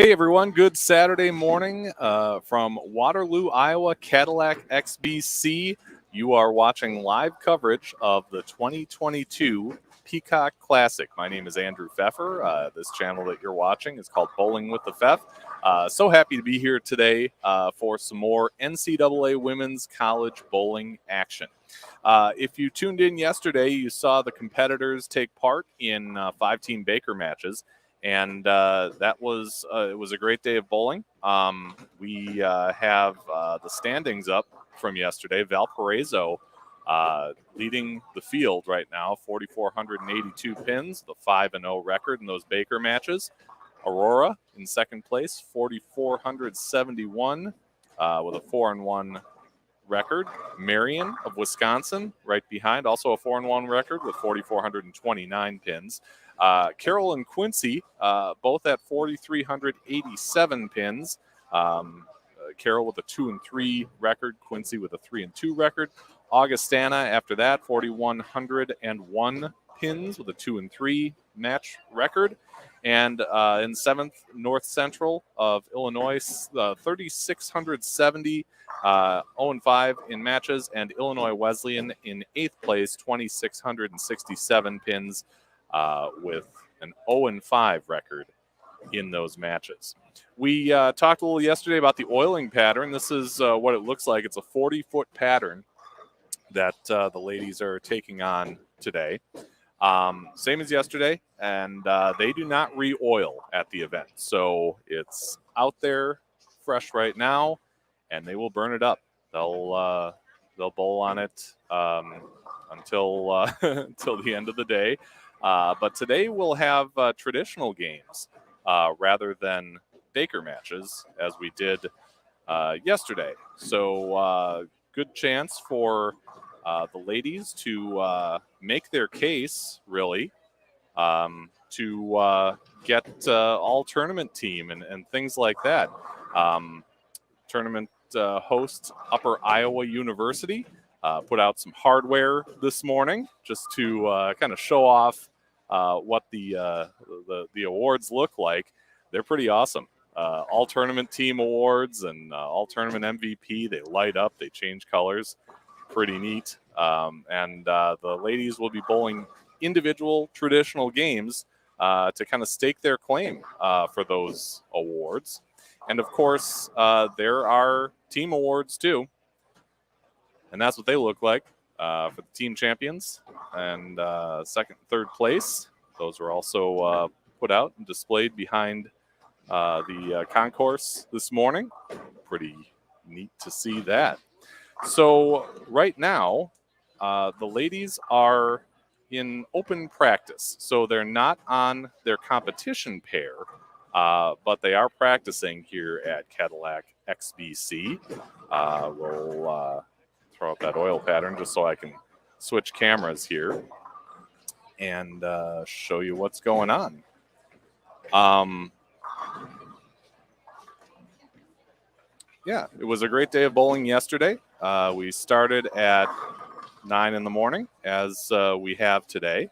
Hey everyone, good Saturday morning from Waterloo, Iowa, Cadillac XBC. You are watching live coverage of the 2022 Peacock Classic. My name is Andrew Pfeffer. This channel that you're watching is called Bowling with the Pfeff. So happy to be here today for some more NCAA women's college bowling action. If you tuned in yesterday, you saw the competitors take part in 5-team Baker matches. And it was a great day of bowling. We have the standings up from yesterday. Valparaiso leading the field right now, 4,482 pins, the 5-0 record in those Baker matches. Aurora in second place, 4,471 with a 4-1 record. Marion of Wisconsin right behind, also a 4-1 record with 4,429 pins. Carroll and Quincy, both at 4,387 pins. Carroll with a 2-3 record, Quincy with a 3-2 record. Augustana after that, 4,101 pins with a 2-3 match record. And in seventh, North Central of Illinois, 3,670, 0-5 in matches, and Illinois Wesleyan in eighth place, 2,667 pins. With an 0-5 record in those matches. We talked a little yesterday about the oiling pattern. This is what it looks like. It's a 40-foot pattern that the ladies are taking on today. Same as yesterday, and they do not re-oil at the event. So it's out there fresh right now, and they will burn it up. They'll bowl on it until the end of the day. But today we'll have traditional games rather than Baker matches, as we did yesterday. So good chance for the ladies to make their case, really, to get all tournament team and things like that. Tournament host Upper Iowa University put out some hardware this morning just to kind of show off what the awards look like. They're pretty awesome. All tournament team awards and all tournament MVP. They light up. They change colors. Pretty neat. And the ladies will be bowling individual traditional games to kind of stake their claim for those awards. And of course, there are team awards too. And that's what they look like for the team champions. And second and third place, those were also put out and displayed behind the concourse this morning. Pretty neat to see that. So right now, the ladies are in open practice. So they're not on their competition pair, but they are practicing here at Cadillac XBC. We'll throw up that oil pattern just so I can switch cameras here and show you what's going on. Yeah, it was a great day of bowling yesterday. We started at 9 in the morning, as we have today.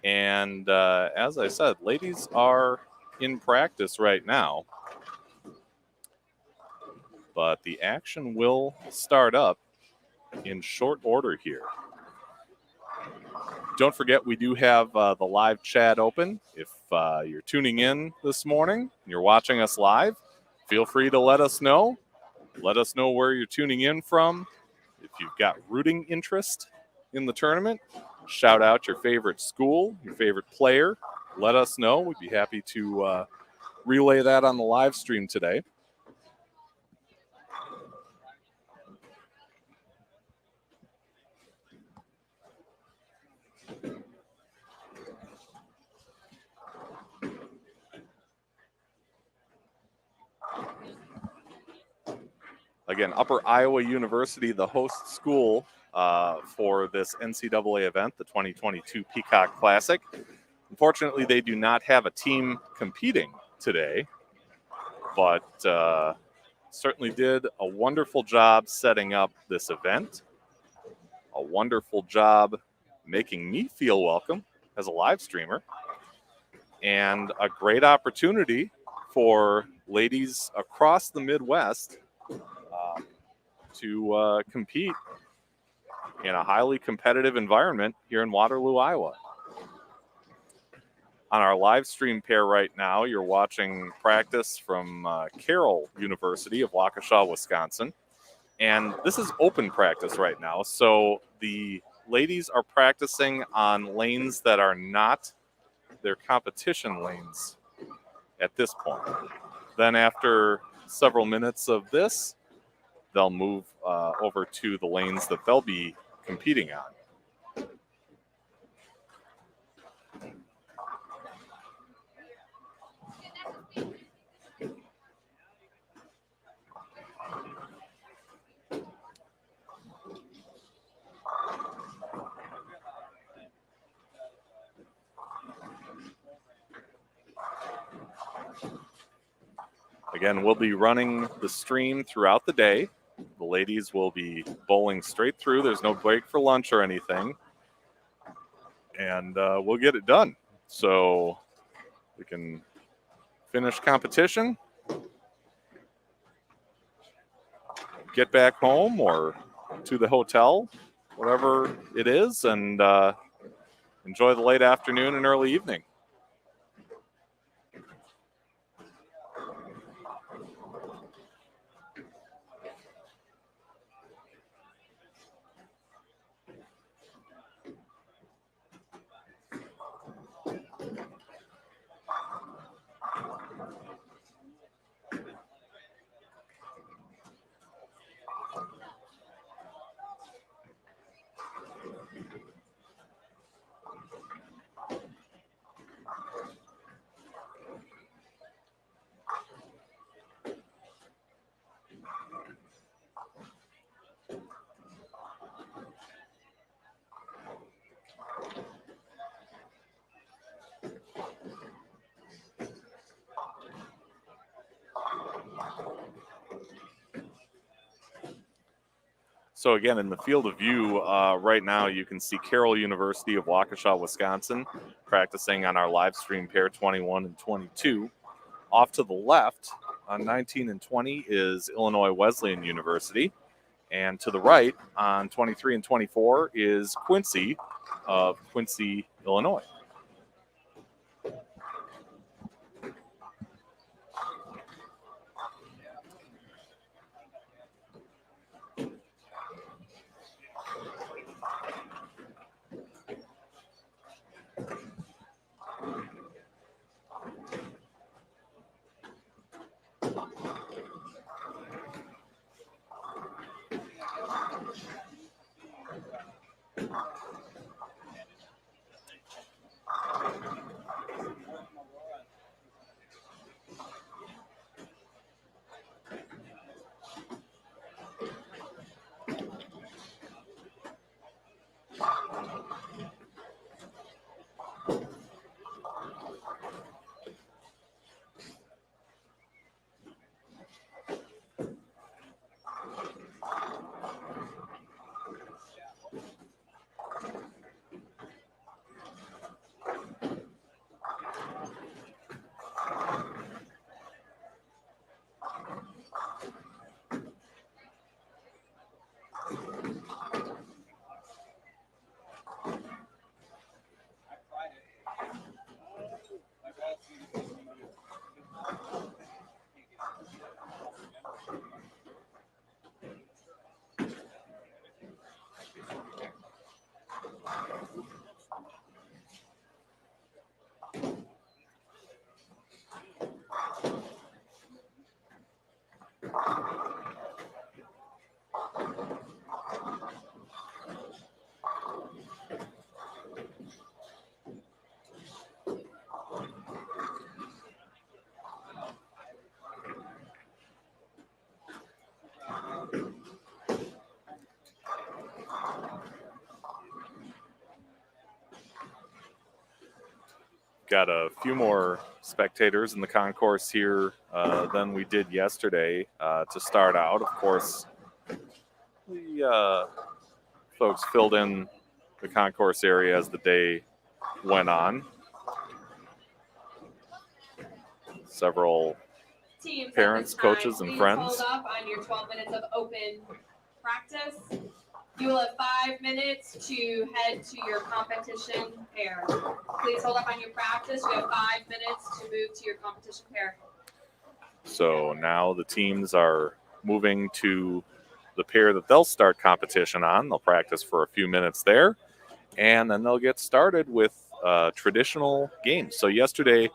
And as I said, ladies are in practice right now. But the action will start up in short order here. Don't forget, we do have the live chat open. If you're tuning in this morning, you're watching us live, feel free to let us know. Let us know where you're tuning in from. If you've got rooting interest in the tournament, shout out your favorite school, your favorite player. Let us know. We'd be happy to relay that on the live stream today. Again, Upper Iowa University, the host school for this NCAA event, the 2022 Peacock Classic. Unfortunately, they do not have a team competing today, but certainly did a wonderful job setting up this event. A wonderful job making me feel welcome as a live streamer. And a great opportunity for ladies across the Midwest to compete in a highly competitive environment here in Waterloo, Iowa. On our live stream pair right now, you're watching practice from Carroll University of Waukesha, Wisconsin. And this is open practice right now. So the ladies are practicing on lanes that are not their competition lanes at this point. Then after several minutes of this, they'll move over to the lanes that they'll be competing on. Again, we'll be running the stream throughout the day. The ladies will be bowling straight through. There's no break for lunch or anything. And we'll get it done. So we can finish competition, get back home or to the hotel, whatever it is, and enjoy the late afternoon and early evening. So again, in the field of view right now, you can see Carroll University of Waukesha, Wisconsin, practicing on our live stream pair 21 and 22. Off to the left on 19 and 20 is Illinois Wesleyan University. And to the right on 23 and 24 is Quincy of Quincy, Illinois. Got a few more spectators in the concourse here than we did yesterday to start out. Of course, the folks filled in the concourse area as the day went on. Several parents, coaches, and friends. Hold up on your 12 minutes of open practice. You will have 5 minutes to head to your competition pair. Please hold up on your practice. You have 5 minutes to move to your competition pair. So now the teams are moving to the pair that they'll start competition on. They'll practice for a few minutes there, and then they'll get started with traditional games. So yesterday,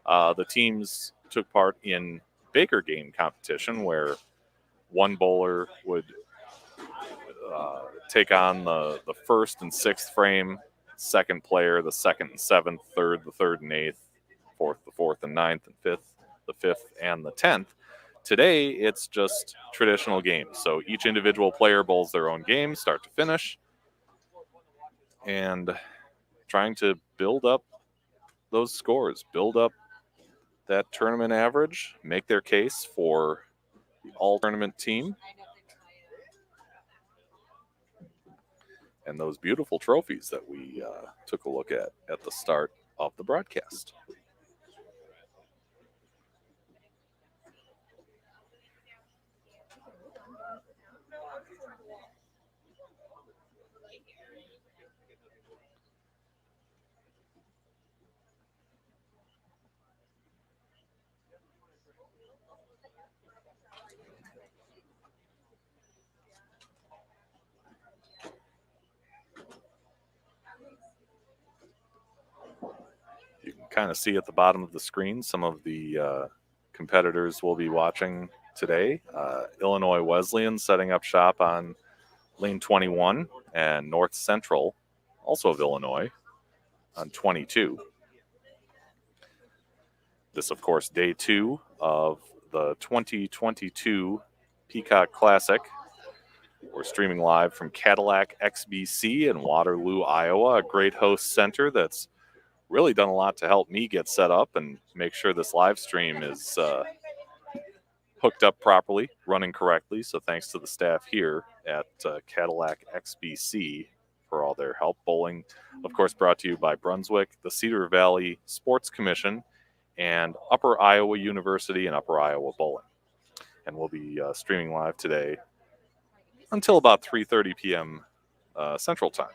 the teams took part in Baker game competition, where one bowler would take on the first and sixth frame, second player, the second and seventh, third, the third and eighth, fourth, the fourth and ninth, and fifth, the fifth and the 10th. Today, it's just traditional games. So each individual player bowls their own game, start to finish, and trying to build up those scores, build up that tournament average, make their case for the all-tournament team, and those beautiful trophies that we took a look at the start of the broadcast. You can kind of see at the bottom of the screen some of the competitors we'll be watching today. Illinois Wesleyan setting up shop on lane 21, and North Central, also of Illinois, on 22. This, of course, day 2 of the 2022 Peacock Classic. We're streaming live from Cadillac XBC in Waterloo, Iowa, a great host center that's really done a lot to help me get set up and make sure this live stream is hooked up properly, running correctly. So thanks to the staff here at Cadillac XBC for all their help. Bowling, of course, brought to you by Brunswick, the Cedar Valley Sports Commission, and Upper Iowa University and Upper Iowa Bowling. And we'll be streaming live today until about 3:30 p.m. Central Time.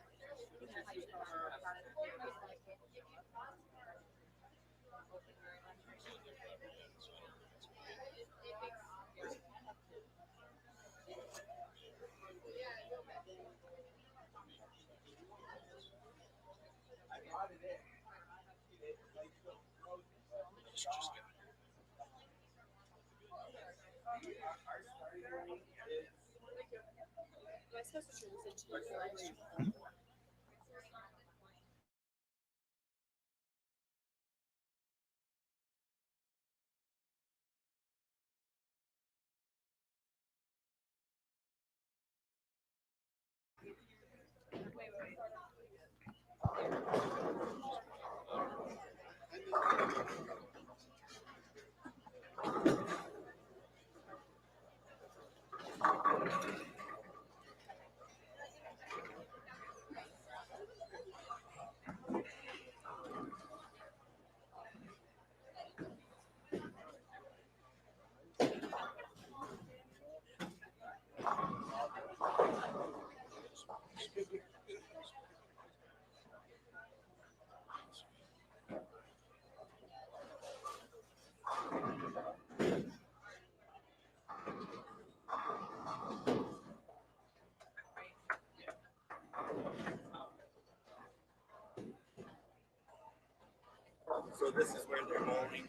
So this is where they're bowling.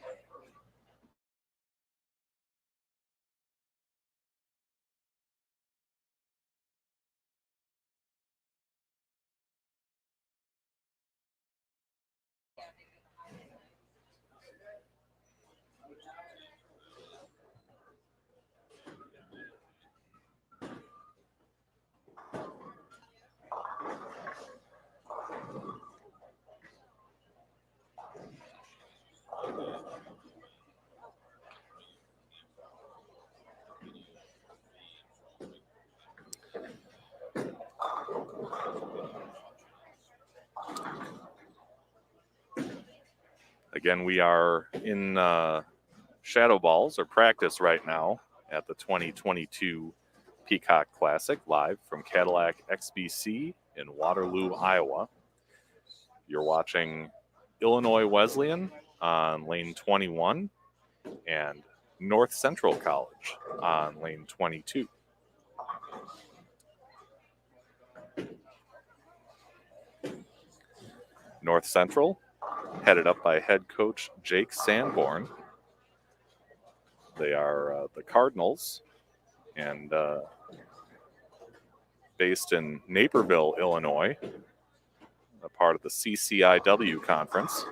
Again, we are in shadow balls are practice right now at the 2022 Peacock Classic, live from Cadillac XBC in Waterloo, Iowa. You're watching Illinois Wesleyan on lane 21 and North Central College on lane 22. North Central, headed up by head coach Jake Sanborn. They are the Cardinals and based in Naperville, Illinois, a part of the CCIW conference.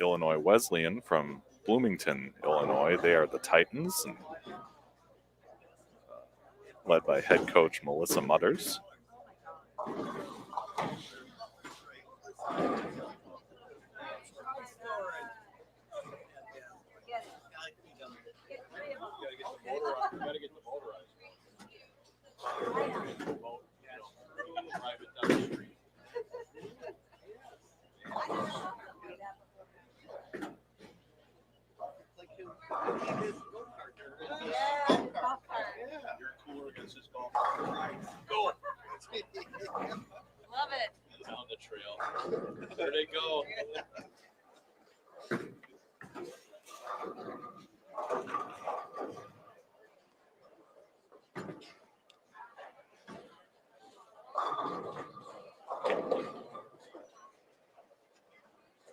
Illinois Wesleyan from Bloomington, Illinois. They are the Titans, and, led by head coach Melissa Mudders. Love it. Down the trail. There they go.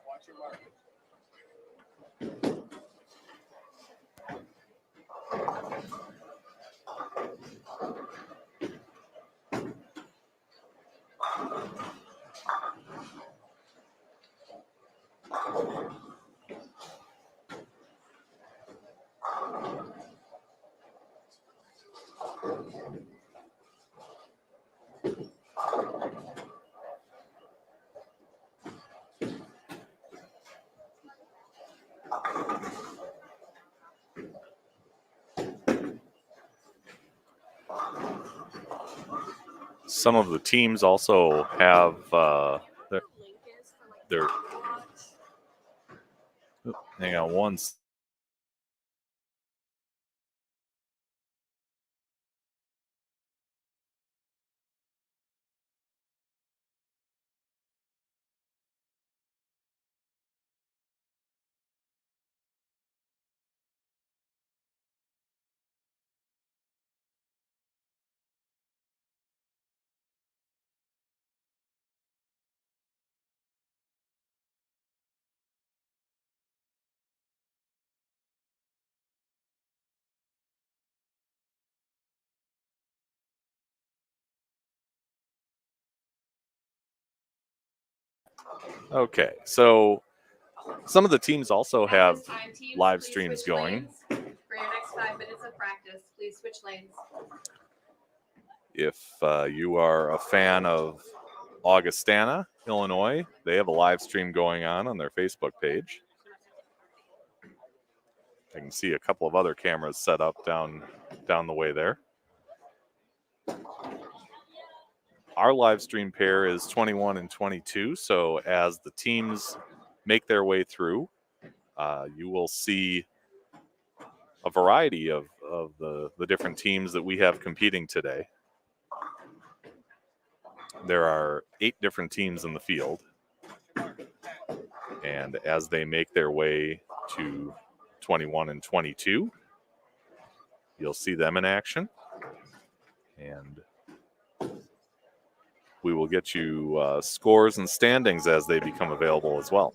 Watch your mark. Some of the teams also have their hang on one. Okay, so some of the teams also have At this time, teams, live please streams switch going. lanes. For your next 5 minutes of practice, please switch lanes. If you are a fan of Augustana, Illinois, they have a live stream going on their Facebook page. I can see a couple of other cameras set up down the way there. Our live stream pair is 21 and 22, so as the teams make their way through, you will see a variety of the different teams that we have competing today. There are 8 different teams in the field, and as they make their way to 21 and 22, you'll see them in action, and we will get you scores and standings as they become available as well.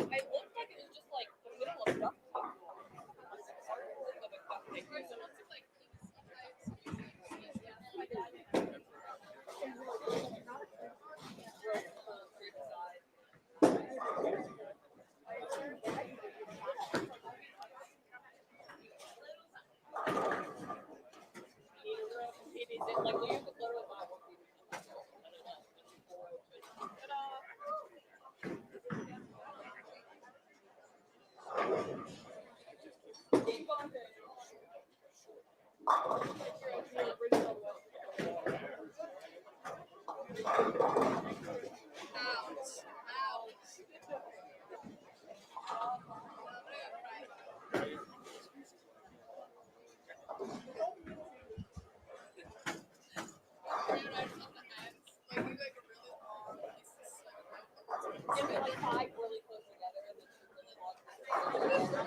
looked like it was just like the middle of duct tape.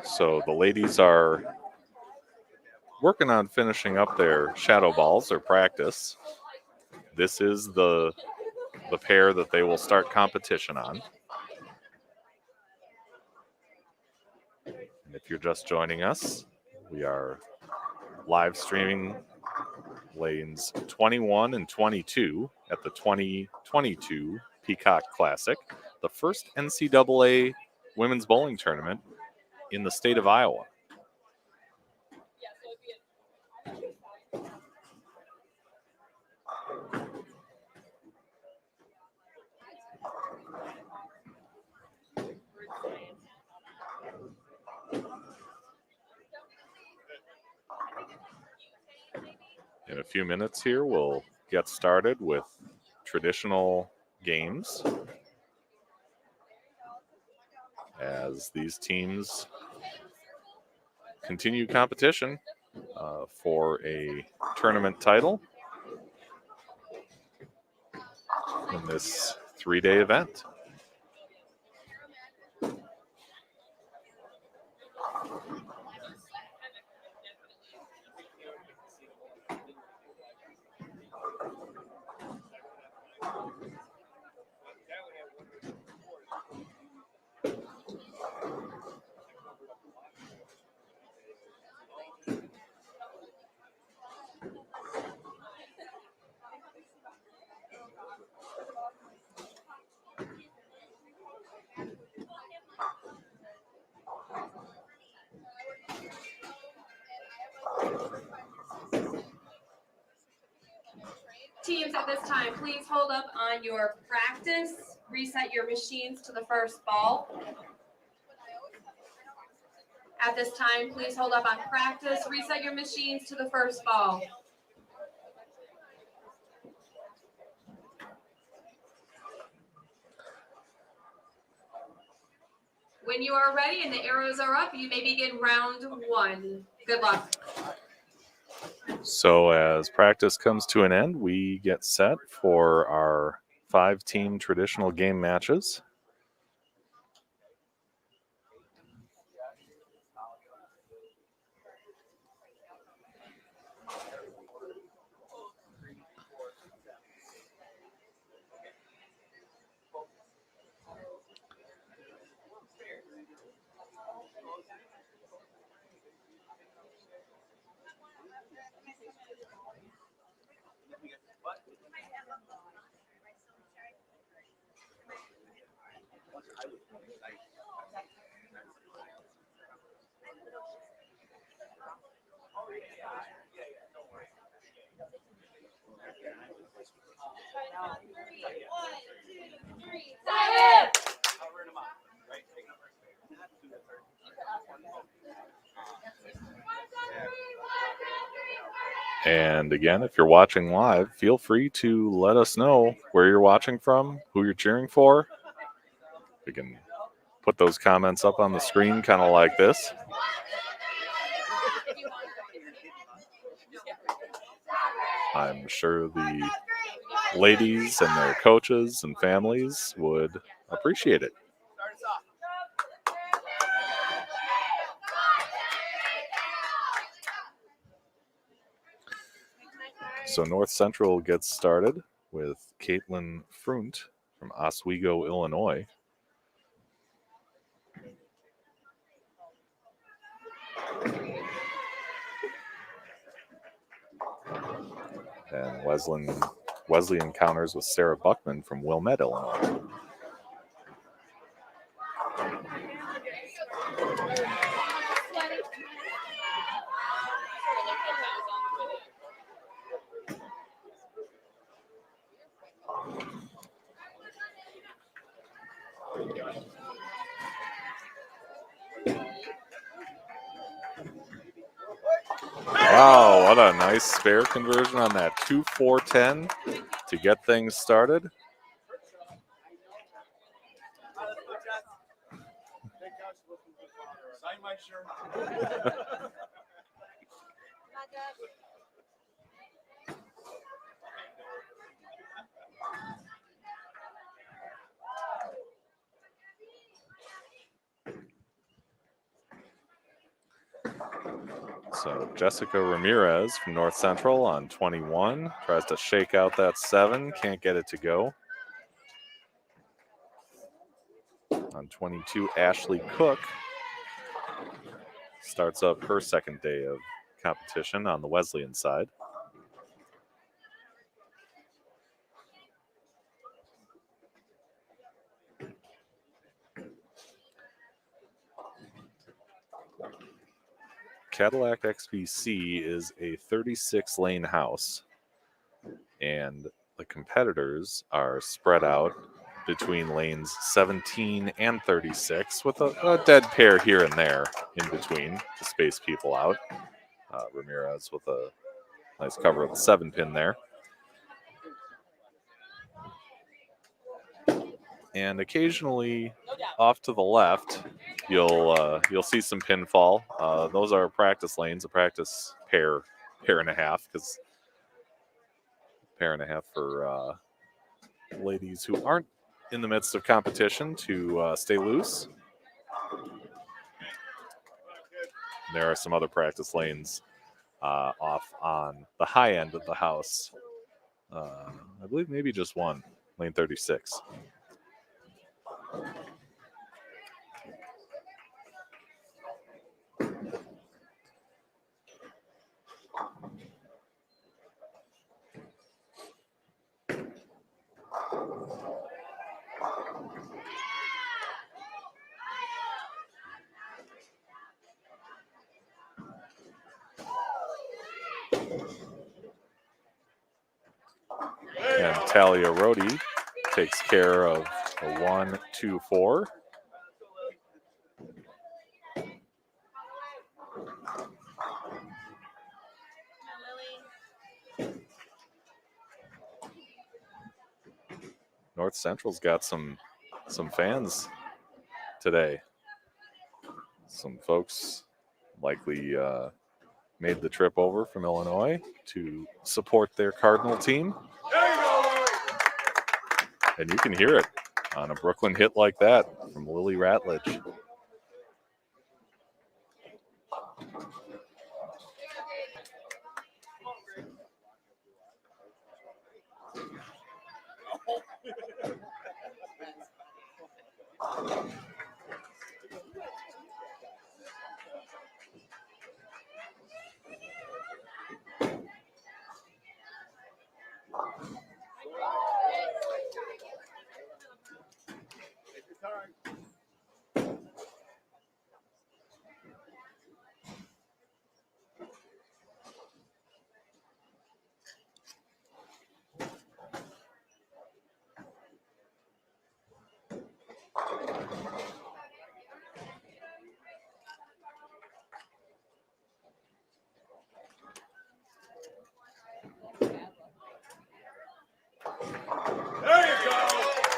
So the ladies are working on finishing up their shadow balls, their practice. This is the pair that they will start competition on. And if you're just joining us, we are live streaming lanes 21 and 22 at the 2022 Peacock Classic, the first NCAA women's bowling tournament in the state of Iowa. In a few minutes here, we'll get started with traditional games as these teams continue competition for a tournament title in this 3-day event. Teams at this time, please hold up on your practice. Reset your machines to the first ball. At this time, please hold up on practice. Reset your machines to the first ball. When you are ready and the arrows are up, you may begin round one. Good luck. So as practice comes to an end, we get set for our 5-team traditional game matches. And again, if you're watching live, feel free to let us know where you're watching from, who you're cheering for. We can put those comments up on the screen, kind of like this. I'm sure the ladies and their coaches and families would appreciate it. So North Central gets started with Caitlyn Cavender from Oswego, Illinois. And Wesley encounters with Sarah Buckman from Wilmette, Illinois. Wow, what a nice spare conversion on that 2-4-10 to get things started. Sign my shirt. So Jessica Ramirez from North Central on 21 tries to shake out that 7, can't get it to go. On 22, Ashley Cook starts up her second day of competition on the Wesleyan side. Cadillac XBC is a 36-lane house, and the competitors are spread out between lanes 17 and 36 with a dead pair here and there in between to space people out. Ramirez with a nice cover of the 7-pin there. And occasionally off to the left, you'll see some pinfall. Those are practice lanes, a practice pair and a half, because pair and a half for ladies who aren't in the midst of competition to stay loose. There are some other practice lanes off on the high end of the house. I believe maybe just one, lane 36. And Talia Rhodey takes care of the 1-2-4. North Central's got some fans today. Some folks likely made the trip over from Illinois to support their Cardinal team. And you can hear it on a Brooklyn hit like that from Lily Ratledge.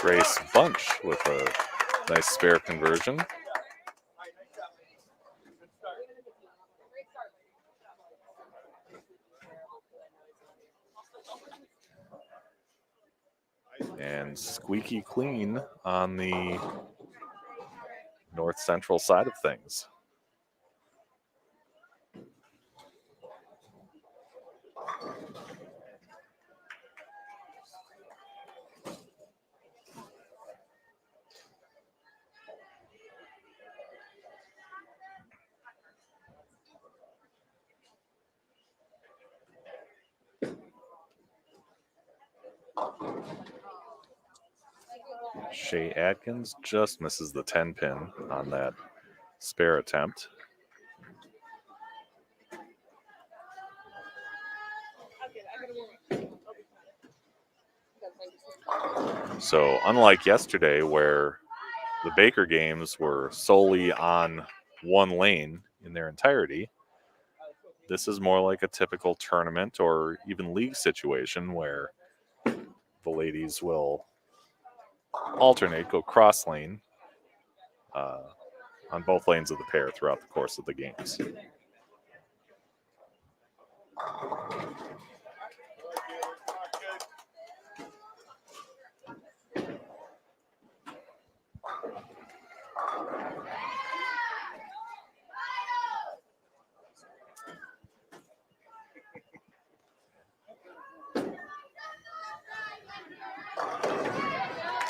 Grace Bunch with a nice spare conversion. And squeaky clean on the North Central side of things. Shea Atkins just misses the 10 pin on that spare attempt. So unlike yesterday where the Baker games were solely on one lane in their entirety, this is more like a typical tournament or even league situation where the ladies will alternate, go cross lane on both lanes of the pair throughout the course of the games.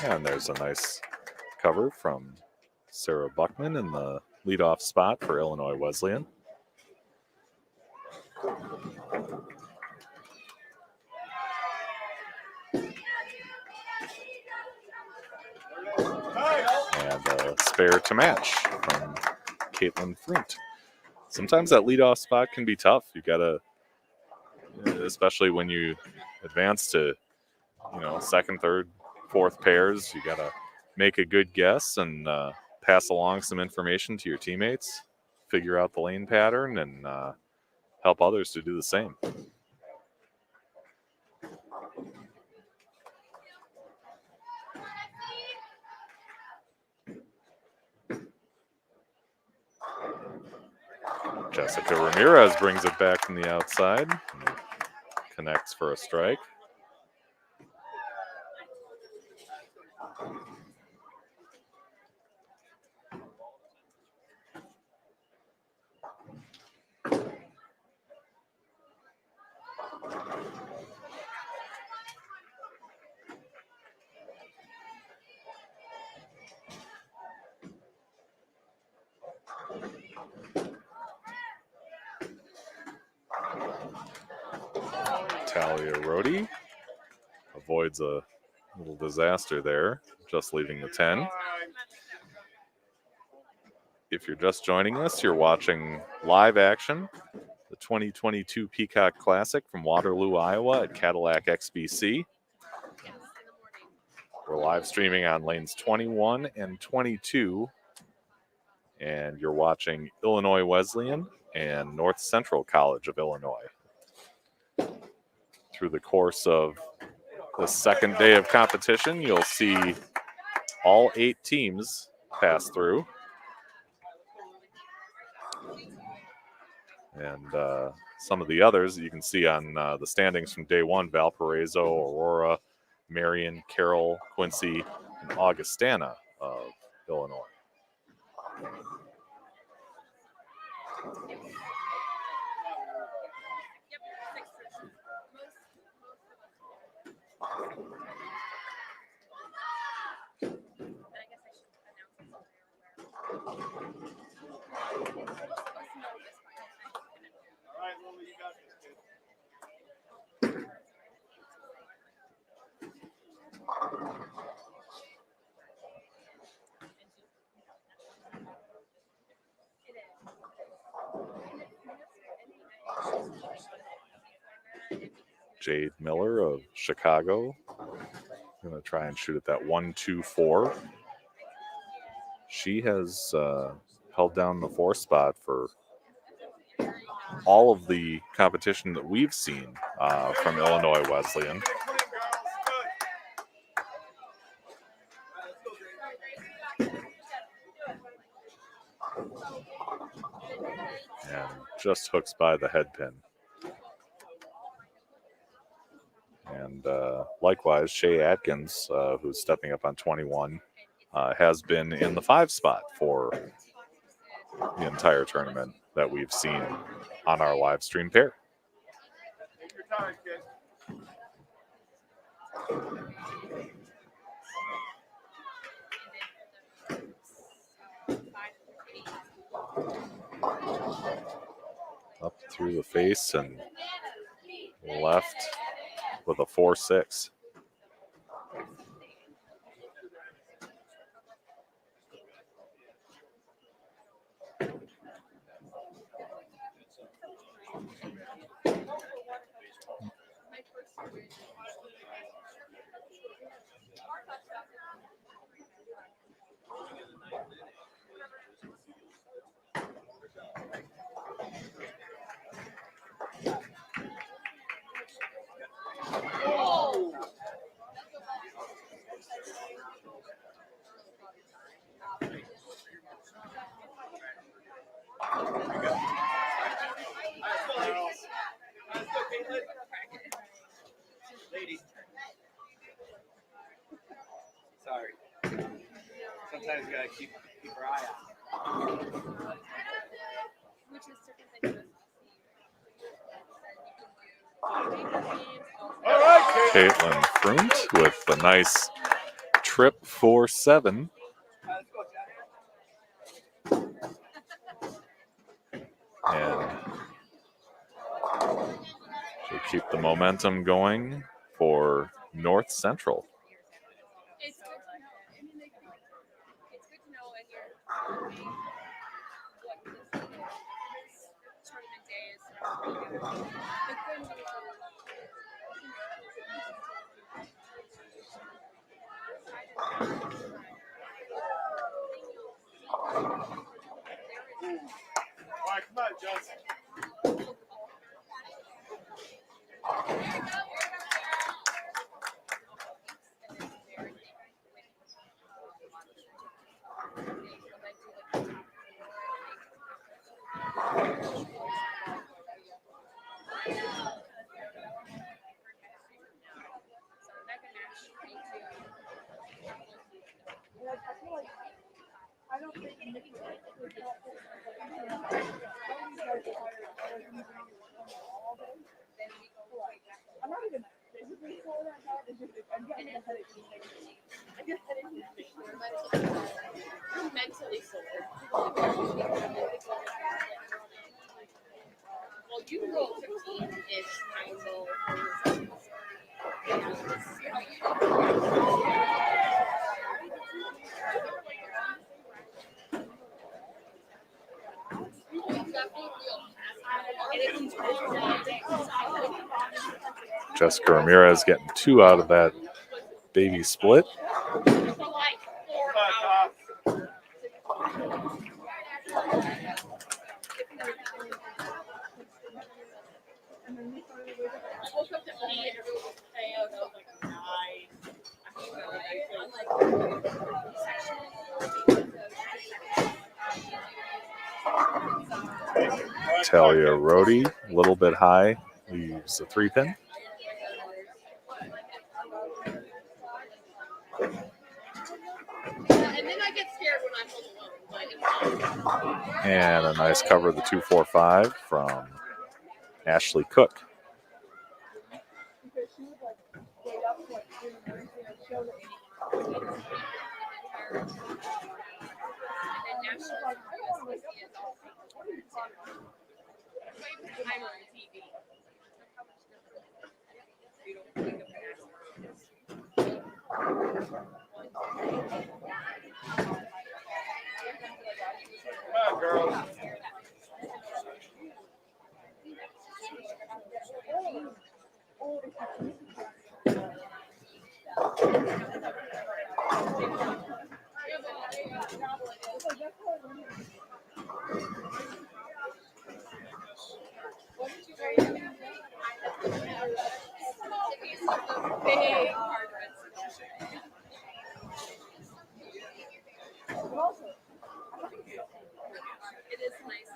And there's a nice cover from Sarah Buckman in the leadoff spot for Illinois Wesleyan. And a spare to match from Caitlyn Frunt. Sometimes that leadoff spot can be tough. You gotta, especially when you advance to, second, third, fourth pairs, you gotta make a good guess and pass along some information to your teammates, figure out the lane pattern, and help others to do the same. Jessica Ramirez brings it back from the outside. Connects for a strike. Talia Rhodey avoids a little disaster there, just leaving the 10. If you're just joining us, you're watching live action, the 2022 Peacock Classic from Waterloo, Iowa at Cadillac XBC. We're live streaming on lanes 21 and 22, and you're watching Illinois Wesleyan and North Central College of Illinois. Through the course of the second day of competition, you'll see all 8 teams pass through. And some of the others you can see on the standings from day one: Valparaiso, Aurora, Marion, Carroll, Quincy, and Augustana of Illinois. Jade Miller of Chicago going to try and shoot at that 1-2-4. She has held down the 4 spot for all of the competition that we've seen from Illinois Wesleyan. And just hooks by the head pin. And likewise, Shea Atkins, who's stepping up on 21, has been in the 5 spot for the entire tournament that we've seen on our live stream pair. Take your time, kid. Up through the face and left with a 4-6. Lady. Sorry. Sometimes you gotta keep your eye out. Which is different than All right, Caitlyn. Caitlyn Frunt with a nice trip 4-7. And she'll keep the momentum going for North Central. it's good to know. I mean, it's good to know when you're what this tournament day is. The good news All right, come on, Johnson. mentally sore. Well, you roll 15-ish times. Jessica Ramirez getting 2 out of that baby split. Talia Rhodey, a little bit high, leaves a 3-pin. And then I get scared when I'm home alone. And a nice cover of the 2-4-5 from Ashley Cook. Come on, girls. It is nice.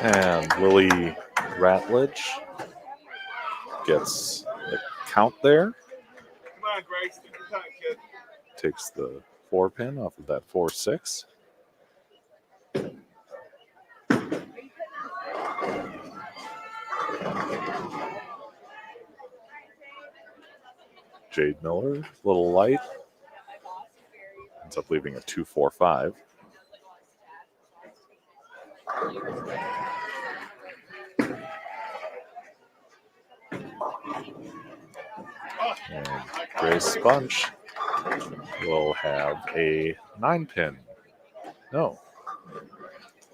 And Lily Ratledge gets the count there. Come on, Grace. Take your time, kid. Takes the 4 pin off of that 4-6. Jade Miller, a little light. Ends up leaving a 2-4-5. And Grace Bunch will have a 9 pin. No,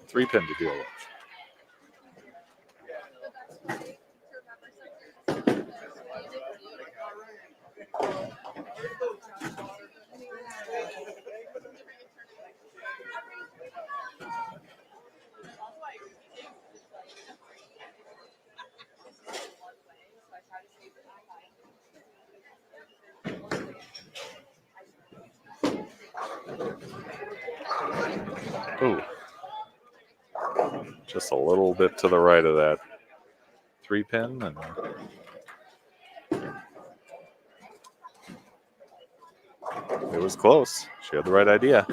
3 pin to deal with. Ooh. Just a little bit to the right of that 3 pin, and it was close. She had the right idea.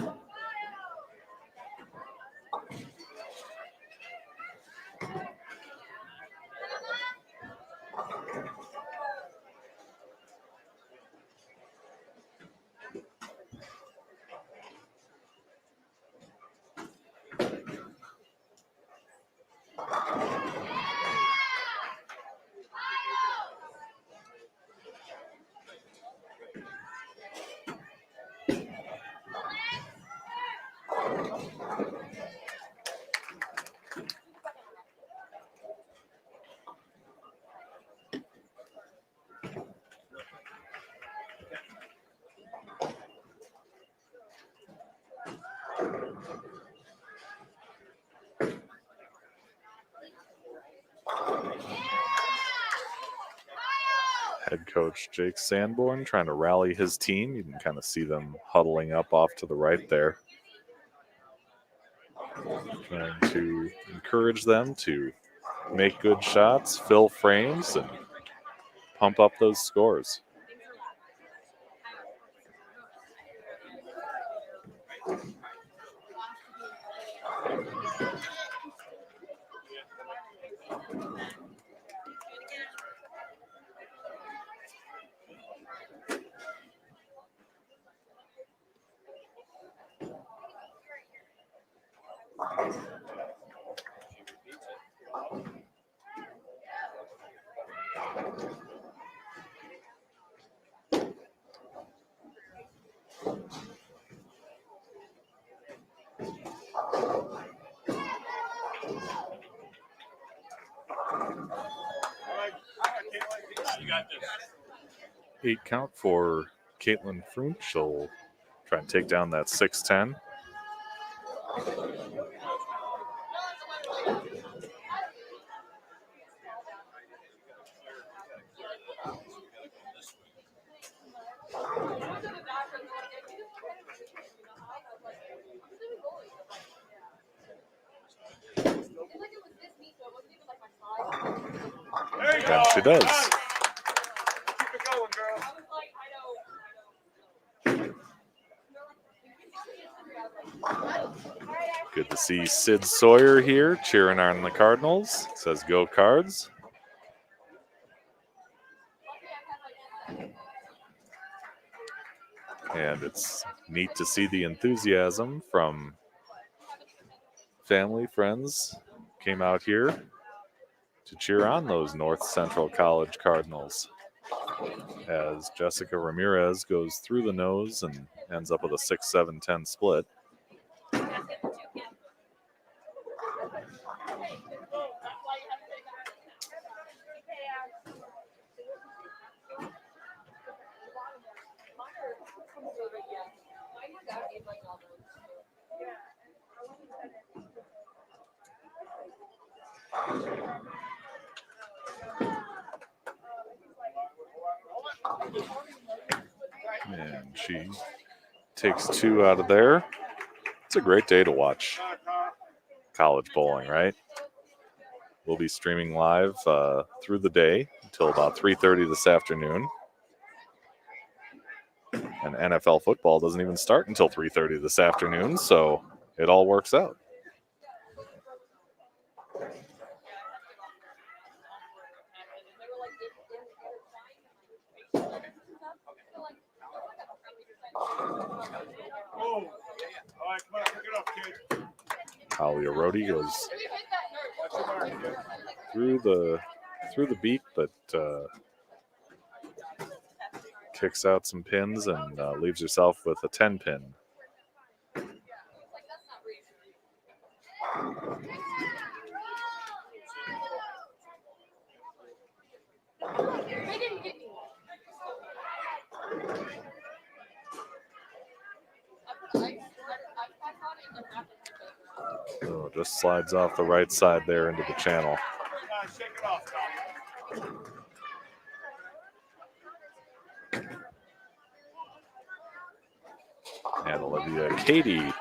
Head coach Jake Sanborn trying to rally his team. You can kind of see them huddling up off to the right there. Trying to encourage them to make good shots, fill frames, and pump up those scores. You got this. 8 count for Caitlyn Frunt. She'll try and take down that 6-10. There you And she does. Keep it going, girl. Good to see Sid Sawyer here cheering on the Cardinals. Says go Cards. And it's neat to see the enthusiasm from family, friends came out here to cheer on those North Central College Cardinals as Jessica Ramirez goes through the nose and ends up with a 6-7-10 split. And she takes 2 out of there. It's a great day to watch college bowling, right? We'll be streaming live through the day until about 3:30 this afternoon. And NFL football doesn't even start until 3:30 this afternoon, so it all works out. Oh, all right, come on, pick it up, kid. Talia Rhodey goes Watch your mark, kid. through the beat, but kicks out some pins and leaves herself with a 10 pin. So just slides off the right side there into the channel. Shake it off, Tom. And Olivia Katie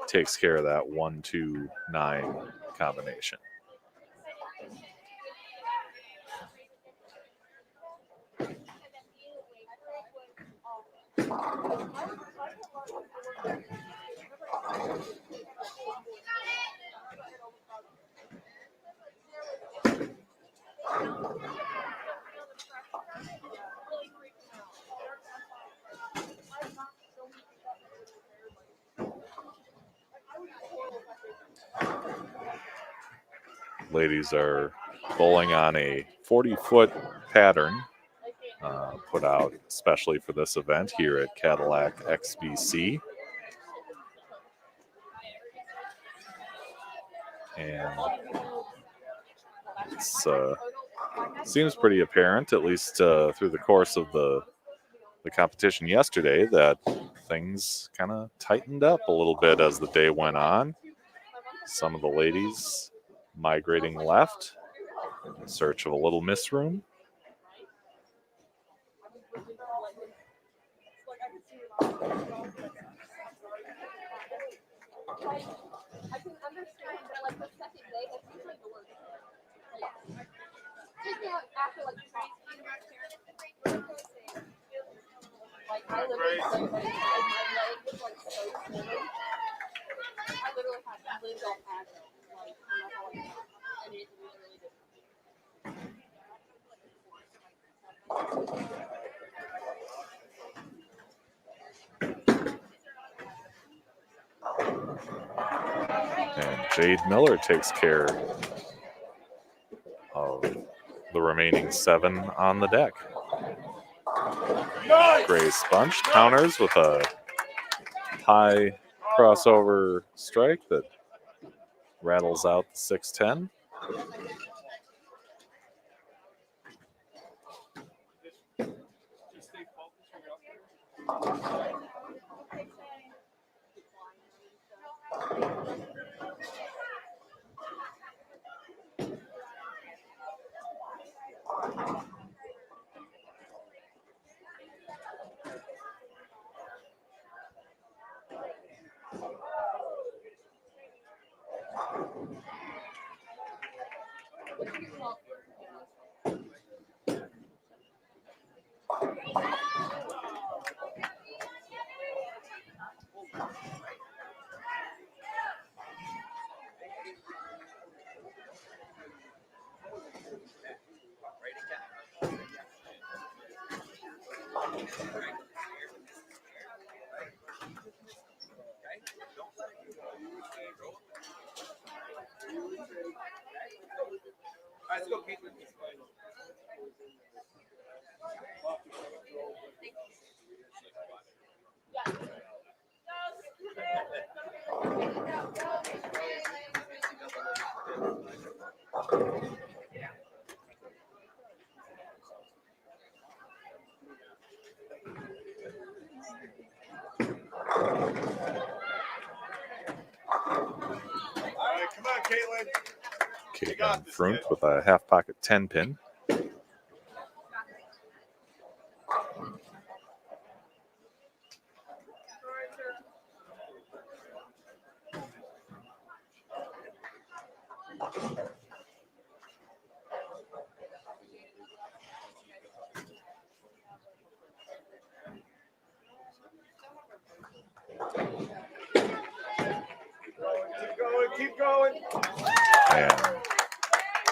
takes care of that 1-2-9 combination. Ladies are bowling on a 40-foot pattern put out especially for this event here at Cadillac XBC. And it seems pretty apparent, at least through the course of the competition yesterday, that things kind of tightened up a little bit as the day went on. Some of the ladies migrating left in search of a little miss room. And Jade Miller takes care of the remaining 7 on the deck. Grace Bunch counters with a high crossover strike that rattles out the 6-10. Let's go, Caitlyn. Come on, Caitlyn. Caitlyn Frunt with a half pocket 10 pin. keep going. And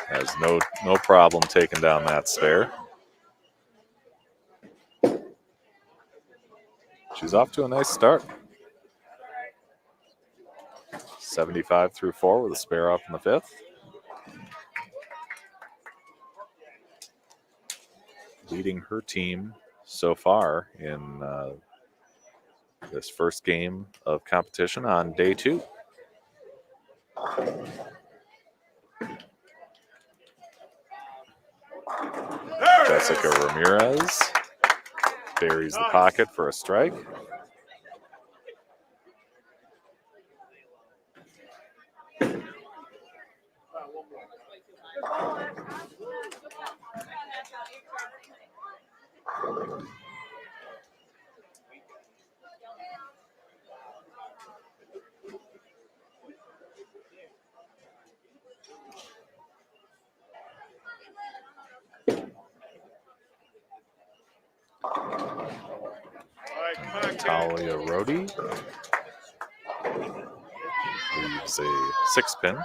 has no problem taking down that spare. She's off to a nice start. 75 through 4 with a spare up in the 5th. Leading her team so far in this first game of competition on day 2. Jessica Ramirez buries the pocket for a strike. Talia Rhodey leaves a 6-pin.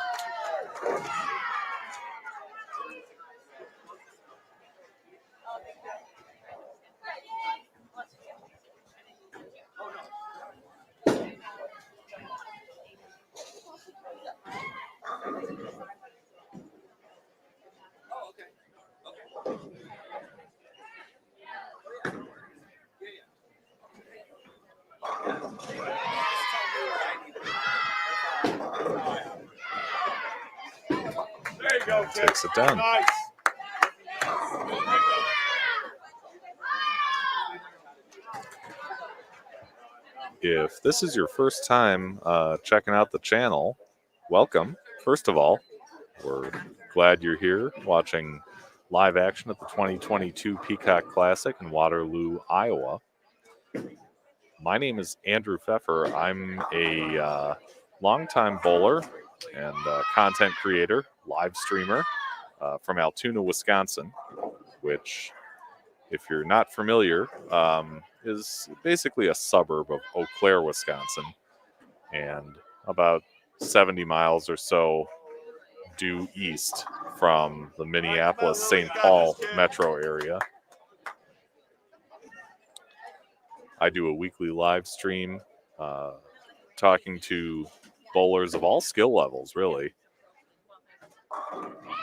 There you go, And takes it down. Nice. If this is your first time checking out the channel, welcome. First of all, we're glad you're here watching live action at the 2022 Peacock Classic in Waterloo, Iowa. My name is Andrew Pfeffer. I'm a longtime bowler and content creator, live streamer from Altoona, Wisconsin, which, if you're not familiar, is basically a suburb of Eau Claire, Wisconsin, and about 70 miles or so due east from the Minneapolis-St. Paul metro area. I do a weekly live stream talking to bowlers of all skill levels, really,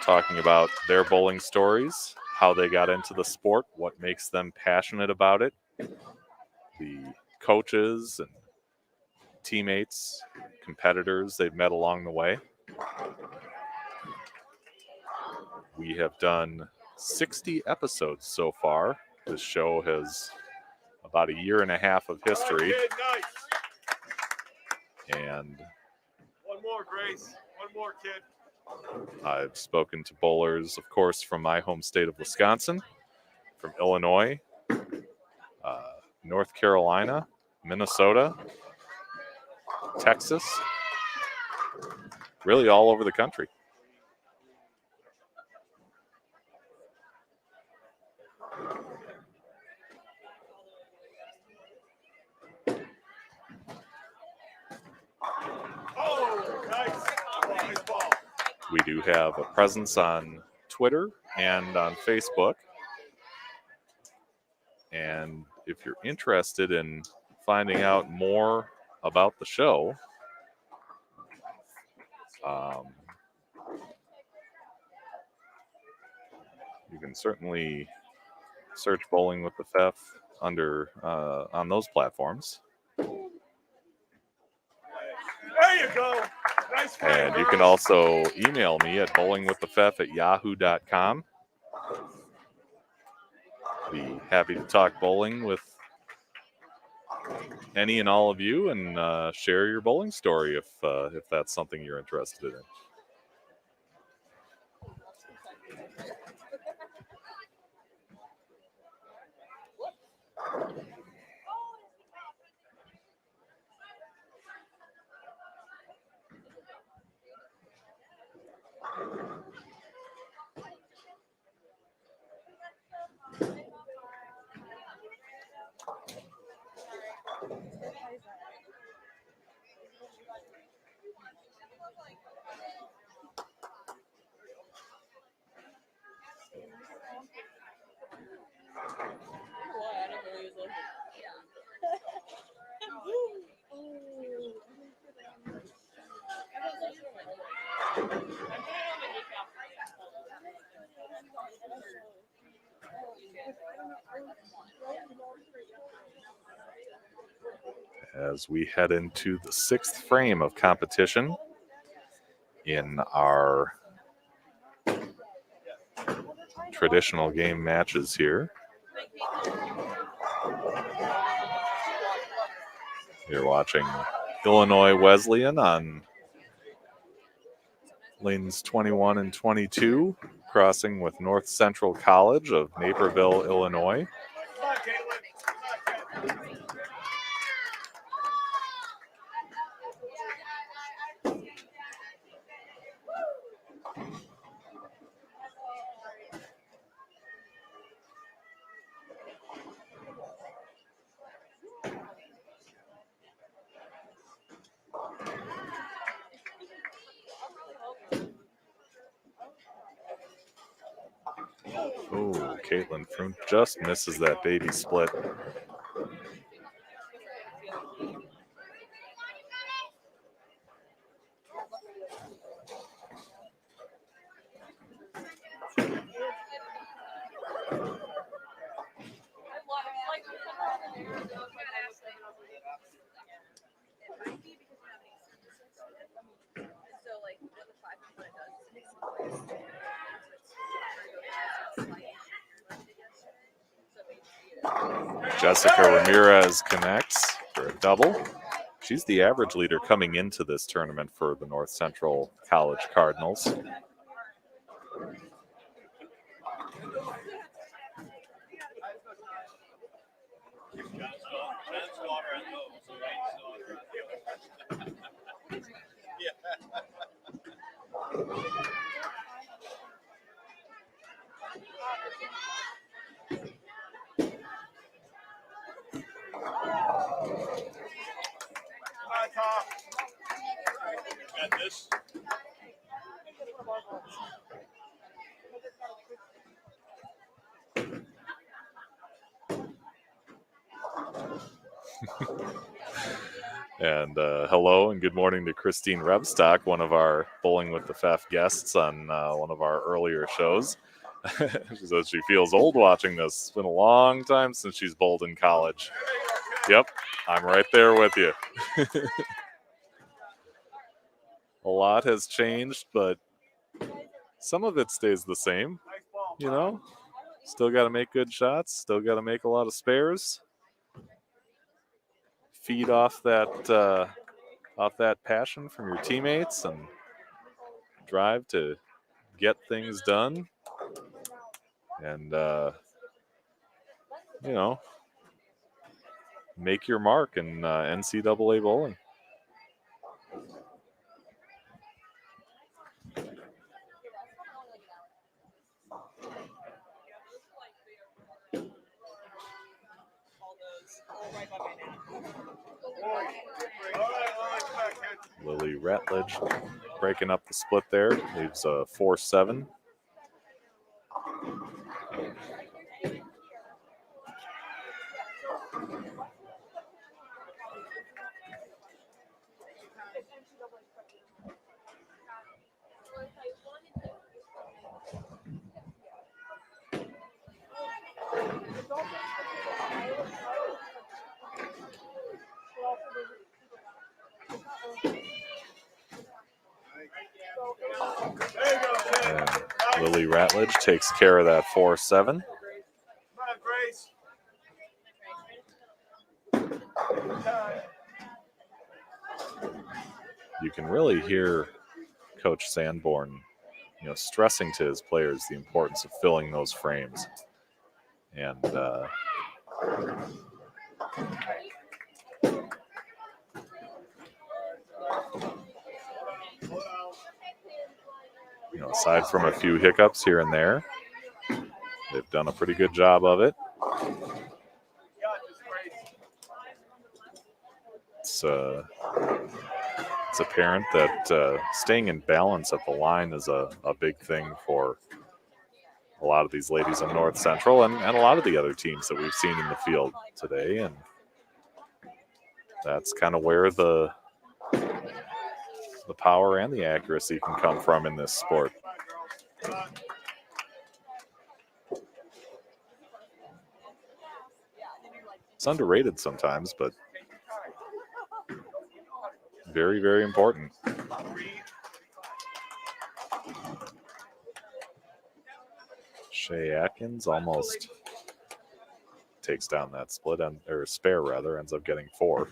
talking about their bowling stories, how they got into the sport, what makes them passionate about it, the coaches and teammates, competitors they've met along the way. We have done 60 episodes so far. This show has about a year and a half of history. Kid, nice. And One more, Grace. One more, kid. I've spoken to bowlers, of course, from my home state of Wisconsin, from Illinois, North Carolina, Minnesota, Texas, really all over the country. Oh, nice. Nice ball. We do have a presence on Twitter and on Facebook. And if you're interested in finding out more about the show, you can certainly search Bowling with the Pfeff under on those platforms. There you go. Nice play, And you girls. can also email me at bowlingwiththepfeff@yahoo.com. Be happy to talk bowling with any and all of you and share your bowling story if that's something you're interested in. as we head into the 6th frame of competition in our traditional game matches here. You're watching Illinois Wesleyan on lanes 21 and 22, crossing with North Central College of Naperville, Illinois. Come on, Caitlyn. Come on, Caitlyn. Oh, Caitlyn Frunt just misses that baby split. Jessica Ramirez connects for a double. She's the average leader coming into this tournament for the North Central College Cardinals. Got this. And hello and good morning to Christine Revstock, one of our Bowling with the FEF guests on one of our earlier shows. She says she feels old watching this. It's been a long time since she's bowled in college. Yep, I'm right there with you. A lot has changed, but some of it stays the same. You know, still got to make good shots, still got to make a lot of spares. Feed off that passion from your teammates and drive to get things done. And you know, make your mark in NCAA bowling. Lily Ratledge breaking up the split there, leaves a 4-7. And Lily Ratledge takes care of that 4-7. Come on, Grace. You can really hear Coach Sanborn, you know, stressing to his players the importance of filling those frames. And you know, aside from a few hiccups here and there, they've done a pretty good job of it. It's apparent that staying in balance at the line is a big thing for a lot of these ladies in North Central and a lot of the other teams that we've seen in the field today. And that's kind of where the power and the accuracy can come from in this sport. It's underrated sometimes, but very, very important. Shea Atkins almost takes down that split end, or spare rather, ends up getting 4.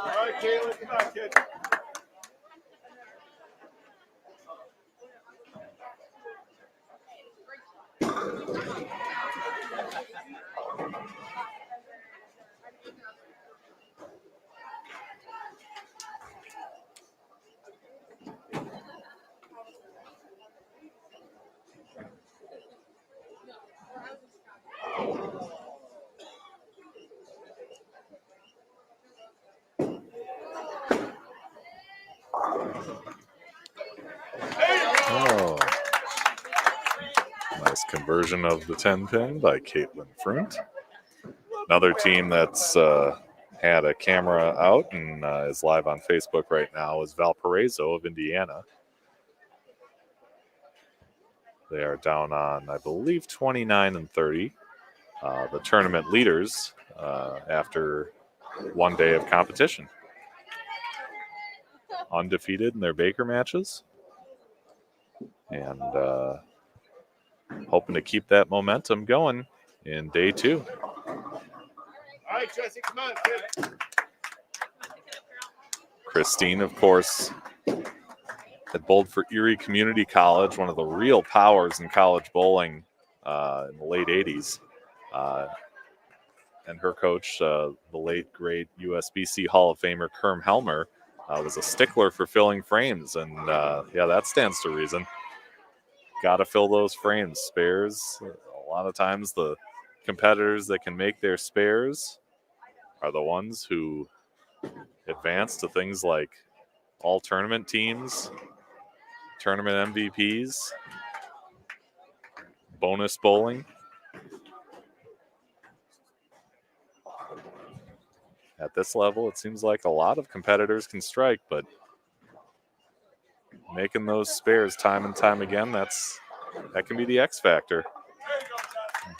All right, Caitlyn, come on, kid. Oh. Nice conversion of the 10 pin by Caitlyn Frunt. Another team that's had a camera out and is live on Facebook right now is Valparaiso of Indiana. They are down on, I believe, 29-30. The tournament leaders after one day of competition. Undefeated in their Baker matches. And hoping to keep that momentum going in day 2. All right, Jesse, come on, kid. Christine, of course, had bowled for Erie Community College, one of the real powers in college bowling in the late 80s. And her coach, the late, great USBC Hall of Famer Kerm Helmer, was a stickler for filling frames. And, yeah, that stands to reason. Got to fill those frames. Spares, a lot of times the competitors that can make their spares are the ones who advance to things like all tournament teams, tournament MVPs, bonus bowling. At this level, it seems like a lot of competitors can strike, but making those spares time and time again, that can be the X factor.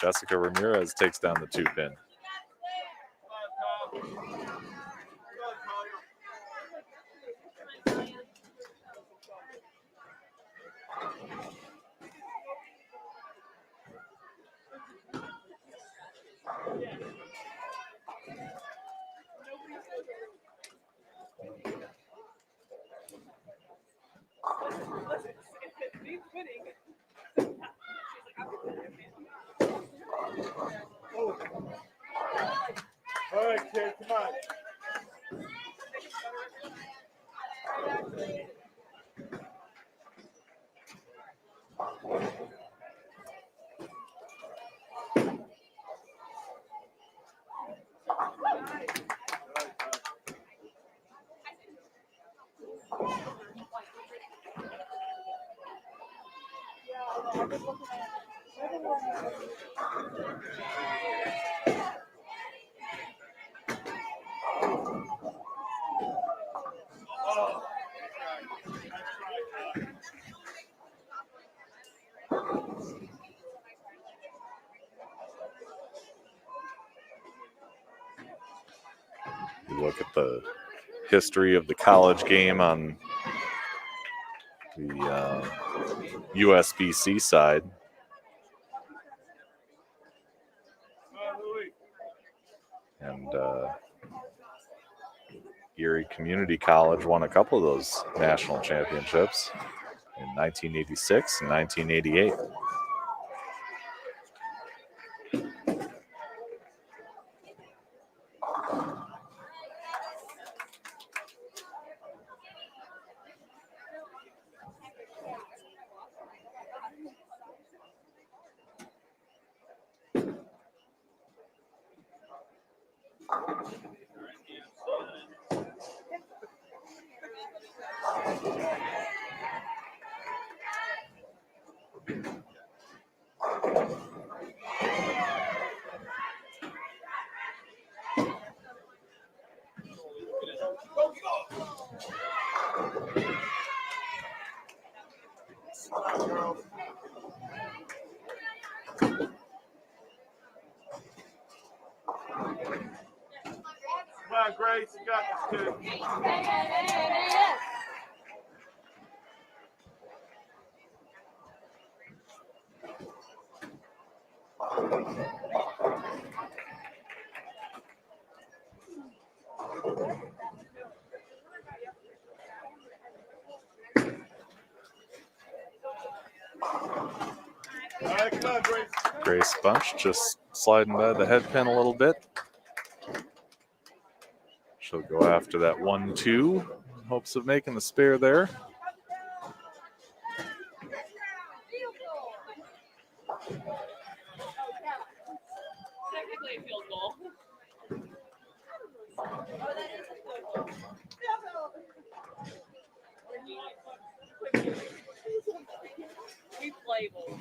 Jessica Ramirez takes down the 2 pin. All right, kid, come on. You look at the history of the college game on the USBC side. And Erie Community College won a couple of those national championships in 1986 and 1988. on, Grace. You got this, kid. All right, come on, Grace. Grace Bunch just sliding by the head pin a little bit. She'll go after that 1-2. Hopes of making the spare there. Technically a field goal. We play ball.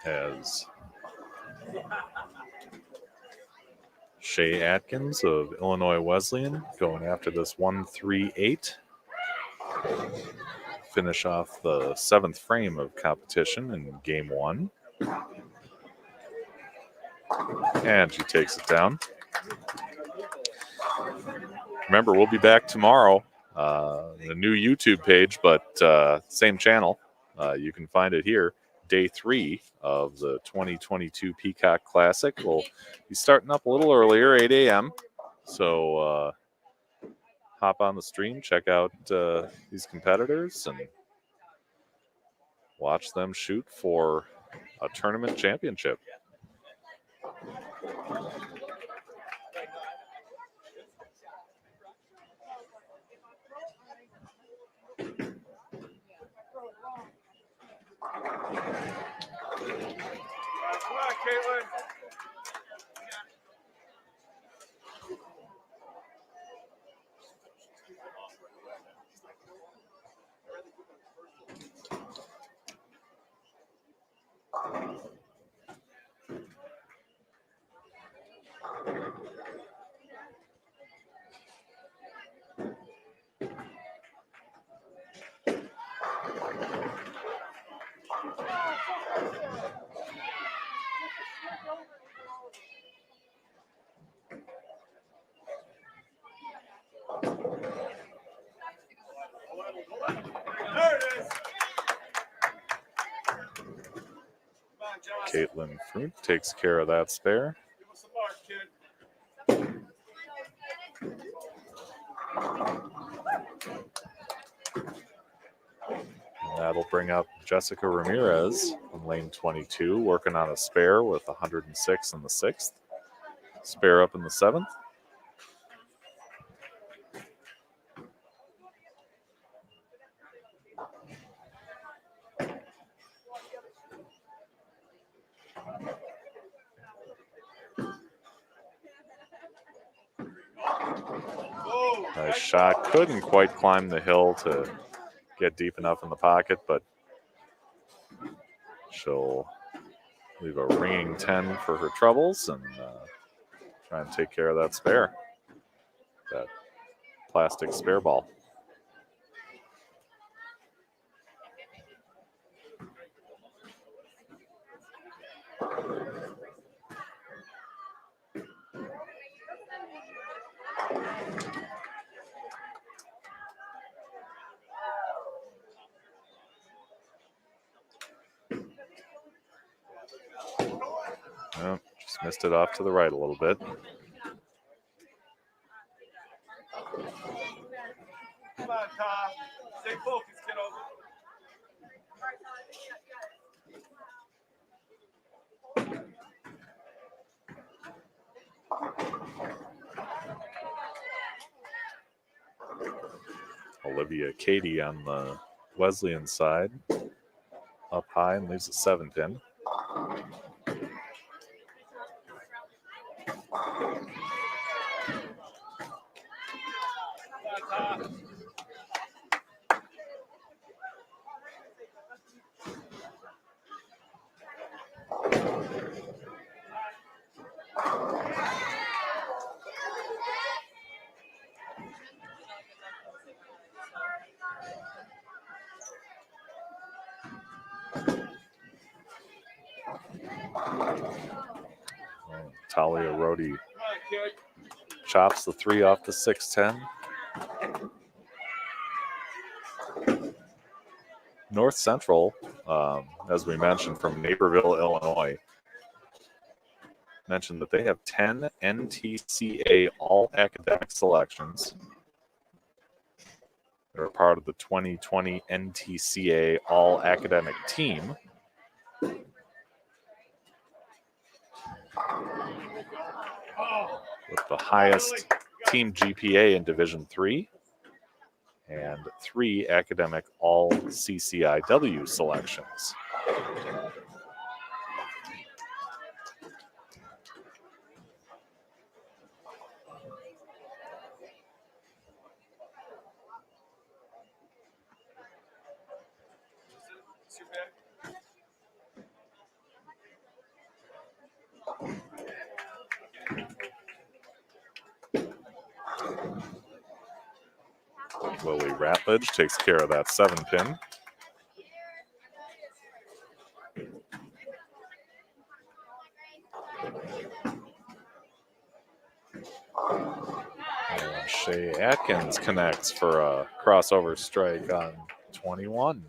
As Shay Atkins of Illinois Wesleyan going after this 1-3-8. Finish off the 7th frame of competition in game 1. And she takes it down. Remember, we'll be back tomorrow. The new YouTube page, but same channel. You can find it here. Day 3 of the 2022 Peacock Classic. We'll be starting up a little earlier, 8 a.m. So hop on the stream, check out these competitors, and watch them shoot for a tournament championship. Come on, Caitlyn. There it is. Come on, Johnson. Caitlin Fruit takes care of that spare. Give us a mark, kid. And that'll bring up Jessica Ramirez in lane 22, working on a spare with 106 in the 6th. Spare up in the 7th. Oh, Nice shot. Couldn't quite climb the hill to get deep enough in the pocket, but she'll leave a ringing 10 for her troubles and try and take care of that spare. That plastic spare ball. Oh, just missed it off to the right a little bit. come on, Tom. Stay focused, kiddo. Olivia Cady on the Wesleyan side. Up high and leaves a 7 pin. Talia Rhodey Come on, kid. chops the three off the 6'10". North Central, as we mentioned, from Naperville, Illinois, mentioned that they have 10 NTCA all-academic selections. They're a part of the 2020 NTCA all-academic team. With the highest team GPA in Division III and 3 academic all-CCIW selections. Lily Ratledge takes care of that 7-pin. And Shay Atkins connects for a crossover strike on 21.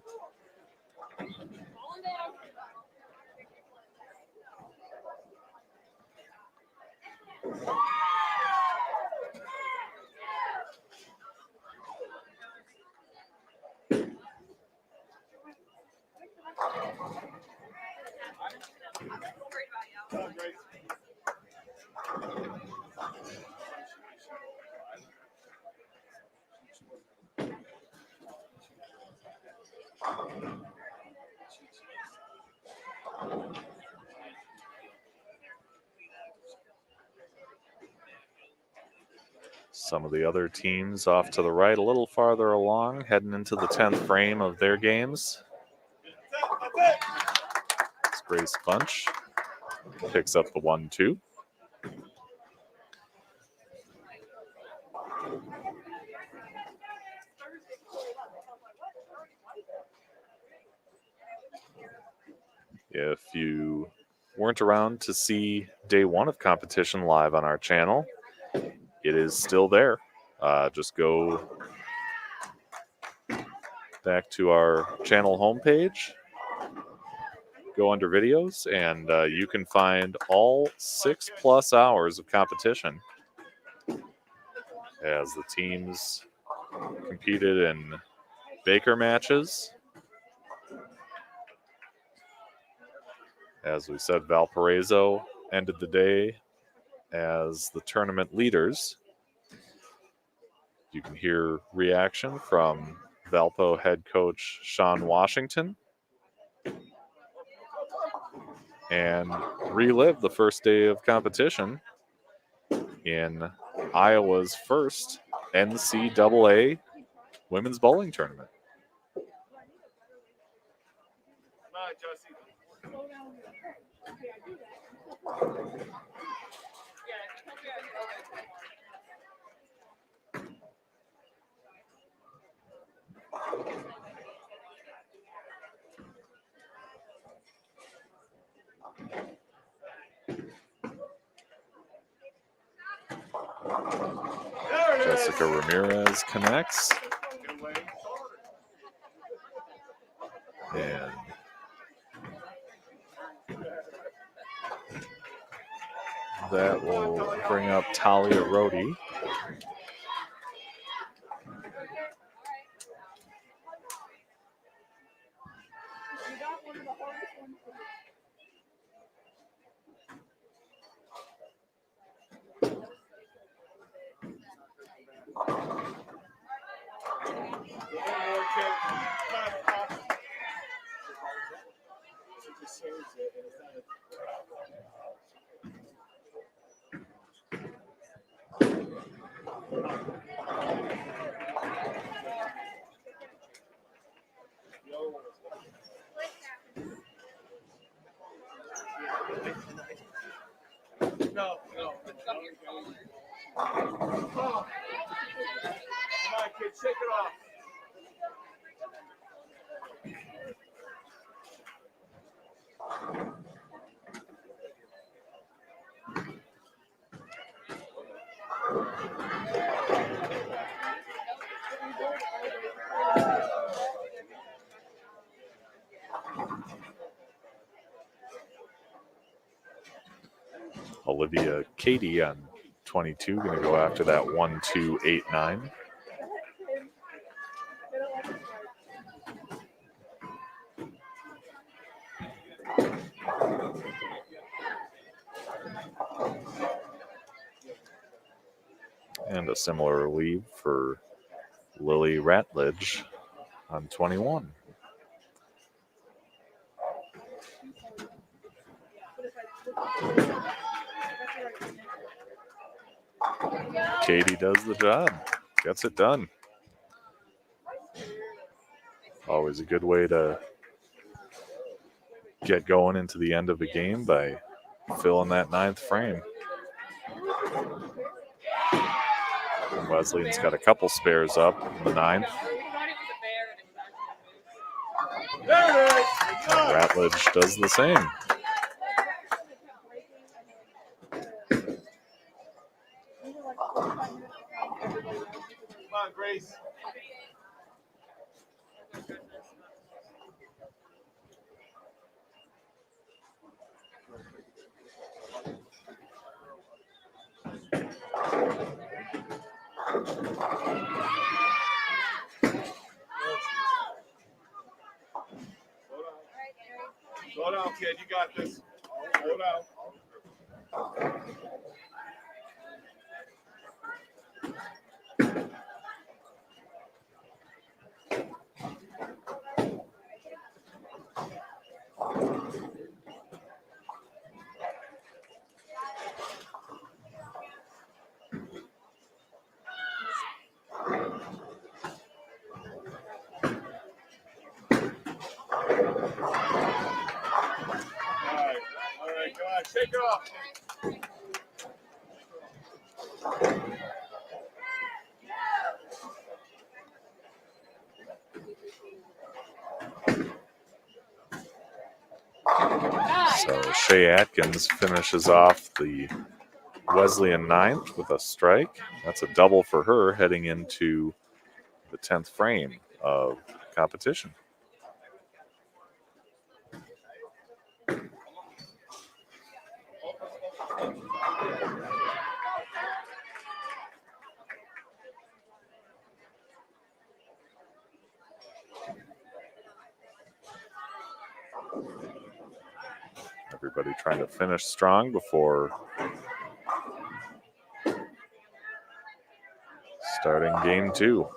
Some of the other teams off to the right, a little farther along, heading into the 10th frame of their games. It's Grace Bunch picks up the 1-2. If you weren't around to see day one of competition live on our channel, it is still there. Just go back to our channel homepage, go under videos, and you can find all 6+ hours of competition as the teams competed in Baker matches. As we said, Valparaiso ended the day as the tournament leaders. You can hear reaction from Valpo head coach Sean Washington and relive the first day of competition in Iowa's first NCAA women's bowling tournament. Come on, Josie. Jessica Ramirez connects. And that will bring up Talia Rhodey. No. Come on, kid, shake it off. Olivia Katie on 22, going to go after that 1-2-8-9. And a similar lead for Lily Ratledge on 21. Katie does the job, gets it done. Always a good way to get going into the end of the game by filling that 9th frame. And Wesleyan's got a couple spares up in the 9th. And Ratledge does the same. Come on, Grace. Slow down, kid. You got this. Slow down. All right, come on, shake it off. So Shay Atkins finishes off the Wesleyan 9th with a strike. That's a double for her heading into the 10th frame of competition. Everybody trying to finish strong before starting game 2.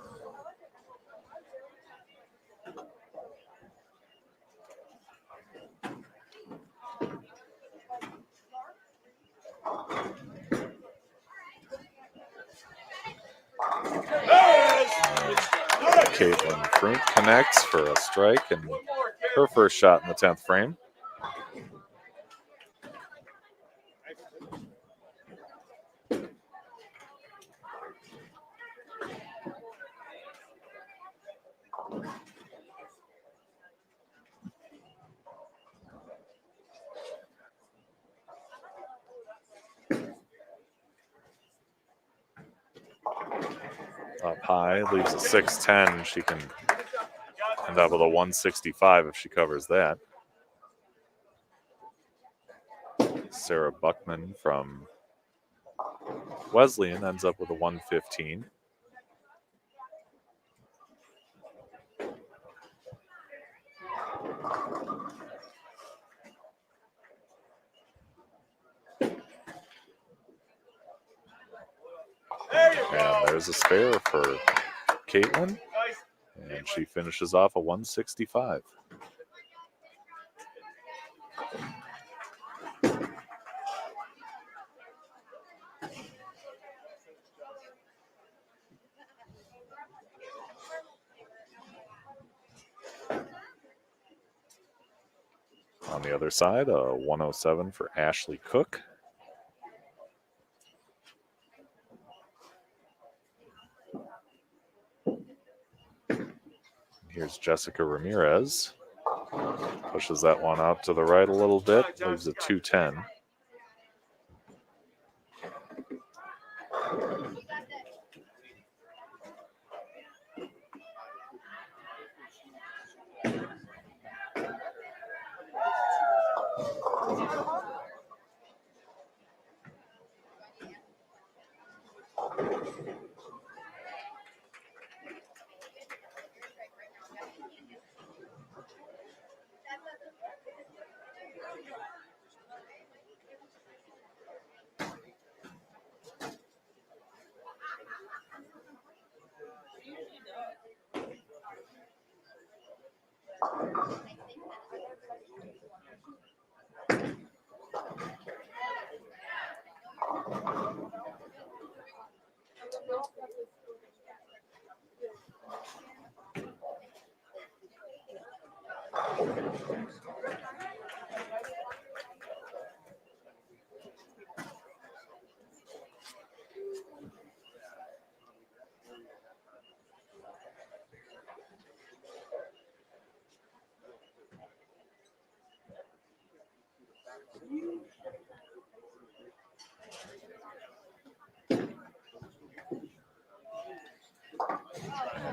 Caitlyn Crink connects for a strike and her first shot in the 10th frame. Up high, leaves a 6'10". She can end up with a 165 if she covers that. Sarah Buckman from Wesleyan ends up with a 115. And there's a spare for Caitlyn, and she finishes off a 165. On the other side, a 107 for Ashley Cook. Here's Jessica Ramirez. Pushes that one out to the right a little bit, leaves a 210.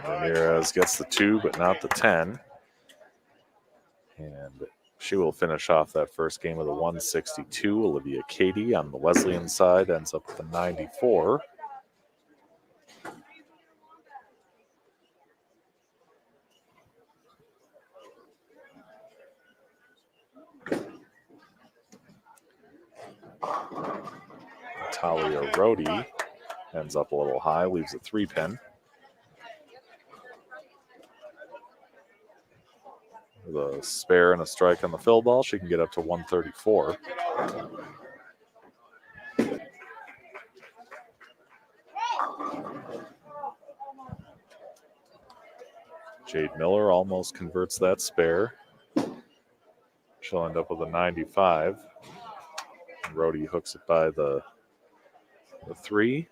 Ramirez gets the 2, but not the 10. And she will finish off that first game with a 162. Olivia Cady on the Wesleyan side ends up with a 94. Talia Rhodey ends up a little high, leaves a 3-pin. With a spare and a strike on the fill ball, she can get up to 134. Jade Miller almost converts that spare. She'll end up with a 95. And Rhodey hooks it by the 3.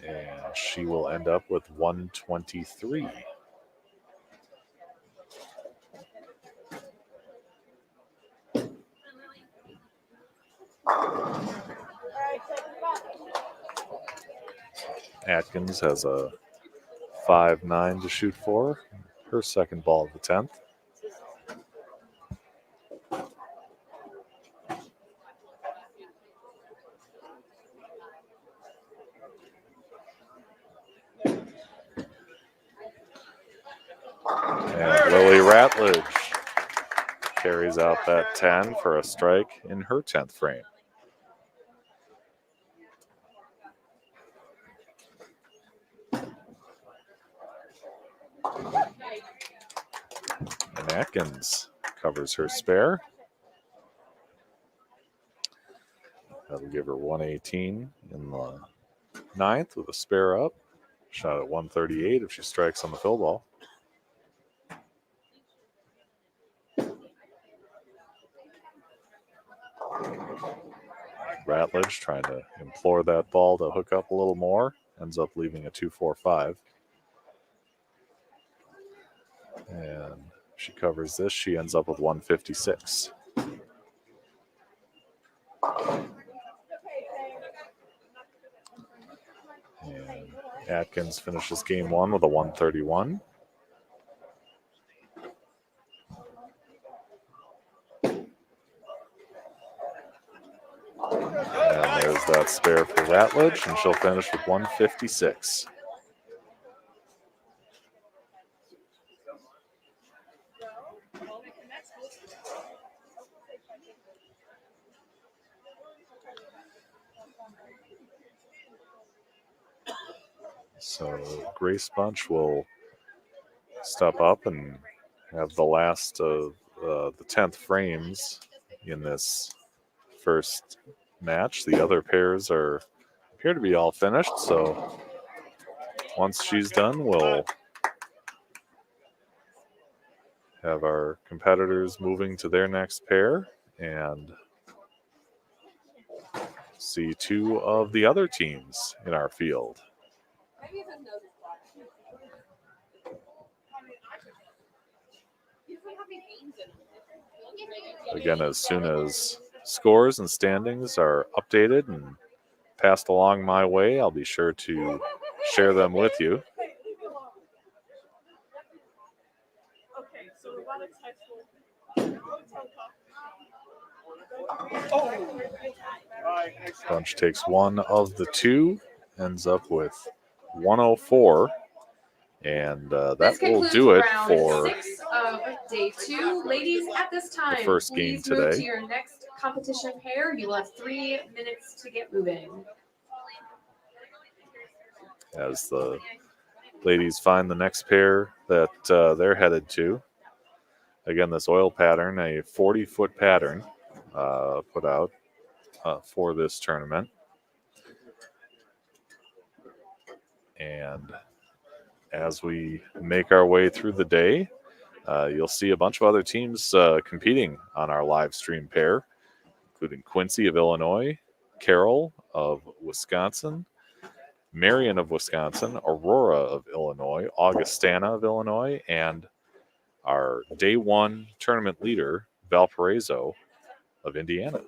And she will end up with 123. Atkins has a 5-9 to shoot for. Her second ball of the 10th. And Lily Ratledge carries out that 10 for a strike in her 10th frame. And Atkins covers her spare. That'll give her 118 in the 9th with a spare up. Shot at 138 if she strikes on the fill ball. Ratledge trying to implore that ball to hook up a little more. Ends up leaving a 245. And she covers this. She ends up with 156. And Atkins finishes game 1 with a 131. And there's that spare for Ratledge, and she'll finish with 156. So Grace Bunch will step up and have the last of the 10th frames in this first match. The other pairs appear to be all finished, so once she's done, we'll have our competitors moving to their next pair and see 2 of the other teams in our field. Again, as soon as scores and standings are updated and passed along my way, I'll be sure to share them with you. Bunch takes 1 of the 2, ends up with 104. And that will do it for 6 of day 2. Ladies, at this time, the first game please move today. to your next competition pair. You will have 3 minutes to get moving. As the ladies find the next pair that they're headed to. Again, this oil pattern, a 40-foot pattern put out for this tournament. And as we make our way through the day, You'll see a bunch of other teams competing on our live stream pair, including Quincy of Illinois, Carroll of Wisconsin, Marion of Wisconsin, Aurora of Illinois, Augustana of Illinois, and our day one tournament leader, Valparaiso of Indiana.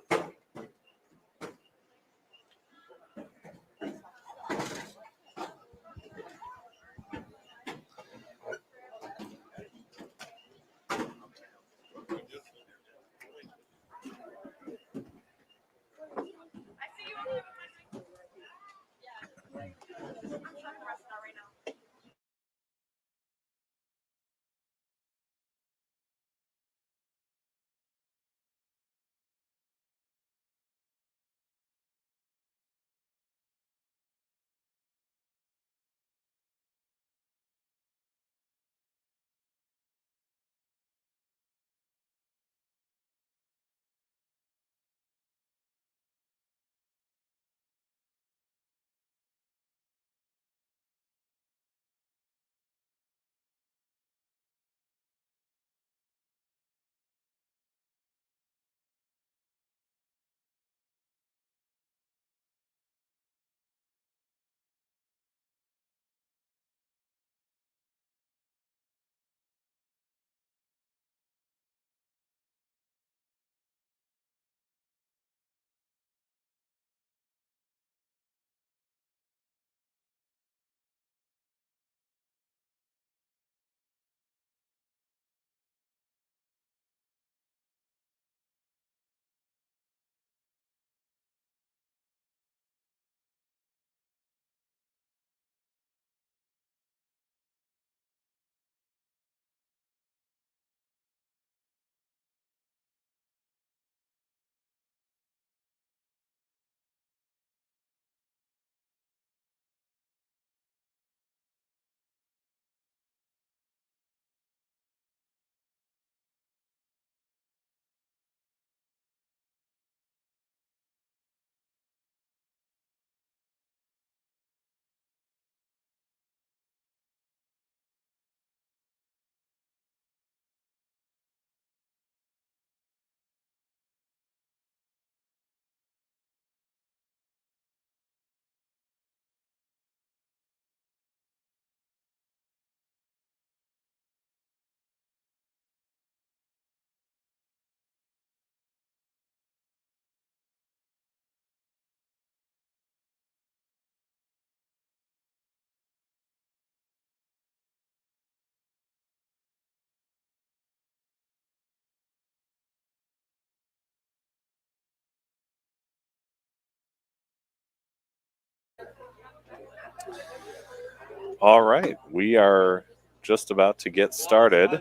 All right, we are just about to get started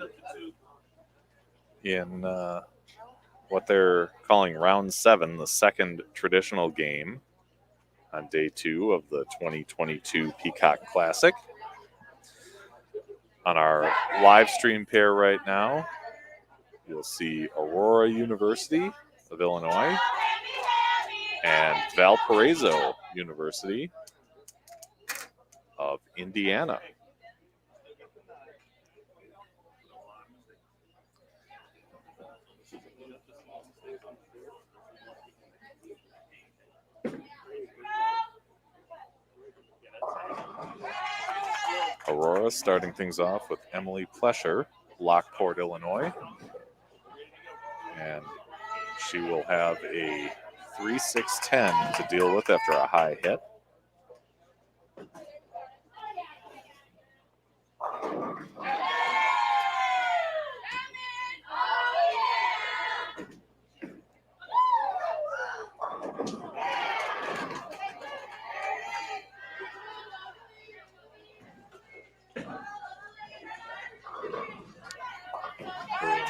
in what they're calling round 7, the second traditional game on day 2 of the 2022 Peacock Classic. On our live stream pair right now, you'll see Aurora University of Illinois and Valparaiso University of Indiana. Aurora starting things off with Emily Plesher, Lockport, Illinois. And she will have a 3-6-10 to deal with after a high hit.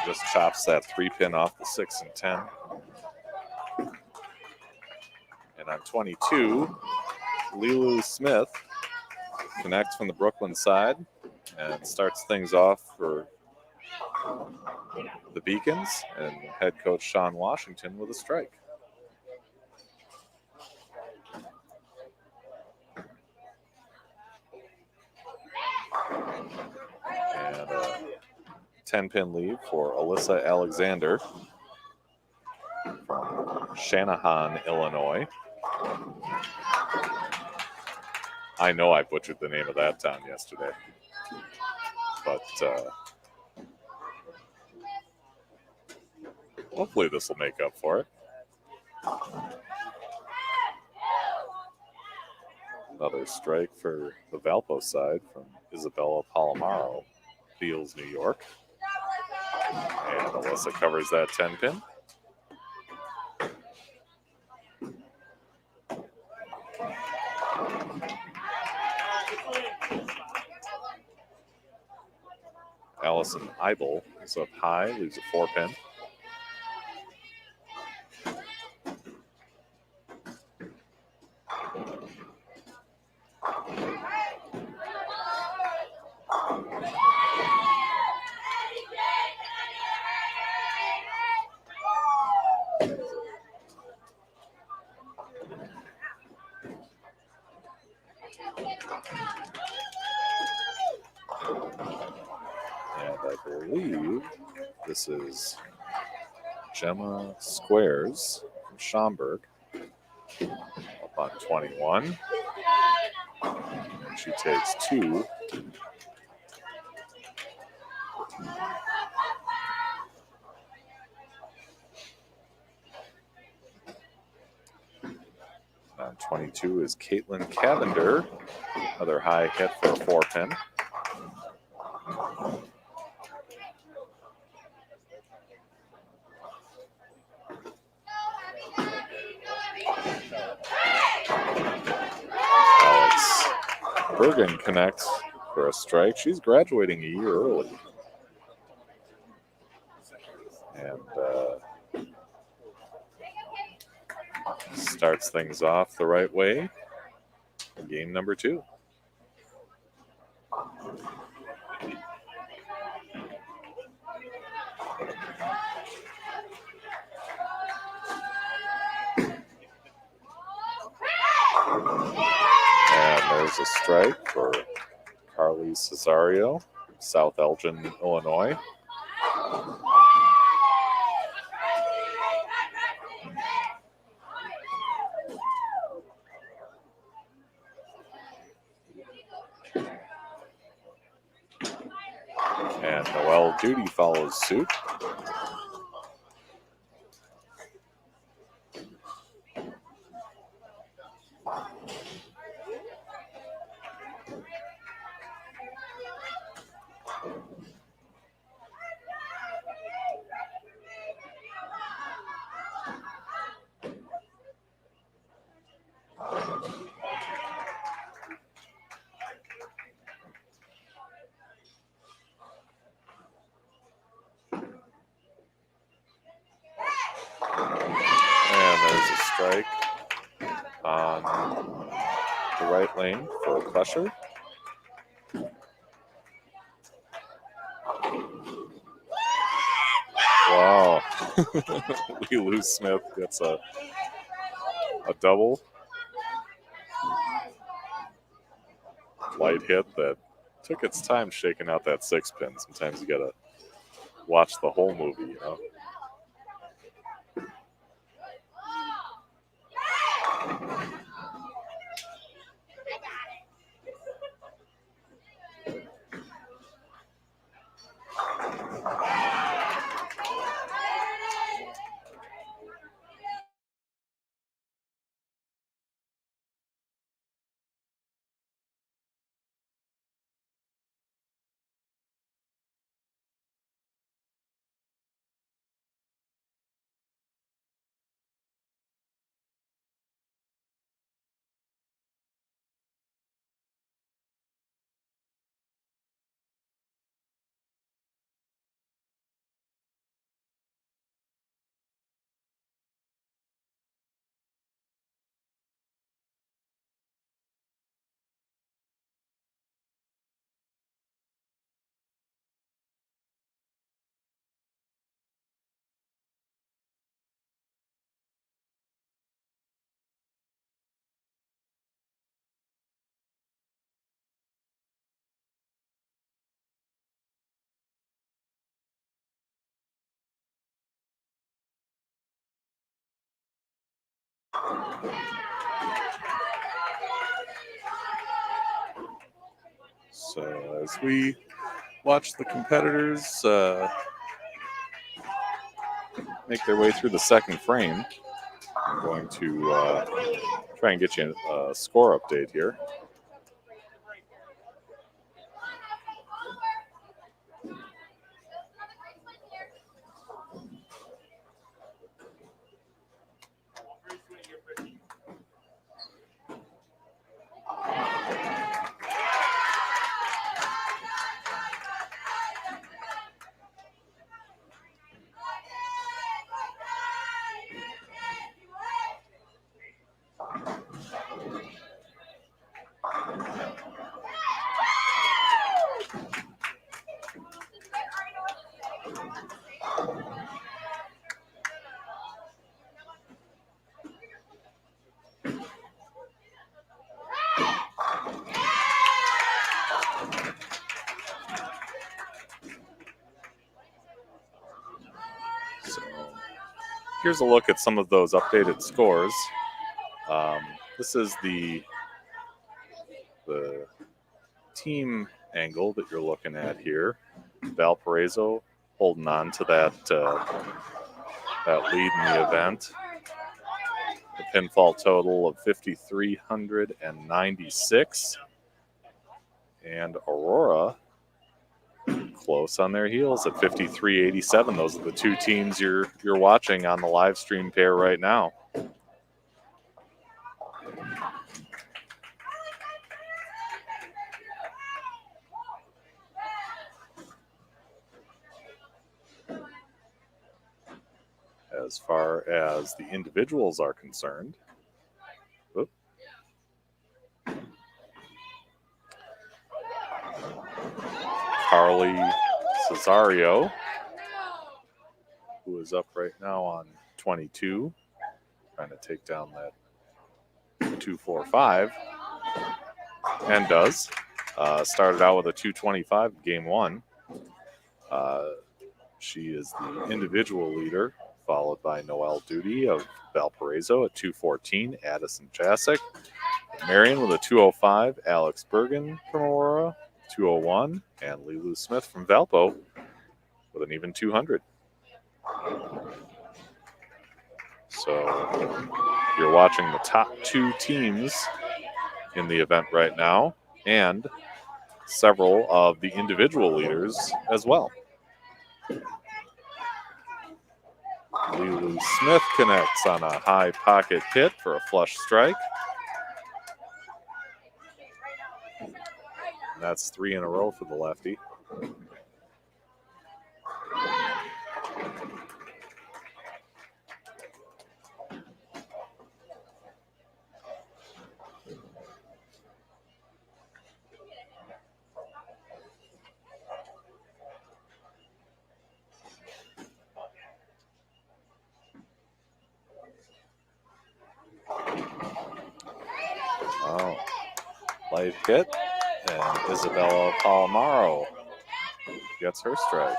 Just chops that 3-pin off the 6 and 10. And on 22, Lilu Smith connects from the Brooklyn side and starts things off for the Beacons and head coach Sean Washington with a strike. And 10-pin lead for Alyssa Alexander from Shanahan, Illinois. I know I butchered the name of that town yesterday, but hopefully this will make up for it. Another strike for the Valpo side from Isabella Palomaro, Beals, New York. And Alyssa covers that 10-pin. Allison Eibel is up high, leaves a 4-pin. And I believe this is Gemma Squares from Schaumburg, up on 21. And she takes 2. On 22 is Caitlyn Cavender, another high hit for a 4-pin. Alex Bergen connects for a strike. She's graduating a year early. And starts things off the right way. Game number 2. And there's a strike for Carly Cesario, South Elgin, Illinois. And Noelle Duty follows suit. Strike on the right lane for Crusher. Wow. Lee Lou Smith gets a double. Light hit that took its time shaking out that 6-pin. Sometimes you gotta watch the whole movie, you know. So as we watch the competitors make their way through the second frame, I'm going to try and get you a score update here. So here's a look at some of those updated scores. This is the team angle that you're looking at here. Valparaiso holding on to that lead in the event. The pinfall total of 5,396. And Aurora close on their heels at 5,387. Those are the two teams you're watching on the live stream pair right now. As far as the individuals are concerned, Carly Cesario, who is up right now on 22, trying to take down that 245, and does. Started out with a 225 in game one. She is the individual leader, followed by Noelle Duty of Valparaiso at 214, Addison Jasic, Marion with a 205, Alex Bergen from Aurora, 201, and Lilu Smith from Valpo with an even 200. So you're watching the top two teams in the event right now, and several of the individual leaders as well. Lilu Smith connects on a high pocket hit for a flush strike. And that's 3 in a row for the lefty. Oh, light hit, and Isabella Palomaro gets her strike.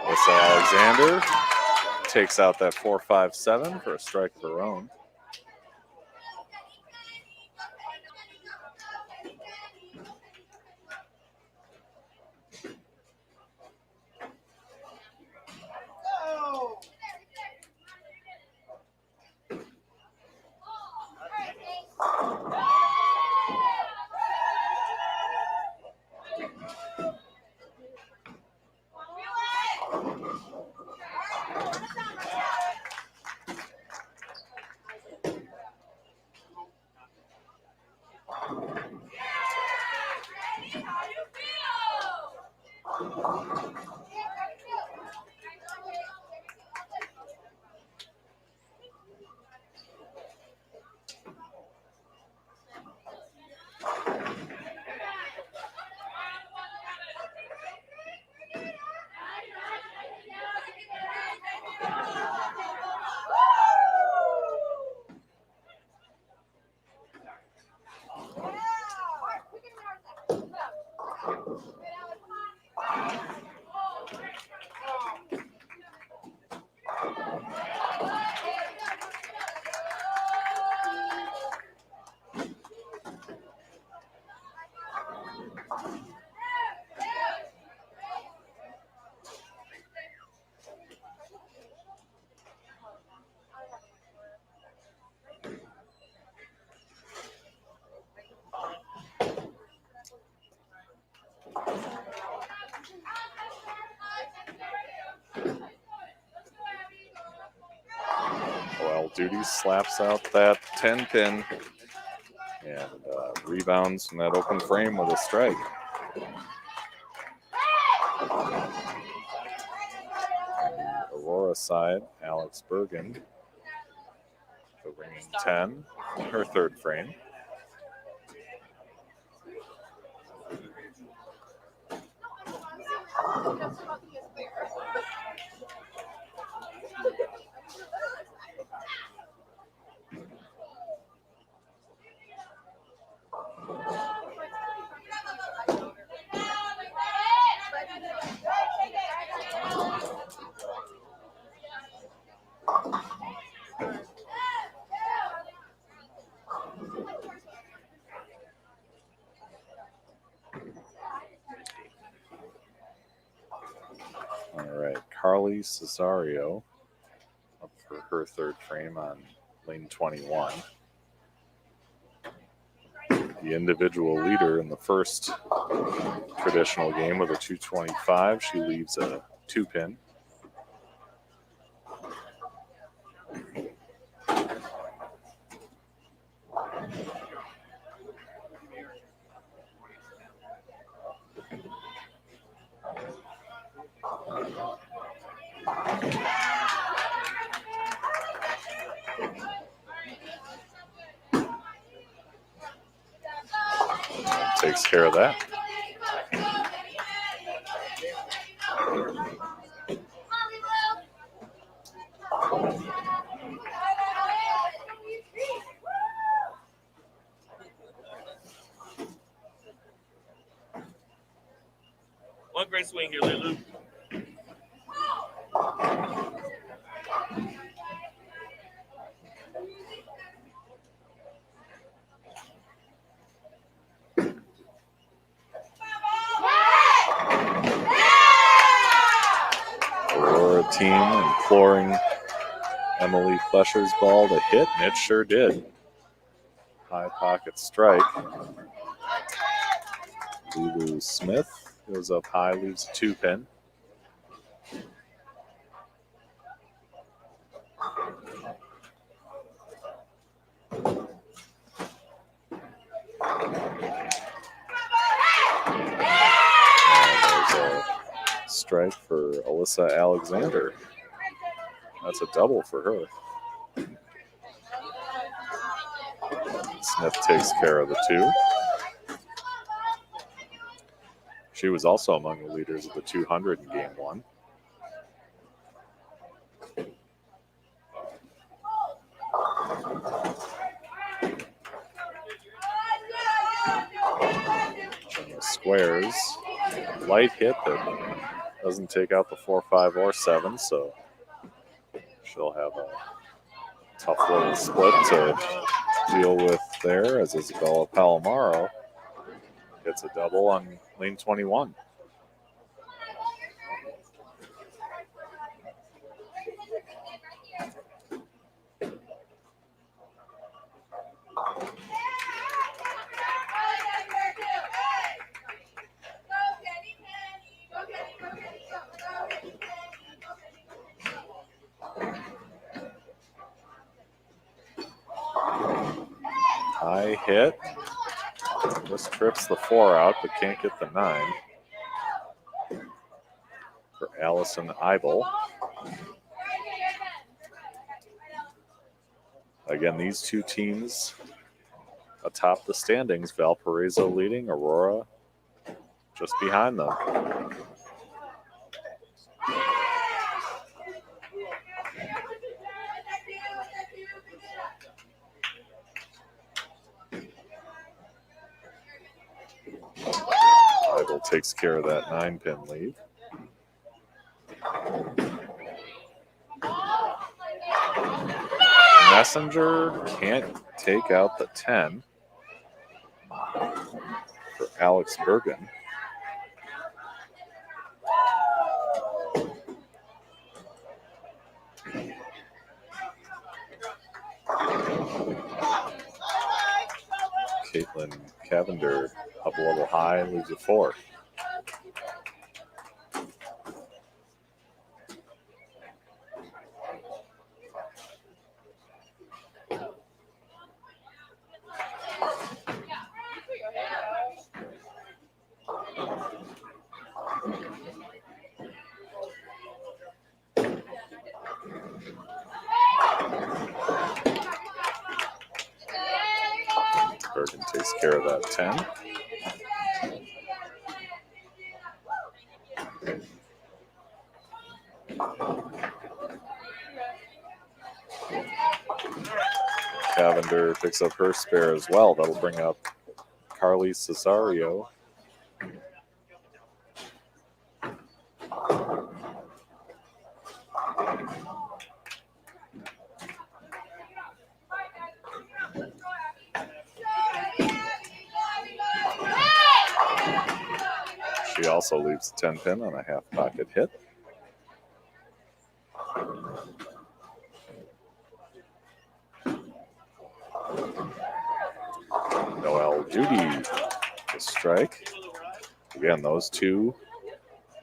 Alyssa Alexander takes out that 4.57 for a strike of her own. Duty slaps out that 10 pin and rebounds from that open frame with a strike. Aurora side, Alex Bergen, the ringing 10, her third frame. All right, Carly Cesario up for her third frame on lane 21. The individual leader in the first traditional game with a 225. She leaves a 2-pin. Takes care of that. One great swing here, Lulu. Aurora team imploring Emily Flesher's ball to hit, and it sure did. High pocket strike. Lulu Smith goes up high, leaves a 2-pin. Strike for Alyssa Alexander. That's a double for her. Smith takes care of the 2. She was also among the leaders of the 200 in game 1. And the squares, light hit that doesn't take out the 4, 5, or 7, so she'll have a tough little split to deal with there as Isabella Palomaro hits a double on lane 21. High hit. Just trips the 4 out, but can't get the 9. For Allison Eibel. Again, these two teams atop the standings. Valparaiso leading, Aurora just behind them. Eibel takes care of that 9-pin lead. Messenger can't take out the 10 for Alex Bergen. Caitlyn Cavender up a little high, leaves a 4. takes care of that 10. Cavender picks up her spare as well. That'll bring up Carly Cesario. She also leaves the 10 pin on a half pocket hit. Noelle Judy, the strike. Again, those two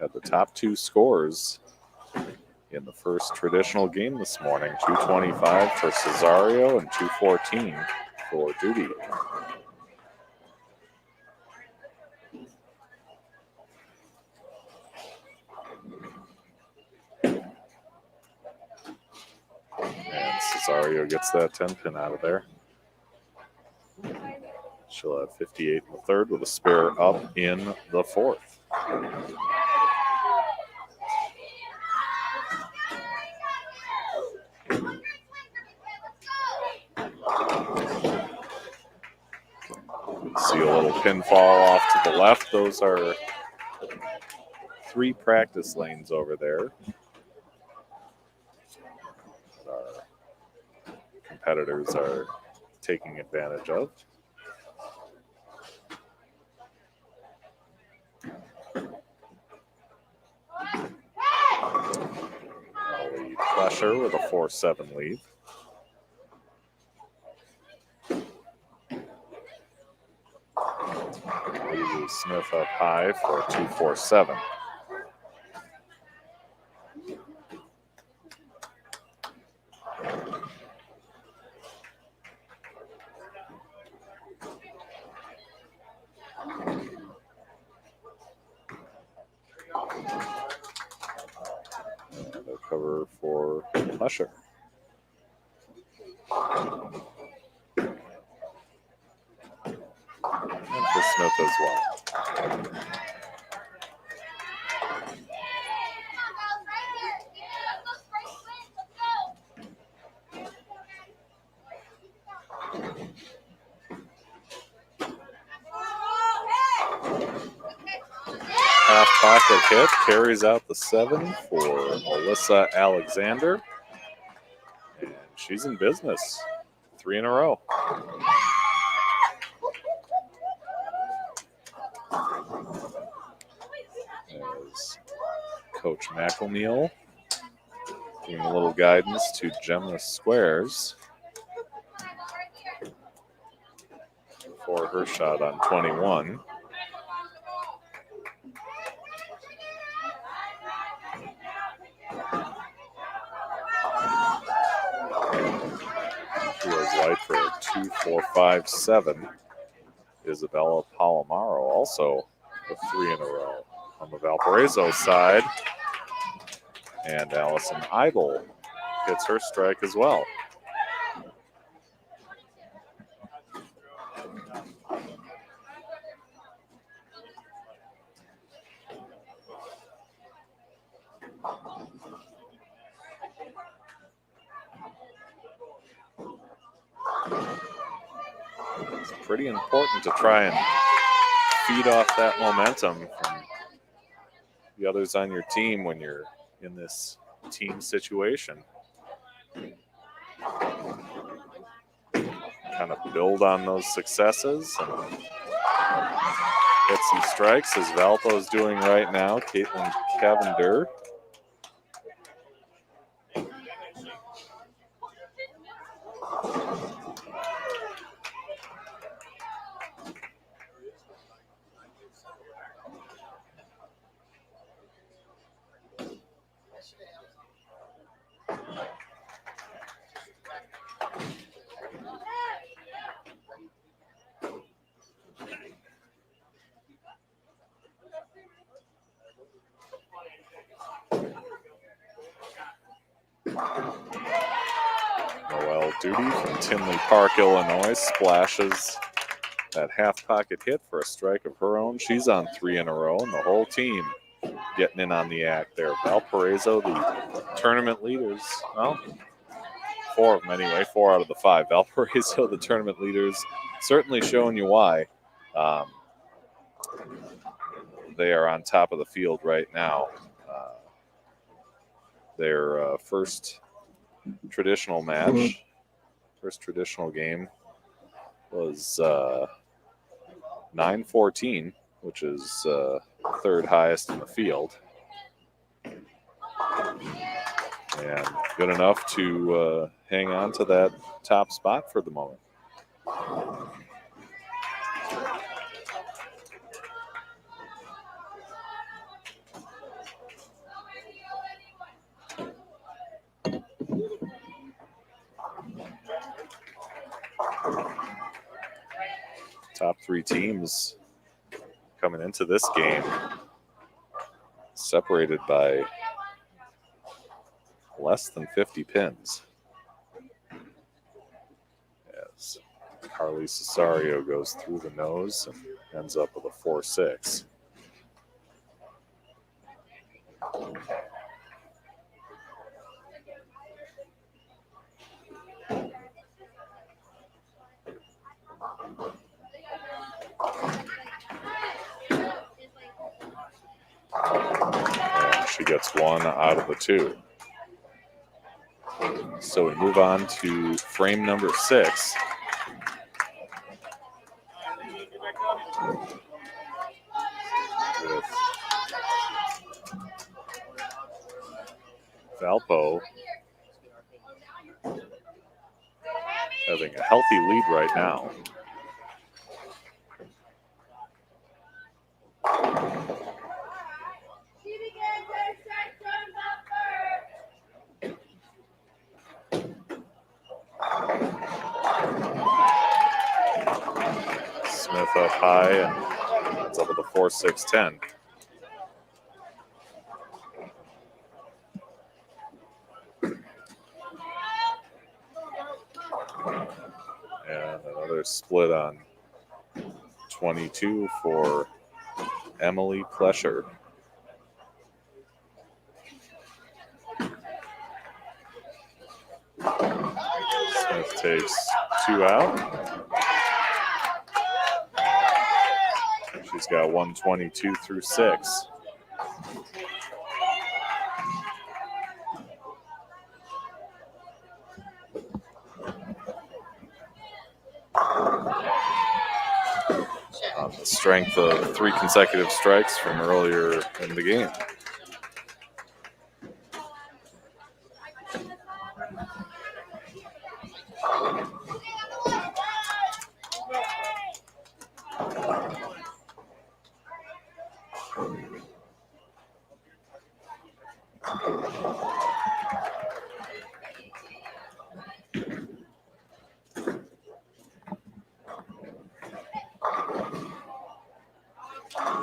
had the top two scores in the first traditional game this morning. 225 for Cesario and 214 for Judy. And Cesario gets that 10 pin out of there. She'll have 58 in the third with a spare up in the fourth. See a little pinfall off to the left. Those are 3 practice lanes over there. Our competitors are taking advantage of. Fletcher with a 4-7 lead. Lulu Smith up high for a 2-4-7. Cover for Lesher. And for Smith as well. Half pocket hit, carries out the 7 for Alyssa Alexander. And she's in business. 3 in a row. As Coach McElneal giving a little guidance to Gemma Squares for her shot on 21. Light for a 2-4-5-7. Isabella Palomaro also a 3 in a row on the Valparaiso side. And Allison Idle hits her strike as well. It's pretty important to try and feed off that momentum from the others on your team when you're in this team situation. Kind of build on those successes and get some strikes, as Valpo's doing right now. Caitlyn Cavender. Noelle Duty from Tinley Park, Illinois, splashes that half pocket hit for a strike of her own. She's on 3 in a row, and the whole team getting in on the act there. Valparaiso, the tournament leaders. Well, 4 of them anyway, 4 out of the 5. Valparaiso, the tournament leaders, certainly showing you why. They are on top of the field right now. Their first traditional match, first traditional game was 9-14, which is third highest in the field. And good enough to hang on to that top spot for the moment. Top 3 teams coming into this game separated by less than 50 pins. As Carly Cesario goes through the nose and ends up with a 4-6. And she gets 1 out of the 2. So we move on to frame number 6. With Valpo having a healthy lead right now. Smith up high and ends up with a 4-6-10. And another split on 22 for Emily Klescher. Smith takes 2 out. She's got 122 through 6. On the strength of 3 consecutive strikes from earlier in the game.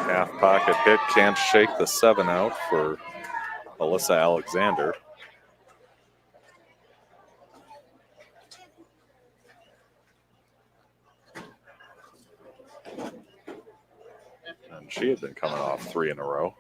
Half pocket hit, can't shake the 7 out for Alyssa Alexander. And she had been coming off 3 in a row.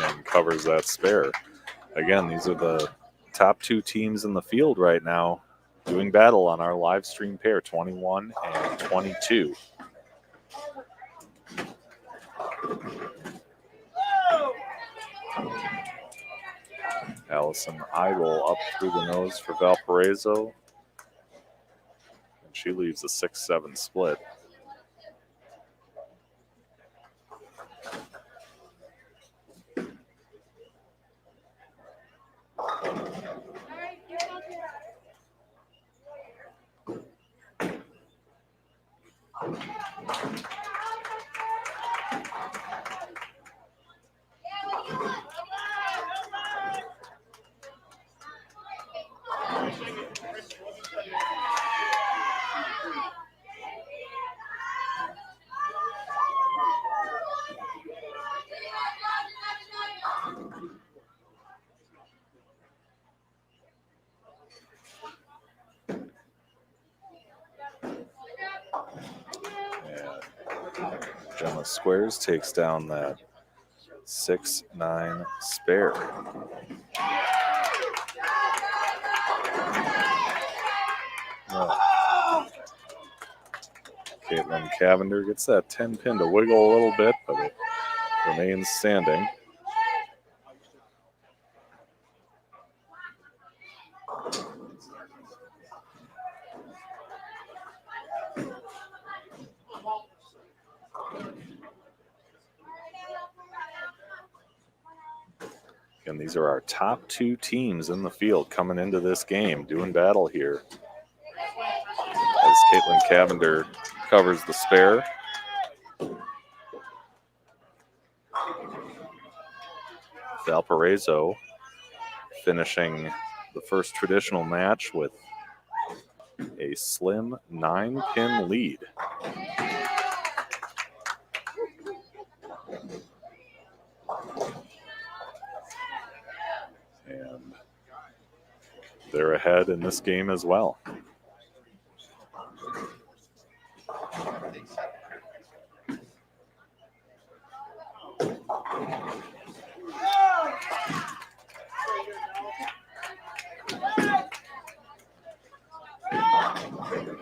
And covers that spare. Again, these are the top 2 teams in the field right now doing battle on our live stream pair, 21 and 22. Allison Idle up through the nose for Valparaiso. And she leaves a 6-7 split. Gemma Squares takes down that 6-9 spare. Caitlyn Cavender gets that 10 pin to wiggle a little bit, but it remains standing. And these are our top two teams in the field coming into this game, doing battle here. As Caitlyn Cavender covers the spare. Valparaiso finishing the first traditional match with a slim 9-pin lead. And they're ahead in this game as well.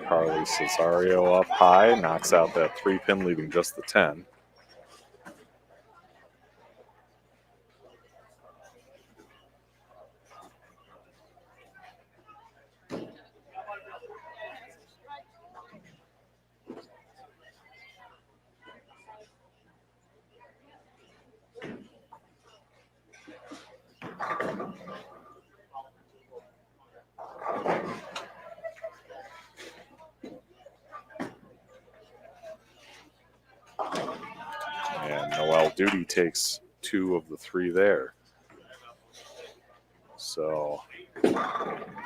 Carly Cesario up high, knocks out that 3-pin, leaving just the 10. And Noelle Duty takes 2 of the 3 there. So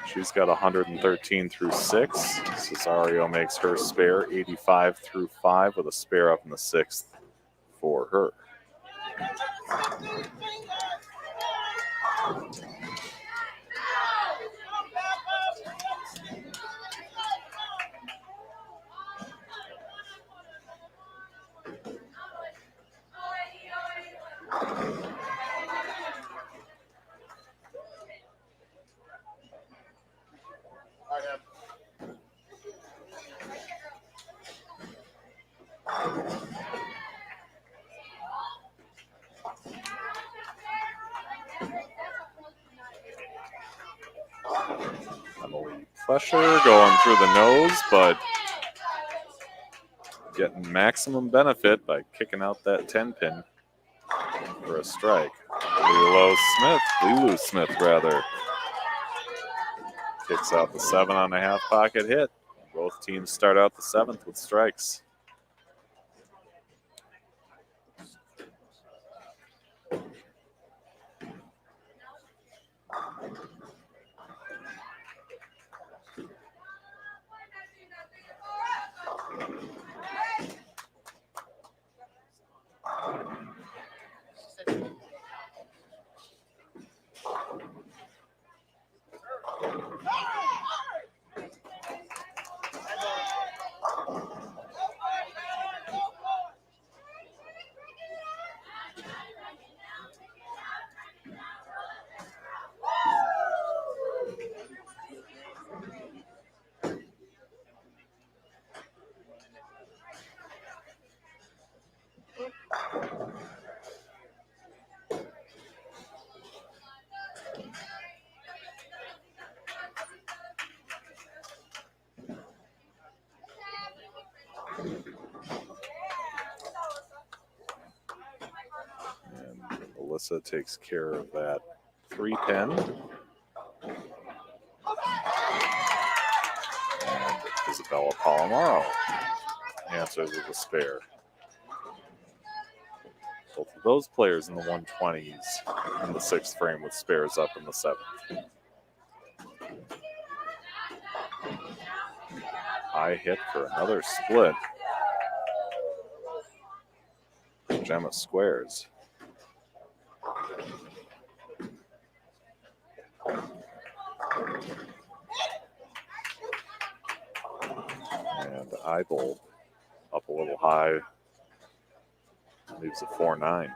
she's got 113 through 6. Cesario makes her spare 85 through 5 with a spare up in the 6th for her. Emily Flesher going through the nose, but getting maximum benefit by kicking out that 10-pin for a strike. Lulu Smith kicks out the 7.5 pocket hit. Both teams start out the 7th with strikes. Alyssa takes care of that 3-pin. And Isabella Palomaro answers with a spare. Both of those players in the 120s in the 6th frame with spares up in the 7th. High hit for another split. Gemma Squares. And Idol up a little high. Leaves a 4-9.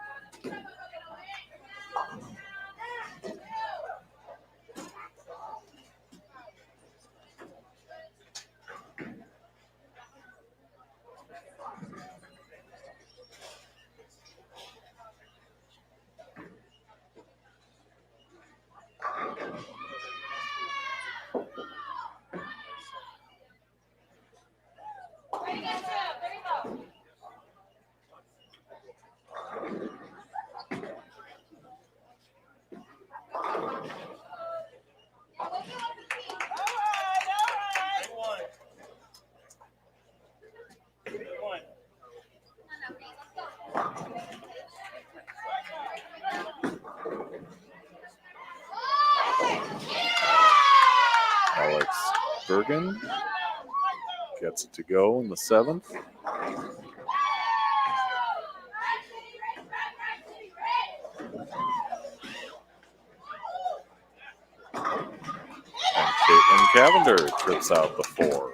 Alex Bergen gets it to go in the 7th. And Caitlyn Cavender trips out the 4.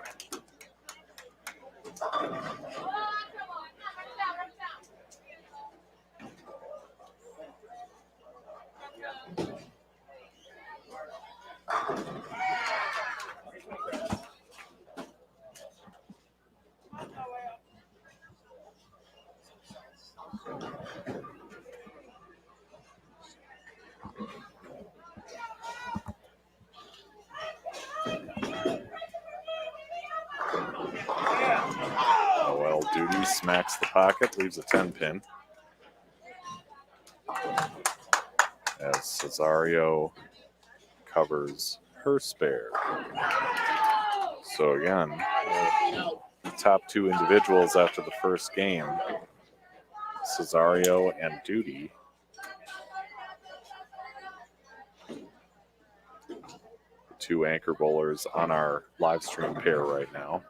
Noel Duty smacks the pocket, leaves a 10-pin. As Cesario covers her spare. So again, the top 2 individuals after the first game, Cesario and Duty. The 2 anchor bowlers on our live stream pair right now.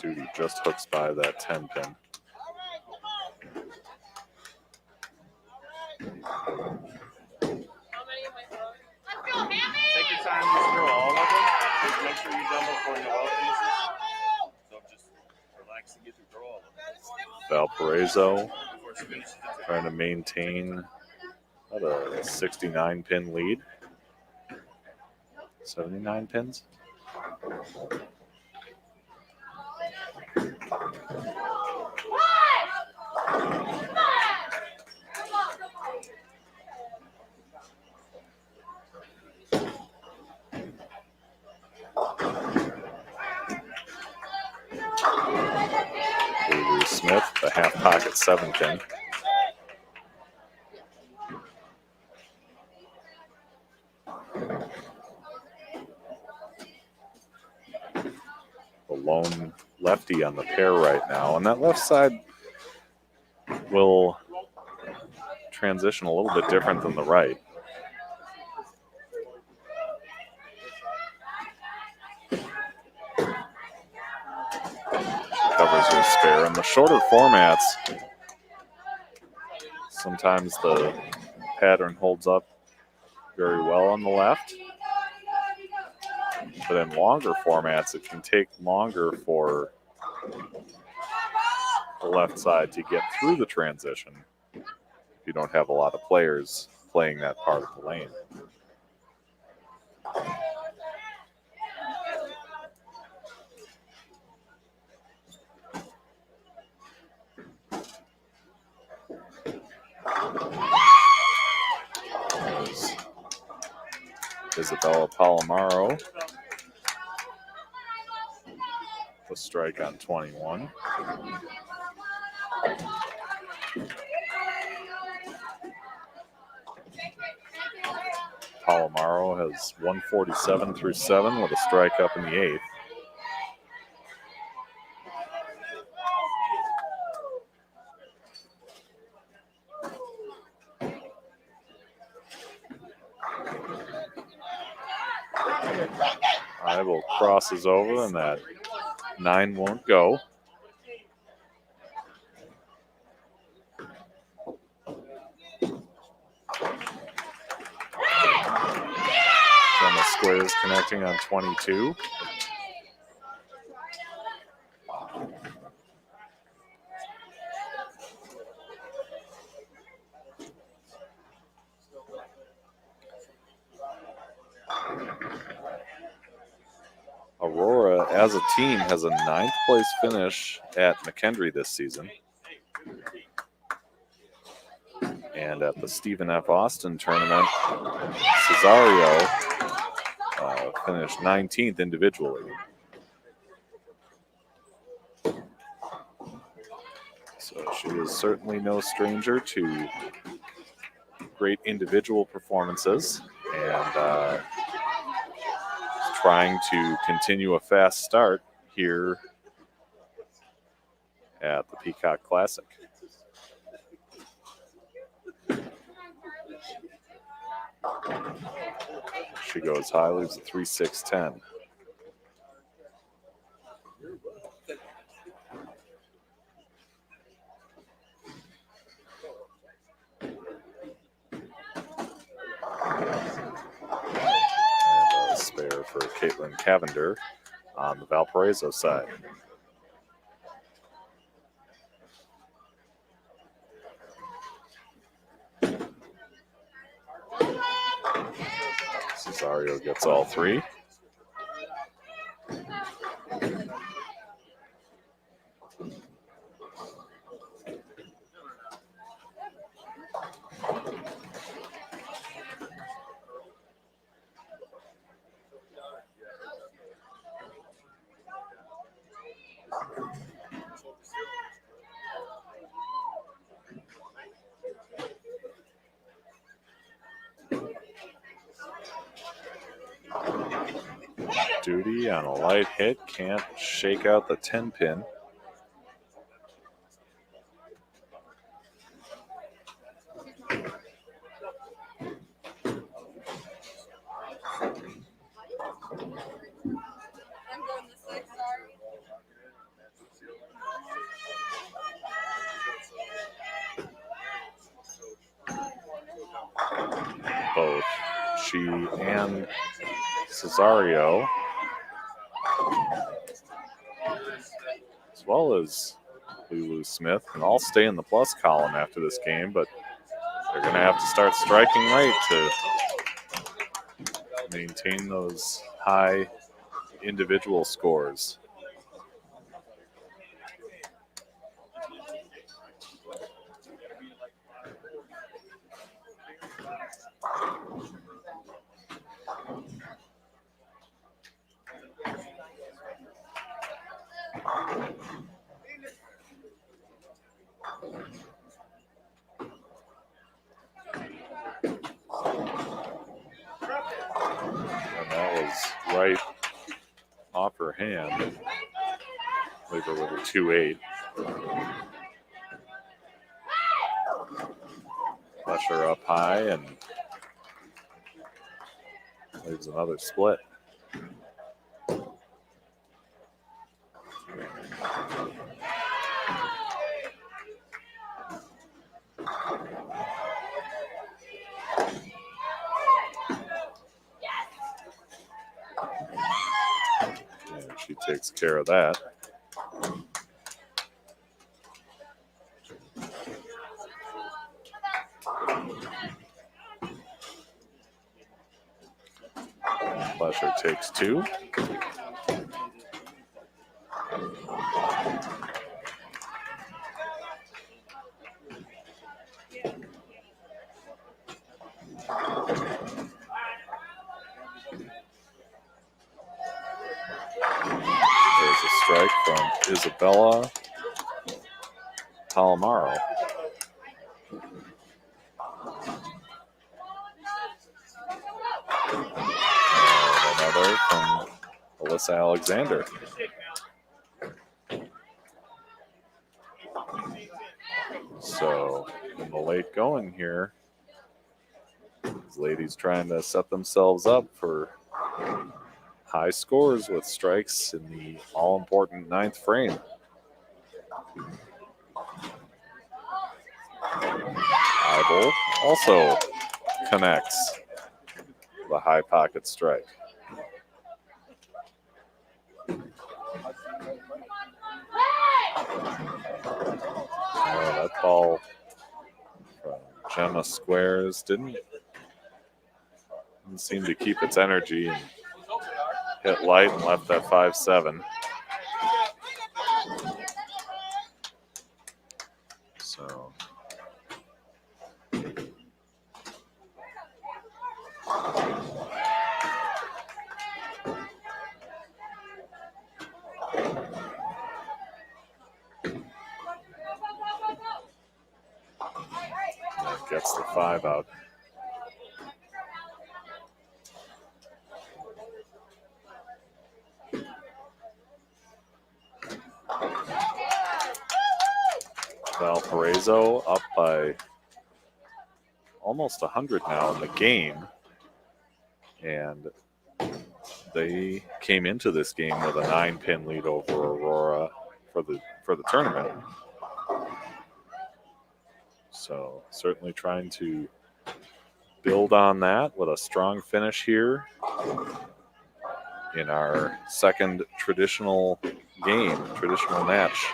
Duty just hooks by that 10-pin. Take your time to throw all of them. Just make sure you're done before Noel finishes. So just relax and get through all of them. Valparaiso trying to maintain about a 69-pin lead. 79 pins. Lulu Smith, the half pocket 7-pin. The lone lefty on the pair right now, and that left side will transition a little bit different than the right. Covers her spare. In the shorter formats, sometimes the pattern holds up very well on the left. But in longer formats, it can take longer for the left side to get through the transition if you don't have a lot of players playing that part of the lane. There's Isabella Palomaro. The strike on 21. Palomaro has 147 through 7 with a strike up in the 8th. Ivel crosses over and that 9 won't go. squares connecting on 22. Aurora, as a team, has a 9th place finish at McKendree this season. And at the Stephen F. Austin tournament, Cesario finished 19th individually. So she is certainly no stranger to great individual performances, and trying to continue a fast start here at the Peacock Classic. She goes high, leaves a 3.610. And a spare for Caitlyn Cavender on the Valparaiso side. Cesario gets all three. Duty on a light hit, can't shake out the 10-pin. Both she and Cesario, as well as Lulu Smith, can all stay in the plus column after this game, but they're going to have to start striking right to maintain those high individual scores. And that was right off her hand. Leave her with a 2-8. Pressure up high and leaves another split. And she takes care of that. Fletcher takes two. There's a strike from Isabella Palomaro. And another from Alyssa Alexander. So in the late going here, these ladies trying to set themselves up for high scores with strikes in the all-important 9th frame. Eibel also connects the high pocket strike. That ball from Gemma Squares didn't seem to keep its energy and hit light and left that 5-7. So that gets the 5 out. Valparaiso up by almost 100 now in the game, and they came into this game with a 9-pin lead over Aurora for the tournament. So certainly trying to build on that with a strong finish here in our second traditional match.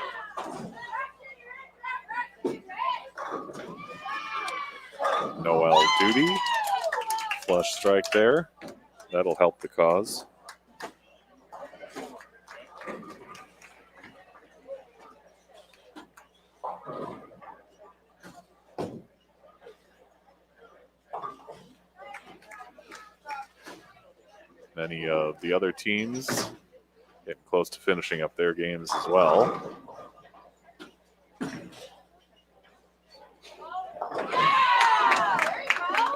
Noel Duty, flush strike there. That'll help the cause. Many of the other teams getting close to finishing up their games as well.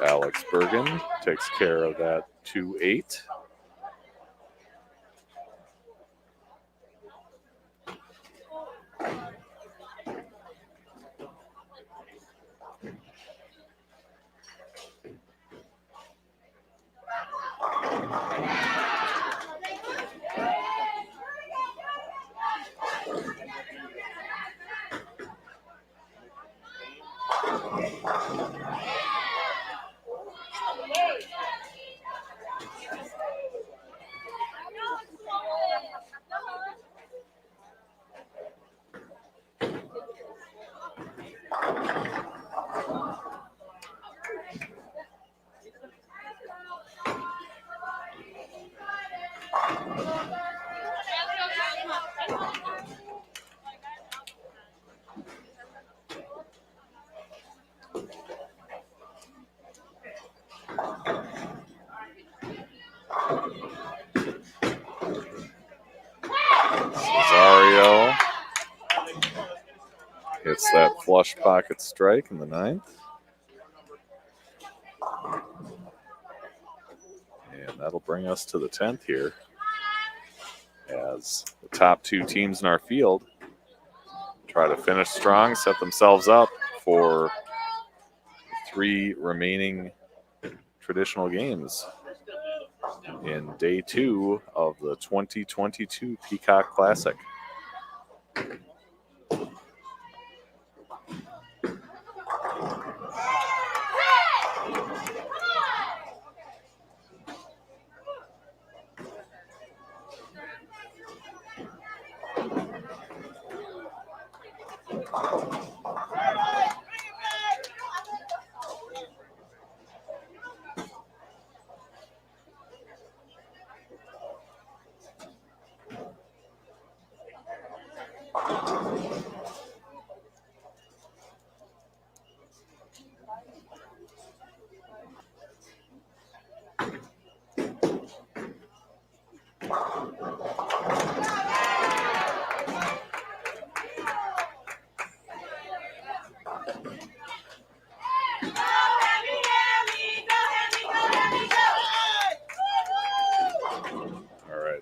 Alex Bergen takes care of that 2-8. Cesario hits that flush pocket strike in the 9th. And that'll bring us to the 10th here, as the top 2 teams in our field try to finish strong, set themselves up for 3 remaining traditional games in day 2 of the 2022 Peacock Classic.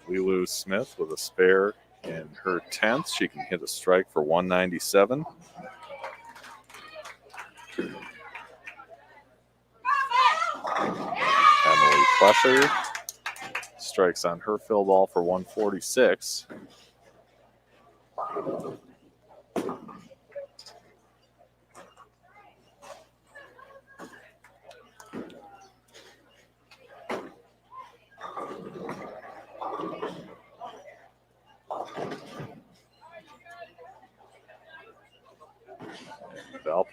Lilu Smith with a spare in her 10th. She can hit a strike for 197. Emily Plusher strikes on her fill ball for 146.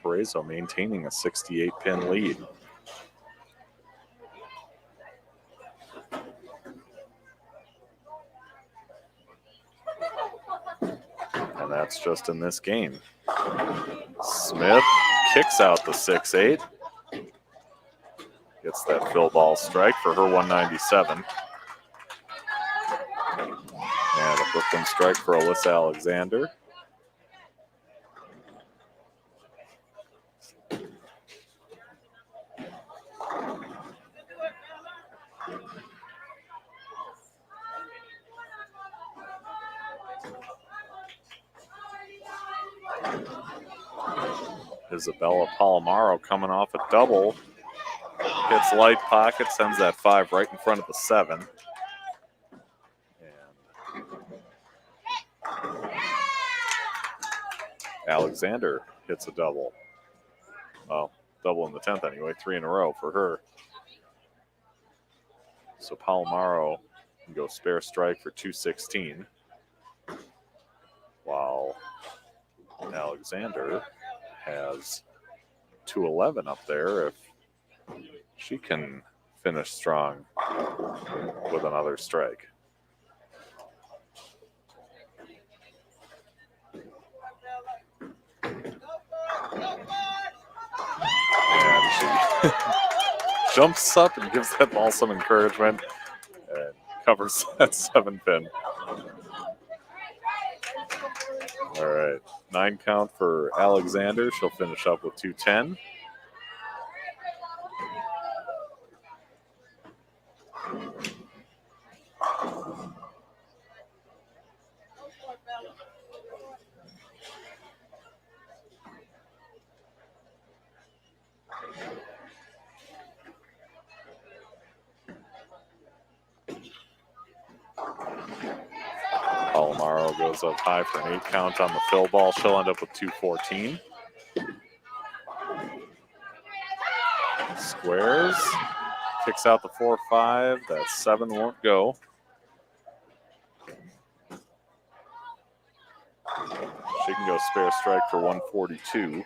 Valparaiso maintaining a 68-pin lead. And that's just in this game. Smith kicks out the 6-8. Gets that fill ball strike for her 197. And a Brooklyn strike for Alyssa Alexander. Isabella Palomaro coming off a double. Hits light pocket, sends that 5 right in front of the 7. And Alexander hits a double. Well, double in the 10th anyway, 3 in a row for her. So Palomaro can go spare strike for 216. While Alexander has 211 up there if she can finish strong with another strike. And she jumps up and gives that ball some encouragement and covers that 7 pin. All right, 9 count for Alexander. She'll finish up with 210. Palomaro goes up high for an 8 count on the fill ball. She'll end up with 214. Squares. Kicks out the 4-5. That 7 won't go. She can go spare strike for 142.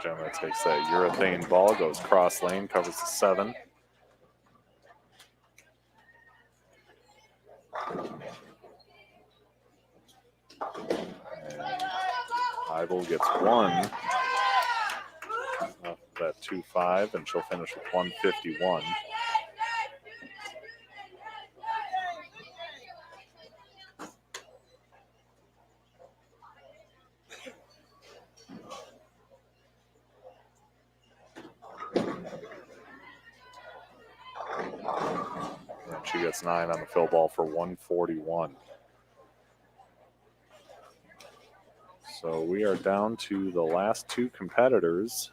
Gemma takes that urethane ball, goes cross lane, covers the 7. And Eibel gets 1 off that 2-5, and she'll finish with 151. She gets 9 on the fill ball for 141. So we are down to the last 2 competitors.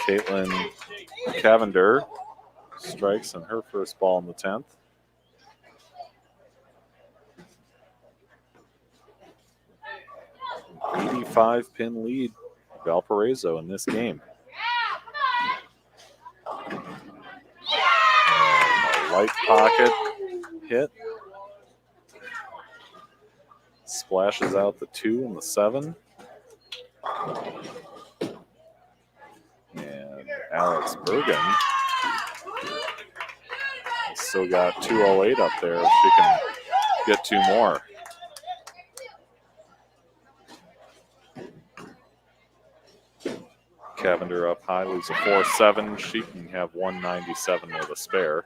Caitlyn Cavender strikes in her first ball in the 10th. An 85-pin lead, Valparaiso in this game. Light pocket hit. Splashes out the 2 and the 7. And Alex Bergen has still got 208 up there if she can get 2 more. Cavender up high, leaves a 4-7. She can have 197 with a spare.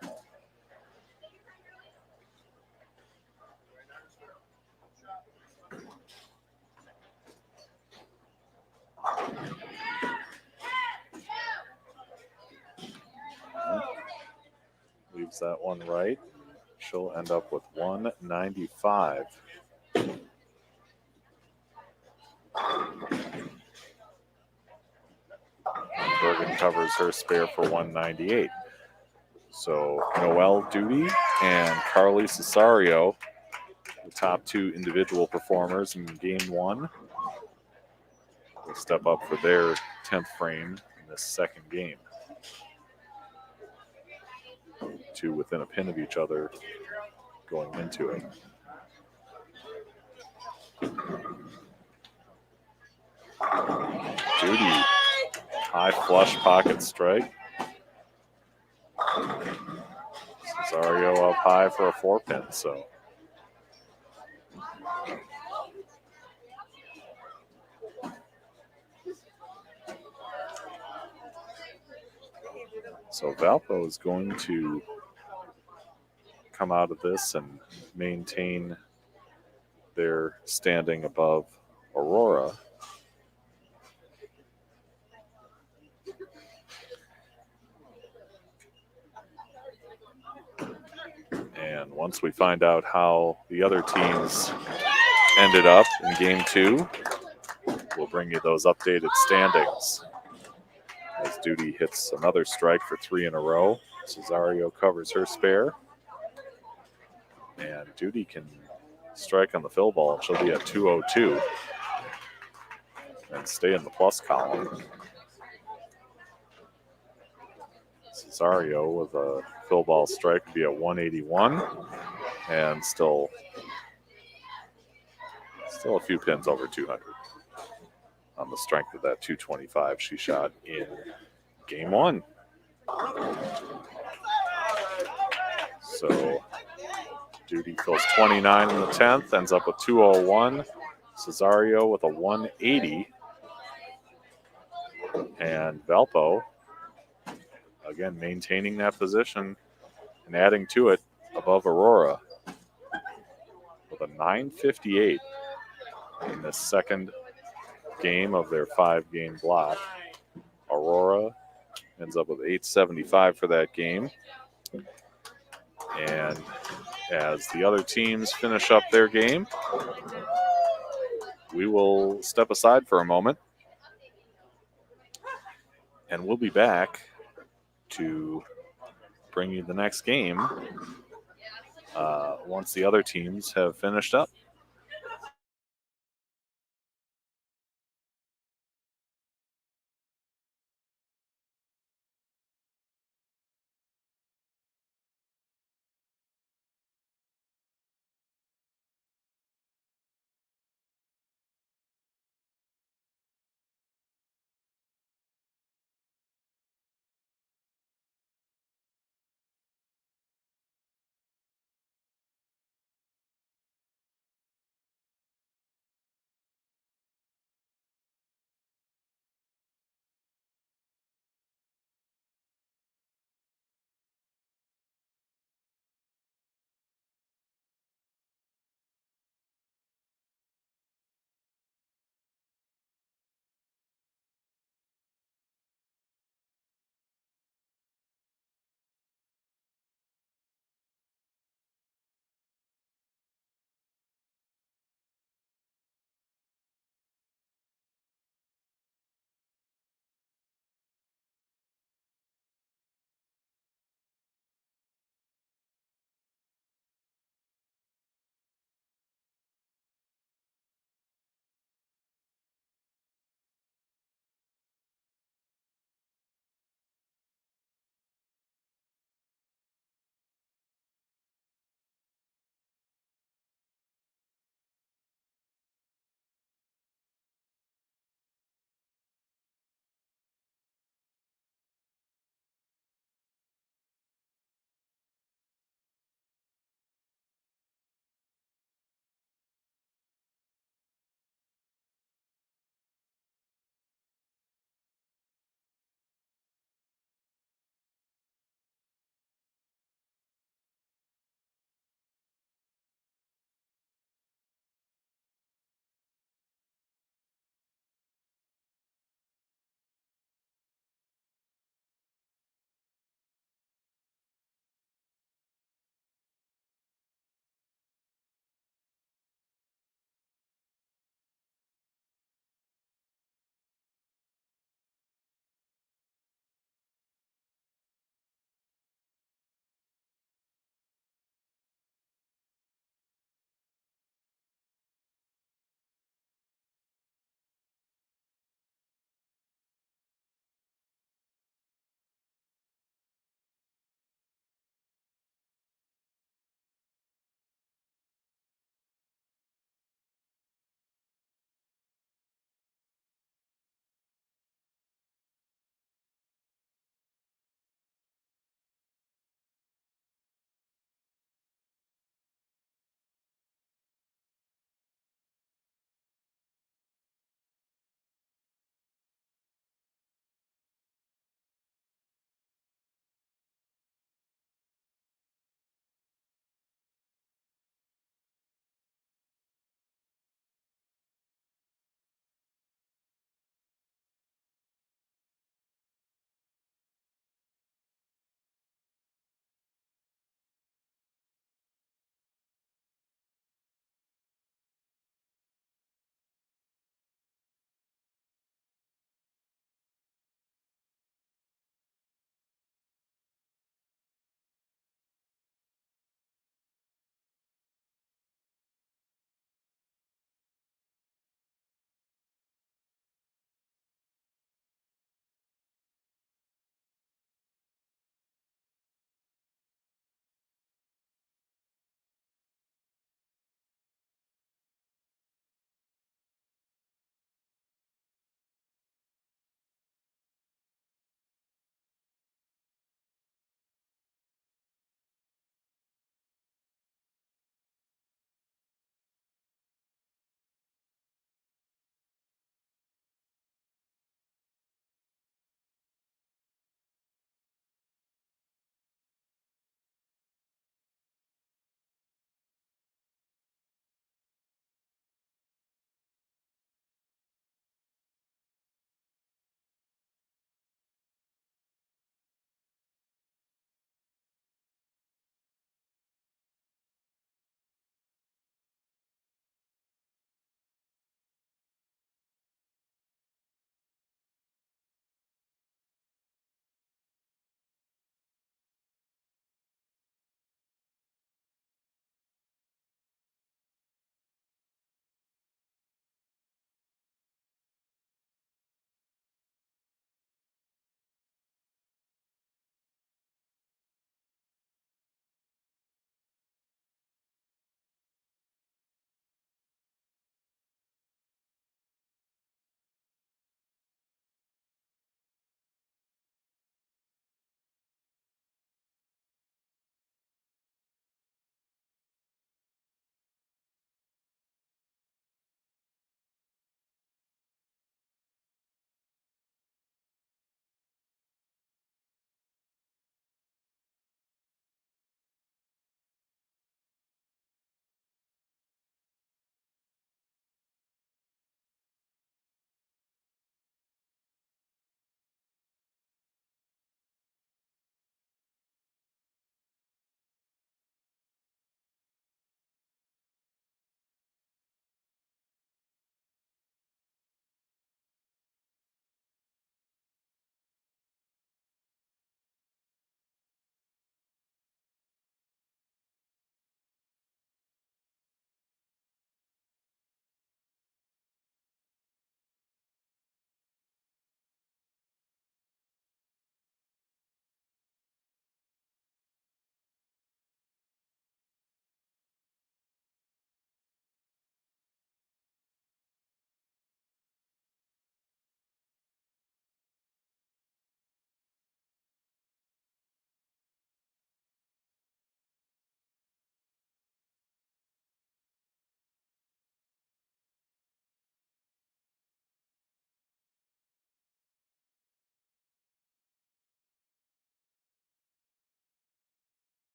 Is that one right? She'll end up with 195. And Bergen covers her spare for 198. So Noelle Duty and Carly Cesario, the top two individual performers in game one, will step up for their 10th frame in this second game. Two within a pin of each other going into it. Duty, high flush pocket strike. Cesario up high for a 4-pin, so. So Valpo is going to come out of this and maintain their standing above Aurora. And once we find out how the other teams ended up in game two, we'll bring you those updated standings. As Duty hits another strike for 3 in a row, Cesario covers her spare. And Duty can strike on the fill ball. She'll be at 202 and stay in the plus column. Cesario with a fill ball strike would be at 181 and still a few pins over 200 on the strength of that 225 she shot in game one. So Duty fills 29 in the 10th, ends up with 201. Cesario with a 180. And Valpo, again, maintaining that position and adding to it above Aurora with a 958 in the second game of their 5-game block. Aurora ends up with 875 for that game. And as the other teams finish up their game, we will step aside for a moment. And we'll be back to bring you the next game once the other teams have finished up.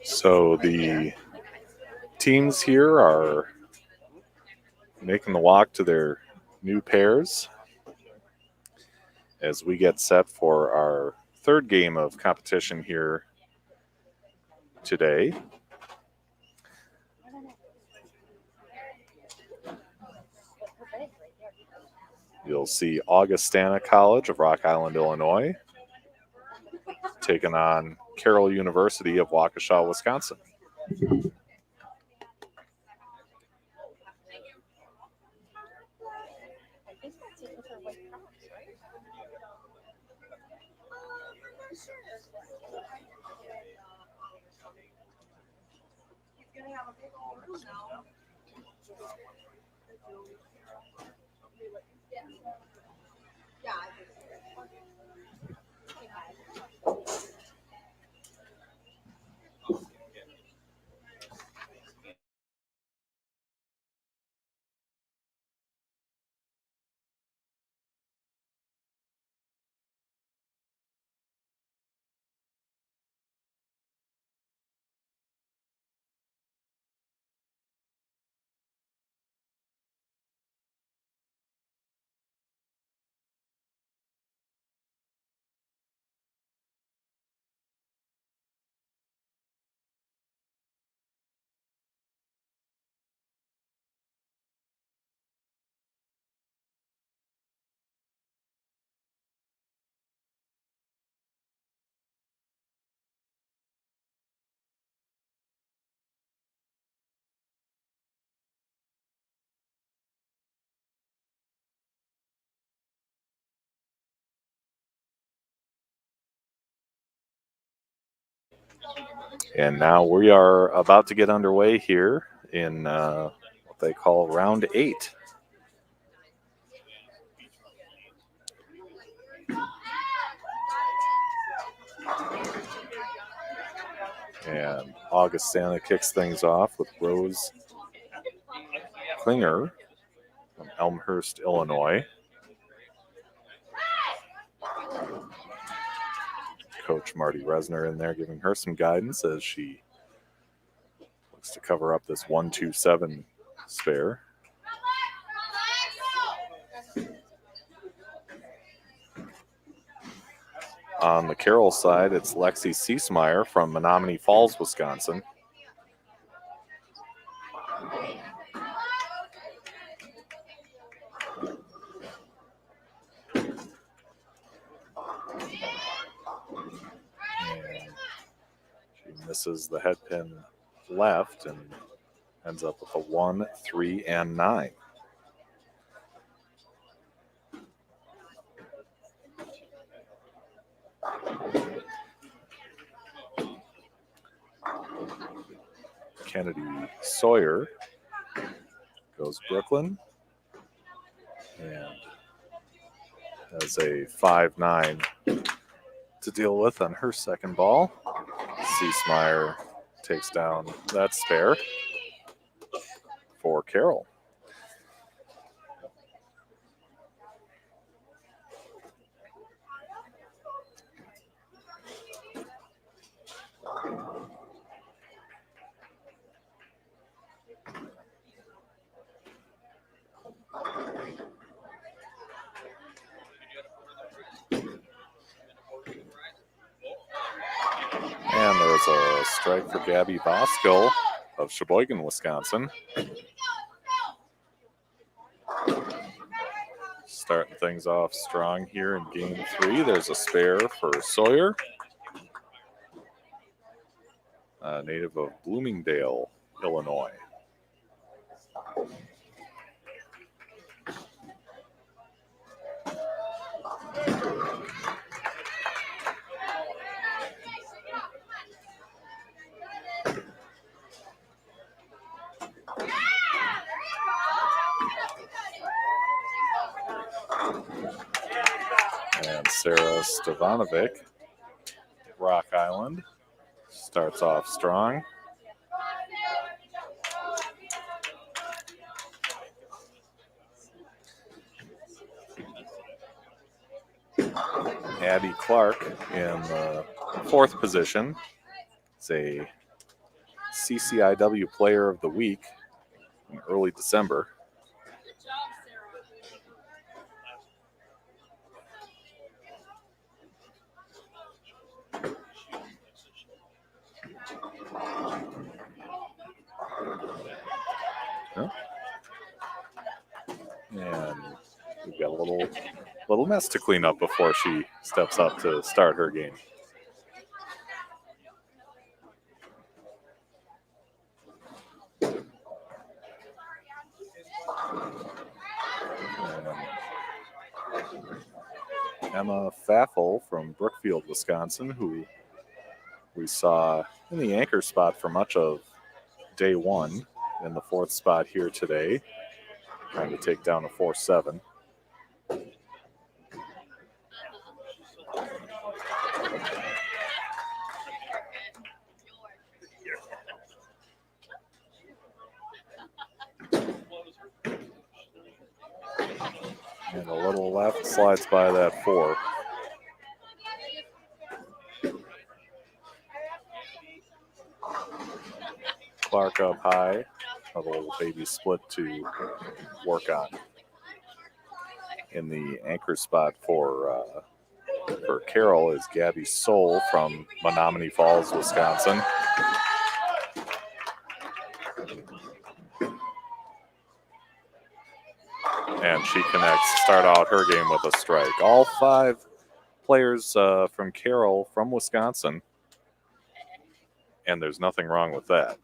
So the teams here are making the walk to their new pairs as we get set for our third game of competition here today. You'll see Augustana College of Rock Island, Illinois, taking on Carroll University of Waukesha, Wisconsin. And now we are about to get underway here in what they call round 8. And Augustana kicks things off with Rose Klinger from Elmhurst, Illinois. Coach Marty Resner in there giving her some guidance as she looks to cover up this 1-2-7 spare. On the Carroll side, it's Lexi Ciesmeyer from Menominee Falls, Wisconsin. She misses the head pin left and ends up with a 1, 3, and 9. Kennedy Sawyer goes Brooklyn and has a 5-9 to deal with on her second ball. Ciesmeyer takes down that spare for Carroll. And there's a strike for Gabby Bosco of Sheboygan, Wisconsin. Starting things off strong here in game 3. There's a spare for Sawyer, a native of Bloomingdale, Illinois. And Sarah Stevanovic, Rock Island, starts off strong. Abby Clark in the 4th position, It's a CCIW Player of the Week in early December. Good job, Sarah. And we've got a little mess to clean up before she steps up to start her game. And Emma Faffel from Brookfield, Wisconsin, who we saw in the anchor spot for much of day one, in the fourth spot here today, trying to take down a 4-7. And a little left, slides by that 4. Clark up high, a little baby split to work on. In the anchor spot for Carroll is Gabby Soul from Menominee Falls, Wisconsin. And she connects, start out her game with a strike. All 5 players from Carroll from Wisconsin. And there's nothing wrong with that.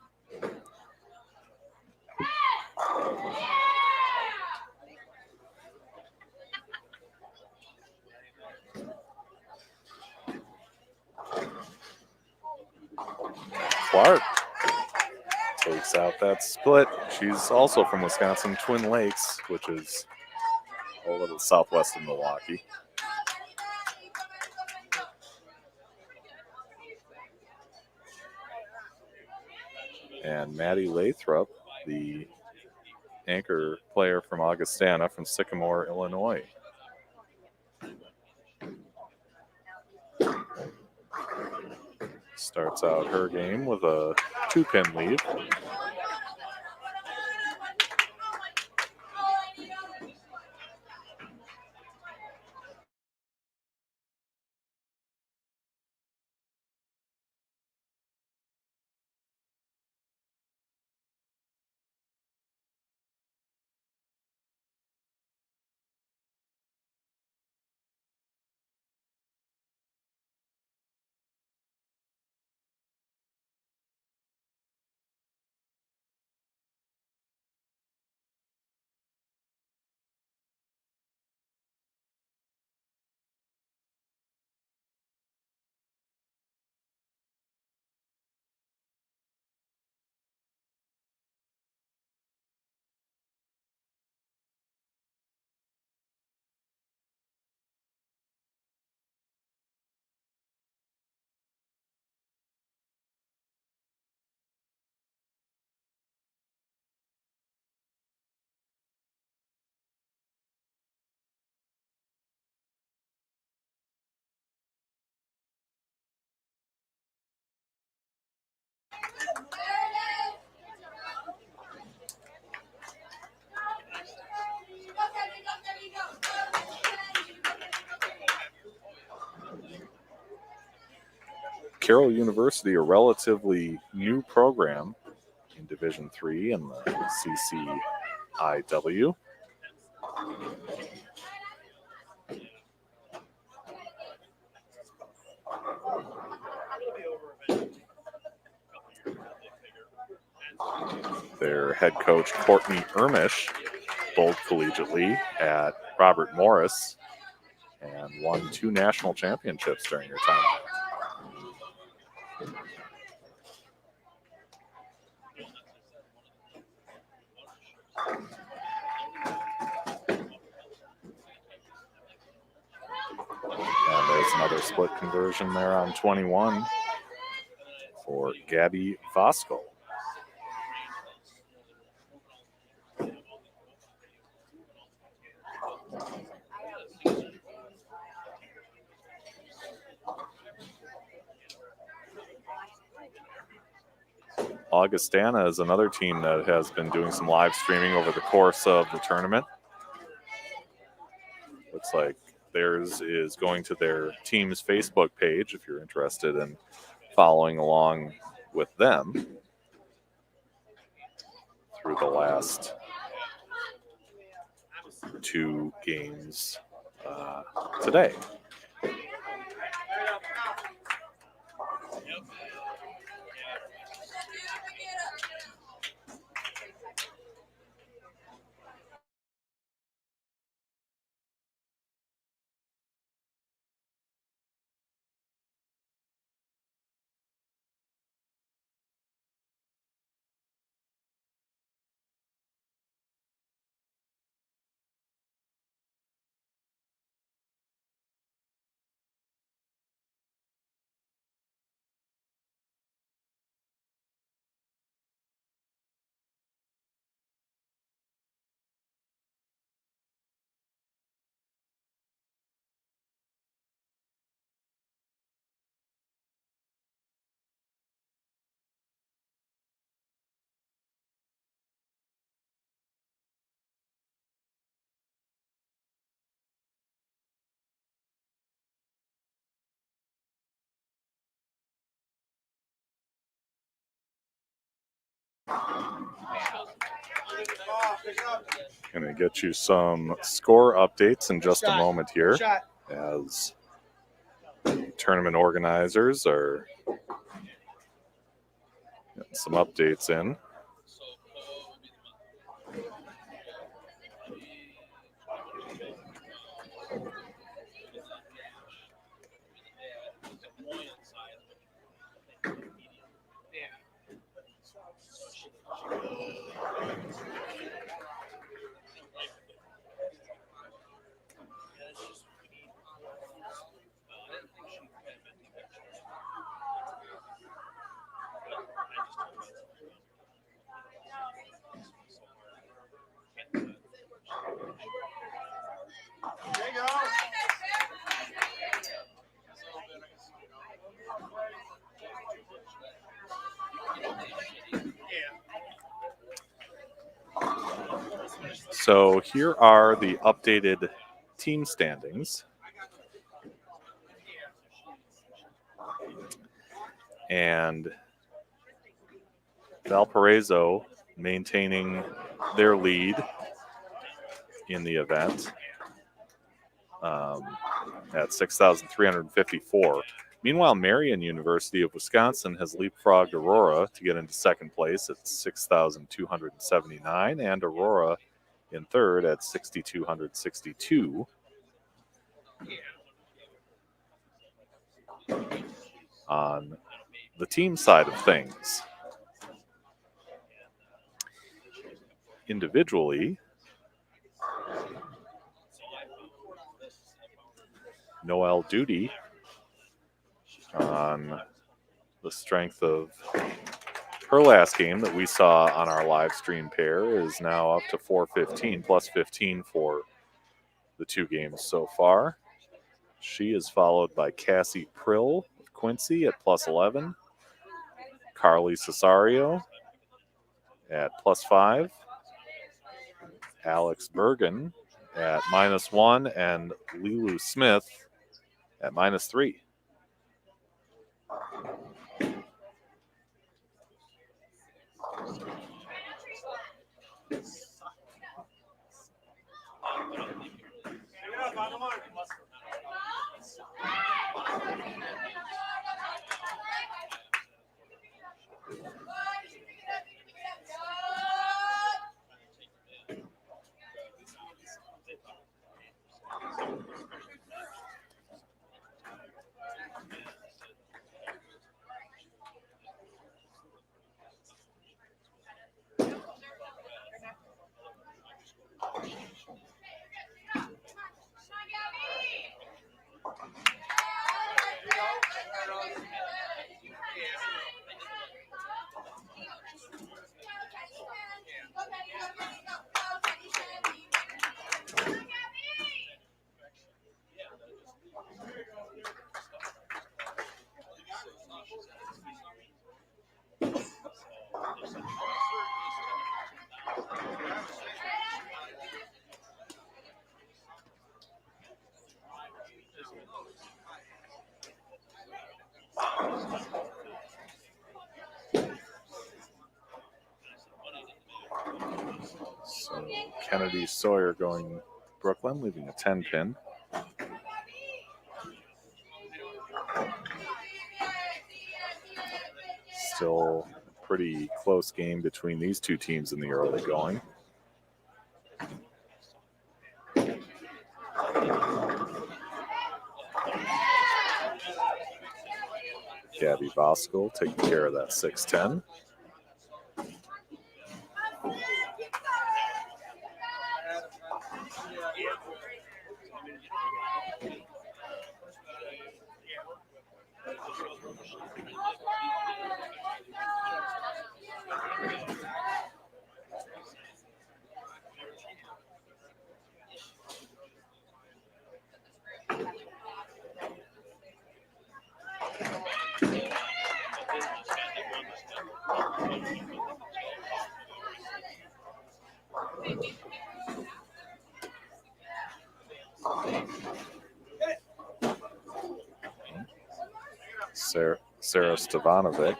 Clark takes out that split. She's also from Wisconsin, Twin Lakes, which is a little southwest of Milwaukee. And Maddie Lathrop, the anchor player from Augustana from Sycamore, Illinois. Starts out her game with a 2-pin lead. Carroll University, a relatively new program in Division III in the CCIW. Their head coach, Courtney Ermish, bowled collegiately at Robert Morris and won 2 national championships during her time. And there's another split conversion there on 21 for Gabby Vosco. Augustana is another team that has been doing some live streaming over the course of the tournament. Looks like theirs is going to their team's Facebook page if you're interested in following along with them through the last 2 games today. Going to get you some score updates in just a moment here as tournament organizers are getting some updates in. So here are the updated team standings. And Valparaiso maintaining their lead in the event at 6,354. Meanwhile, Marian University of Wisconsin has leapfrogged Aurora to get into second place at 6,279, and Aurora in third at 6,262. On the team side of things, individually, Noelle Duty, on the strength of her last game that we saw on our live stream pair, is now up to 415, plus 15 for the 2 games so far. She is followed by Cassie Prill of Quincy at plus 11, Carly Cesario at plus 5, Alex Bergen at -1, and Lilu Smith at -3. Kennedy Sawyer going Brooklyn, leaving a 10 pin. Still pretty close game between these two teams in the early going. Gabby Voskuhl taking care of that 6-10. Sarah Stevanovic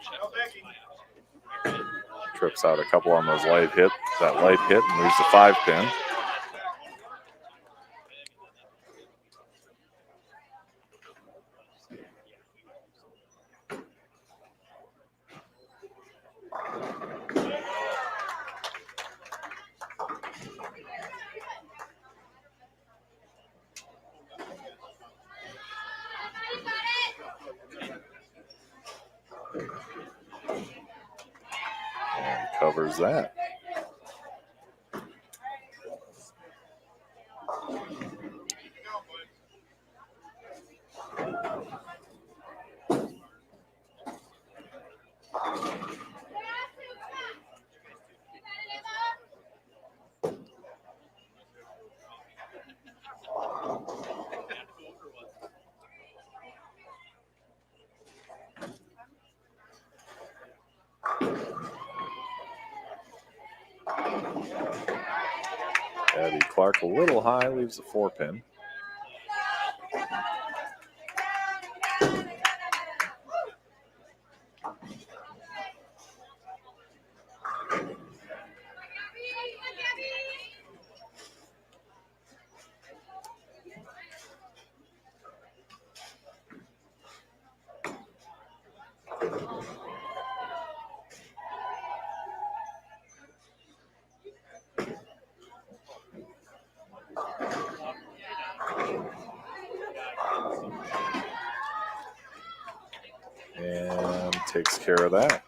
trips out a couple on those light hit, and leaves the 5 pin. And covers that. Abby Clark a little high, leaves the 4 pin. And takes care of that.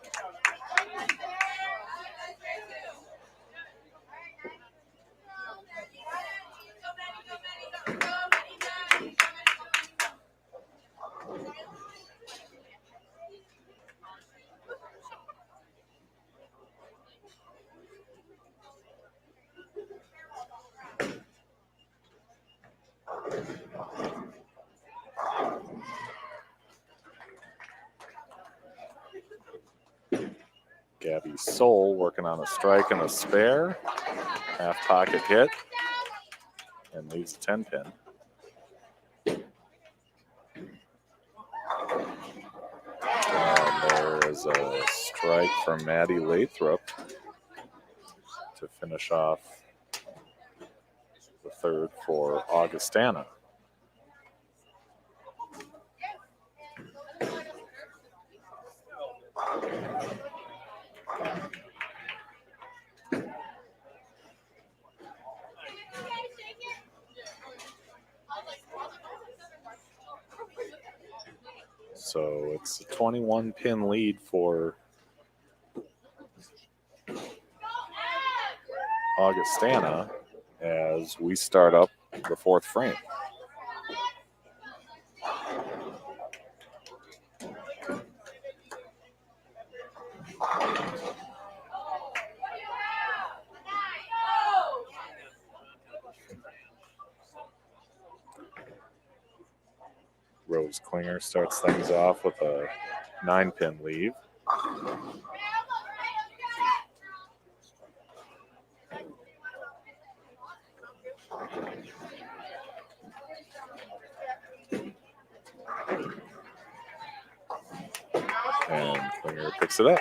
Gabby Soul working on a strike and a spare. Half pocket hit. And leaves a 10 pin. And there is a strike from Maddie Lathrop to finish off the 3rd for Augustana. So it's a 21 pin lead for Augustana as we start up the 4th frame. Rose Klinger starts things off with a 9-pin lead. And Klinger picks it up.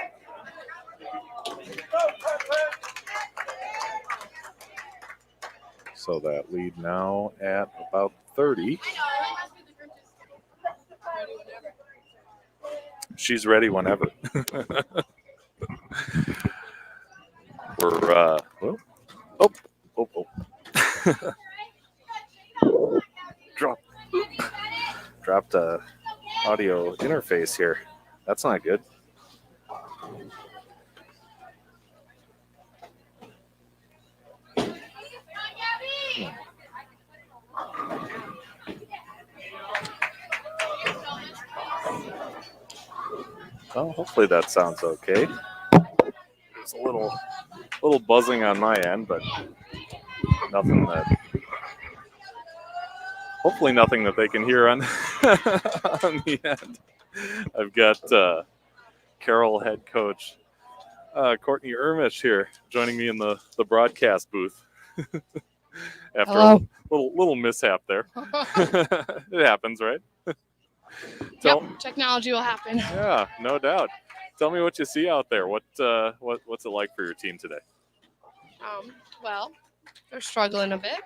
So that lead now at about 30. She's ready whenever. We're dropped a audio interface here. That's not good. Well, hopefully that sounds okay. There's a little buzzing on my end, but hopefully nothing that they can hear on on the end. I've got Carroll head coach Courtney Ermish here joining me in the broadcast booth. After Hello. a little mishap there. It happens, right? Yep, technology will happen. Yeah, no doubt. Tell me what you see out there. What's it like for your team today? Well, they're struggling a bit.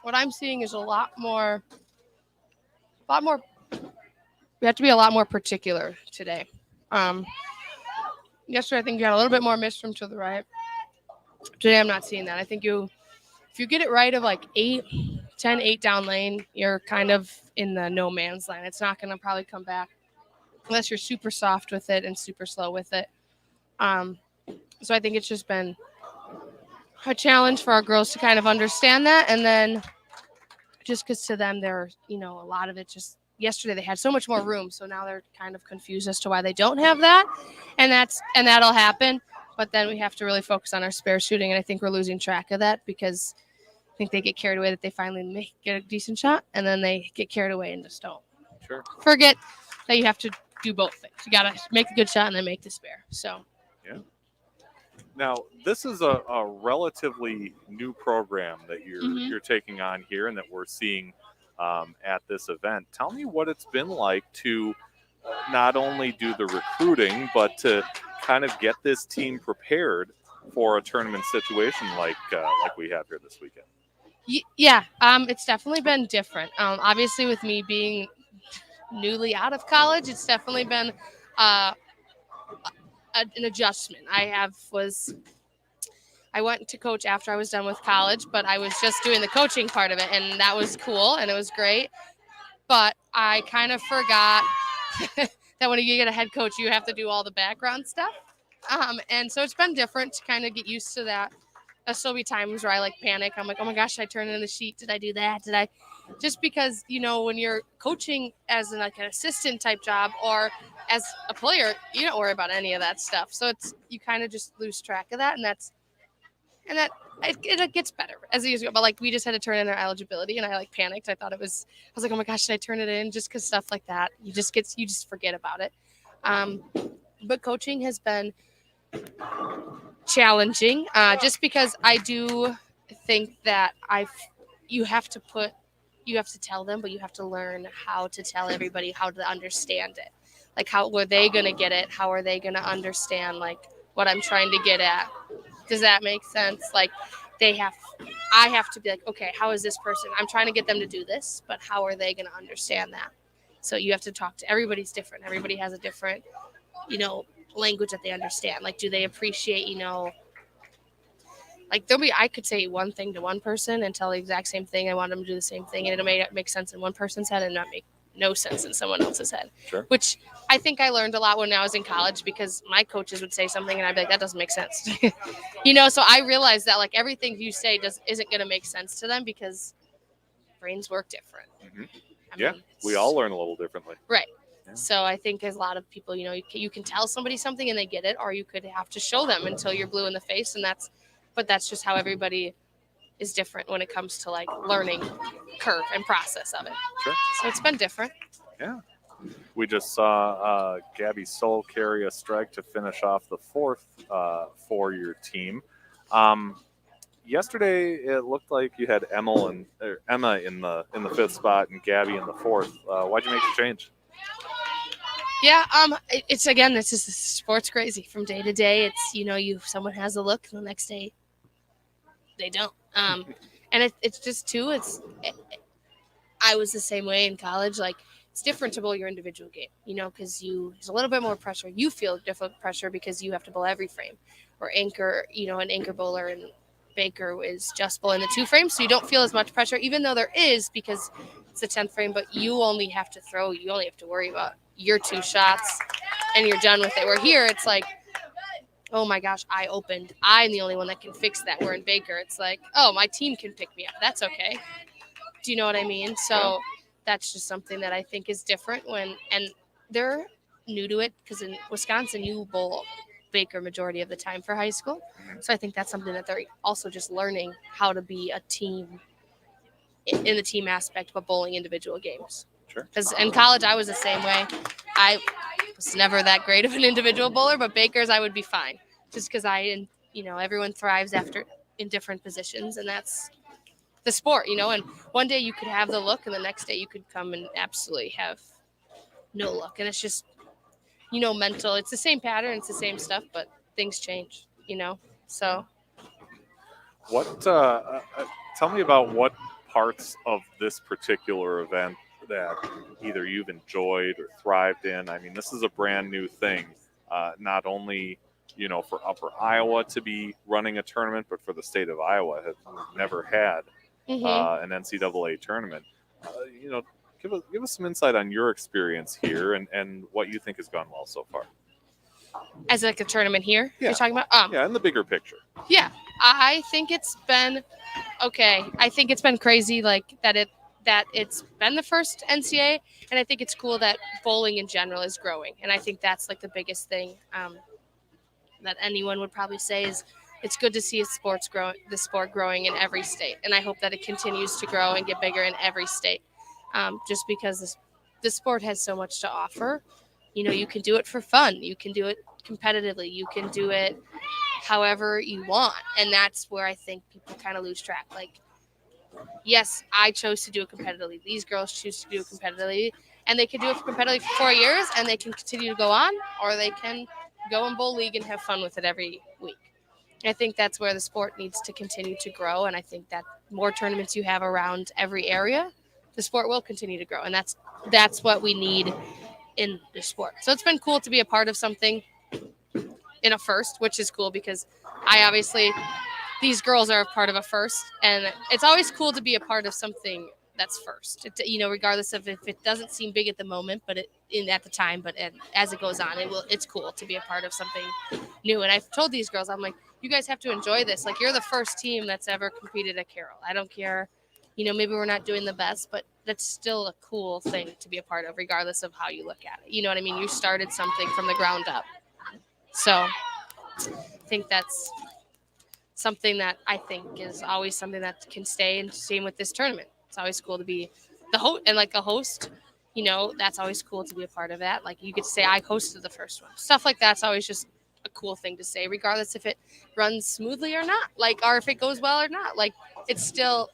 What I'm seeing is a lot more. We have to be a lot more particular today. Yesterday, I think you had a little bit more miss from to the right. Today, I'm not seeing that. I think if you get it right of like 8 down lane, you're kind of in the no man's land. It's not going to probably come back unless you're super soft with it and super slow with it. So I think it's just been a challenge for our girls to kind of understand that. And then just because to them, they're, a lot of it just yesterday they had so much more room. So now they're kind of confused as to why they don't have that. And that'll happen. But then we have to really focus on our spare shooting. And I think we're losing track of that because I think they get carried away that they finally get a decent shot. And then they get carried away and just don't forget that you have to do both things. You got to make a good shot and then make the spare. So, yeah. Now, this is a relatively new program that you're taking on here and that we're seeing at this event. Tell me what it's been like to not only do the recruiting, but to kind of get this team prepared for a tournament situation like we have here this weekend. Yeah, it's definitely been different. Obviously, with me being newly out of college, it's definitely been an adjustment. I went to coach after I was done with college, but I was just doing the coaching part of it, and that was cool, and it was great. But I kind of forgot that when you get a head coach, you have to do all the background stuff. And so it's been different to kind of get used to that. There'll still be times where I panic. I'm like, oh my gosh, did I turn in the sheet? Did I do that? Just because, when you're coaching as an assistant type job or as a player, you don't worry about any of that stuff. So you kind of just lose track of that. It gets better as the years go. But we just had to turn in our eligibility and I panicked. I was like, oh my gosh, did I turn it in? Just because stuff like that, you just forget about it. But coaching has been challenging just because I do think that you have to tell them, but you have to learn how to tell everybody how to understand it. How were they going to get it? How are they going to understand what I'm trying to get at? Does that make sense? I have to be okay, how is this person? I'm trying to get them to do this, but how are they going to understand that? So you have to talk to everybody's different. Everybody has a different, language that they understand. Do they appreciate, I could say one thing to one person and tell the exact same thing. I want them to do the same thing. And it may make sense in one person's head and not make no sense in someone else's head. Sure. Which I think I learned a lot when I was in college because my coaches would say something and I'd be like, that doesn't make sense. So I realized that everything you say isn't going to make sense to them because brains work different. Mm-hmm. We all learn a little differently. Right. Yeah. So I think as a lot of people, you can tell somebody something and they get it, or you could have to show them until you're blue in the face. But that's just how everybody is different when it comes to learning curve and process of it. Sure. So it's been different. Yeah. We just saw Gabby Soul carry a strike to finish off the fourth for your team. Yesterday, it looked like you had Emma in the fifth spot and Gabby in the fourth. Why'd you make the change? Yeah, it's sport's crazy from day to day. It's someone has a look, and the next day they don't. And it's just too. I was the same way in college. Like, it's different to bowl your individual game, because there's a little bit more pressure. You feel different pressure because you have to bowl every frame, or anchor. An anchor bowler and Baker is just bowling the 2 frames, so you don't feel as much pressure, even though there is, because it's the 10th frame. But you only have to throw. You only have to worry about your 2 shots, and you're done with it. Where here, it's like, oh my gosh, I opened. I'm the only one that can fix that. Where in Baker, it's like, oh, my team can pick me up. That's okay. Do you know what I mean? So that's just something that I think is different and they're new to it, because in Wisconsin, you bowl Baker majority of the time for high school. So I think that's something that they're also just learning, how to be a team in the team aspect, but bowling individual games. Sure. Because in college, I was the same way. I was never that great of an individual bowler, but Baker's I would be fine, just because everyone thrives in different positions, and that's the sport, and one day you could have the look and the next day you could come and absolutely have no look. And it's just, mental. It's the same pattern, it's the same stuff, but things change, so. What, tell me about what parts of this particular event that either you've enjoyed or thrived in. I mean, this is a brand new thing, not only, for Upper Iowa to be running a tournament, but for the state of Iowa, have never had an NCAA tournament. Give us some insight on your experience here and what you think has gone well so far. As like a tournament here, Yeah. you're talking about? In the bigger picture. Yeah, I think it's been okay. I think it's been crazy, like that it's been the first NCAA, and I think it's cool that bowling in general is growing, and I think that's like the biggest thing that anyone would probably say is. It's good to see the sport growing in every state, and I hope that it continues to grow and get bigger in every state. Just because the sport has so much to offer. You can do it for fun, you can do it competitively, you can do it however you want, and that's where I think people kind of lose track. Like, yes, I chose to do it competitively. These girls choose to do it competitively, and they can do it competitively for 4 years, and they can continue to go on, or they can go in bowl league and have fun with it every week. I think that's where the sport needs to continue to grow, and I think that more tournaments you have around every area, the sport will continue to grow, and that's what we need in the sport. So it's been cool to be a part of something in a first, which is cool because these girls are a part of a first, and it's always cool to be a part of something that's first. Regardless of if it doesn't seem big at the moment, but at the time, but as it goes on, it's cool to be a part of something new. And I've told these girls, I'm like, you guys have to enjoy this. Like, you're the first team that's ever competed at Carroll. I don't care, maybe we're not doing the best, but that's still a cool thing to be a part of, regardless of how you look at it. You know what I mean? You started something from the ground up. So I think that's something that I think is always something that can stay, and same with this tournament. It's always cool to be the host, and like a host, that's always cool to be a part of that. Like, you could say I hosted the first one. Stuff like that's always just a cool thing to say, regardless if it runs smoothly or not, or if it goes well or not. Like, it's still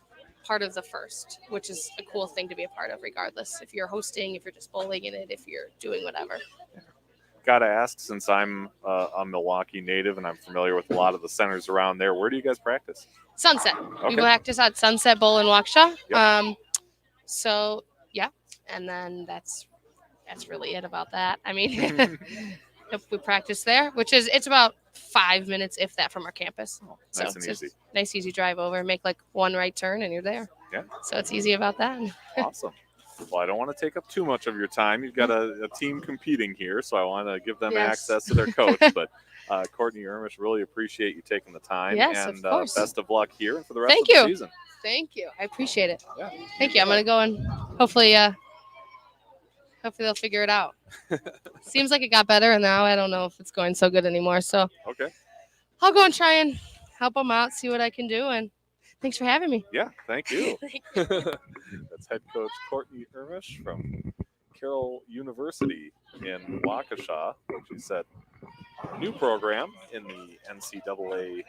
part of the first, which is a cool thing to be a part of, regardless if you're hosting, if you're just bowling in it, if you're doing whatever. Got to ask, since I'm a Milwaukee native and I'm familiar with a lot of the centers around there, where do you guys practice? Sunset. Okay. We practice at Sunset Bowl in Waukesha. Yep. So yeah, and then that's really it about that. I mean, we practice there, it's about 5 minutes, if that, from our campus. Oh, nice and easy. Nice, easy drive over, make like one right turn, and you're there. Yeah. So it's easy about that. Awesome. Well, I don't want to take up too much of your time. You've got a team competing here, so I want to give them access to their coach. But Courtney Ermish, really appreciate you taking the time. Yes, and of course. Best of luck here and for the rest Thank of you. the season. Thank you. I appreciate it. Yeah. Thank you. I'm going to go and hopefully they'll figure it out. Seems like it got better, and now I don't know if it's going so good anymore. So Okay. I'll go and try and help them out, see what I can do. And thanks for having me. Yeah, thank you. That's head coach Courtney Ermish from Carroll University in Waukesha, which you said, new program in the NCAA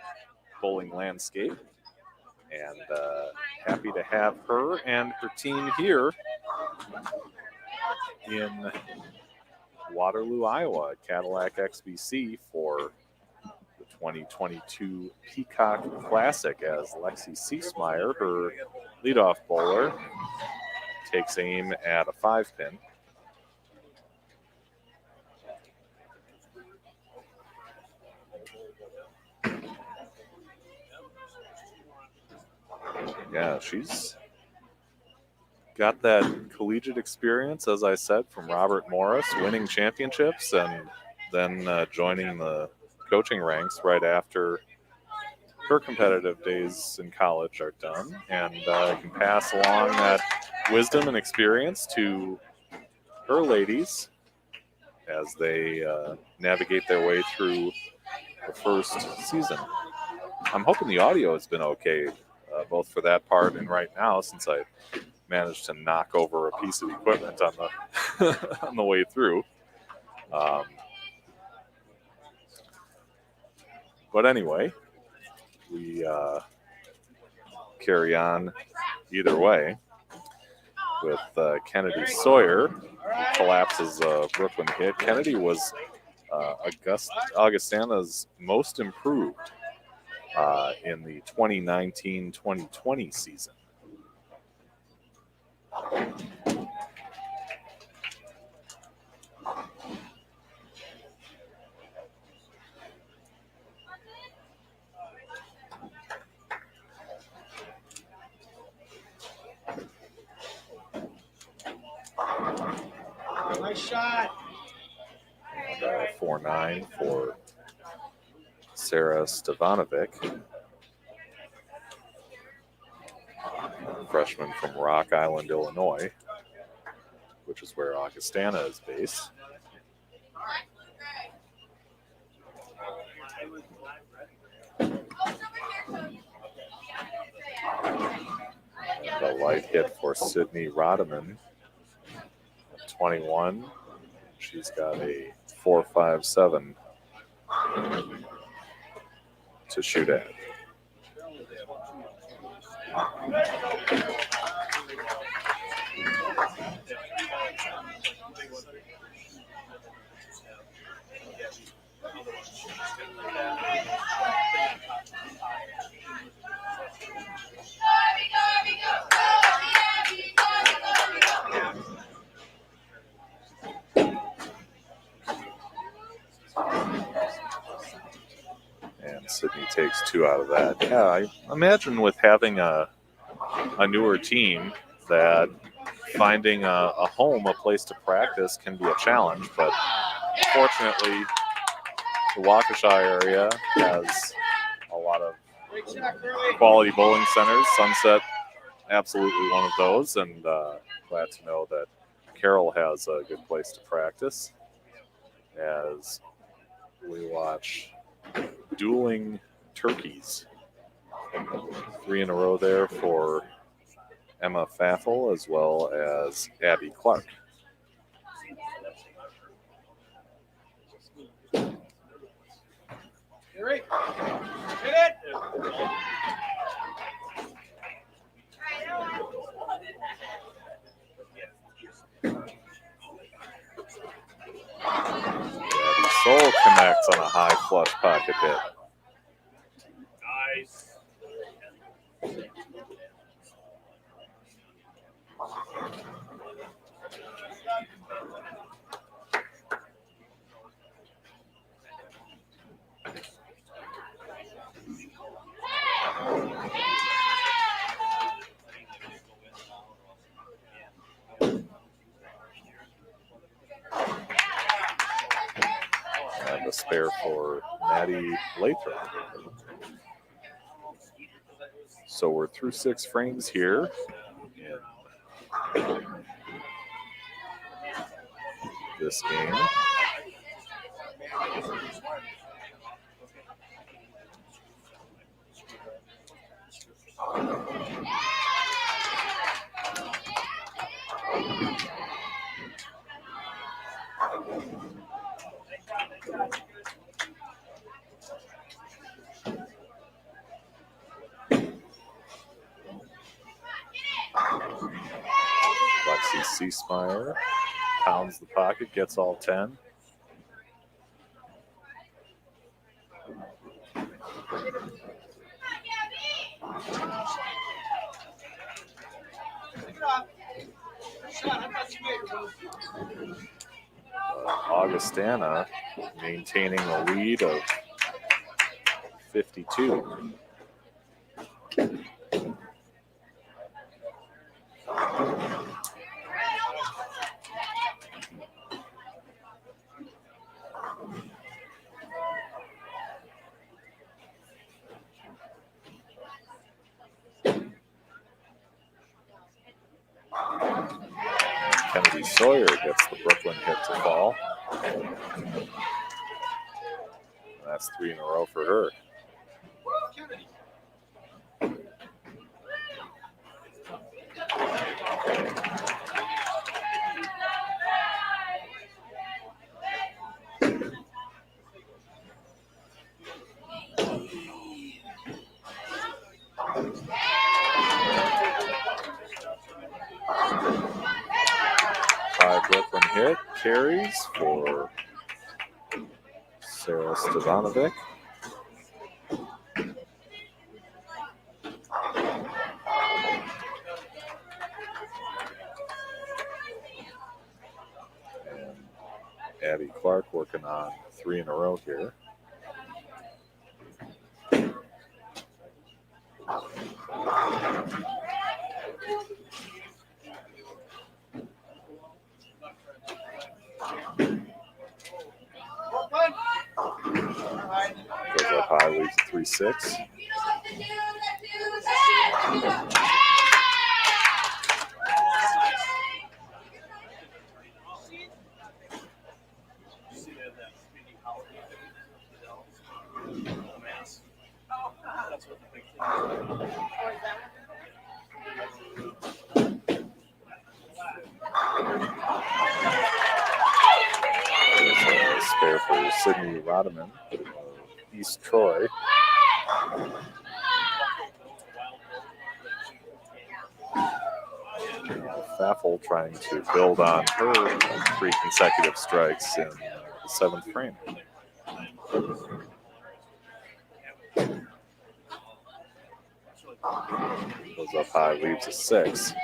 bowling landscape. And happy to have her and her team here in Waterloo, Iowa, at Cadillac XBC for the 2022 Peacock Classic as Lexi Seesmeyer, her leadoff bowler, takes aim at a 5-pin. Yeah, she's got that collegiate experience, as I said, from Robert Morris, winning championships and then joining the coaching ranks right after her competitive days in college are done, and can pass along that wisdom and experience to her ladies as they navigate their way through the first season. I'm hoping the audio has been okay, both for that part and right now, since I managed to knock over a piece of equipment on the on the way through. But anyway, we carry on either way with Kennedy Sawyer, who collapses a Brooklyn hit. Kennedy was Augustana's most improved in the 2019-2020 season. Nice shot. And 4-9 for Sarah Stevanovic, freshman from Rock Island, Illinois, which is where Augustana is based. And a light hit for Sydney Rodeman at 21. She's got a 4.57 to shoot at. And Sydney takes 2 out of that. Yeah, I imagine with having a newer team that finding a home, a place to practice can be a challenge. But fortunately, the Waukesha area has a lot of quality bowling centers. Sunset, absolutely one of those. And glad to know that Carroll has a good place to practice as we watch dueling turkeys. 3 in a row there for Emma Faffel as well as Abby Clark. Hit it. Abby Soul connects on a high flush pocket hit. Nice. And a spare for Maddie Lathrop. So we're through 6 frames here. In this game. Lexi Seesmeyer pounds the pocket, gets all 10. Augustana maintaining a lead of 52. Kennedy Sawyer gets the Brooklyn hit to fall. That's 3 in a row for her. Brooklyn hit carries for Sarah Stevanovic. And Abby Clark working on 3 in a row here. Goes up high, leads a 3-6. Spare for Sydney Rodeman of East Troy. Faffel trying to build on her 3 consecutive strikes in the 7th frame. Goes up high, leaves a 6.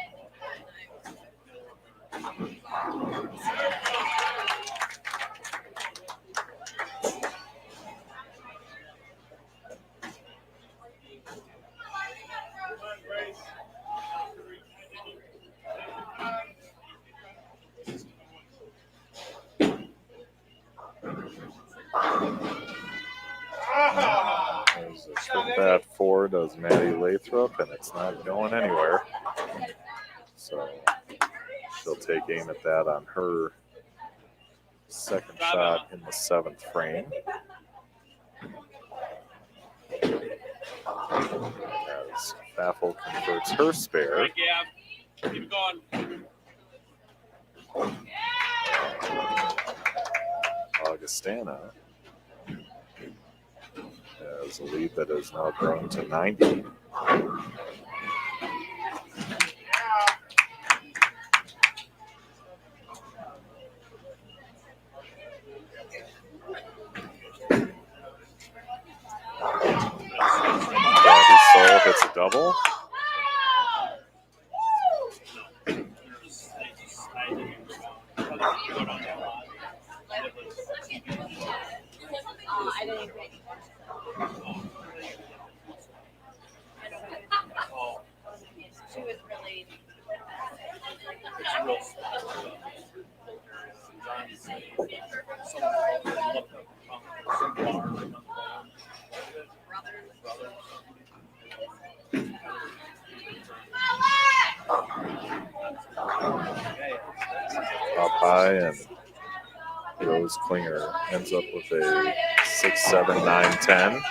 There's a trip bat forward does Maddie Lathrop, and it's not going anywhere. So she'll take aim at that on her second shot in the 7th frame. As Baffle converts her spare. Keep going. Augustana has a lead that has now grown to 90. Soul hits a double. She was really. Up high, and Rose Klinger ends up with a 6, 7, 9, 10.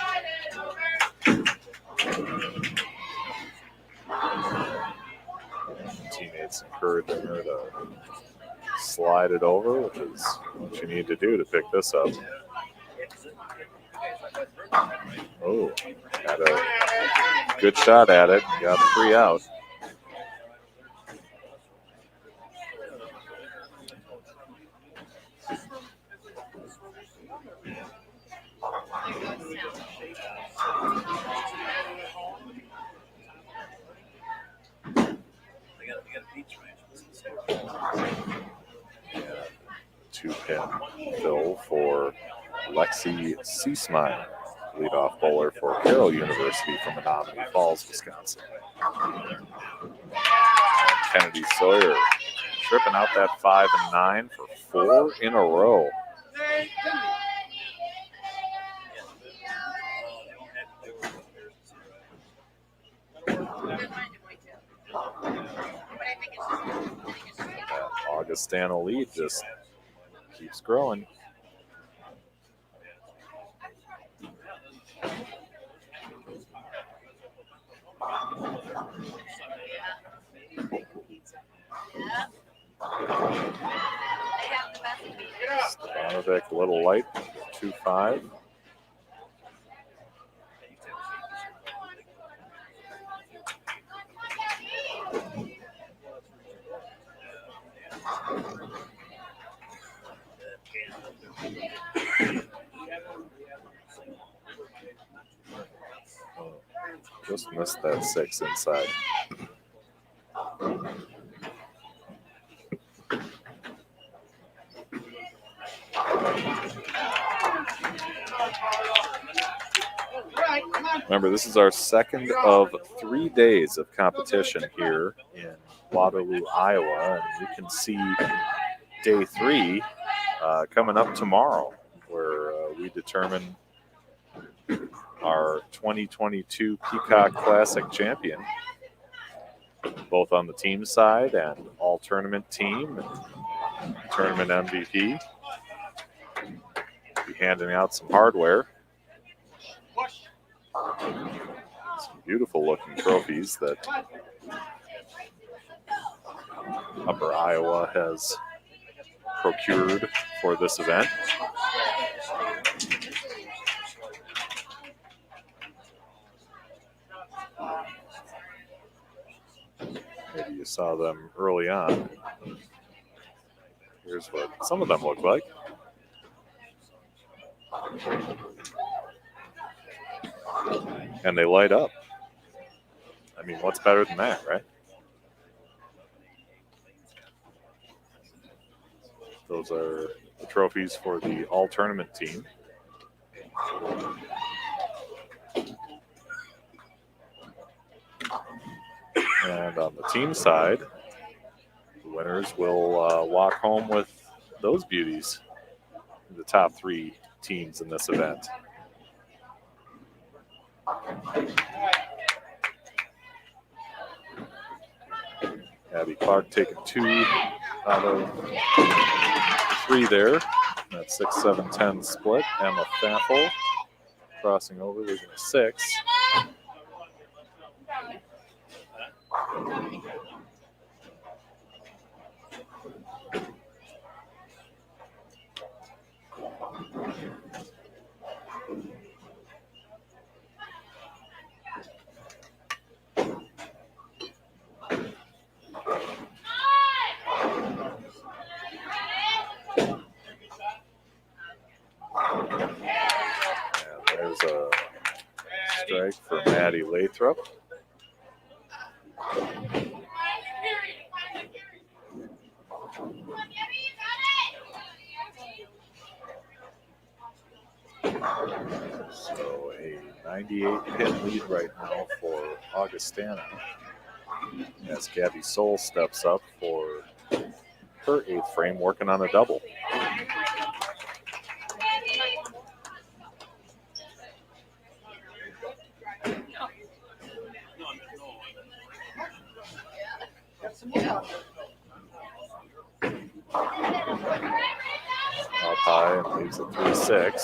Teammates encouraging her to slide it over, which is what you need to do to pick this up. Oh, had a good shot at it. Got 3 out. two-pin fill for Lexi Seasmile, leadoff bowler for Carroll University from Menominee Falls, Wisconsin. Kennedy Sawyer tripping out that 5 and 9 for 4 in a row. That Augustana lead just keeps growing. Stefanovic a little light, 2-5. Just missed that 6 inside. Remember, this is our second of 3 days of competition here in Waterloo, Iowa, and you can see day 3 coming up tomorrow, where we determine our 2022 Peacock Classic champion, both on the team side and all tournament team and tournament MVP. Be handing out some hardware. Some beautiful looking trophies that Upper Iowa has procured for this event. Maybe you saw them early on. Here's what some of them look like. And they light up. I mean, what's better than that, right? Those are the trophies for the all-tournament team. And on the team side, the winners will walk home with those beauties, the top 3 teams in this event. Abby Clark taking 2 out of 3 there. That 6-7-10 split. Emma Faffel crossing over, leaving a 6. There's a strike for Maddie Lathrop. So a 98-pin lead right now for Augustana as Gabby Soul steps up for her 8th frame, working on a double. Up high and leaves a 3-6.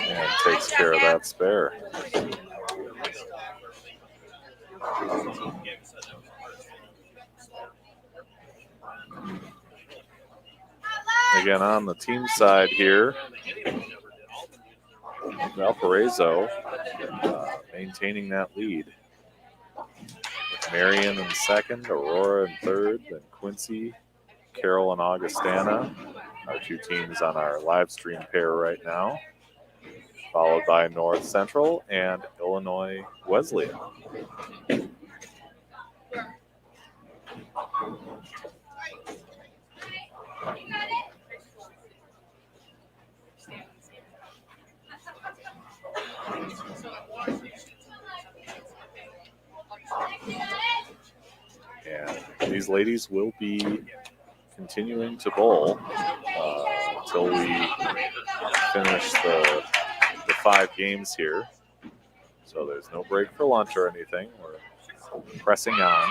And takes care of that spare. Again, on the team side here, Valparaiso maintaining that lead. With Marion in second, Aurora in third, then Quincy, Carroll, and Augustana, our two teams on our live stream pair right now, followed by North Central and Illinois Wesleyan. And these ladies will be continuing to bowl until we finish the 5 games here. So there's no break for lunch or anything. We're pressing on.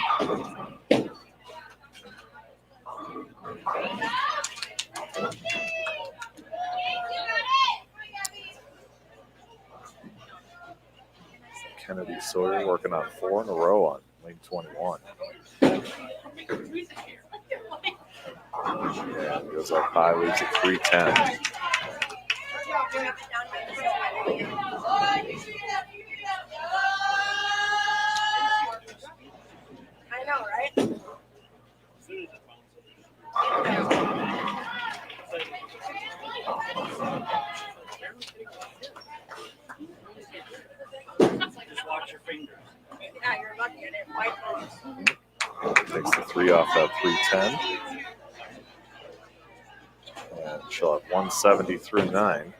Kennedy Sawyer working on 4 in a row on lane 21. And goes up high, leads at 310. I know, right? Just watch your fingers. Yeah, you're lucky I didn't wipe those. Takes the 3 off that 310. And she'll have 170 through 9.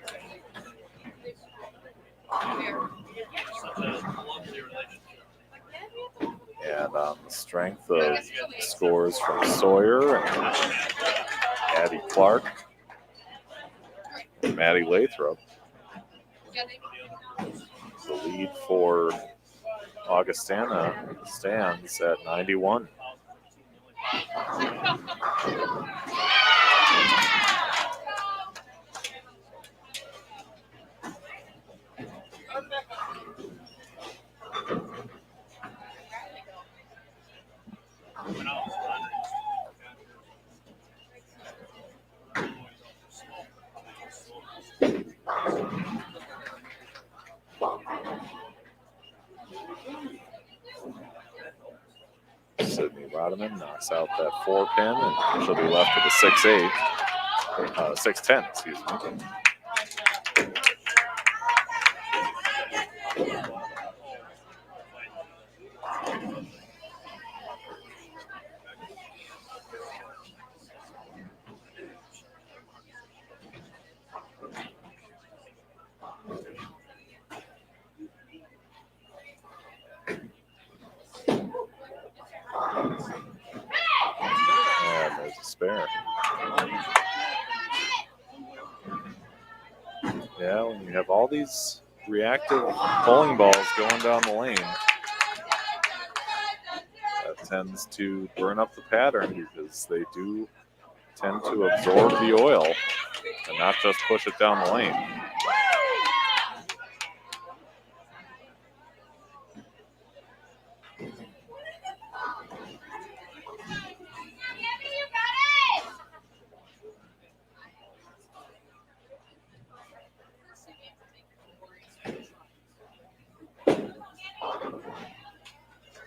And on the strength of scores from Sawyer and Addie Clark and Maddie Lathrop, the lead for Augustana stands at 91. Sydney Rodeman knocks out that 4 pin, and she'll be left with a 6-8, 6-10, excuse me. And there's a spare. Yeah, when you have all these reactive bowling balls going down the lane, that tends to burn up the pattern because they do tend to absorb the oil and not just push it down the lane.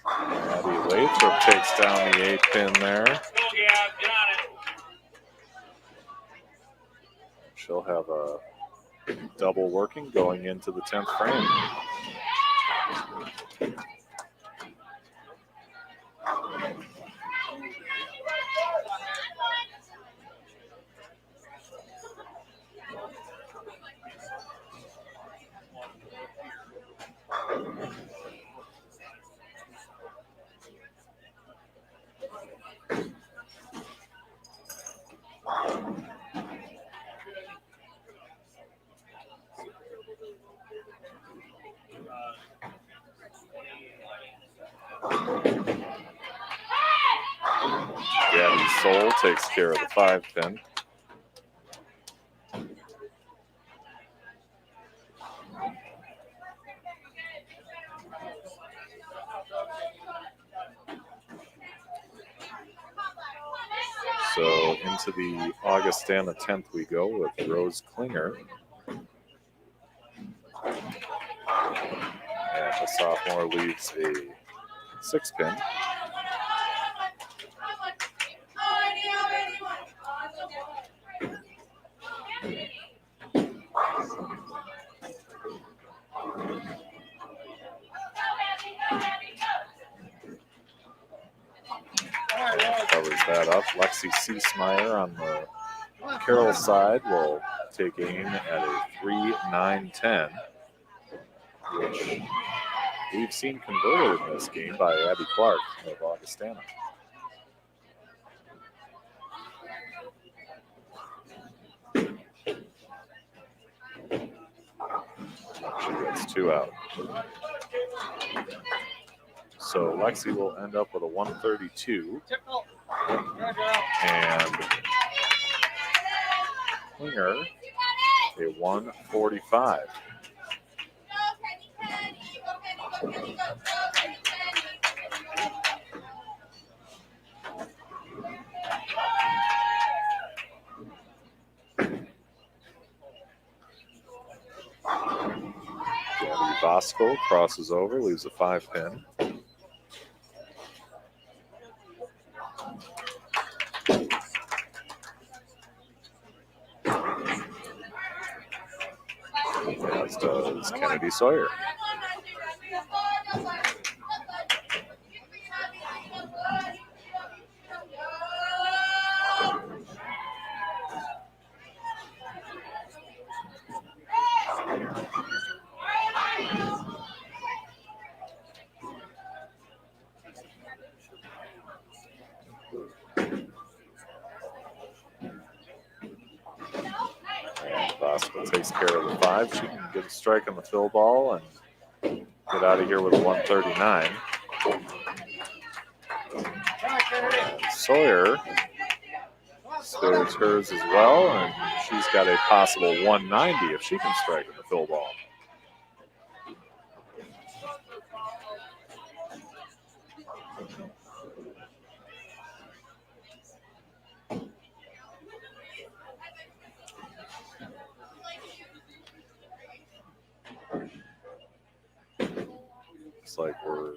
Maddie Lathrop takes down the 8 pin there. She'll have a double working going into the 10th frame. Gabby Soul takes care of the 5 pin. So into the Augustana 10th we go with Rose Klinger. The sophomore leaves a 6-pin. Covers that up. Lexi Seesmeyer on the Carroll side will take aim at a 3-9-10, which we've seen converted in this game by Abby Clark of Augustana. She gets 2 out. So Lexi will end up with a 132. And Klinger a 145. Gabby Bosco crosses over, leaves a 5-pin. As does Kennedy Sawyer. Bosco takes care of the 5. She can get a strike on the fill ball and get out of here with a 139. And Sawyer spares hers as well, and she's got a possible 190 if she can strike in the fill ball. Looks like we're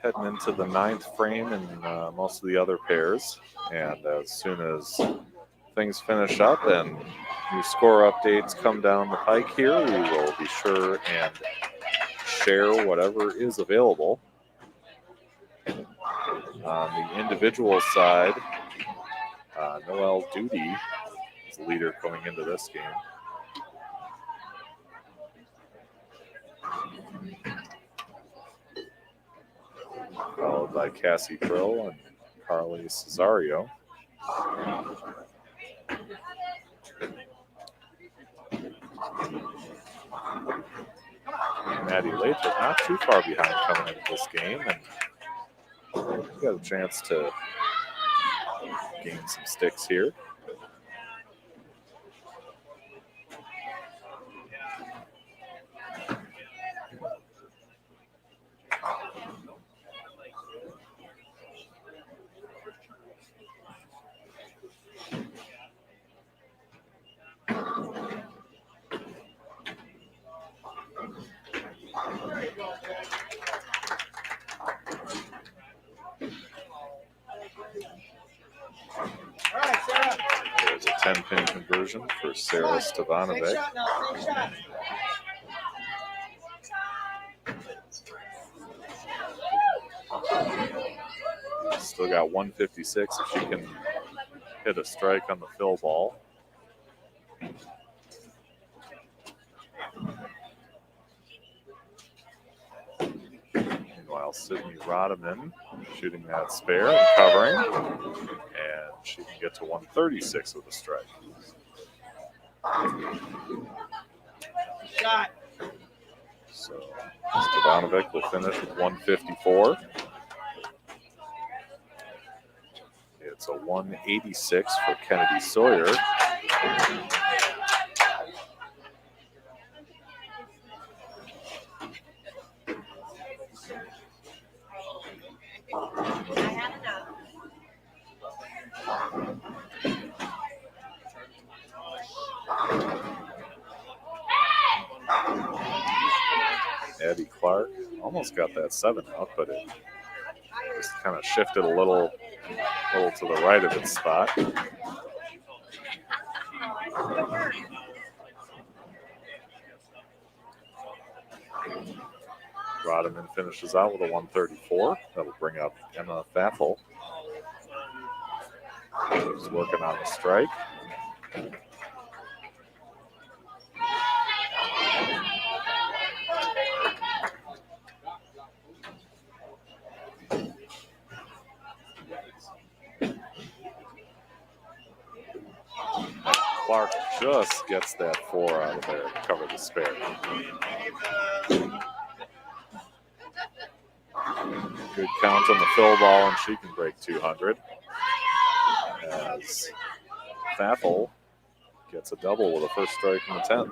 heading into the 9th frame in most of the other pairs. And as soon as things finish up and new score updates come down the pike here, we will be sure and share whatever is available. On the individual side, Noelle Duty is the leader going into this game. Followed by Cassie Krill and Carly Cesario. Maddie Lathrop not too far behind coming into this game, and got a chance to gain some sticks here. There's a 10-pin conversion for Sarah Stevanovic. Still got 156 if she can hit a strike on the fill ball. Meanwhile, Sydney Rodeman shooting that spare and covering, and she can get to 136 with a strike. Shot. So Stevanovic will finish with 154. It's a 186 for Kennedy Sawyer. Abby Clark almost got that 7 out, but it just kind of shifted a little to the right of its spot. Rodman finishes out with a 134. That will bring up Emma Faffel, who's working on the strike. Clark just gets that 4 out of there to cover the spare. Good count on the fill ball, and she can break 200. As Faffel gets a double with a first strike in the 10th.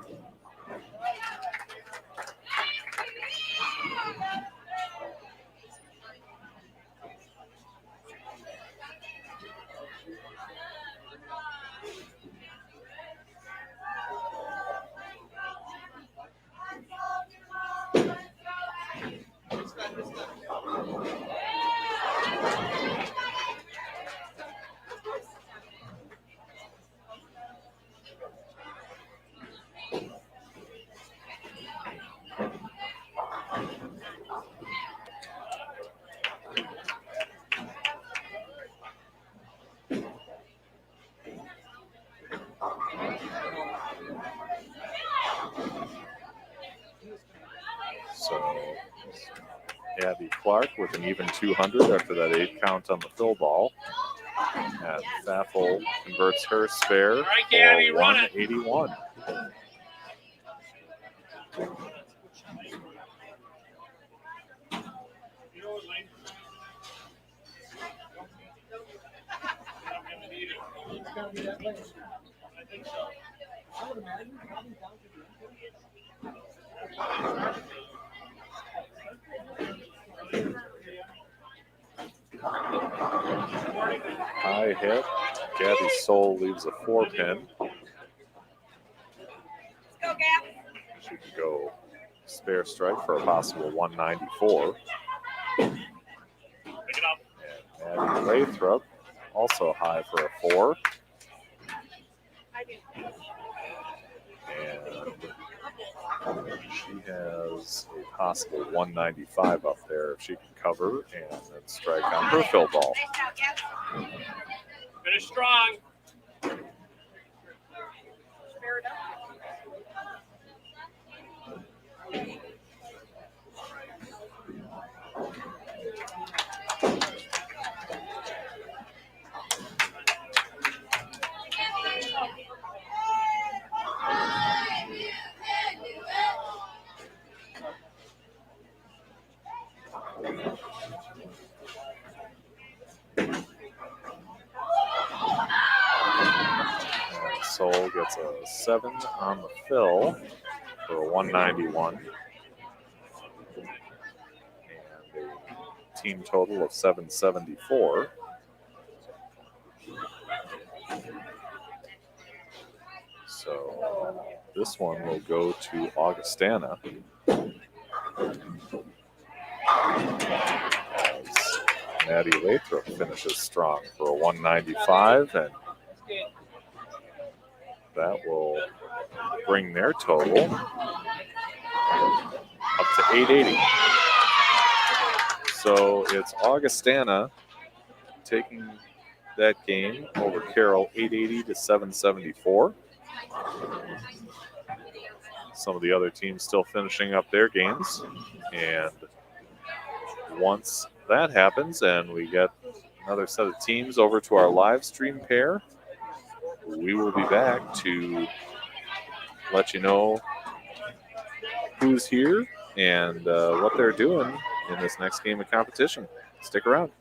So Abby Clark with an even 200 after that 8 count on the fill ball. And Faffel converts her spare for 181. High hit. Gabby Soul leaves a 4-pin. She can go spare strike for a possible 194. And Maddie Lathrop also high for a 4. And she has a possible 195 up there if she can cover and then strike on her fill ball. Finish strong. Soul gets a 7 on the fill for a 191. And a team total of 774. So this one will go to Augustana. As Maddie Lathrop finishes strong for a 195, and that will bring their total up to 880. So it's Augustana taking that game over Carroll 880 to 774. Some of the other teams still finishing up their games. And once that happens and we get another set of teams over to our live stream pair, we will be back to let you know who's here and what they're doing in this next game of competition. Stick around.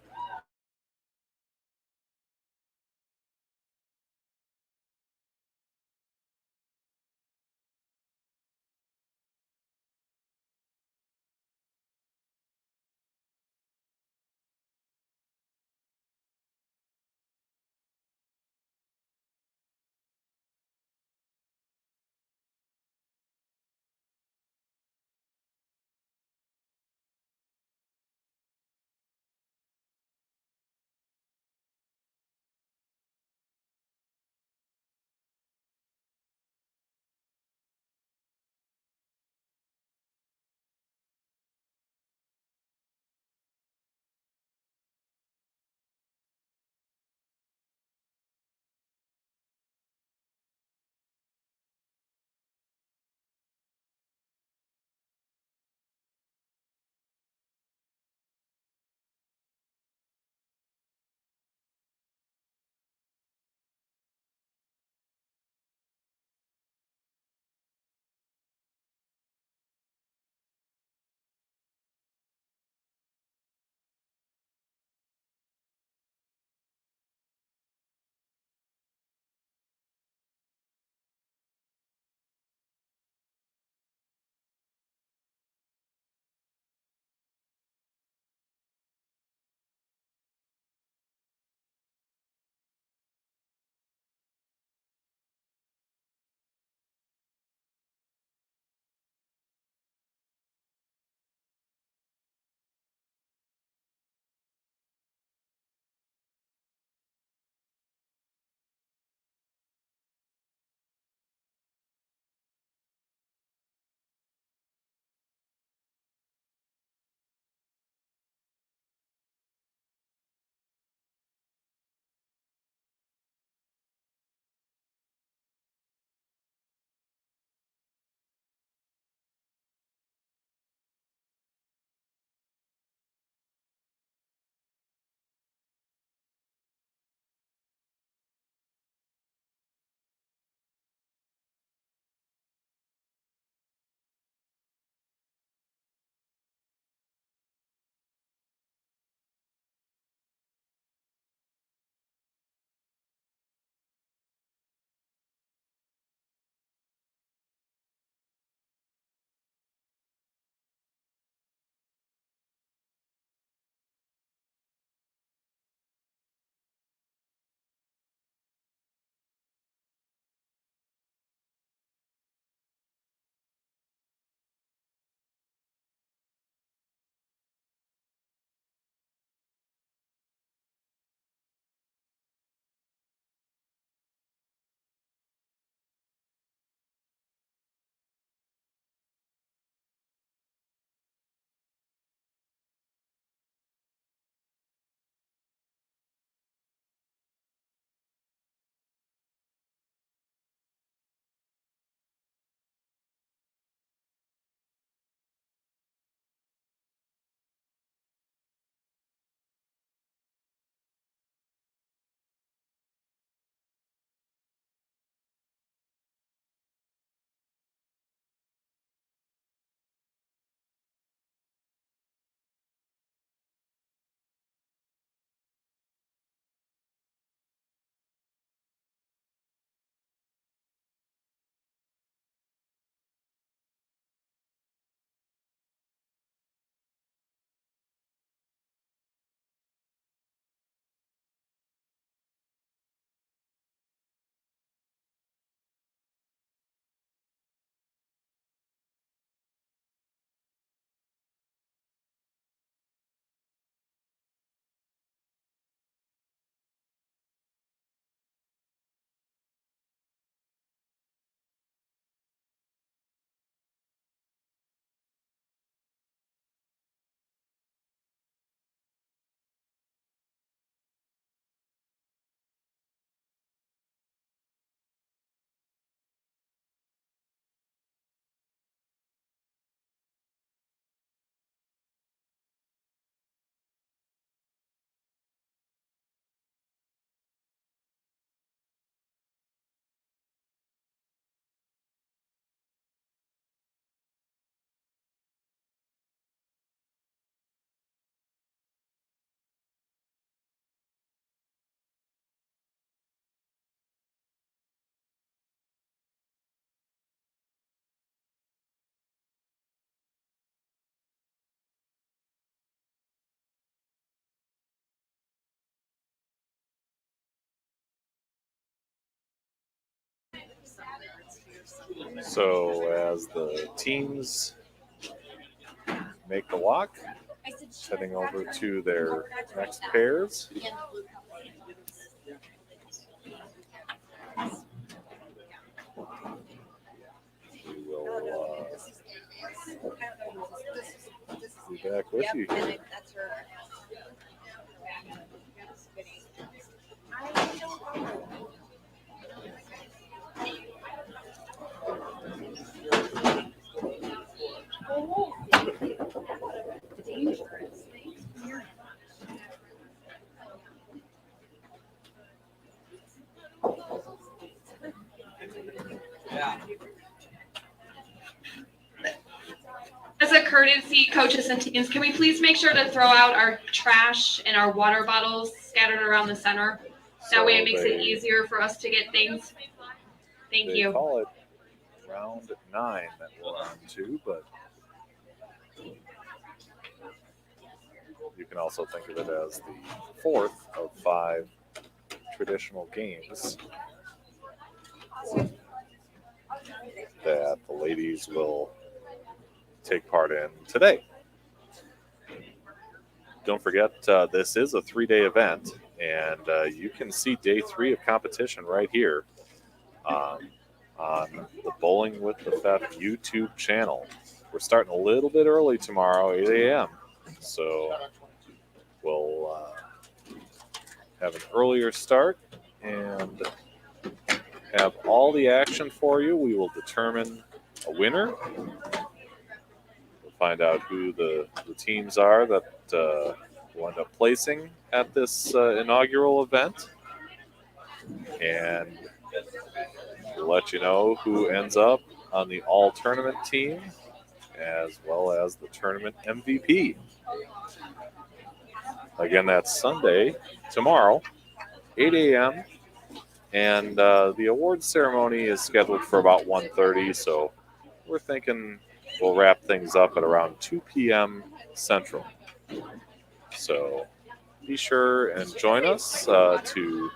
So as the teams make the walk, heading over to their next pairs. We will be back with you here. As a courtesy, coaches and teams, can we please make sure to throw out our trash and our water bottles scattered around the center? That way it makes it easier for us to get things. Thank They you. call it round 9 that we're on to, but you can also think of it as the 4th of 5 traditional games that the ladies will take part in today. Don't forget, this is a 3-day event, and you can see day 3 of competition right here on the Bowling with the Fef YouTube channel. We're starting a little bit early tomorrow, 8 a.m. So we'll have an earlier start and have all the action for you. We will determine a winner. We'll find out who the teams are that will end up placing at this inaugural event. And we'll let you know who ends up on the all-tournament team as well as the tournament MVP. Again, that's Sunday, tomorrow, 8 a.m. And the awards ceremony is scheduled for about 1:30, so we're thinking we'll wrap things up at around 2 p.m. Central. So be sure and join us to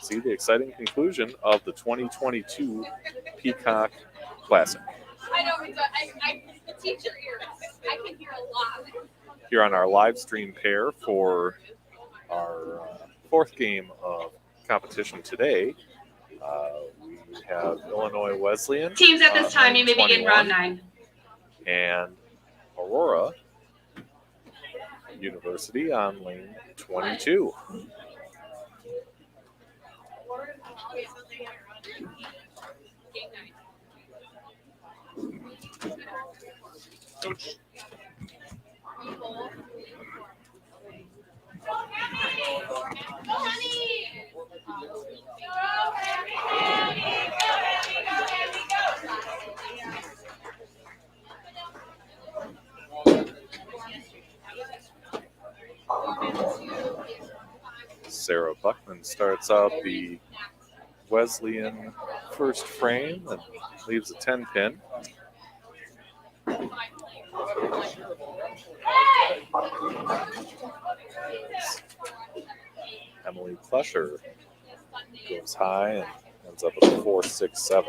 see the exciting conclusion of the 2022 Peacock Classic. I know, I teach your ears. I can hear a lot. Here on our live stream pair for our 4th game of competition today, we have Illinois Wesleyan. Teams at this time, you may begin round 9. And Aurora University on lane 22. Sarah Buckman starts out the Wesleyan first frame and leaves a 10-pin. Emily Plusher goes high and ends up with a 4.67.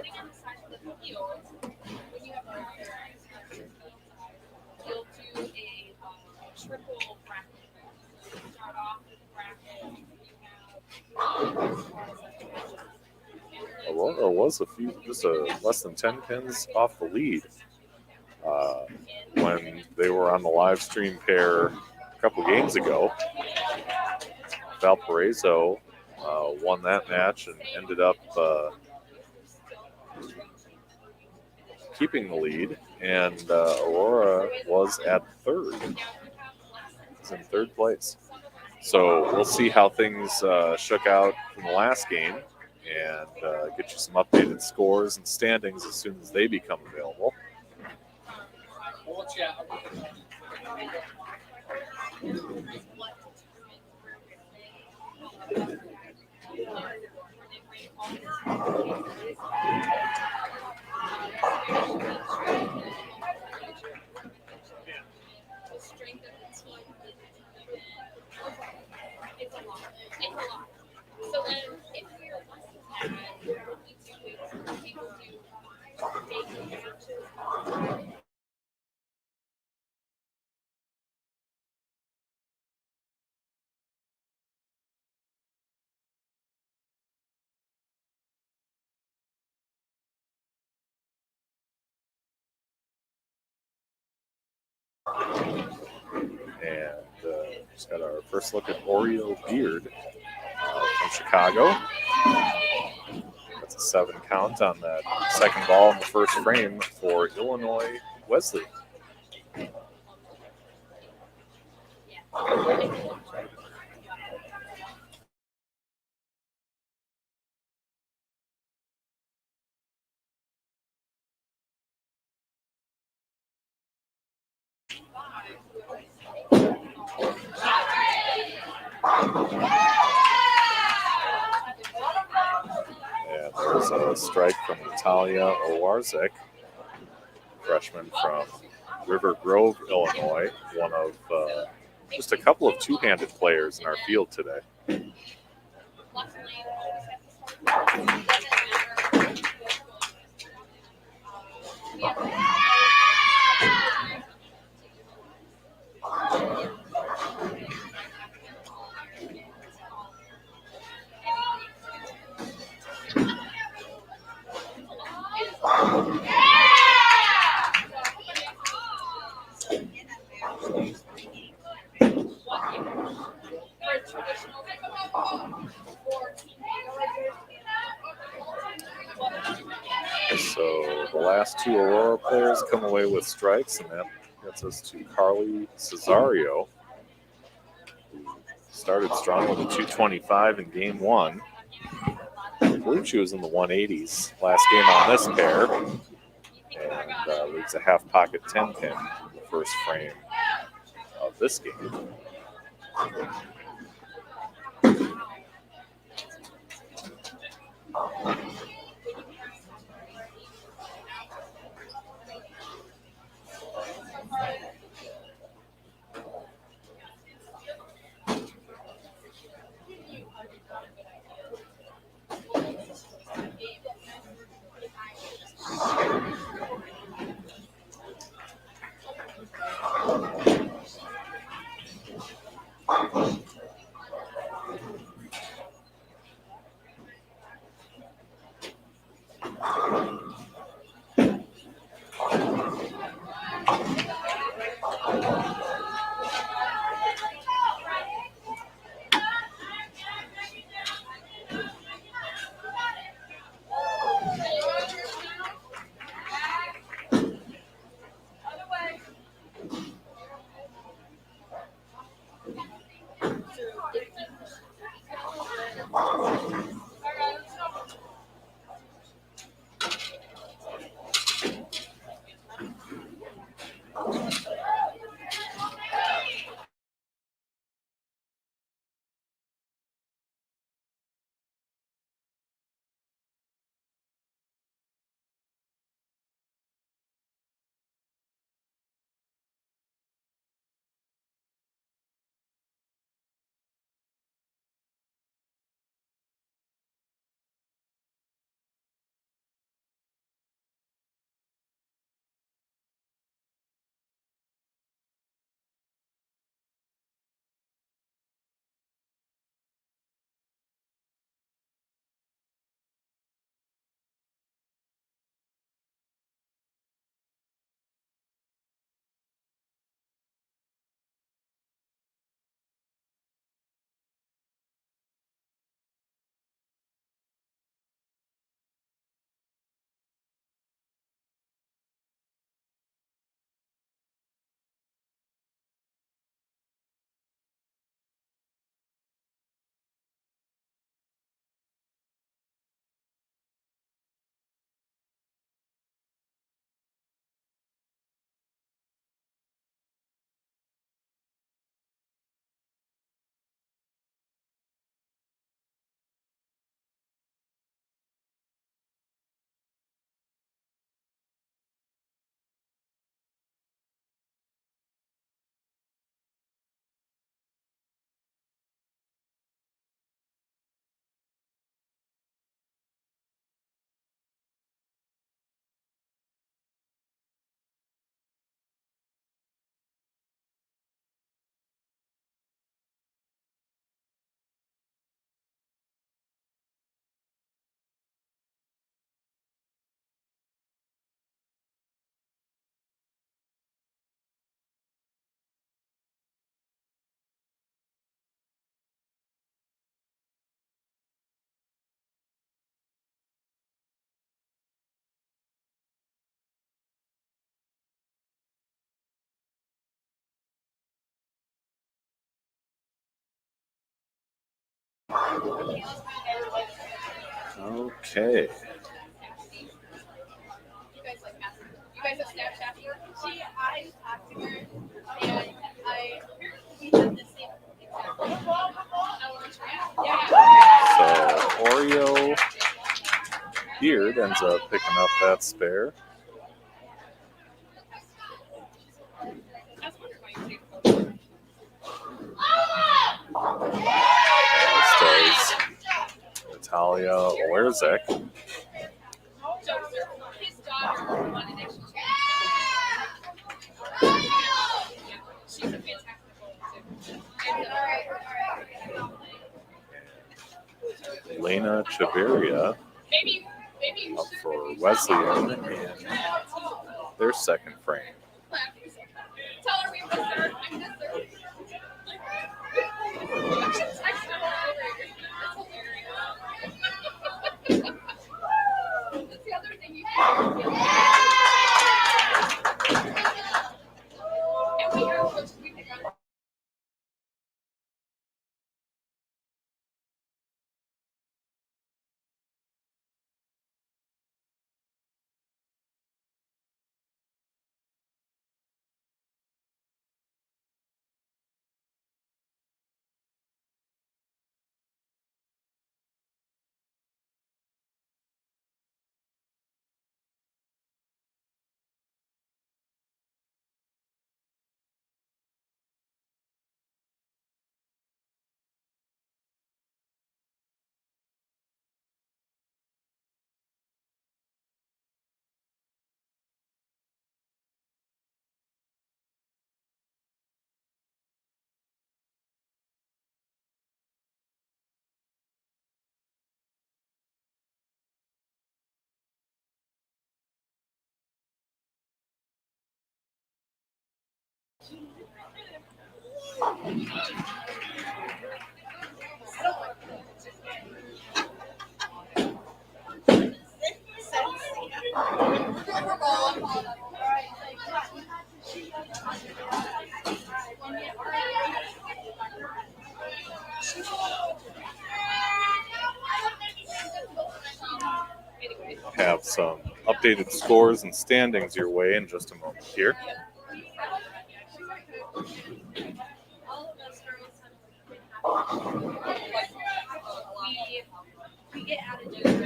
Aurora was just less than 10 pins off the lead when they were on the live stream pair a couple games ago. Valparaiso won that match and ended up keeping the lead, and Aurora was at 3rd. It's in 3rd place. So we'll see how things shook out in the last game and get you some updated scores and standings as soon as they become available. Just got our first look at Oreo Beard from Chicago. That's a 7 count on that second ball in the first frame for Illinois Wesley. And there's a strike from Natalia Owarzek, freshman from River Grove, Illinois, one of just a couple of two-handed players in our field today. So the last two Aurora players come away with strikes, and that gets us to Carly Cesario, who started strong with a 225 in game 1. I believe she was in the 180s last game on this pair, and leads a half pocket 10 pin in the first frame of this game. Okay. You guys have Snapchat? I talked to her, and we have the same So Oreo Beard ends up picking up that spare. As does Natalia Olerzek. His daughter won an national championship. She's a fantastic player, too. Elena Chaveria Maybe up for Wesleyan in their second frame. tell her we miss her. I miss her. Text her over. That's the other thing you can do. And we are supposed to be together. Have some updated scores and standings your way in just a moment here. We get out of just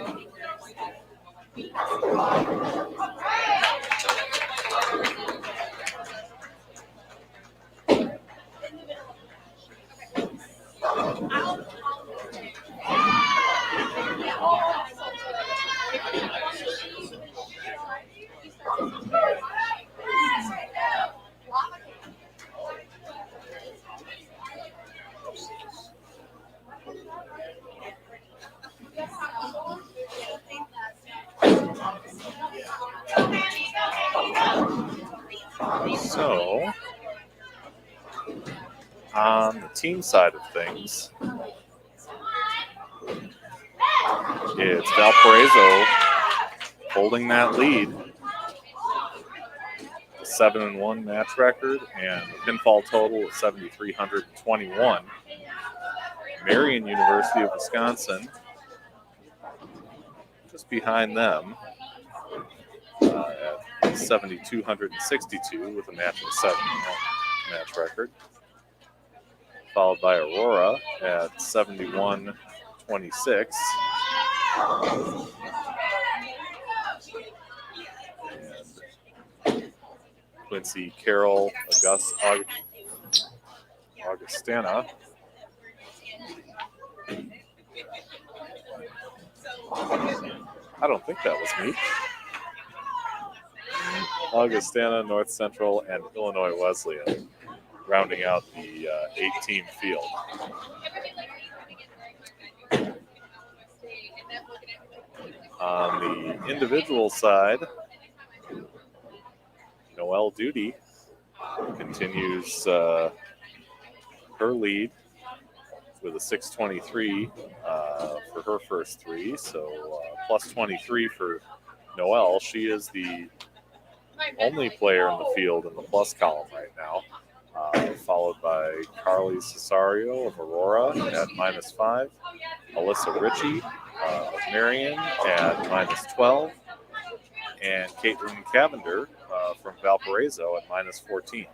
So, on the team side of things, it's Valparaiso holding that lead. A 7-1 match record and a pinfall total of 7,321. Marion University of Wisconsin just behind them at 7,262 with a match of 7-1 match record. Followed by Aurora at 71-26. And Quincy Carroll Augustana I don't think that was me. Augustana, North Central, and Illinois Wesleyan rounding out the 8-team field. On the individual side, Noelle Duty continues her lead with a 623 for her first three, so plus 23 for Noelle. She is the only player in the field in the plus column right now, followed by Carly Cesario of Aurora at -5. Alyssa Ritchie of Marion at -12. And Caitlyn Cavender from Valparaiso at -14.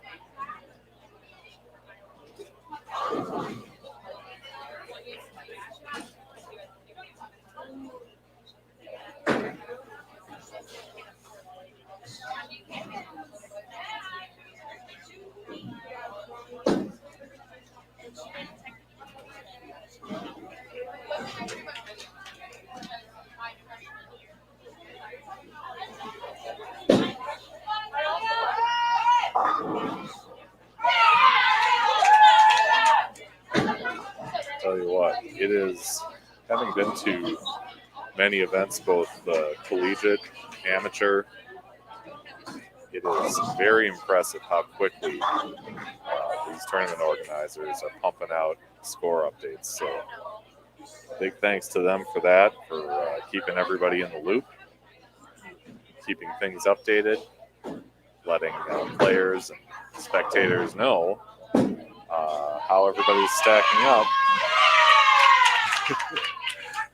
Tell you what, it is, having been to many events, both collegiate, amateur, it is very impressive how quickly these tournament organizers are pumping out score updates. So big thanks to them for that, for keeping everybody in the loop, keeping things updated, letting players and spectators know how everybody's stacking up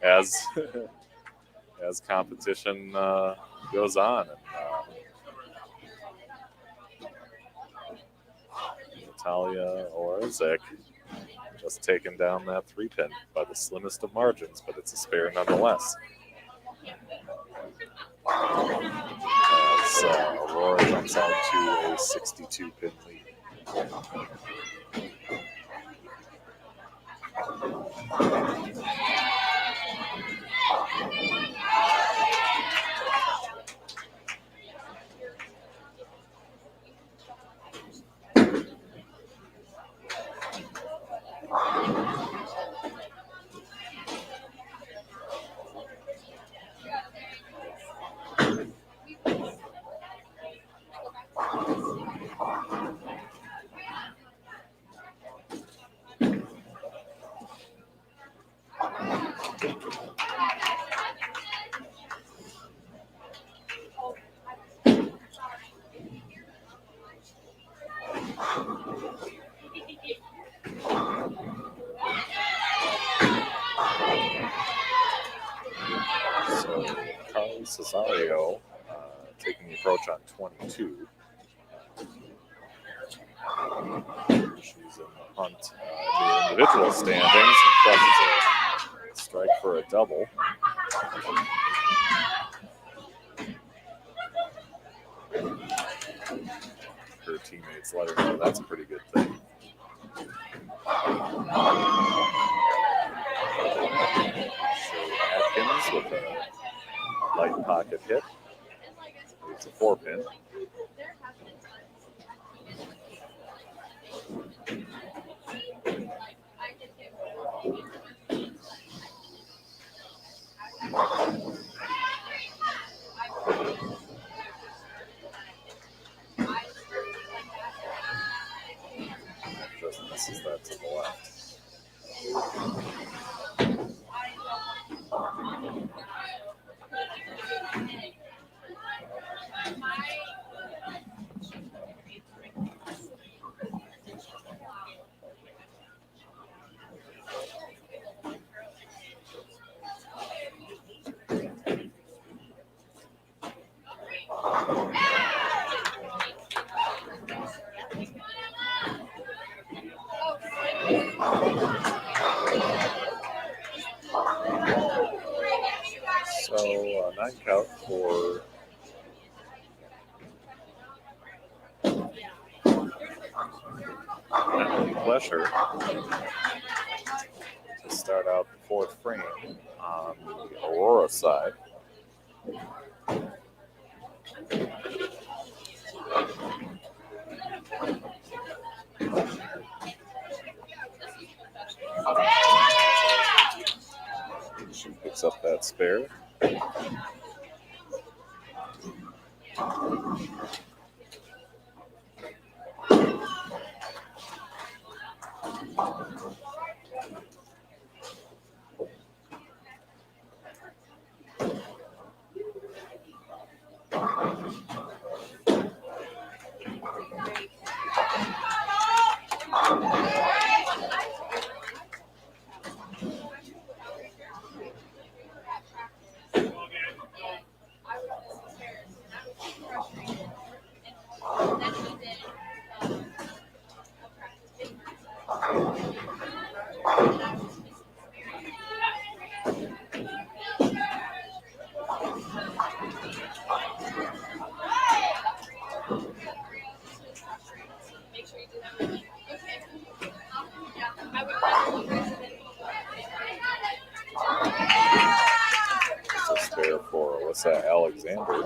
as competition goes on. And, Natalia Orezek just taking down that 3-pin by the slimmest of margins, but it's a spare nonetheless. As Aurora jumps out to a 62-pin lead. Cesario taking the approach on 22. She's in the hunt in the individual standings and crushes a strike for a double. Her teammates let her know that's a pretty good thing. Atkins with a light pocket hit. It's a 4-pin. Just misses that to the left. So 9 count for Emily Flesher to start out the 4th frame on the Aurora side. She picks up that spare. It's a spare for Alyssa Alexander.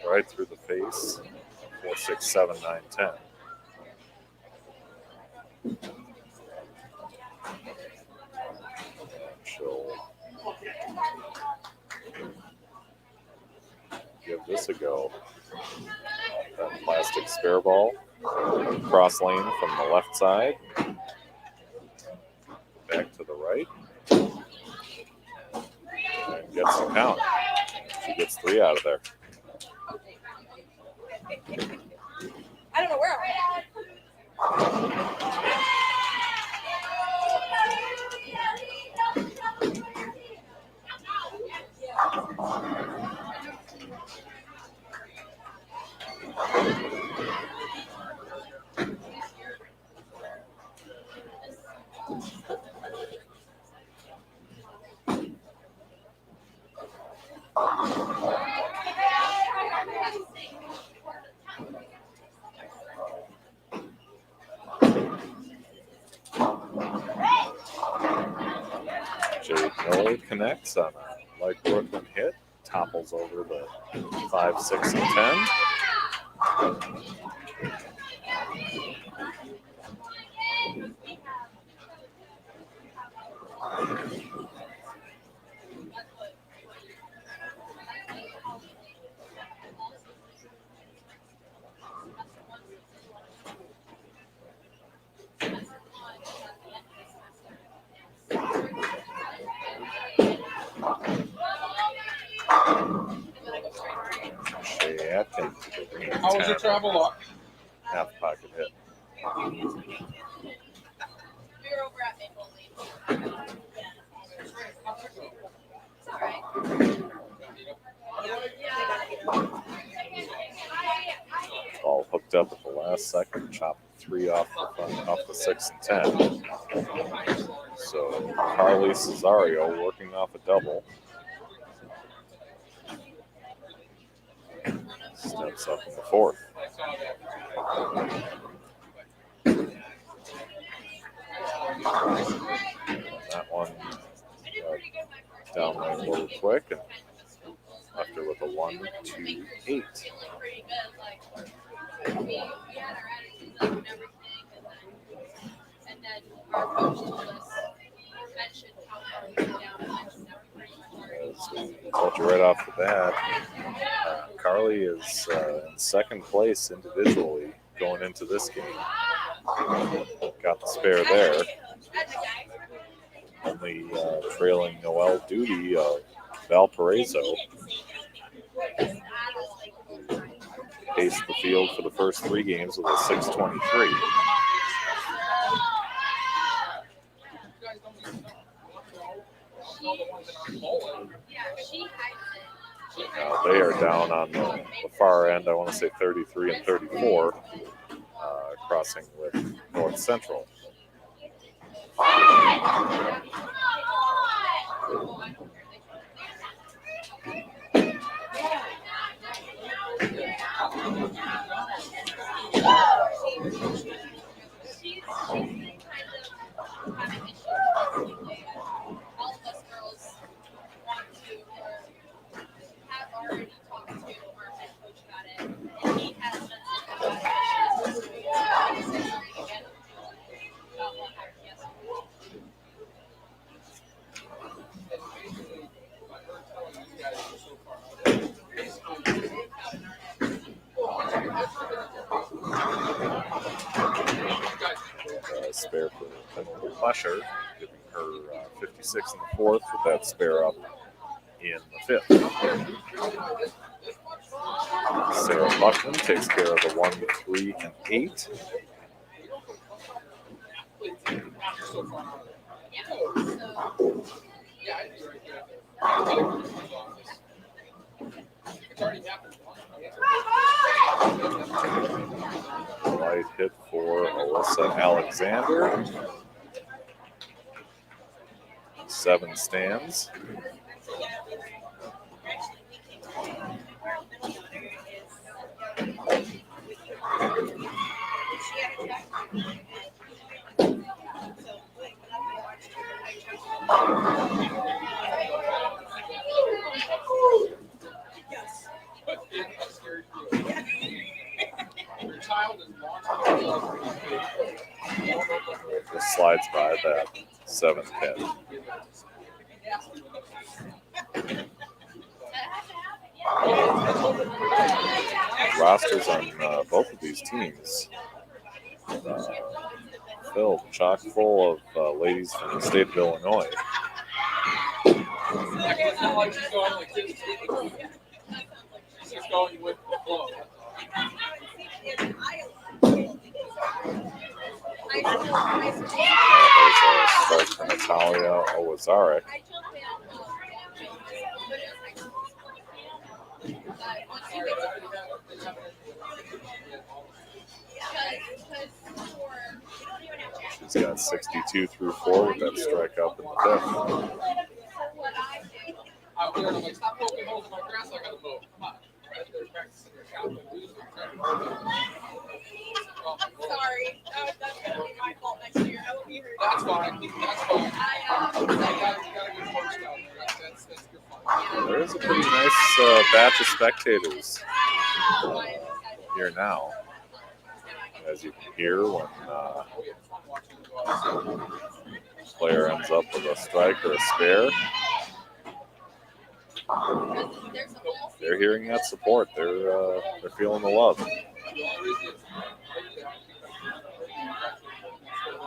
Right through the face. 4, 6, 7, 9, 10. She'll give this a go. That plastic spare ball. Cross lane from the left side. Back to the right. And gets the count. She gets 3 out of there. I don't know where I'm Jade Miller connects on a light Brooklyn hit. Topples over the 5, 6, and 10. How was your travel lock? Half pocket hit. We were over at Maple Leaf. It's all right. All hooked up at the last second. Chopped 3 off the front, off the 6 and 10. So Carly Cesario working off a double. Steps up in the 4th. That one down lane a little quick and left her with a 1, 2, 8. And then our coach told us, mentioned how far we were down, mentioned that we pretty much already As we told you right off the bat, Carly is in second place individually going into this game. Got the spare there. Only trailing Noelle Duty of Valparaiso. Paced the field for the first 3 games with a 6.23. They are down on the far end, I want to say 33 and 34, crossing with North Central. All of us girls want to have already talked to our head coach about it, and he has done something about it. She's doing it about what happened yesterday. Spare for Penelope Plesher, giving her 56 in the 4th with that spare up in the 5th. Sarah Buckman takes care of the 1, 3, and 8. Light hit for Alyssa Alexander. 7 stands. Just slides by that 7th pin. Rosters on both of these teams filled, chock full of ladies from the state of Illinois. There's a strike for Natalia Owazarek. She's got 62 through 4 with that strike up in the 5th. Sorry, that's going to be my fault next year. I will be hurt. That's fine. That's fine. There is a pretty nice batch of spectators here now. As you can hear, when player ends up with a strike or a spare, they're hearing that support. They're feeling the love.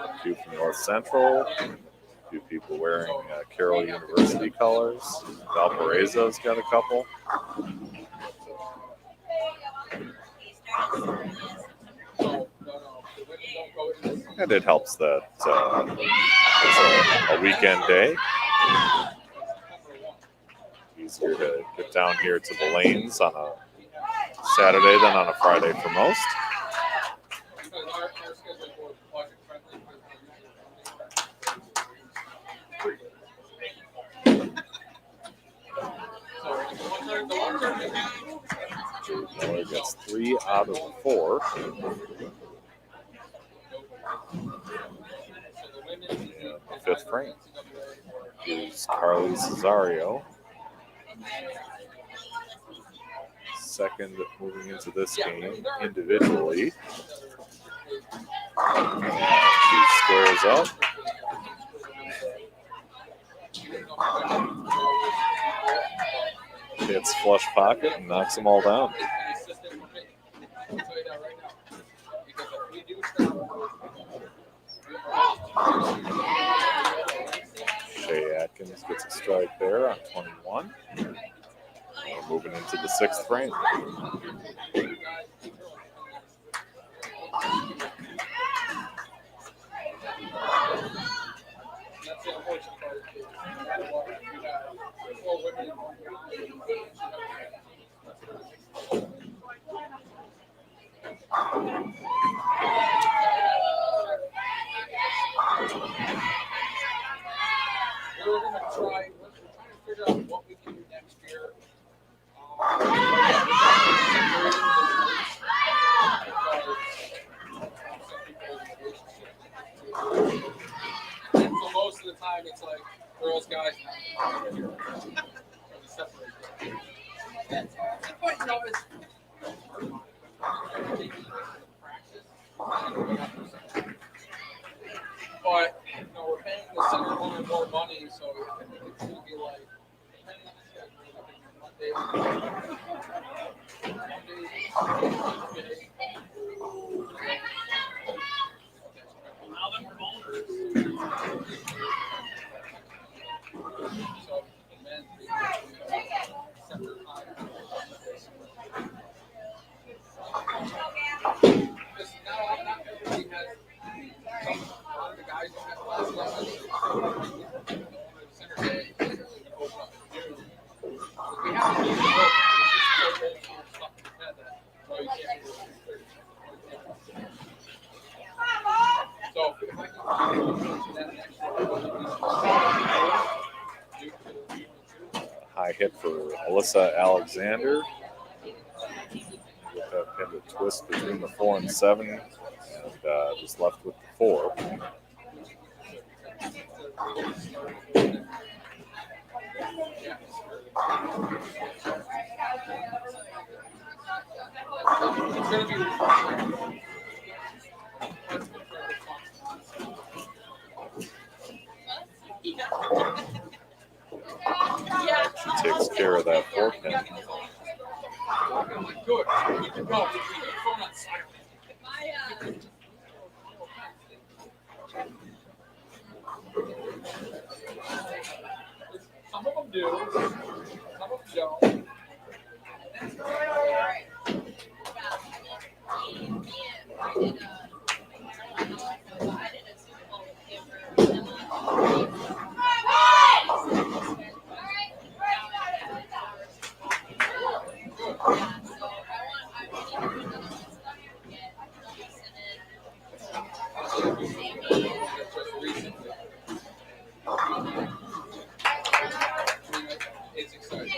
A few from North Central, a few people wearing Carroll University colors. Valparaiso's got a couple. And it helps that it's a weekend day. Easier to get down here to the lanes on a Saturday than on a Friday for most. Jade Miller gets 3 out of the 4. And the 5th frame is Carly Cesario. Second moving into this game individually. She squares up. Hits flush pocket and knocks them all down. Shay Atkins gets a strike there on 21. We're moving into the 6th frame. We're trying to figure out what we can do next year. Alyssa Alexander with that pin to twist between the 4 and 7, and just left with the 4. She takes care of that 4 pin. Good. Keep it going. Keep your phone on silent. Some of them do. Some of them don't. It's exciting.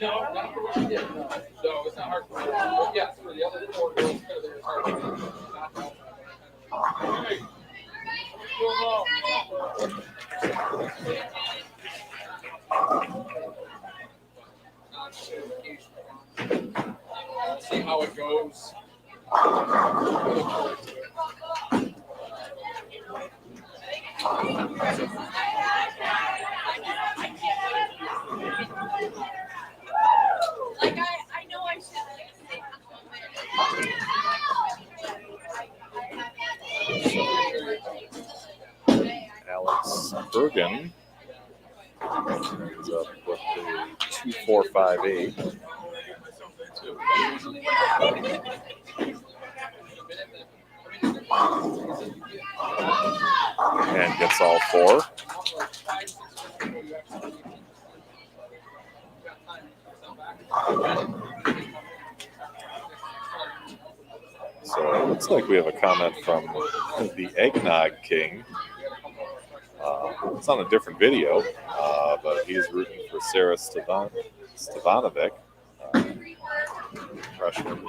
No, not for what she did. No, it's not hard for her. But yes, for the other 4 girls, it was hard for her. Not help her. Hey, see how it goes. I look forward to it. Like I know I should say Alex Bergen is up with the 2.458. And gets all 4. So it looks like we have a comment from the Eggnog King. It's on a different video, but he's rooting for Sarah Stevanovic, freshman. I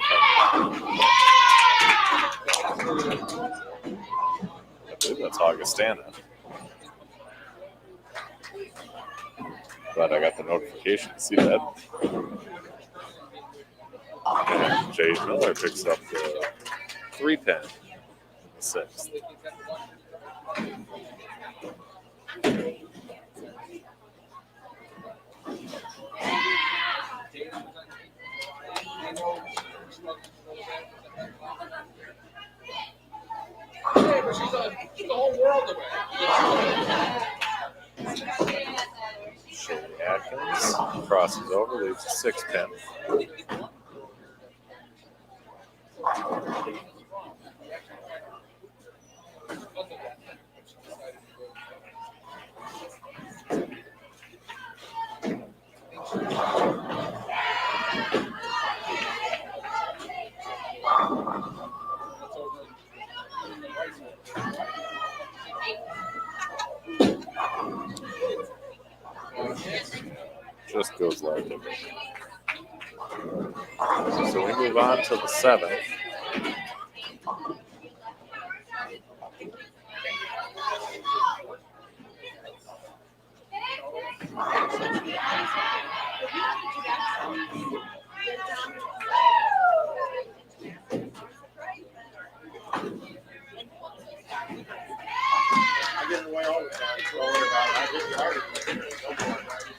believe that's Augustana. Glad I got the notification to see that. And Jade Miller picks up the 3 pin in the 6th. Hey, but she's the whole world away. Shane Atkins crosses over, leaves a 6 pin. Just goes like it. So we move on to the 7th. I get in the way all the time. Don't worry about it. I hit you harder. Don't worry about it.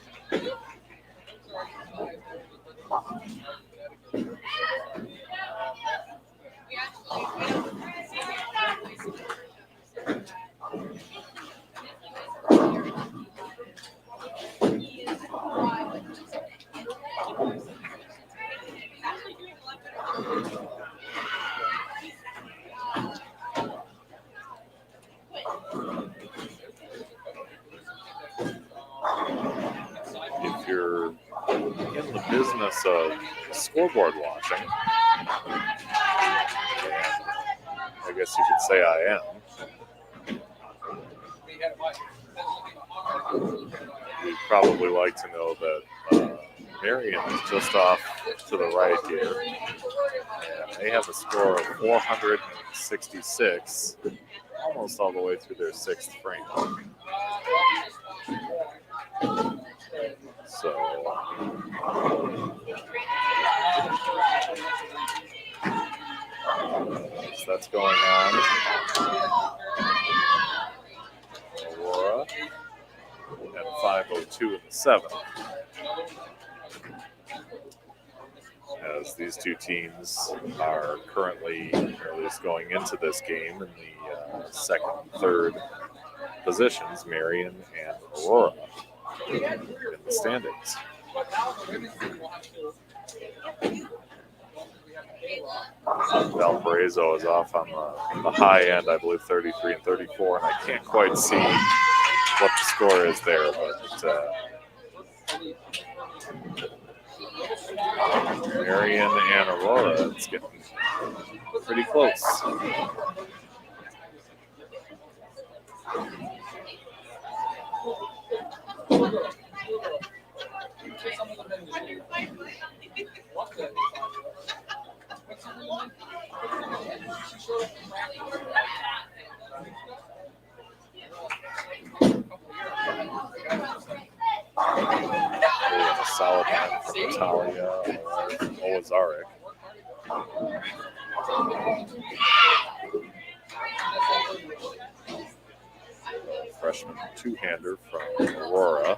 you're in the business of scoreboard watching, I guess you could say I am, you'd probably like to know that Marion is just off to the right here. And they have a score of 466, almost all the way through their sixth frame. So that's going on. Aurora at 5:02 in the seventh. As these two teams are currently, or at least going into this game, in the second and third positions, Marion and Aurora in the standings. Valparaiso is off on the high end, I believe 33 and 34, and I can't quite see what the score is there, but Marion and Aurora, it's getting pretty close. A solid line from Natalia Owazarek. Freshman two-hander from Aurora.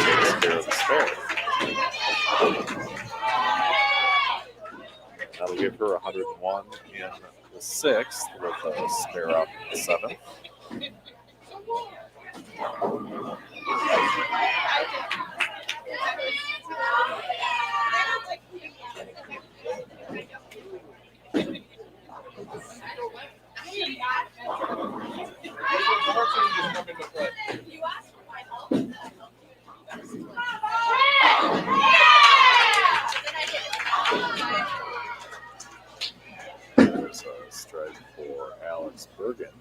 Takes care of the spare. That'll give her 101 in the sixth with a spare out in the seventh. There's a strike for Alex Bergen.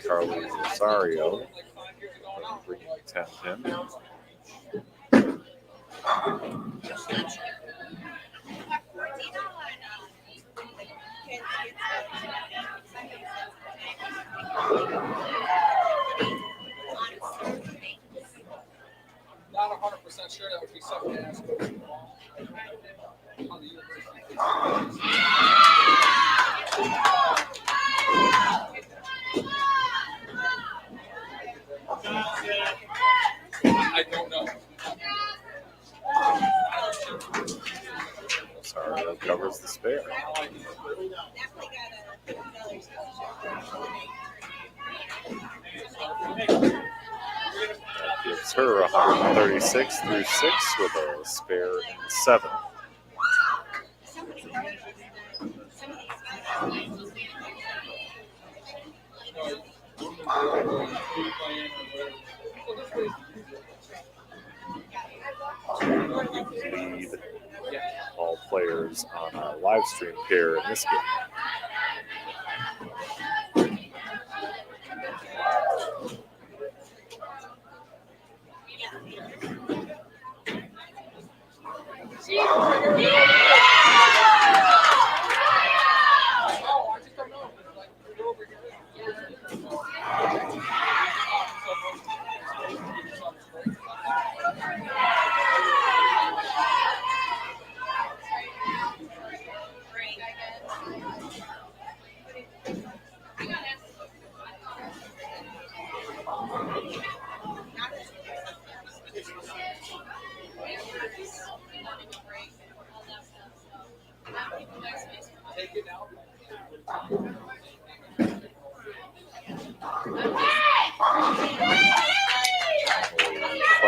Carly Rosario bringing 10 pin. Not 100% sure that would be something to ask. I don't know. Sorry, that covers the spare. That gives her 136 through 6 with a spare in 7. Lead all players on our live stream pair in this game.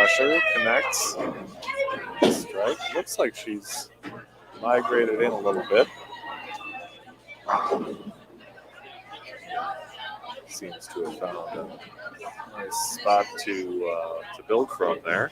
pressure, connects. Strike. Looks like she's migrated in a little bit. Seems to have found a nice spot to build from there.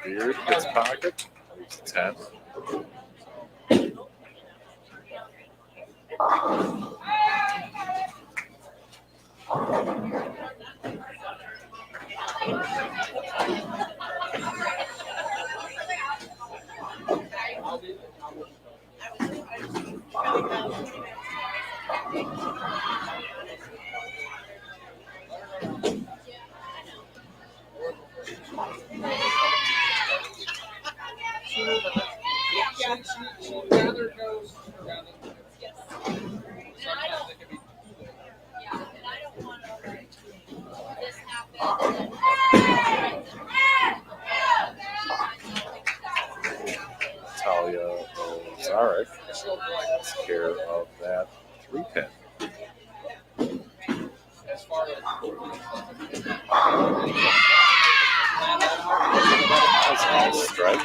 Beard gets pocket. Moves to 10. She rather goes rather than sometimes it can be Talia Ozarek takes care of that 3-pin. as far as That's a nice strike.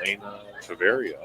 Dana Taveria.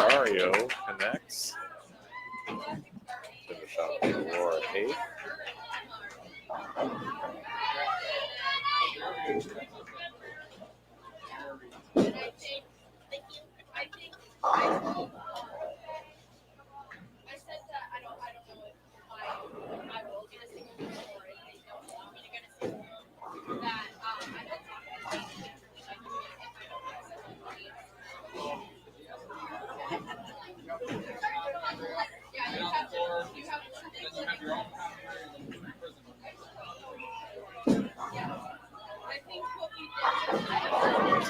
Mario connects. Finish out for 8.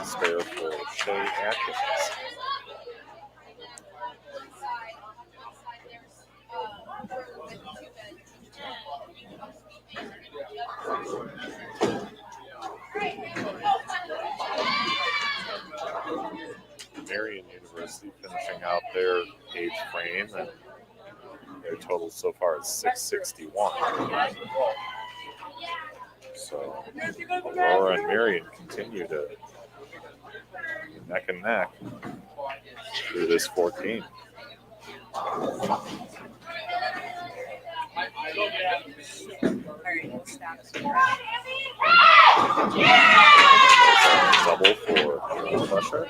Spare for Shay Atkins. Marian University finishing out their age frame, and Their total so far is 661. So Aurora and Marion continue to neck and neck through this 14. Double for Fletcher.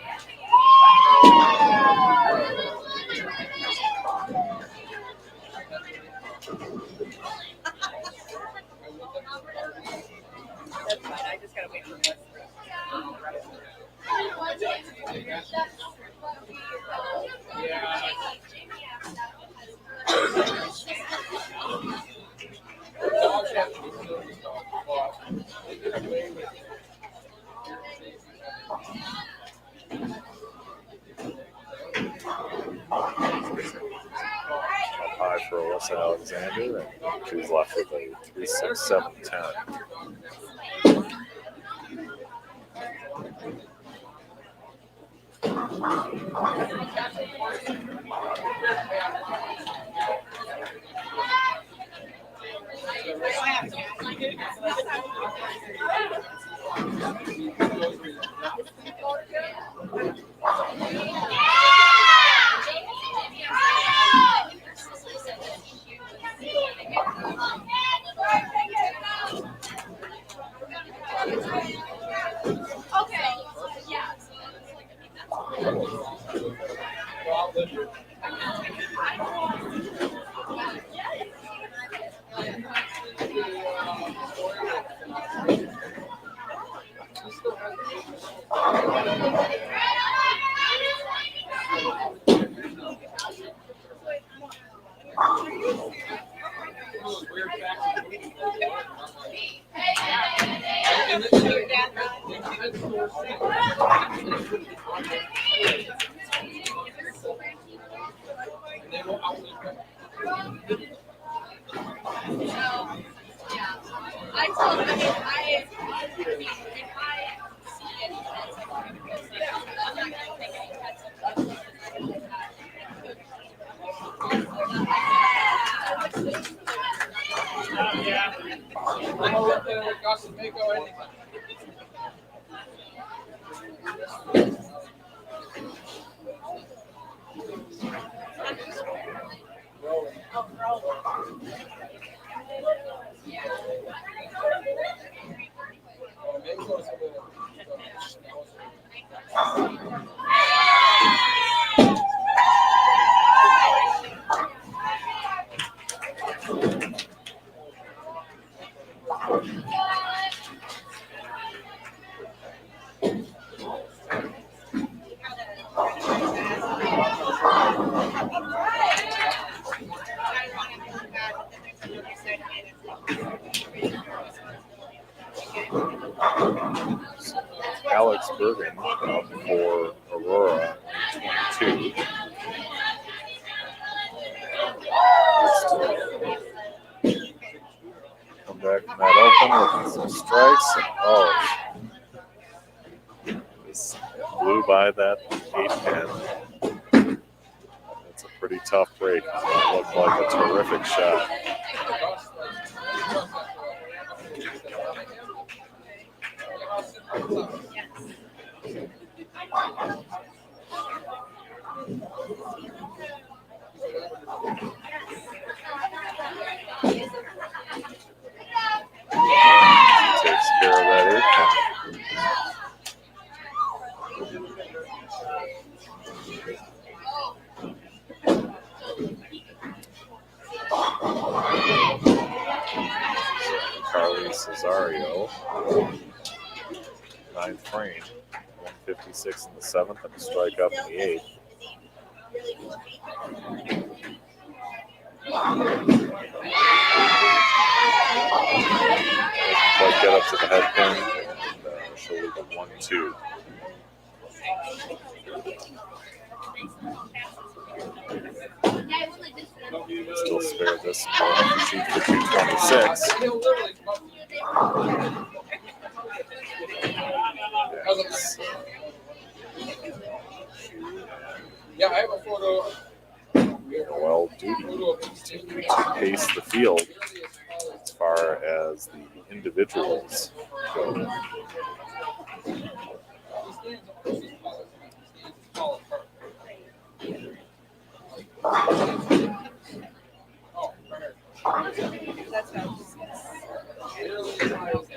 That's fine. I just gotta wait for this. High for Alyssa Alexander, and she's left with a 3.6710. I told him, if I see any cuts, I'm not gonna take any cuts. Alex Bergen up for Aurora, 22. Come back from that open with some strikes. And, this blew by that 8-10. That's a pretty tough break. It looked like a terrific shot. Takes care of that 8-10. Carly Cesario, 9th frame, 156 in the 7th, and a strike up in the 8th. Quite get up to the head pin, and she'll leave a 1-2. Still spare this one. Shoot for 226. Yeah, I have a photo. Well, duty. pace the field as far as the individuals go. That's what I was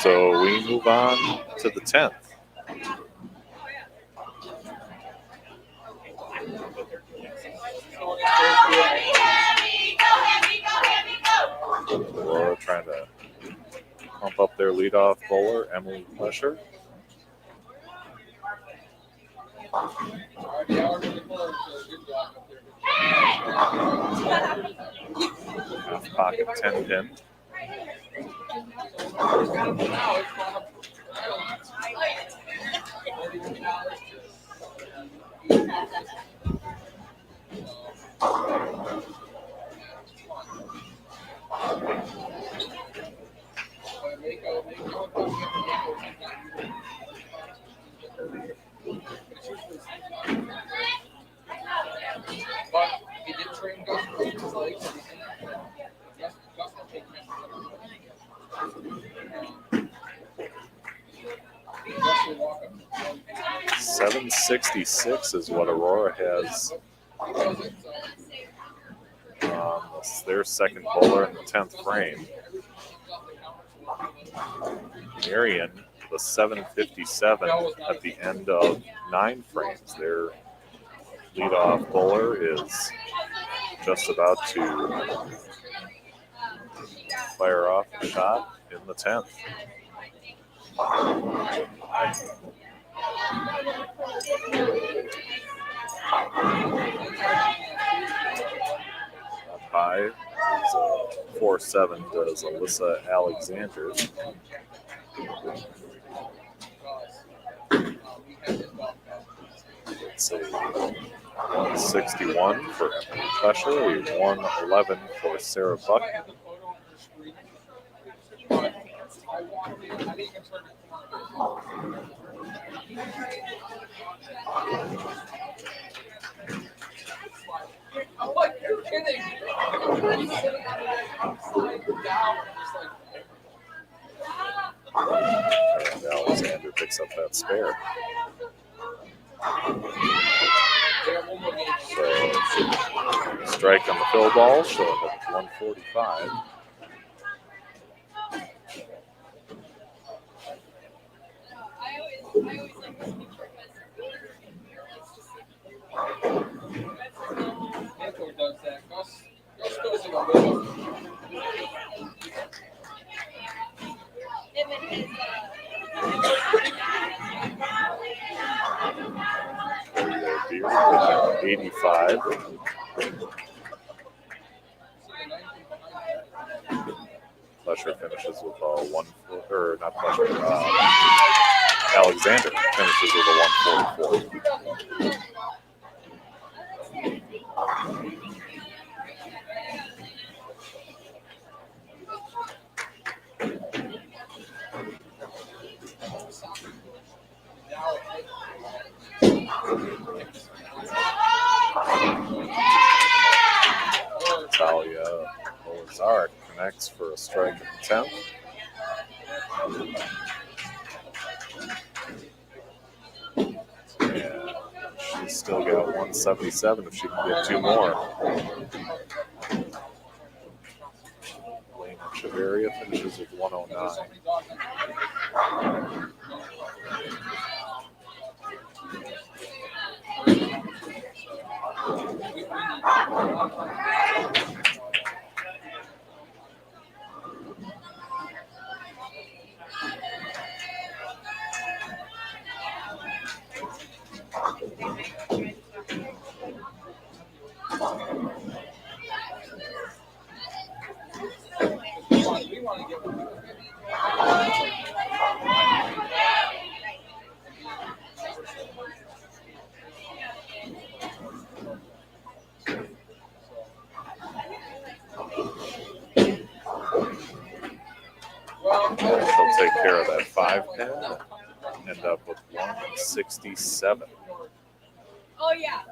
So we move on to the 10th. Aurora trying to pump up their leadoff bowler, Emily Flesher. Half pocket 10 pin. But he did train Gus with his legs. Gus will take him. 766 is what Aurora has. That's their second bowler in the 10th frame. Marion, the 757 at the end of 9 frames. Their leadoff bowler is just about to fire off a shot in the 10th. Up high is a 4-7 does Alyssa Alexander. It's a 161 for Emily Flesher, a 111 for Sarah Buck. I'm like, you're kidding. He's sitting on the upside down. And Alexander picks up that spare. So, strike on the fill ball, showing at 145. I always like this picture Nico does that. Gus goes in the middle. him and his 85. Flesher finishes with a 1, or not Flesher, Alexander finishes with a 144. Natalia Ozark connects for a strike at the 10th. And she's still got 177 if she can get 2 more. Lane Chaveria finishes with 109. She'll take care of that 5 pin and end up with 167. Oh yeah.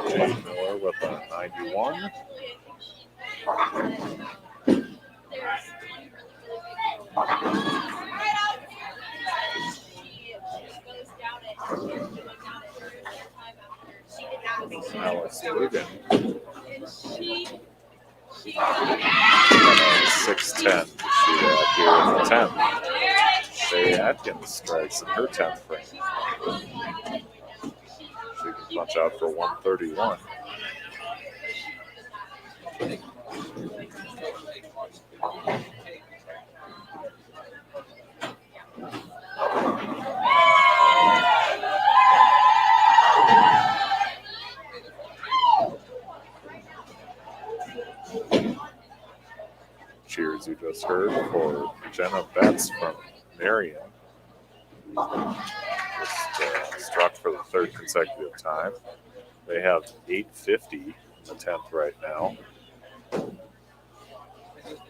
Jade Miller with a 91. Alex Wigan. 6'10" to shoot out here in the 10th. Shay Atkins strikes in her 10th frame. She can punch out for 131. Cheers you just heard for Jenna Betts from Marion. Just struck for the third consecutive time. They have 850 in the 10th right now.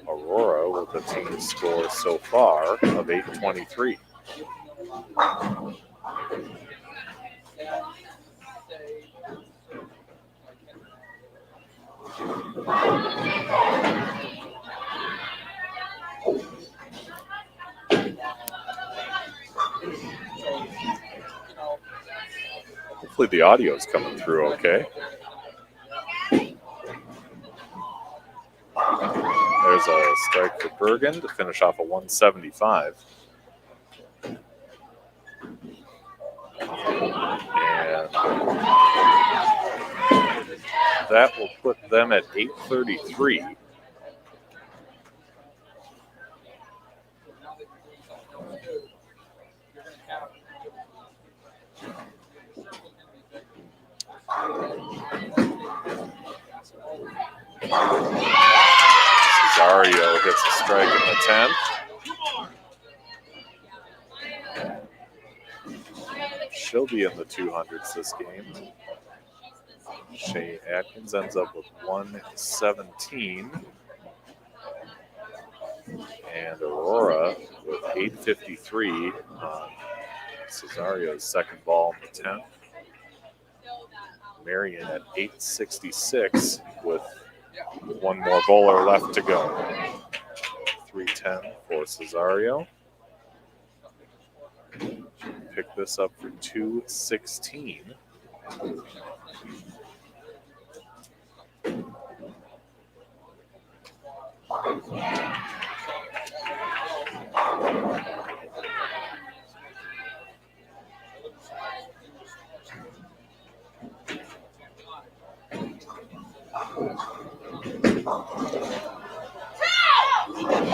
Aurora with a team score so far of 823. Hopefully the audio is coming through okay. There's a strike for Bergen to finish off a 175. And that will put them at 833. Cesario hits a strike in the 10th. She'll be in the 200s this game. Shay Atkins ends up with 117. And Aurora with 853 on Cesario's second ball in the 10th. Marion at 866 with one more bowler left to go. 310 for Cesario. Pick this up for 216.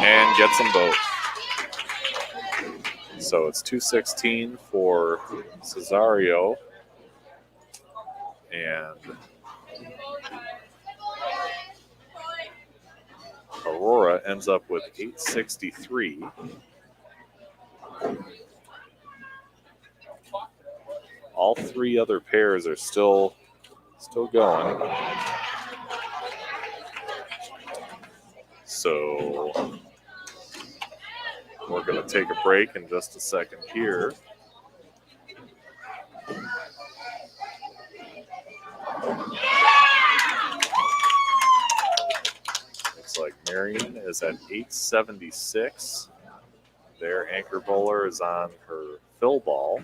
And gets them both. So it's 216 for Cesario. And Aurora ends up with 863. All three other pairs are still going. So we're going to take a break in just a second here. Looks like Marion is at 876. Their anchor bowler is on her fill ball.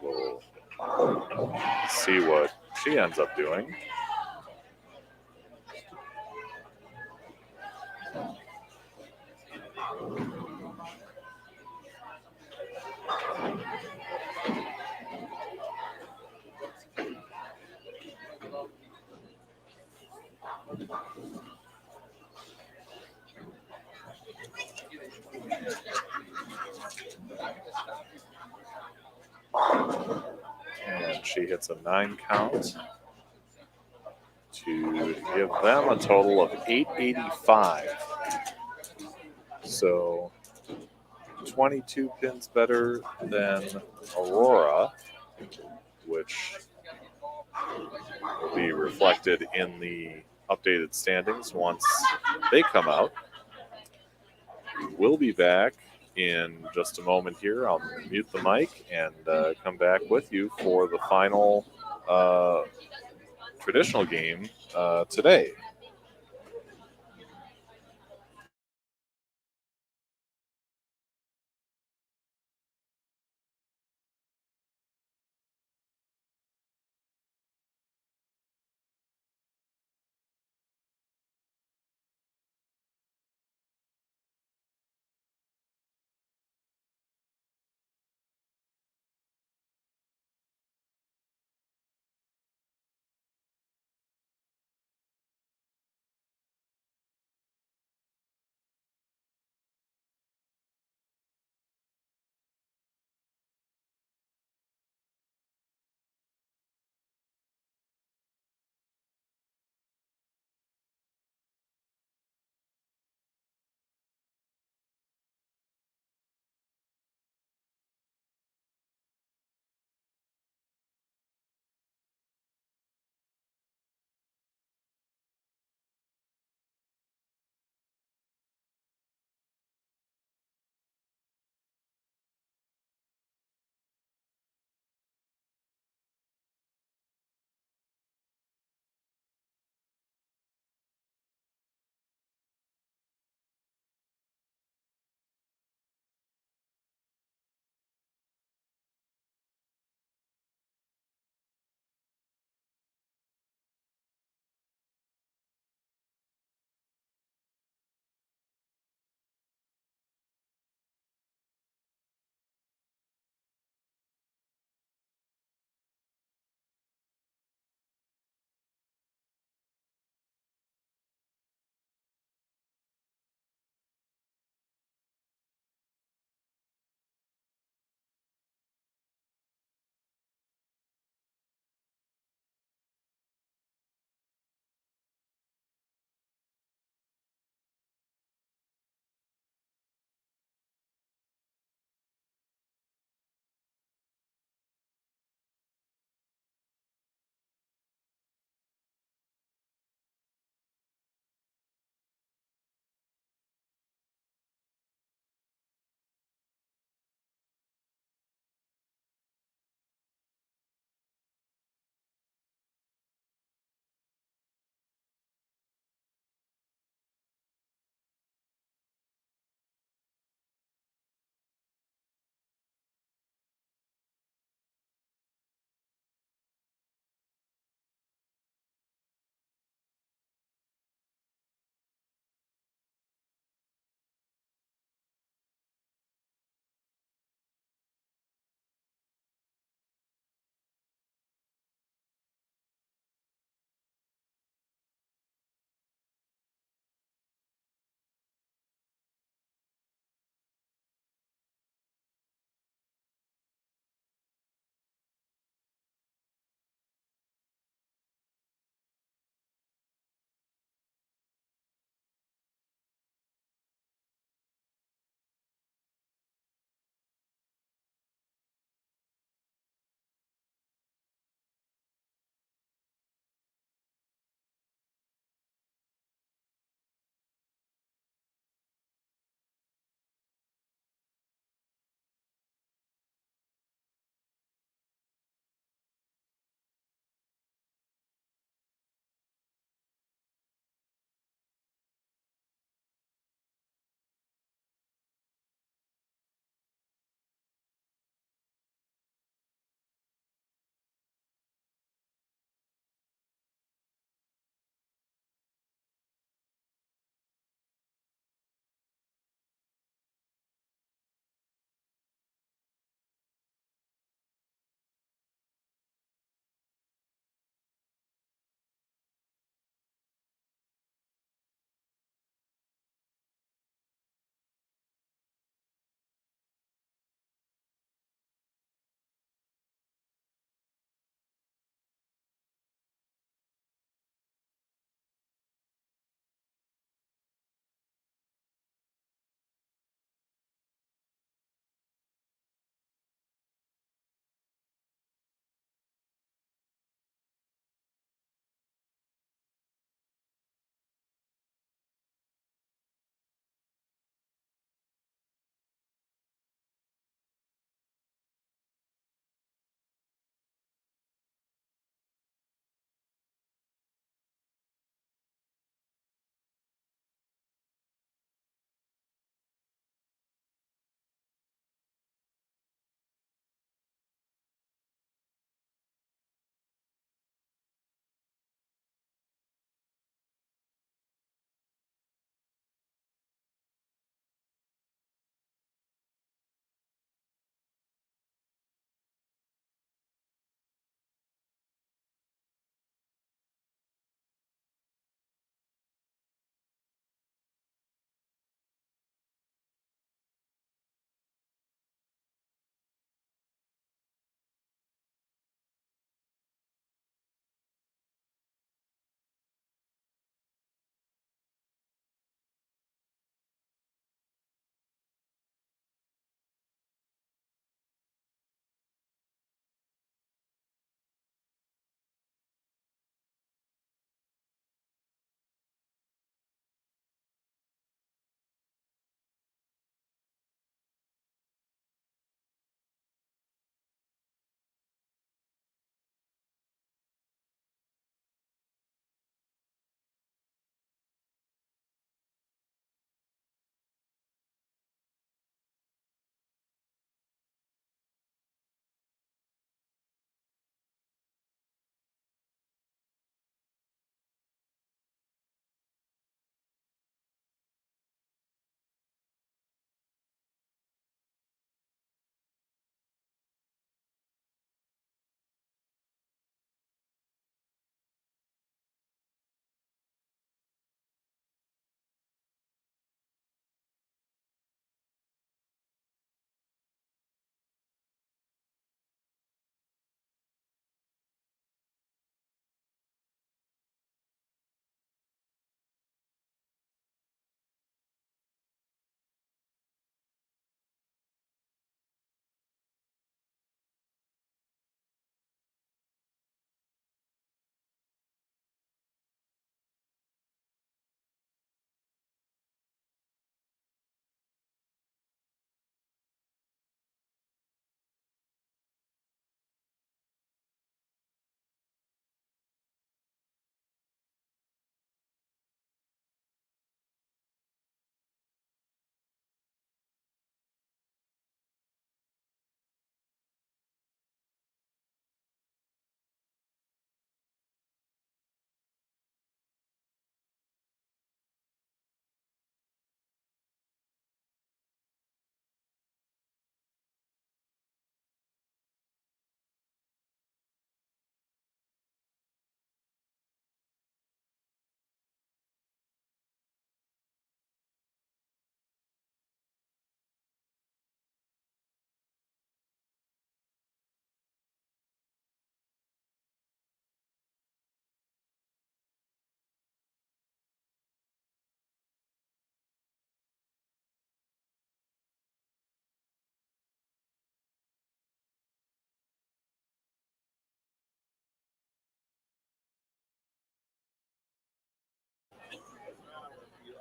We'll see what she ends up doing. And she hits a 9 count to give them a total of 885. So 22 pins better than Aurora, which will be reflected in the updated standings once they come out. We'll be back in just a moment here. I'll mute the mic and come back with you for the final traditional game today.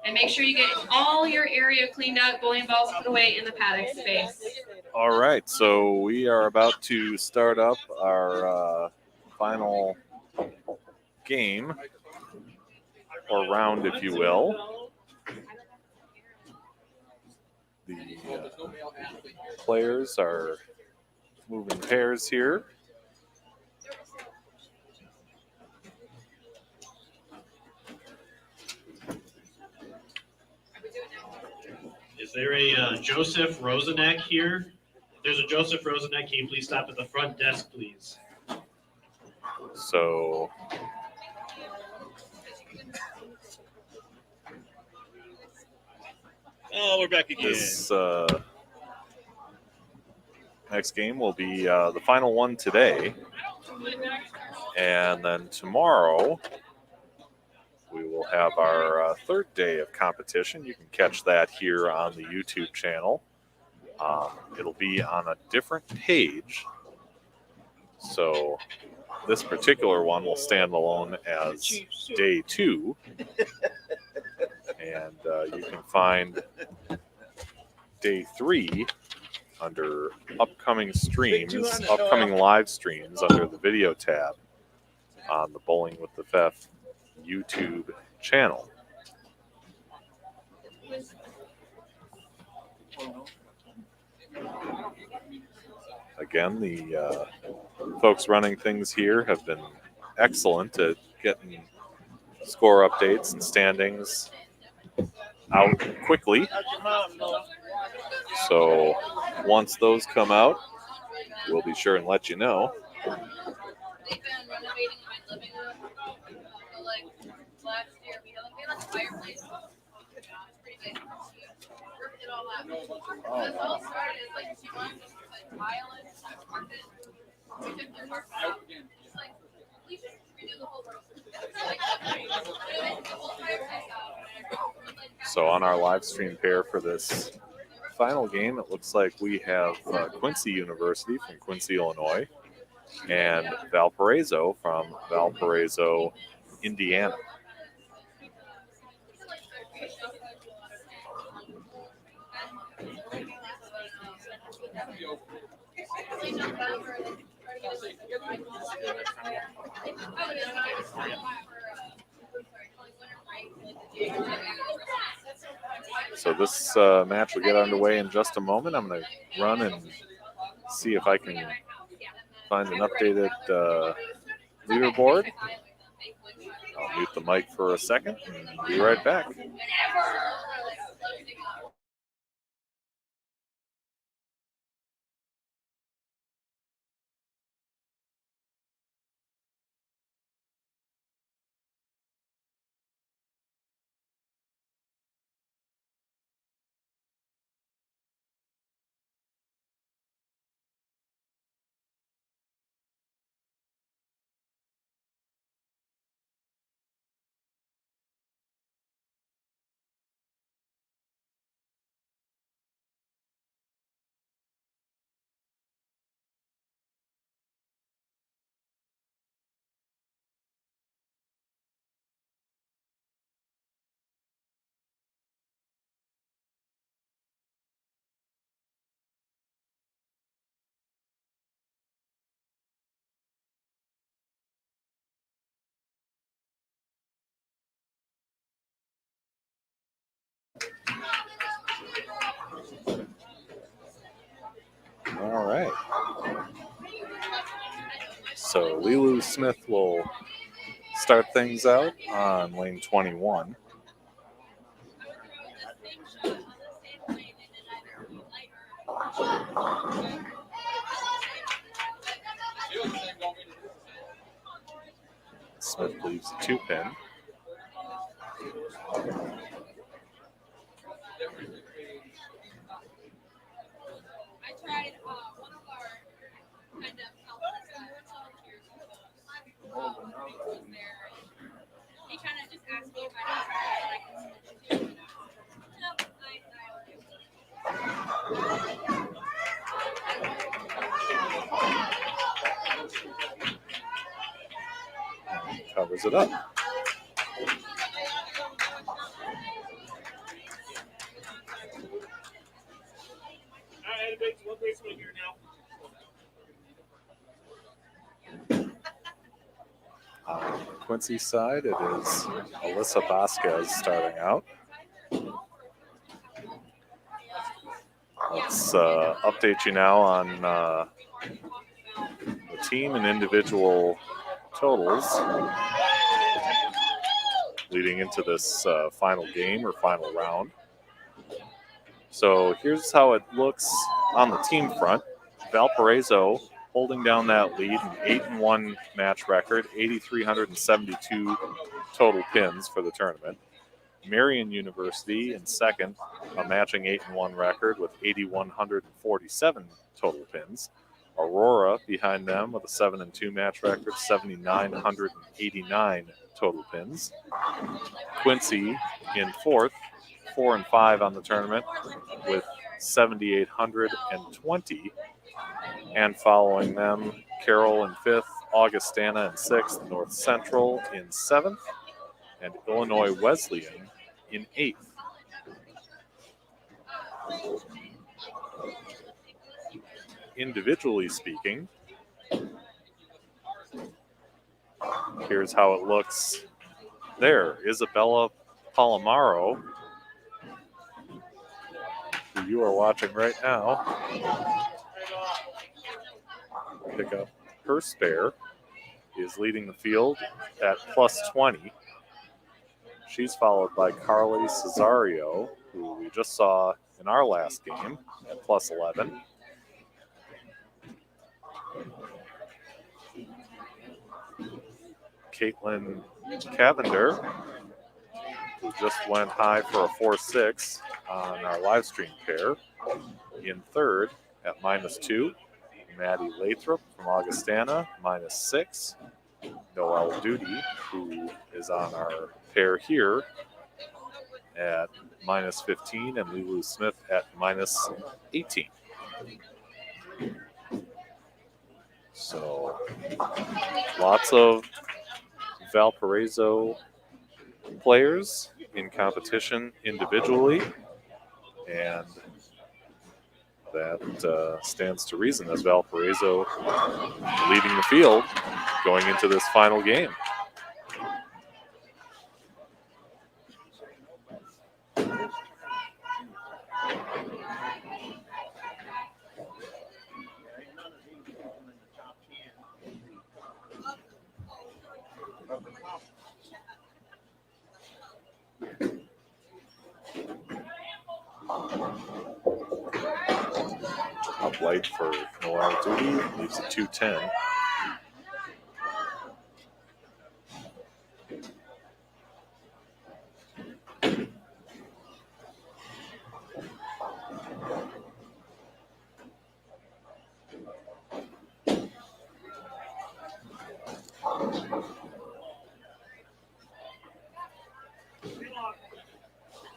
And make sure you get all your area cleaned up, bowling balls put away in the paddock space. All right, so we are about to start up our final game, or round, if you will. The players are moving pairs here. Is there a Joseph Rosenek here? If there's a Joseph Rosenek, can you please stop at the front desk, please? So Oh, we're back again. this next game will be the final one today. And then tomorrow, we will have our third day of competition. You can catch that here on the YouTube channel. It'll be on a different page. So this particular one will stand alone as day 2. And you can find day 3 under upcoming streams, upcoming live streams under the video tab on the Bowling with the Fef YouTube channel. Again, the folks running things here have been excellent at getting score updates and standings out quickly. So once those come out, we'll be sure and let you know. They've been renovating my living room. So, like, last year we had like a fireplace. It's pretty big. Ripped it all out. This all started as like she wanted to put tile in, carpet. We took their carpet out. It's like, we should redo the whole room. Like, the whole fireplace out. So on our live stream pair for this final game, it looks like we have Quincy University from Quincy, Illinois, and Valparaiso from Valparaiso, Indiana. So this match will get underway in just a moment. I'm going to run and see if I can find an updated leaderboard. I'll mute the mic for a second and be right back. All right. So Lilu Smith will start things out on lane 21. Smith leaves a 2-pin. I tried one of our kind of volunteers was there. He kind of just asked me if I could do it. Nope, Covers it up. One base swing here now. On Quincy's side, it is Alyssa Vasquez starting out. Let's update you now on the team and individual totals leading into this final game or final round. So here's how it looks on the team front. Valparaiso holding down that lead, an 8-1 match record, 8,372 total pins for the tournament. Marian University in second, a matching 8-1 record with 8,147 total pins. Aurora behind them with a 7-2 match record, 7,989 total pins. Quincy in fourth, 4-5 on the tournament with 7,820. And following them, Carroll in fifth, Augustana in sixth, North Central in seventh, and Illinois Wesleyan in eighth. Individually speaking, here's how it looks there. Isabella Palomaro, who you are watching right now, pick up her spare, is leading the field at plus 20. She's followed by Carly Cesario, who we just saw in our last game at plus 11. Caitlyn Cavender, who just went high for a 4-6 on our live stream pair, in third at -2. Maddie Lathrop from Augustana, -6. Noelle Duty, who is on our pair here, at -15, and Lulu Smith at -18. So lots of Valparaiso players in competition individually, and that stands to reason as Valparaiso leading the field going into this final game. Up light for Noelle Duty, leaves at 210.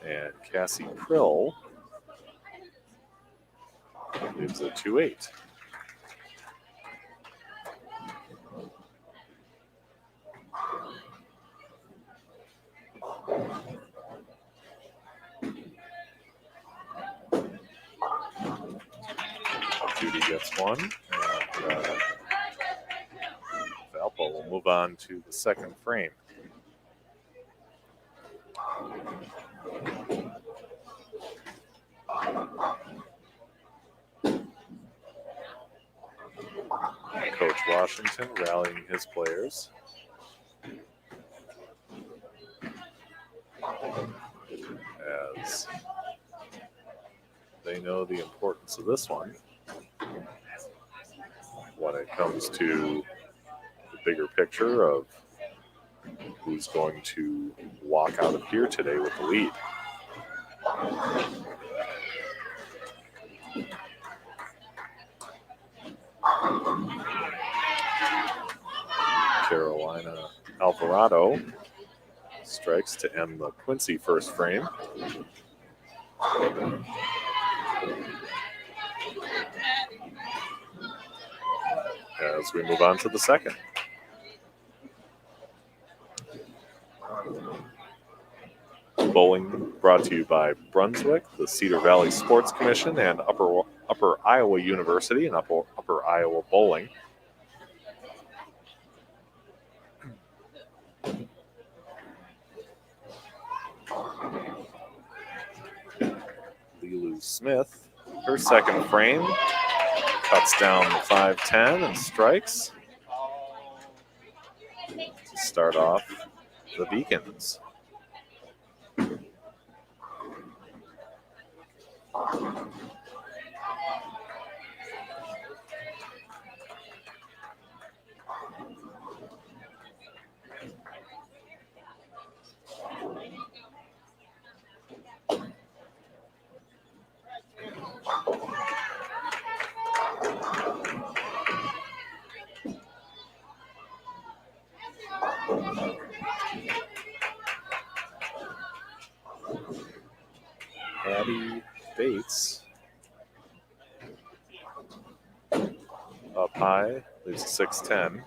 And Cassie Prill leaves at 2-8. Judy gets one, and Valpo will move on to the second frame. Coach Washington rallying his players. As they know the importance of this one when it comes to the bigger picture of who's going to walk out of here today with the lead. Carolina Alvarado strikes to end the Quincy first frame. As we move on to the second. Bowling brought to you by Brunswick, the Cedar Valley Sports Commission, and Upper Upper Iowa University and Upper Iowa Bowling. Lilu Smith, her second frame, cuts down the 5-10 and strikes to start off the Beacons. Abby Bates up high, leaves a 6-10.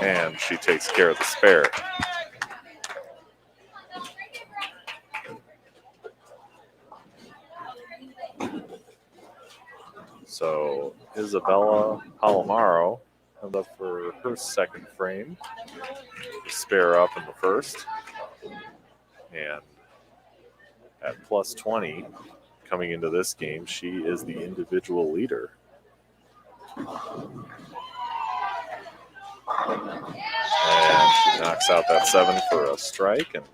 And she takes care of the spare. So Isabella Palomaro comes up for her second frame. Spare up in the first. And at plus 20 coming into this game, she is the individual leader. And she knocks out that 7 for a strike and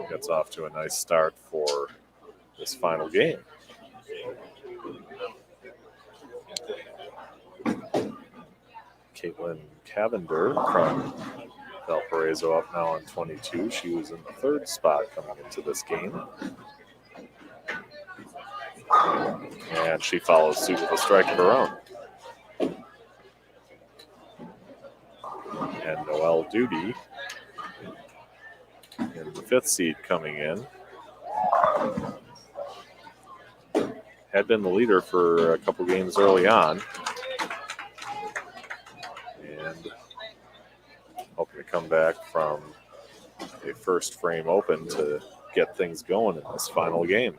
gets off to a nice start for this final game. Caitlyn Cavender from Valparaiso up now on 22. She was in the third spot coming into this game. And she follows suit with a strike of her own. And Noelle Duty in the 5th seed coming in. Had been the leader for a couple games early on. And hoping to come back from a first frame open to get things going in this final game.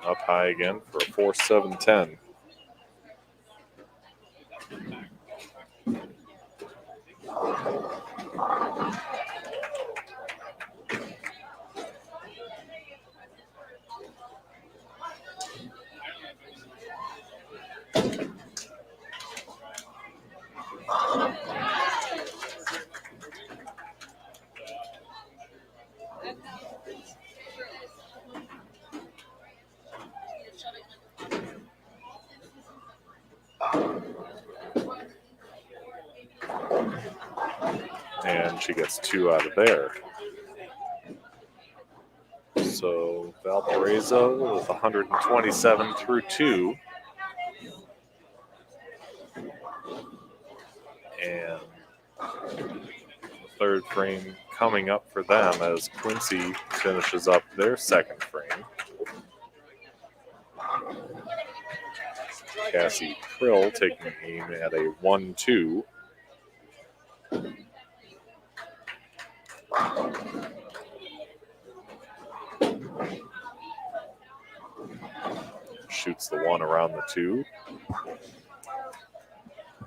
Up high again for a 4-7-10. And she gets 2 out of there. So Valparaiso with 127 through 2. And the third frame coming up for them as Quincy finishes up their second frame. Cassie Krill taking aim at a 1-2. Shoots the 1 around the 2.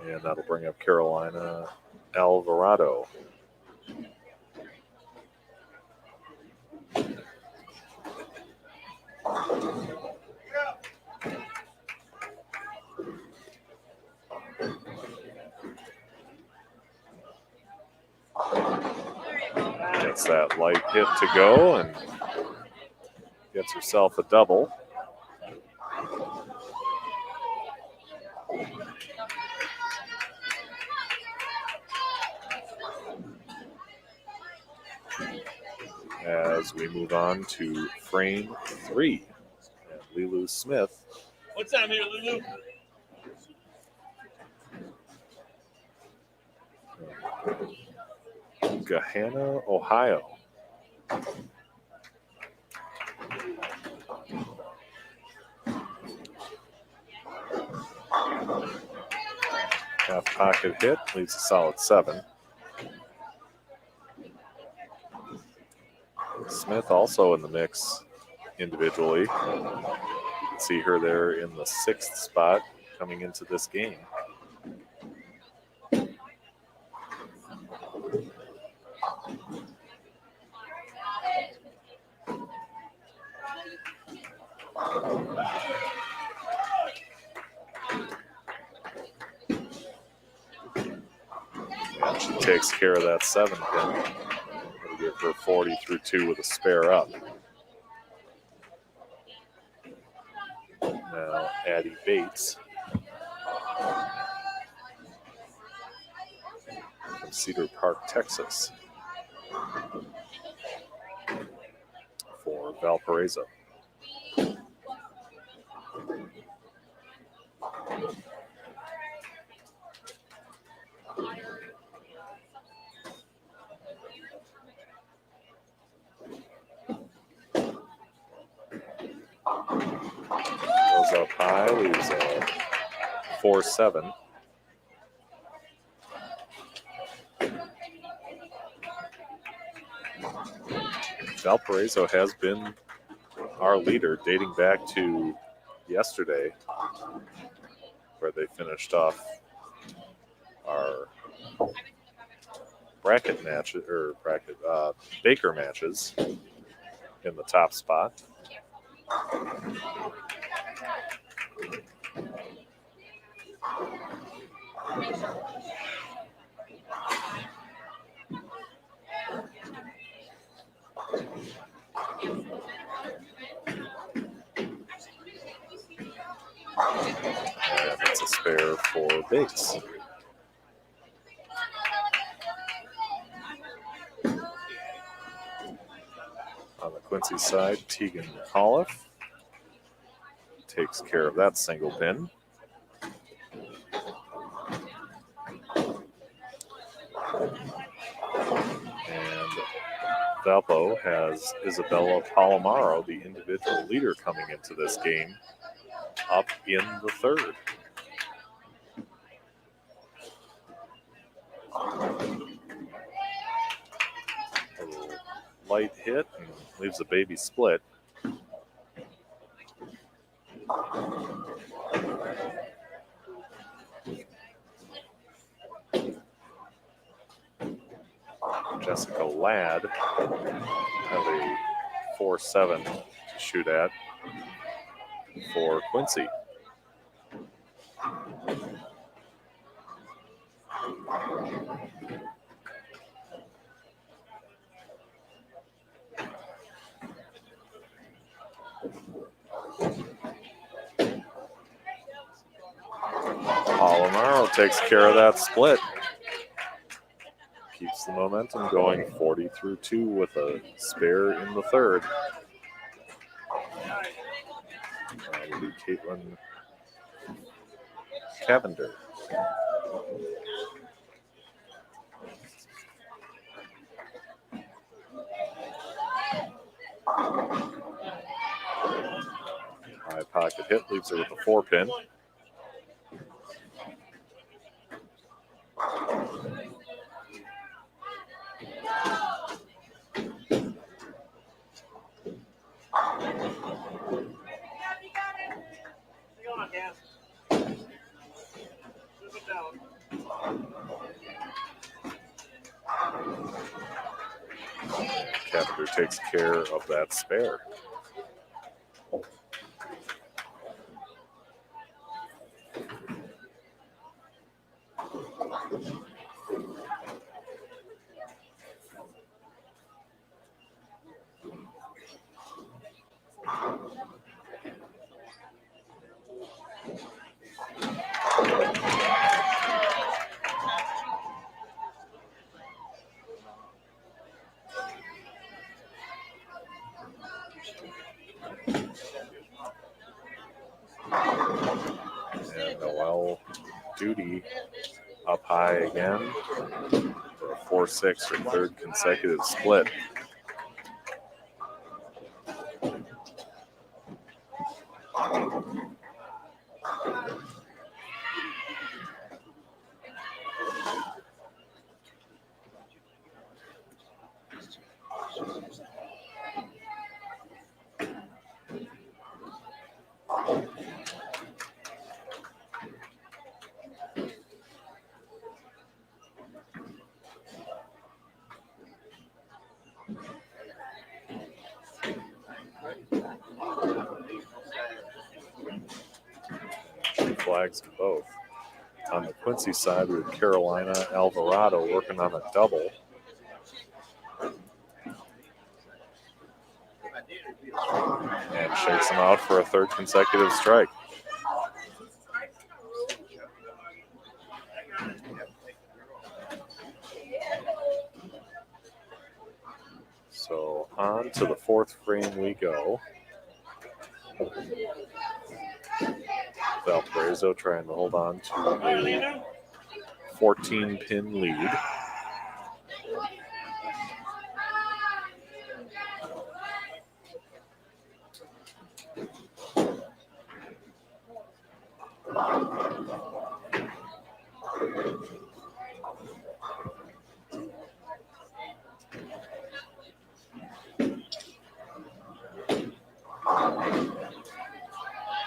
And that'll bring up Carolina Alvarado. Gets that light hit to go and gets herself a double. As we move on to frame 3, and Lilu Smith What's on here, Lulu? Gahanna, Ohio. Half pocket hit, leaves a solid 7. Smith also in the mix individually. You can see her there in the 6th spot coming into this game. And she takes care of that 7 pin. We'll give her 40 through 2 with a spare up. Now Addie Bates from Cedar Park, Texas, for Valparaiso. Goes up high, leaves a 4-7. Valparaiso has been our leader dating back to yesterday, where they finished off our bracket matches, or Baker matches in the top spot. And that's a spare for Bates. On the Quincy side, Tegan McAuliffe takes care of that single pin. And Valpo has Isabella Palomaro, the individual leader coming into this game, up in the 3rd. A little light hit and leaves a baby split. Jessica Ladd have a 4-7 to shoot at for Quincy. Palomaro takes care of that split. Keeps the momentum going, 40 through 2 with a spare in the 3rd. That'll be Caitlyn Cavender. High pocket hit, leaves her with a 4-pin. Cavender takes care of that spare. Noel Duty up high again for a 4-6 or third consecutive split. She flags both. On the Quincy side, we have Carolina Alvarado working on a double. And shakes him out for a third consecutive strike. So on to the fourth frame we go. Valparaiso trying to hold on to a 14-pin lead.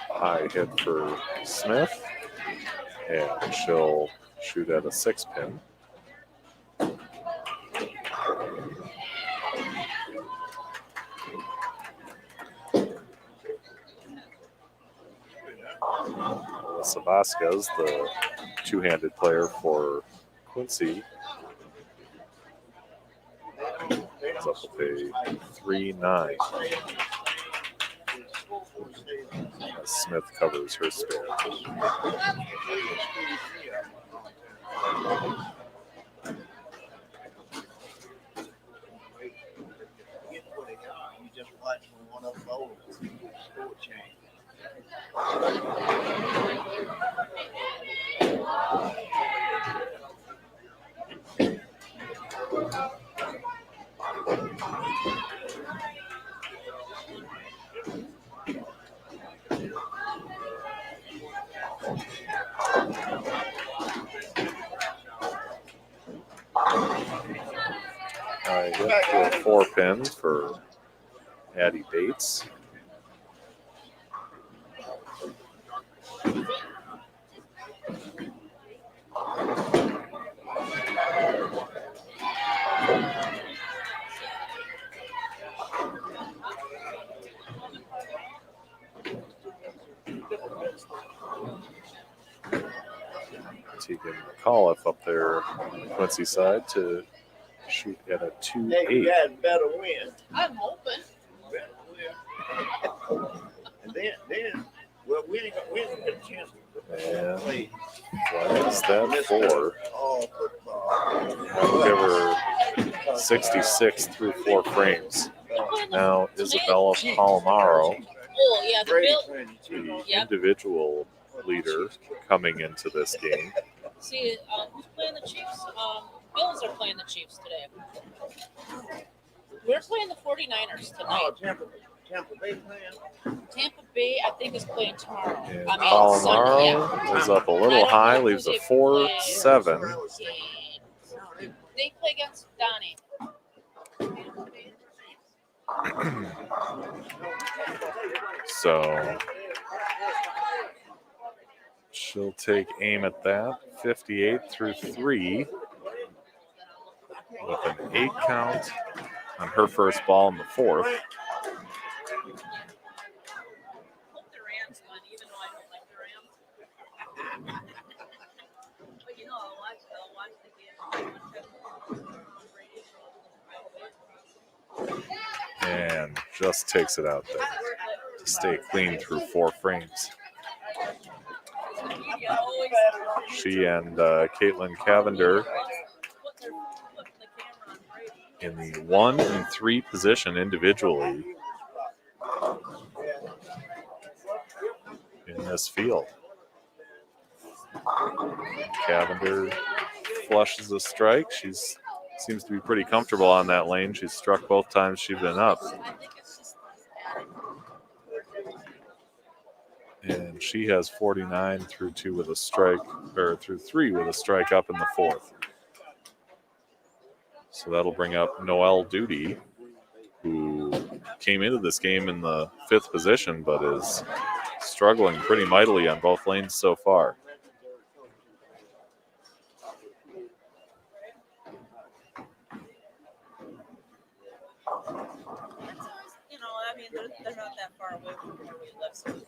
High hit for Smith, and she'll shoot at a 6-pin. Alyssa Vasquez, the two-handed player for Quincy, is up with a 3-9. As Smith covers her spare. You just watch when one of them bowls, score change. I hit to a 4-pin for Addie Bates. Tegan McAuliffe up there on the Quincy side to shoot at a Hey, you 2-8. guys better win. I'm hoping. Better win. And then, well, we ain't got a chance to And play. flags that 4. Oh, football. That'll give her 66 through 4 frames. Now Isabella Palomaro, Oh, yeah, the Brady Bill. playing too. the individual leader coming into this game. See, who's playing the Chiefs? Bills are playing the Chiefs today. We're playing the 49ers tonight. Oh, Tampa Bay playing. Tampa Bay, I think, is playing tomorrow. And I mean, Palomaro Sunday. Yeah. is up a I little don't high, know leaves who a they play. 4-7. They play against Donnie. So she'll take aim at that. 58 through 3 with an 8 count on her first ball in the 4th. Hope the Rams won, even though I don't like the Rams. But you know, I'll watch the game. And just takes it out there to stay clean through 4 frames. She and Caitlyn Cavender in the 1 and 3 position individually in this field. Cavender flushes a strike. She's seems to be pretty comfortable on that lane. She's struck both times she's been up. And she has 49 through 2 with a strike, or through 3 with a strike up in the 4th. So that'll bring up Noelle Duty, who came into this game in the 5th position, but is struggling pretty mightily on both lanes so far. You know, I mean, they're not that far away from where we live, so it's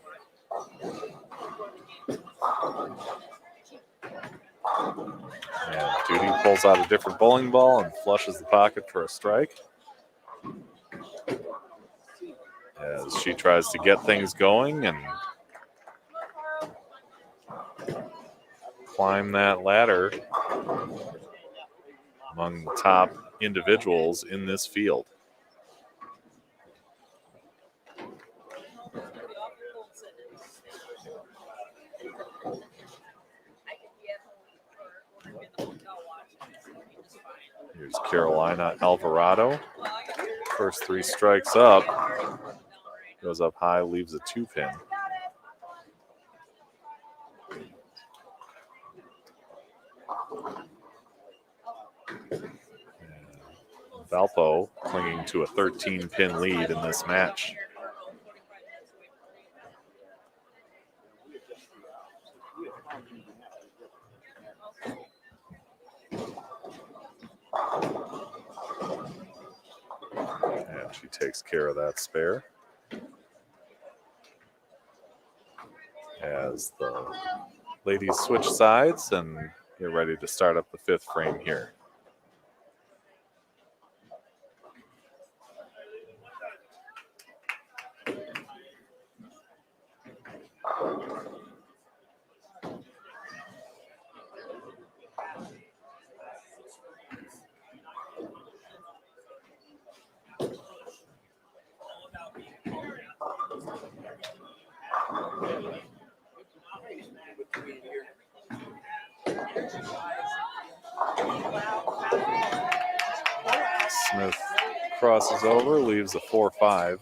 And Duty pulls out a different bowling ball and flushes the pocket for a strike. As she tries to get things going and climb that ladder among the top individuals in this field. Here's Carolina Alvarado. First 3 strikes up. Goes up high, leaves a 2-pin. Valpo clinging to a 13-pin lead in this match. And she takes care of that spare. As the ladies switch sides and get ready to start up the 5th frame here. Smith crosses over, leaves a 4-5.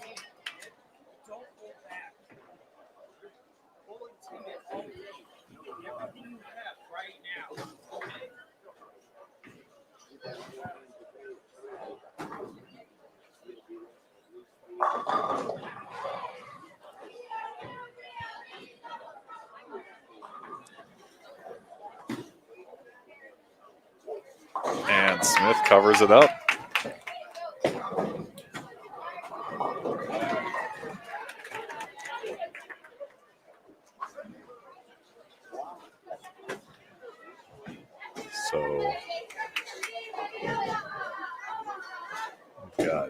And Smith covers it up. So we've got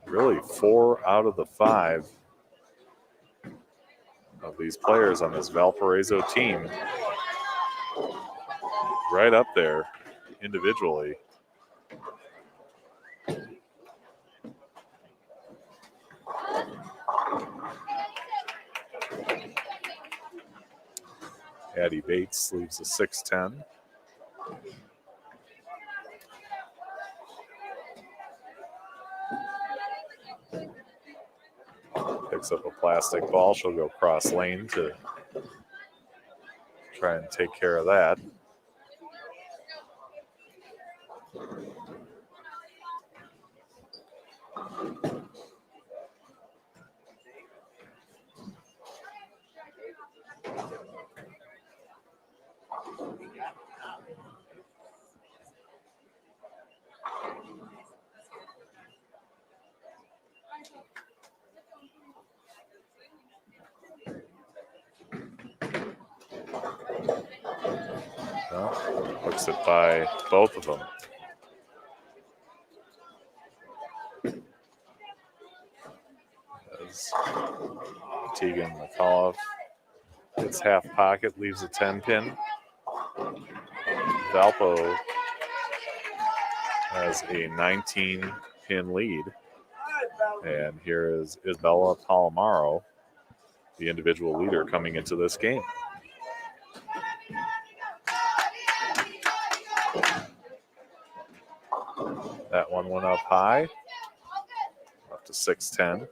really 4 out of the 5 of these players on this Valparaiso team right up there individually. Addie Bates leaves a 6-10. Picks up a plastic ball. She'll go cross lane to try and take care of that. Looks it by both of them. As Tegan McAuliffe hits half pocket, leaves a 10-pin. Valpo has a 19-pin lead. And here is Isabella Palomaro, the individual leader coming into this game. That one went up high. Up to 6-10.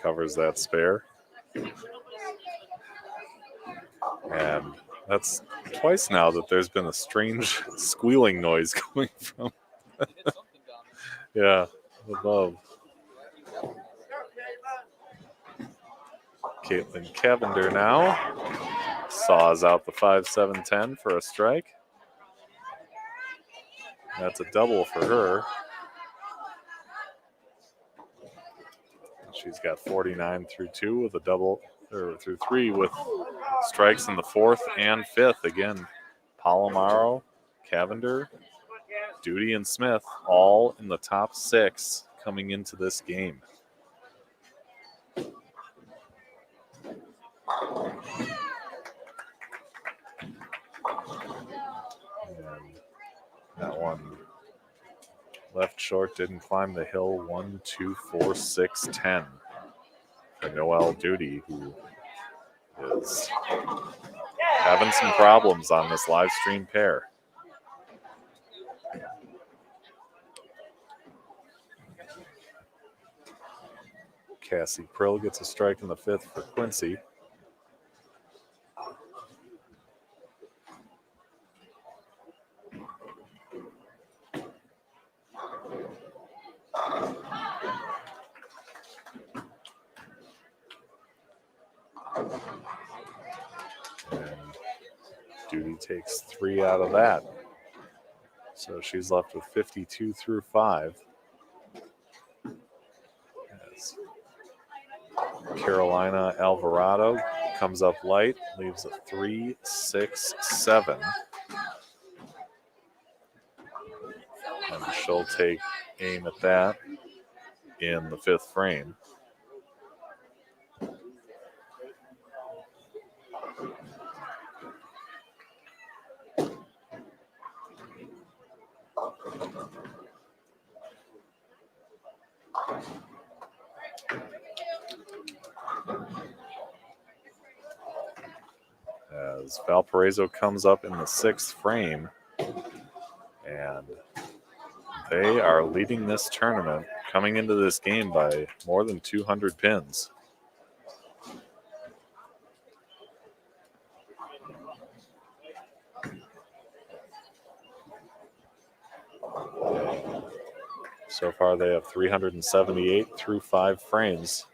Covers that spare. And that's twice now that there's been a strange squealing noise coming from. Yeah, above. Caitlyn Cavender now saws out the 5-7-10 for a strike. That's a double for her. She's got 49 through 2 with a double, or through 3 with strikes in the 4th and 5th. Again, Palomaro, Cavender, Duty, and Smith all in the top 6 coming into this game. And that one left short didn't climb the hill. 1, 2, 4, 6, 10 for Noelle Duty, who is having some problems on this live stream pair. Cassie Prill gets a strike in the 5th for Quincy. And Duty takes 3 out of that. So she's left with 52 through 5. As Carolina Alvarado comes up light, leaves a 3, 6, 7. And she'll take aim at that in the 5th frame. As Valparaiso comes up in the 6th frame, and they are leading this tournament, coming into this game by more than 200 pins. So far, they have 378 through 5 frames.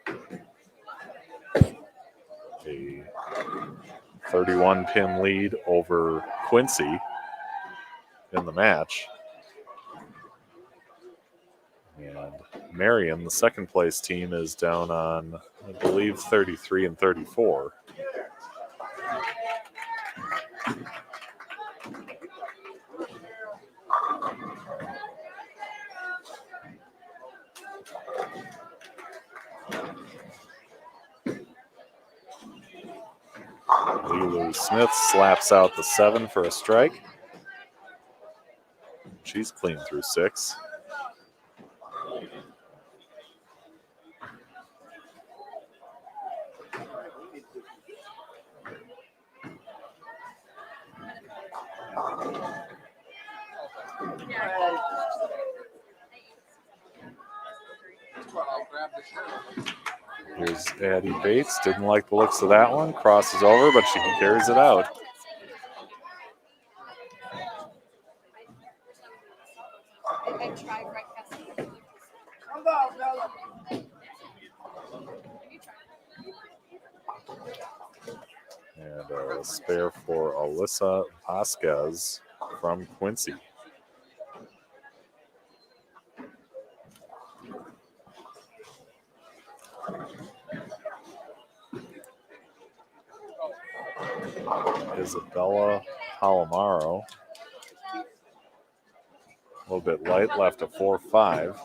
A 31-pin lead over Quincy in the match. And Marion, the second place team, is down on, I believe, 33 and 34. Lilu Smith slaps out the 7 for a strike. She's clean through 6. Here's Addie Bates. Didn't like the looks of that one. Crosses over, but she carries it out. And a spare for Alyssa Vasquez from Quincy. Isabella Palomaro. A little bit light, left a 4.5.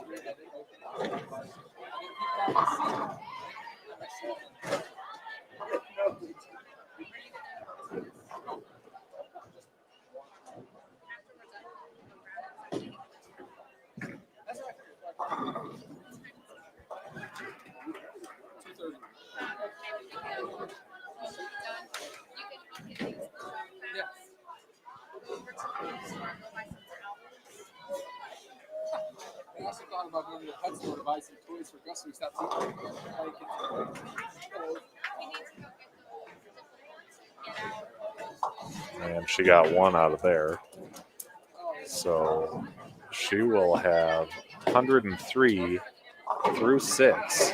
I also thought about going to the pet store to buy some toys for Gus. We stopped And she got one out of there. So she will have 103 through 6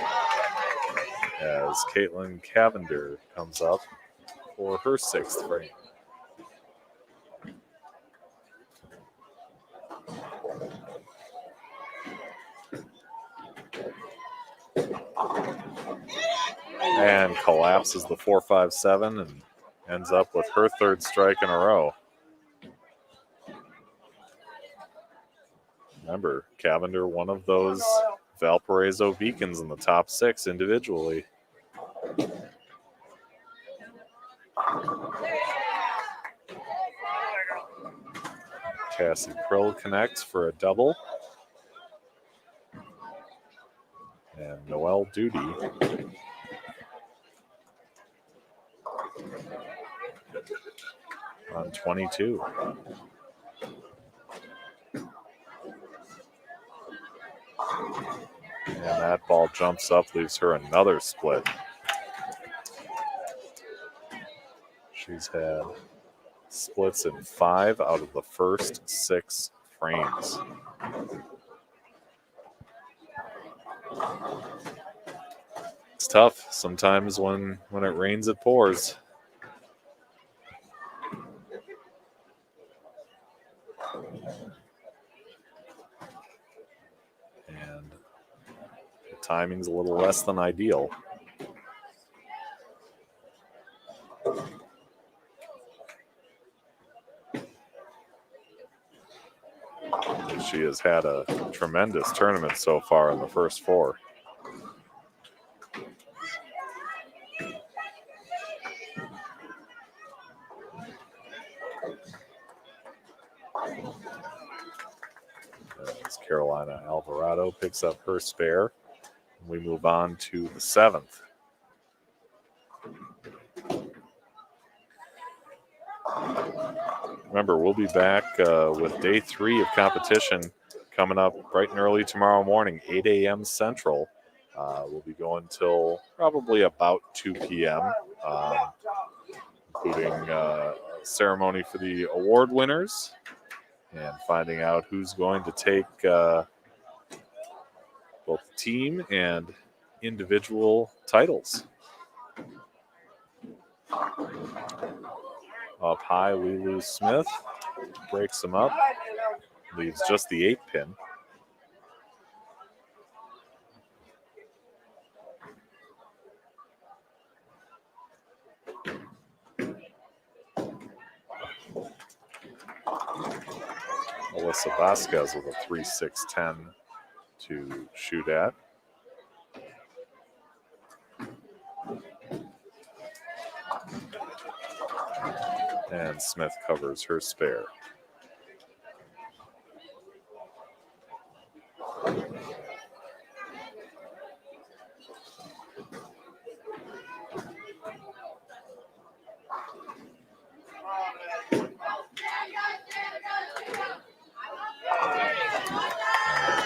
as Caitlyn Cavender comes up for her 6th frame. And collapses the 4.57 and ends up with her 3rd strike in a row. Remember, Cavender, one of those Valparaiso beacons in the top 6 individually. Cassie Prill connects for a double. And Noelle Duty on 22. And that ball jumps up, leaves her another split. She's had splits in 5 out of the first 6 frames. It's tough sometimes when it rains, it pours. And the timing's a little less than ideal. She has had a tremendous tournament so far in the first 4. As Carolina Alvarado picks up her spare, we move on to the 7th. Remember, we'll be back with day 3 of competition coming up bright and early tomorrow morning, 8 a.m. Central. We'll be going till probably about 2 p.m., including a ceremony for the award winners and finding out who's going to take both team and individual titles. Up high, Lulu Smith breaks them up, leaves just the 8-pin. Alyssa Vasquez with a 3.610 to shoot at. And Smith covers her spare. And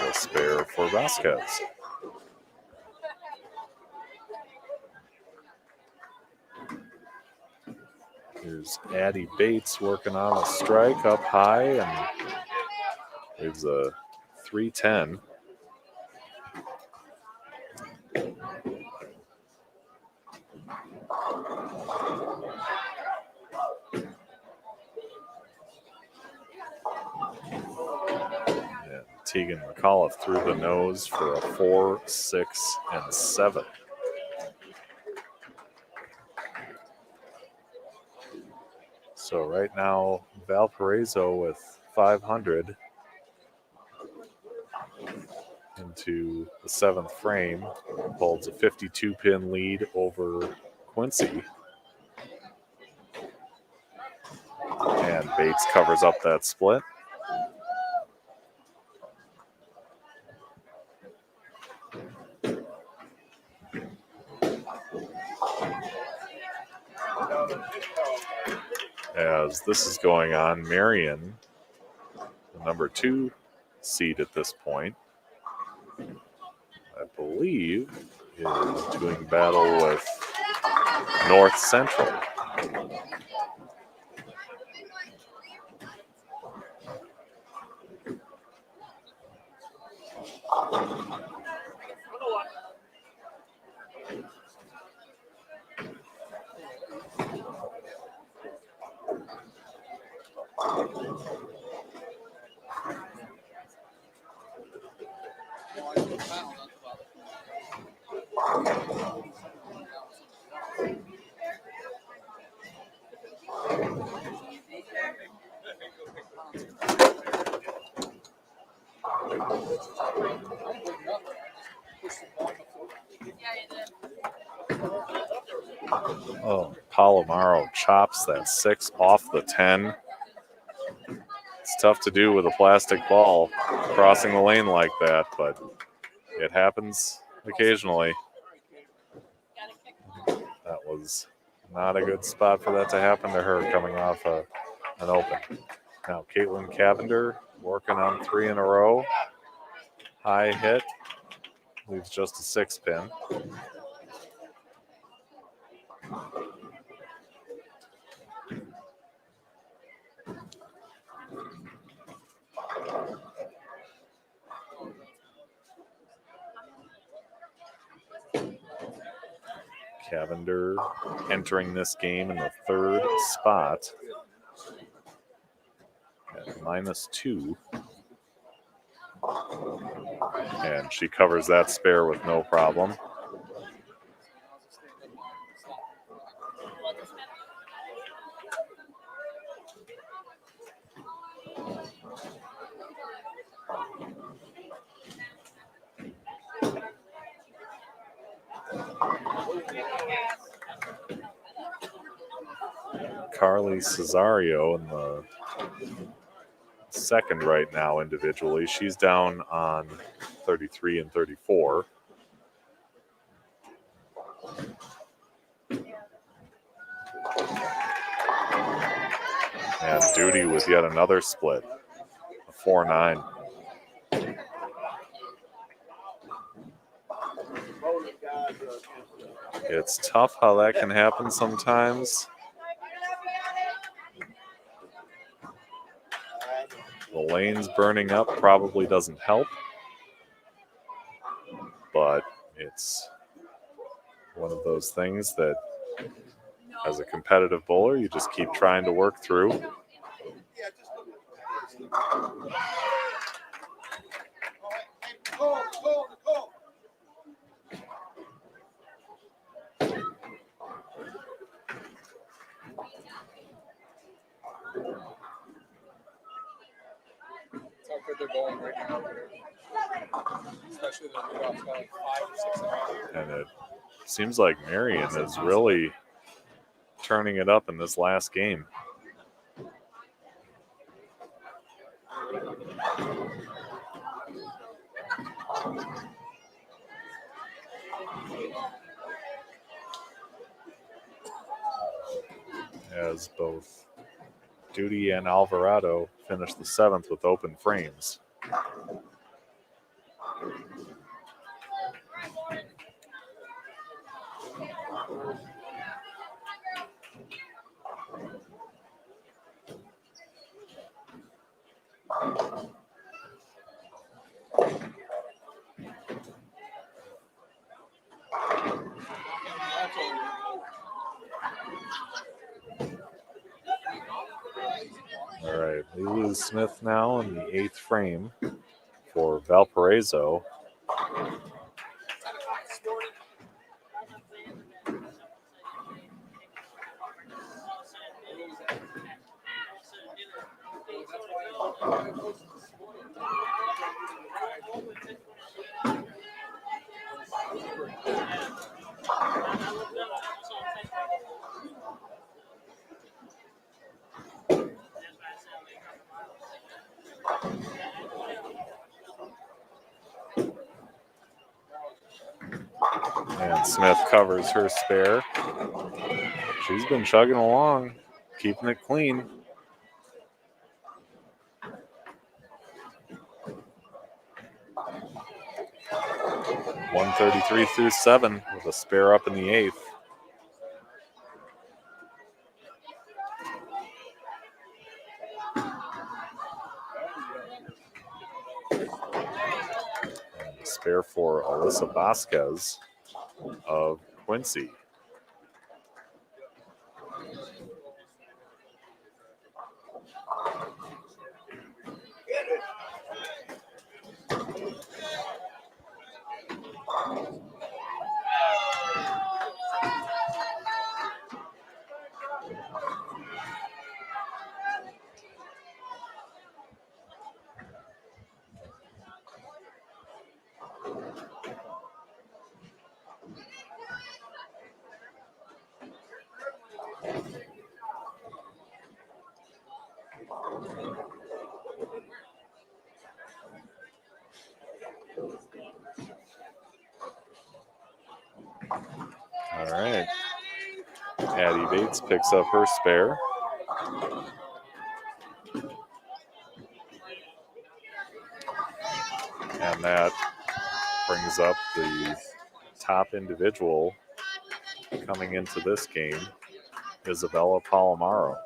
a spare for Vasquez. Here's Addie Bates working on a strike up high and leaves a 3.10. And Tegan McAuliffe through the nose for a 4, 6, and 7. So right now, Valparaiso with 500 into the 7th frame holds a 52-pin lead over Quincy. And Bates covers up that split. As this is going on, Marion, the number 2 seed at this point, I believe, is doing battle with North Central. Oh, Palomaro chops that 6 off the 10. It's tough to do with a plastic ball crossing the lane like that, but it happens occasionally. That was not a good spot for that to happen to her coming off an open. Now Caitlyn Cavender working on 3 in a row. High hit. Leaves just a 6-pin. Cavender entering this game in the 3rd spot at -2. And she covers that spare with no problem. Carly Cesario in the 2nd right now individually. She's down on 33 and 34. And Duty with yet another split, a 4-9. It's tough how that can happen sometimes. The lane's burning up probably doesn't help, but it's one of those things that as a competitive bowler, you just keep trying to work through. How good they're going right now. Especially the leadoff's got like 5 or 6 in. And it seems like Marion is really turning it up in this last game. As both Duty and Alvarado finished the 7th with open frames. All right, Lulu Smith now in the 8th frame for Valparaiso. And Smith covers her spare. She's been chugging along, keeping it clean. .133 through 7 with a spare up in the 8th. And spare for Alyssa Vasquez of Quincy. All right. Addie Bates picks up her spare. And that brings up the top individual coming into this game, Isabella Palomaro.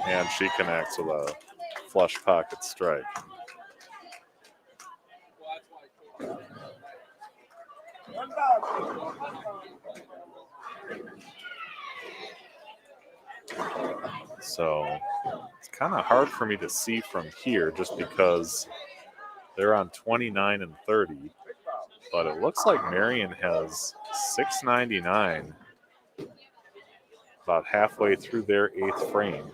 And she connects with a flush pocket strike. So it's kind of hard for me to see from here just because they're on 29 and 30. But it looks like Marion has 699 about halfway through their 8th frame.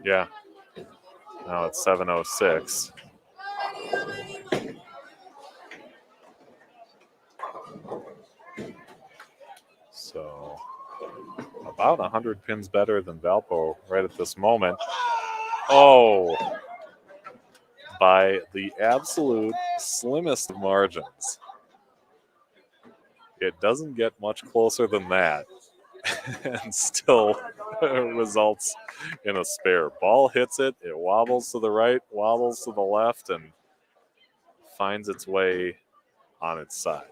Yeah. Now it's 7:06. So about 100 pins better than Valpo right at this moment. Oh, by the absolute slimmest of margins. It doesn't get much closer than that and still results in a spare. Ball hits it, it wobbles to the right, wobbles to the left, and finds its way on its side.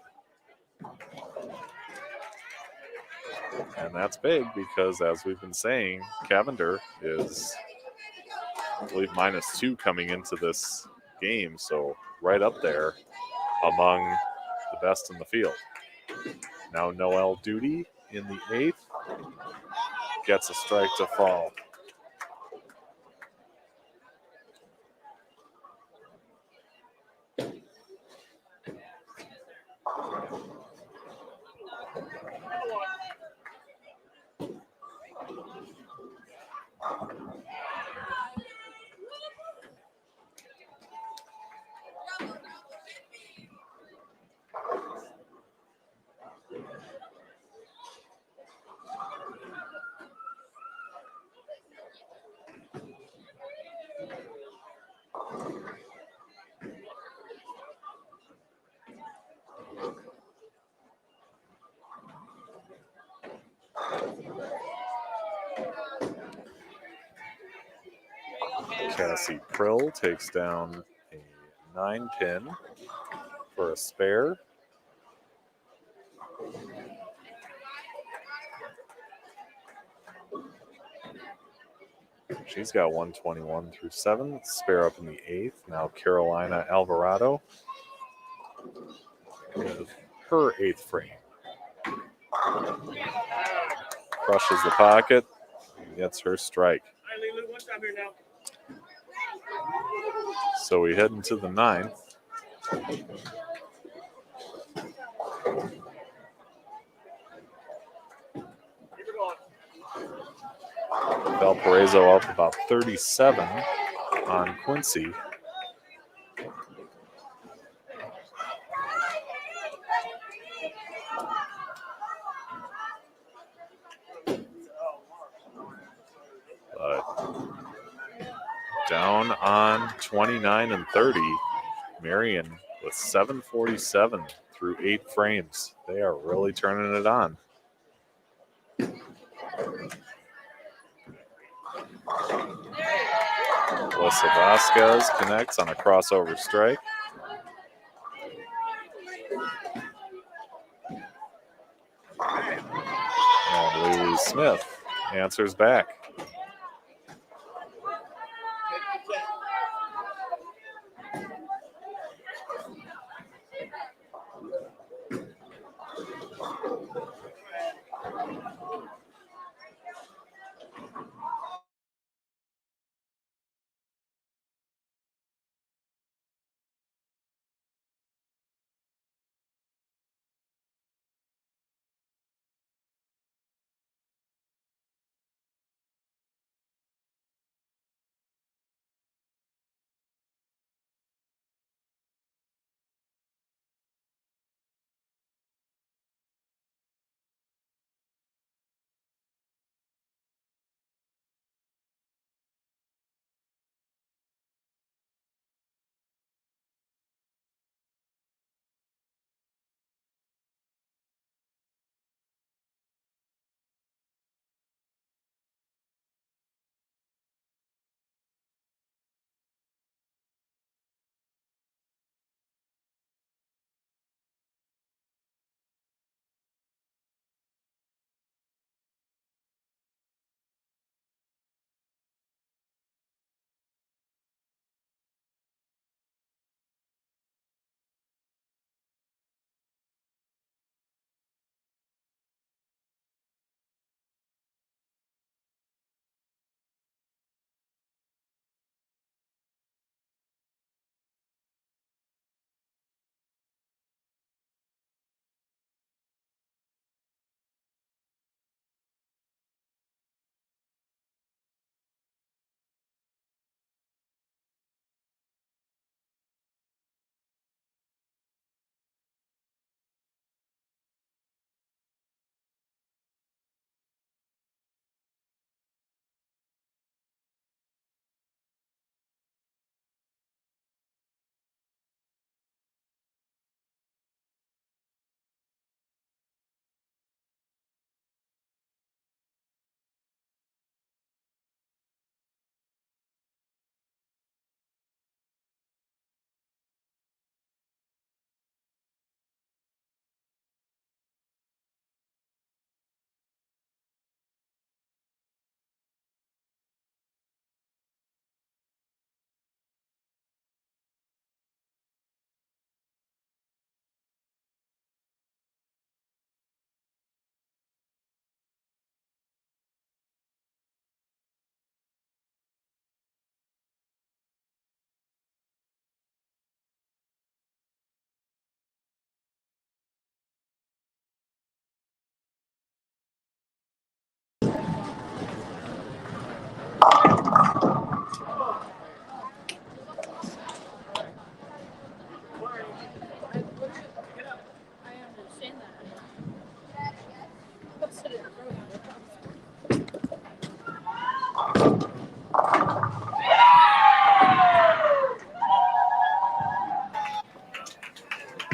And that's big because, as we've been saying, Cavender is, I believe, -2 coming into this game. So right up there among the best in the field. Now Noelle Duty in the 8th gets a strike to fall. Cassie Prill takes down a 9-pin for a spare. She's got 121 through 7. Spare up in the 8th. Now Carolina Alvarado with her 8th frame. Crushes the pocket and gets her strike. So we head into the 9th. Valparaiso up about 37 on Quincy. But down on 29 and 30, Marion with 7:47 through 8 frames. They are really turning it on. Alyssa Vasquez connects on a crossover strike. And Lily Smith answers back.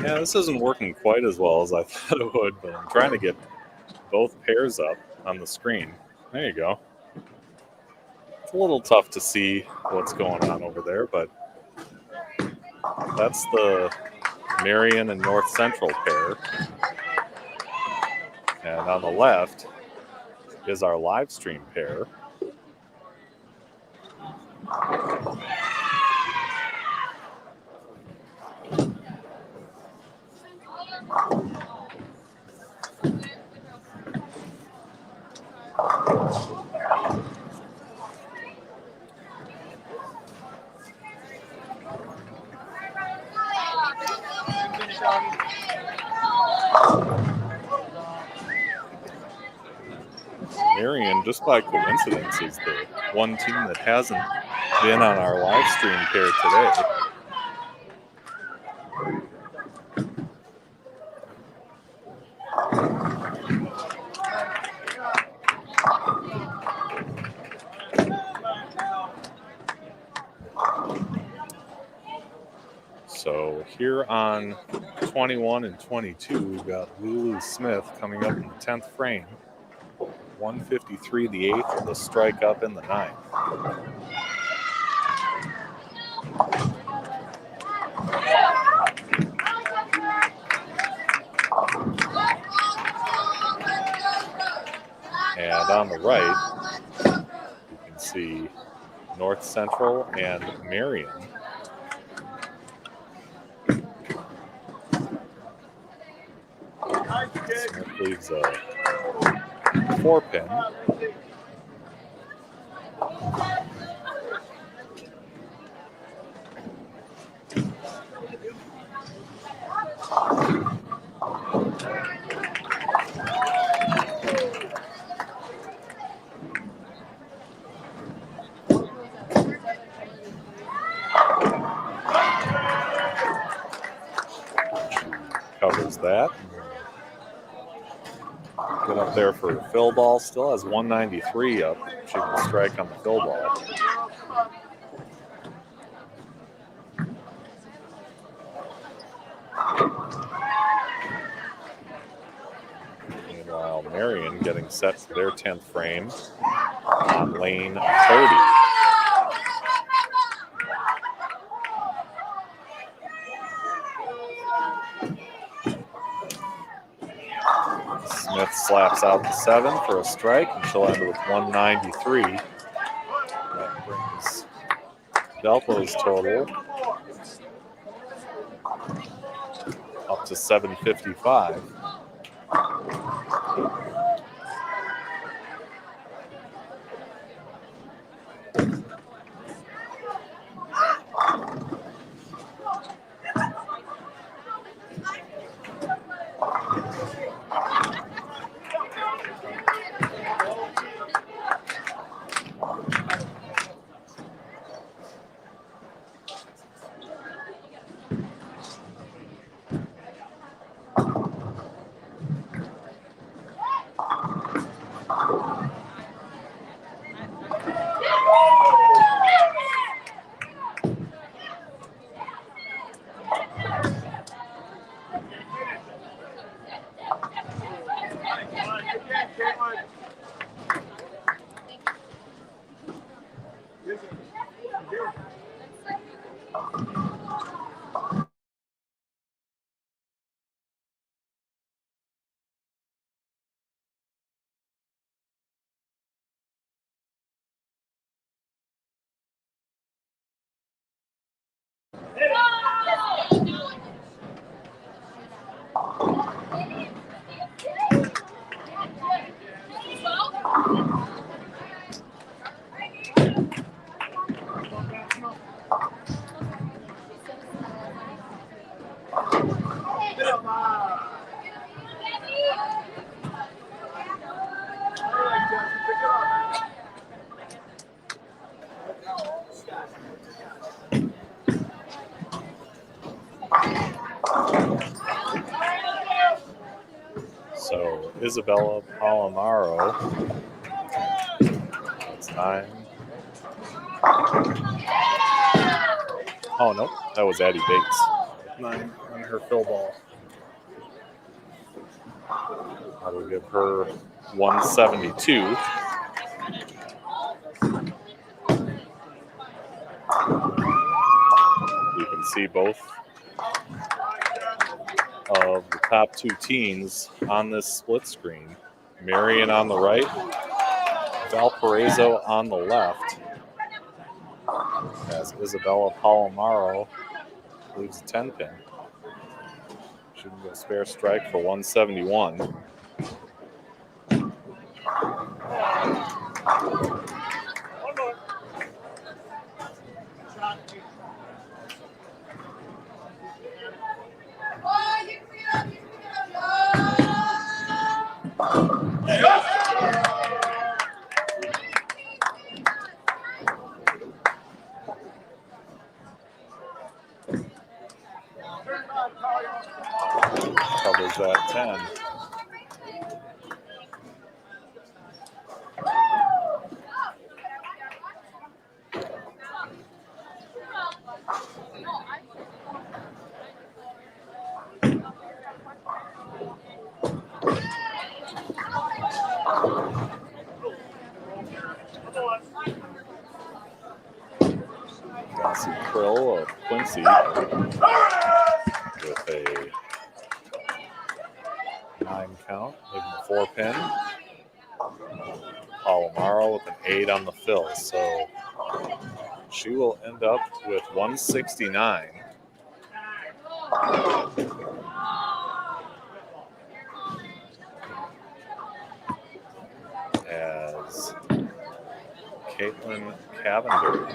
Yeah, this isn't working quite as well as I thought it would, but I'm trying to get both pairs up on the screen. There you go. It's a little tough to see what's going on over there, but that's the Marion and North Central pair. And on the left is our live stream pair. Marion, just by coincidence, is the one team that hasn't been on our live stream pair today. So here on 21 and 22, we've got Lulu Smith coming up in the 10th frame. 153 the 8th with a strike up in the 9th. And on the right, you can see North Central and Marion. Smith leaves a 4-pin. Covers that. Get up there for the fill ball. Still has 193 up. She can strike on the fill ball. Meanwhile, Marion getting set for their 10th frame on lane 30. Smith slaps out the 7 for a strike, and she'll end with 193. That brings Delpo's total up to 755. So Isabella Palomaro, that's 9. Oh, no, that was Addie Bates. 9 on her fill ball. I will give her 172. You can see both of the top 2 teams on this split screen. Marion on the right, Valparaiso on the left, as Isabella Palomaro leaves a 10-pin. She can go spare strike for 171. 10. Cassie Krill of Quincy with a 9 count, leaving a 4 pin. Palomaro with an 8 on the fill, so she will end up with 169. As Caitlyn Cavender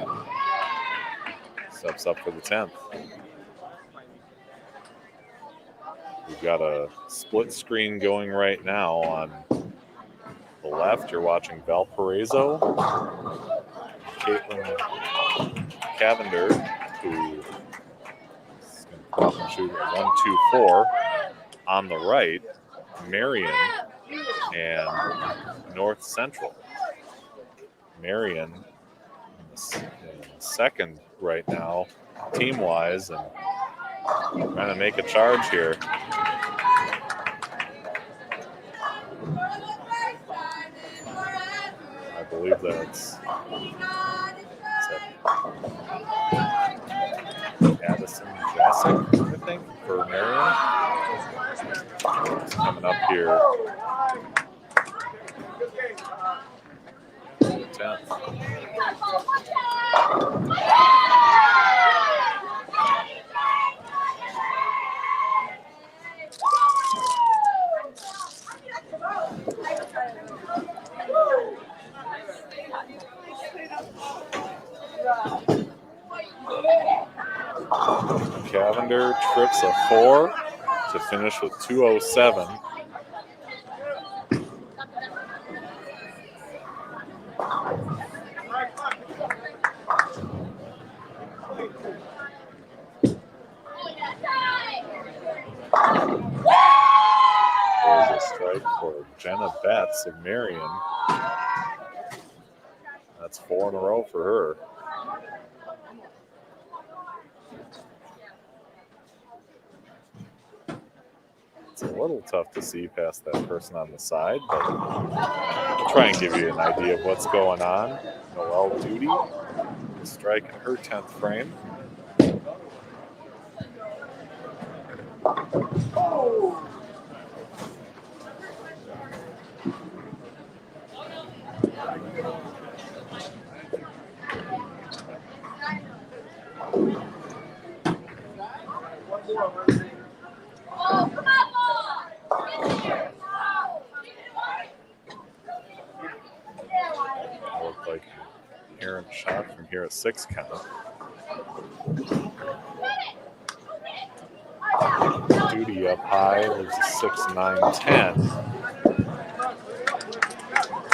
steps up for the 10th. We've got a split screen going right now. On the left, you're watching Valparaiso. Caitlyn Cavender, who is going to come up and shoot a 1-2-4. On the right, Marion and North Central. Marion in second right now, team-wise, and trying to make a charge here. I believe that's Addison Jessic, I think, for Marion. It's coming up here. 10th. Cavender trips a 4 to finish with 207. There's a strike for Jenna Betts of Marion. That's 4 in a row for her. It's a little tough to see past that person on the side, but I'll try and give you an idea of what's going on. Noelle Duty striking her 10th frame. Looked like an errant shot from here at 6 count. Duty up high, leaves a 6-9-10.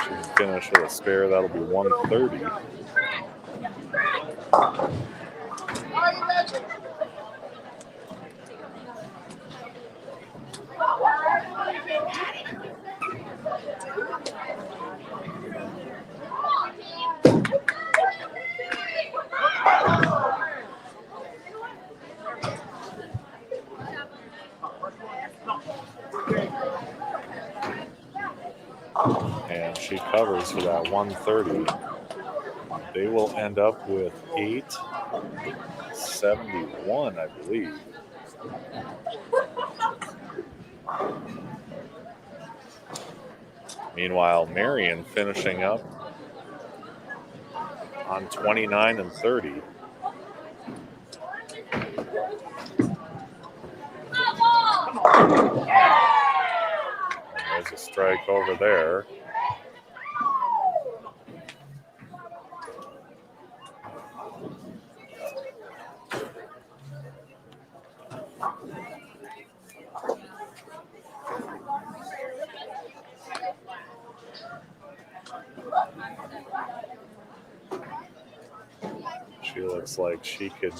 She can finish with a spare, that'll be 130. And she covers for that 130. They will end up with 871, I believe. Meanwhile, Marion finishing up on 29 and 30. There's a strike over there. She looks like she could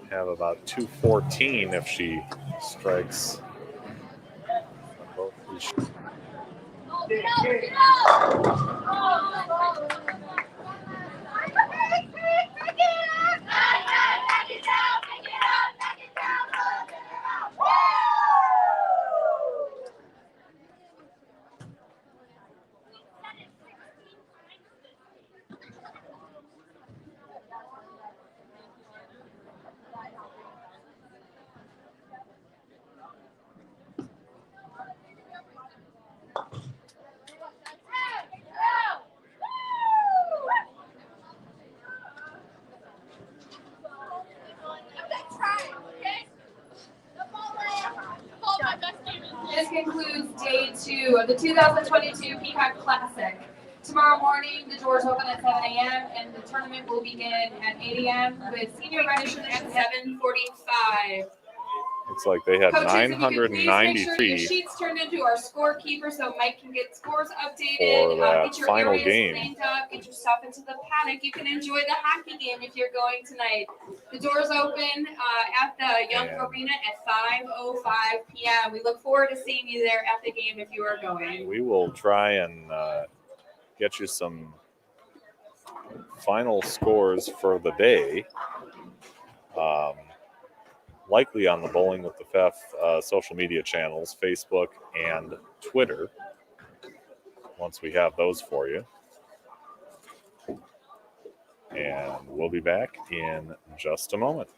have about 214 if she strikes This concludes day 2 of the 2022 Peacock Classic. Tomorrow morning, the doors open at 7 a.m. and the tournament will begin at 8 a.m. with senior registration at 7:45. Looks like they had Coaches, if you could please make sure your 993 sheets turned into our scorekeeper so Mike can get scores updated. for that Get your final areas game. cleaned up, get yourself into the paddock. You can enjoy the hockey game if you're going tonight. The doors open at the Young Arena at 5:05 p.m. We look forward to seeing you there at the game if you are going. We will try and get you some final scores for the day. Likely on the Bowling with the Fef social media channels, Facebook and Twitter, once we have those for you. And we'll be back in just a moment.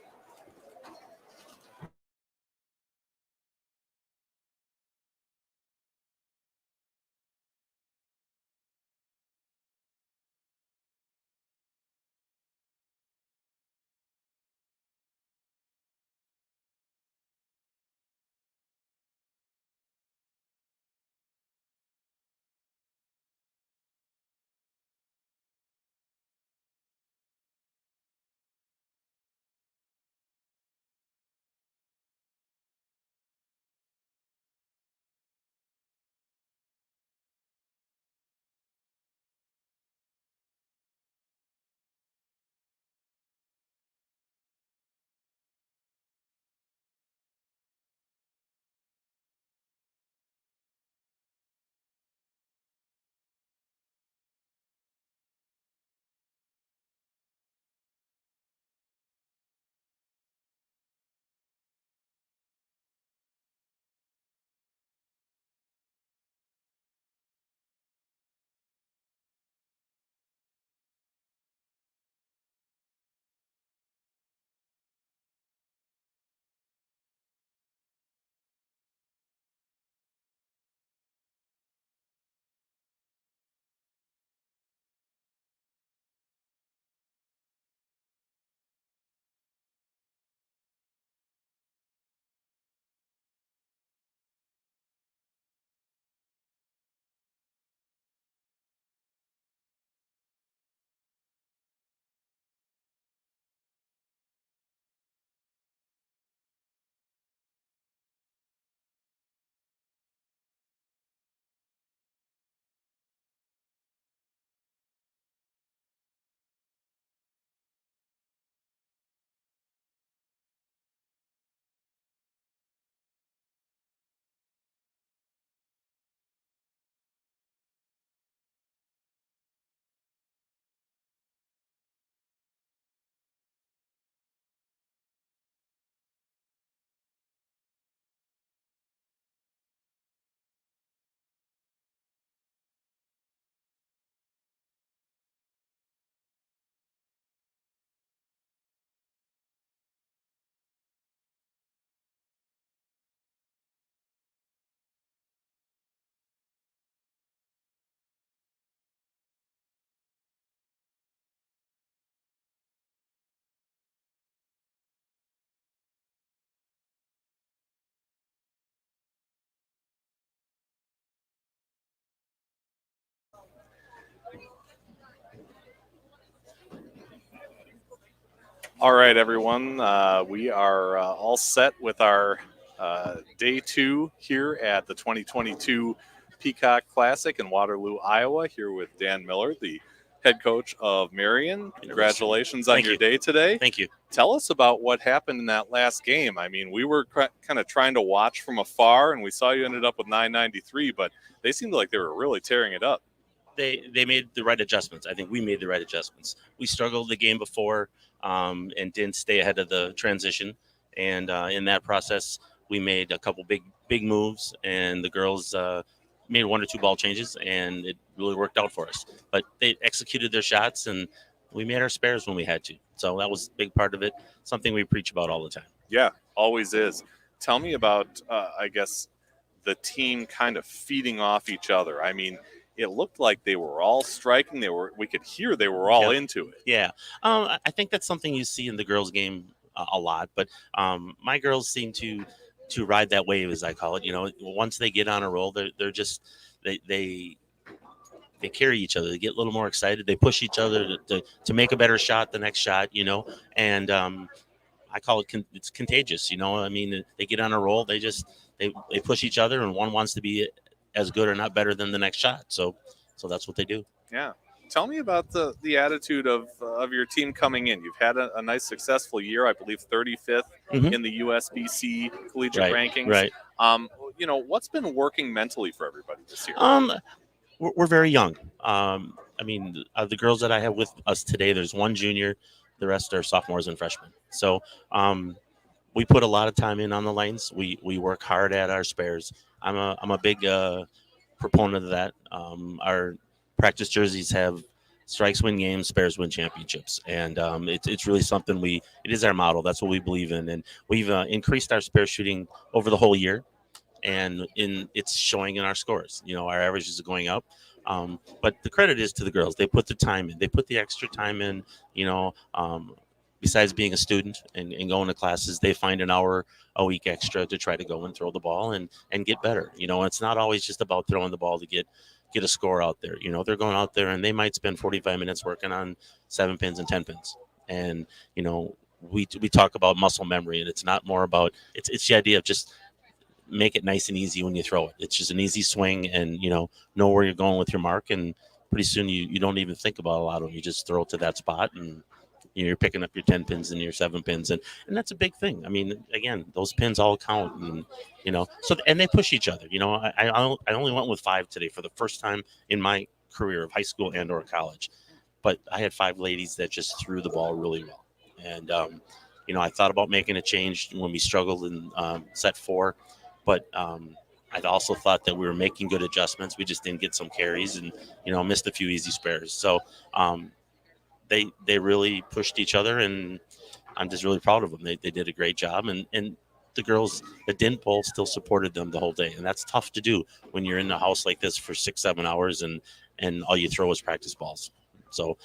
All right, everyone. We are all set with our day 2 here at the 2022 Peacock Classic in Waterloo, Iowa, here with Dan Miller, the head coach of Marion. Congratulations on Thank your you. day today. Thank you. Tell us about what happened in that last game. I mean, we were kind of trying to watch from afar, and we saw you ended up with 993, but they seemed like they were really tearing it up. They made the right adjustments. I think we made the right adjustments. We struggled the game before and didn't stay ahead of the transition. And in that process, we made a couple big moves, and the girls made 1 or 2 ball changes, and it really worked out for us. But they executed their shots, and we made our spares when we had to. So that was a big part of it, something we preach about all the time. Yeah, always is. Tell me about, I guess, the team kind of feeding off each other. I mean, it looked like they were all striking. We could hear they were all into it. Yeah. I think that's something you see in the girls' game a lot. But my girls seem to ride that wave, as I call it. You know, once they get on a roll, they're just they carry each other. They get a little more excited. They push each other to make a better shot the next shot. You know, and I call it it's contagious. You know, I mean, they get on a roll. They push each other, and one wants to be as good or not better than the next shot. So that's what they do. Yeah. Tell me about the attitude of your team coming in. You've had a nice successful year, I believe 35th in the USBC collegiate rankings. Right. You know, what's been working mentally for everybody this year? We're very young. I mean, the girls that I have with us today, there's one junior, the rest are sophomores and freshmen. So we put a lot of time in on the lanes. We work hard at our spares. I'm a big proponent of that. Our practice jerseys have strikes win games, spares win championships, and it's really something it is our model. That's what we believe in, and we've increased our spare shooting over the whole year, and it's showing in our scores. You know, our averages are going up. But the credit is to the girls. They put the time in. They put the extra time in. You know, besides being a student and going to classes, they find an hour a week extra to try to go and throw the ball and get better. You know, it's not always just about throwing the ball to get a score out there. You know, they're going out there and they might spend 45 minutes working on 7 pins and 10 pins. And, you know, we talk about muscle memory, and it's not more about it's the idea of just make it nice and easy when you throw it. It's just an easy swing, and, you know where you're going with your mark, and pretty soon you don't even think about a lot of them. You just throw it to that spot, and you're picking up your 10 pins and your 7 pins, and that's a big thing. I mean, again, those pins all count, and and they push each other. You know, I only went with 5 today for the first time in my career of high school and or college, but I had 5 ladies that just threw the ball really well, and I thought about making a change when we struggled in set 4, but I also thought that we were making good adjustments. We just didn't get some carries, and missed a few easy spares. So they really pushed each other, and I'm just really proud of them. They did a great job, and the girls that didn't bowl still supported them the whole day, and that's tough to do when you're in the house like this for 6-7 hours and all you throw is practice balls. So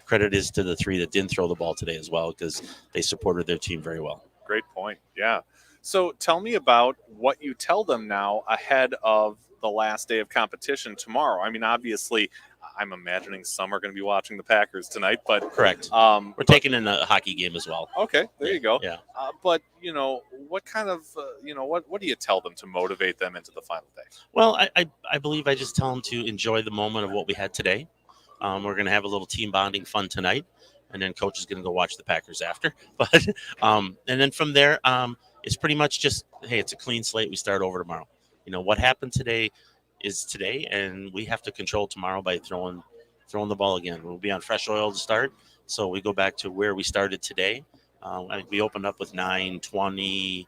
credit is to the 3 that didn't throw the ball today as well, because they supported their team very well. Great point. Yeah. So tell me about what you tell them now ahead of the last day of competition tomorrow. I mean, obviously, I'm imagining some are going to be watching the Packers tonight, but correct. We're taking in a hockey game as well. Okay, there you go. Yeah. But what kind of what do you tell them to motivate them into the final day? Well, I believe I just tell them to enjoy the moment of what we had today. We're going to have a little team bonding fun tonight, and then coach is going to go watch the Packers after. But and then from there, it's pretty much just, hey, it's a clean slate. We start over tomorrow. What happened today is today, and we have to control tomorrow by throwing the ball again. We'll be on fresh oil to start, so we go back to where we started today. I think we opened up with 9-22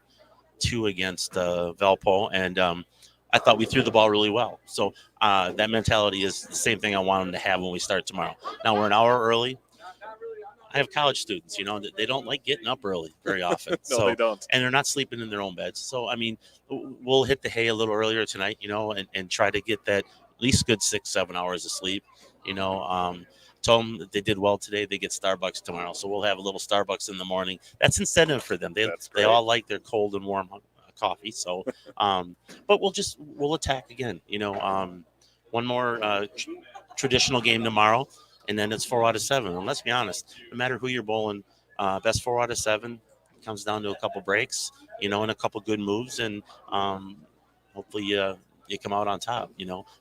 against Valpo, and I thought we threw the ball really well. So that mentality is the same thing I want them to have when we start tomorrow. Now we're an hour early. I have college students, they don't like getting up early very often. No, they don't. And they're not sleeping in their own beds. So, I mean, we'll hit the hay a little earlier tonight, and try to get that at least good 6-7 hours of sleep. Told them that they did well today. They get Starbucks tomorrow. So we'll have a little Starbucks in the morning. That's incentive for them. They all like their cold and warm coffee. So, but we'll attack again. One more traditional game tomorrow. And then it's 4 out of 7. And let's be honest, no matter who you're bowling, best 4 out of 7 comes down to a couple breaks, and a couple good moves, and hopefully you come out on top,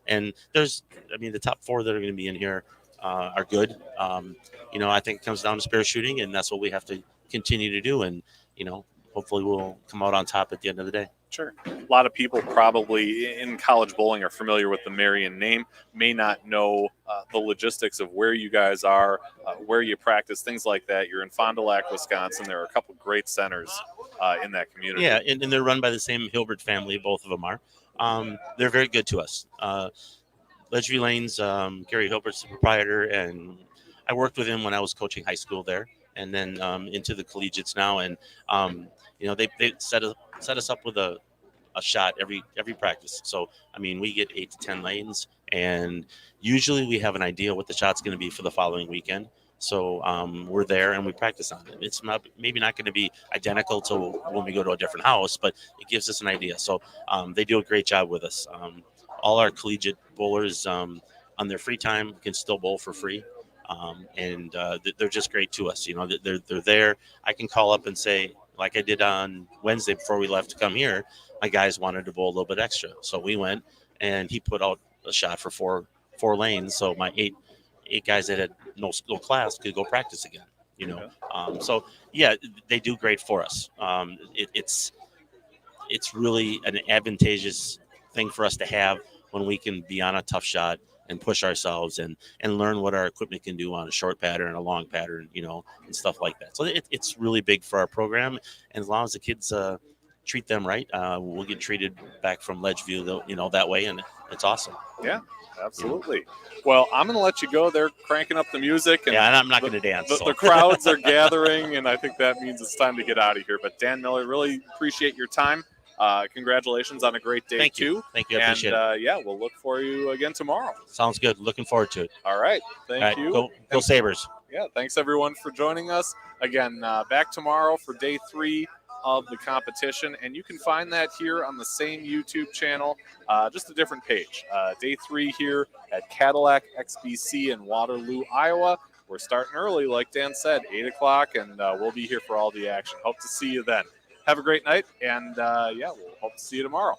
And the top 4 that are going to be in here, are good. I think it comes down to spare shooting, and that's what we have to continue to do. And hopefully we'll come out on top at the end of the day. Sure. A lot of people probably in college bowling are familiar with the Marion name, may not know the logistics of where you guys are, where you practice, things like that. You're in Fond du Lac, Wisconsin. There are a couple great centers in that community. Yeah, and they're run by the same Hilbert family. Both of them are. They're very good to us. Ledgeview Lanes, Gary Hilbert's the proprietor, and I worked with him when I was coaching high school there, and then into the collegiates now. And they set us up with a shot every practice. So we get 8 to 10 lanes, and usually we have an idea what the shot's going to be for the following weekend. So we're there and we practice on it. It's maybe not going to be identical to when we go to a different house, but it gives us an idea. So they do a great job with us. All our collegiate bowlers on their free time can still bowl for free. And they're just great to us. They're there. I can call up and say, like I did on Wednesday before we left to come here, my guys wanted to bowl a little bit extra. So we went and he put out a shot for four lanes. So my eight guys that had no class could go practice again, So yeah, they do great for us. It's really an advantageous thing for us to have when we can be on a tough shot and push ourselves and learn what our equipment can do on a short pattern and a long pattern, and stuff like that. So it's really big for our program. And as long as the kids treat them right, we'll get treated back from Ledgeview, that way. And it's awesome. Yeah, absolutely. Well, I'm going to let you go. They're cranking up the music. And I'm not going to dance. The crowds are gathering, and I think that means it's time to get out of here. But Dan Miller, really appreciate your time. Congratulations on a great day, Thank too. You. Thank you. I appreciate it. We'll look for you again tomorrow. Sounds good. Looking forward to it. All right. Thank you. Go Sabres. Yeah. Thanks, everyone, for joining us. Again, back tomorrow for day 3 of the competition. And you can find that here on the same YouTube channel, just a different page. Day 3 here at Cadillac XBC in Waterloo, Iowa. We're starting early, like Dan said, 8 o'clock, and we'll be here for all the action. Hope to see you then. Have a great night, and we'll hope to see you tomorrow.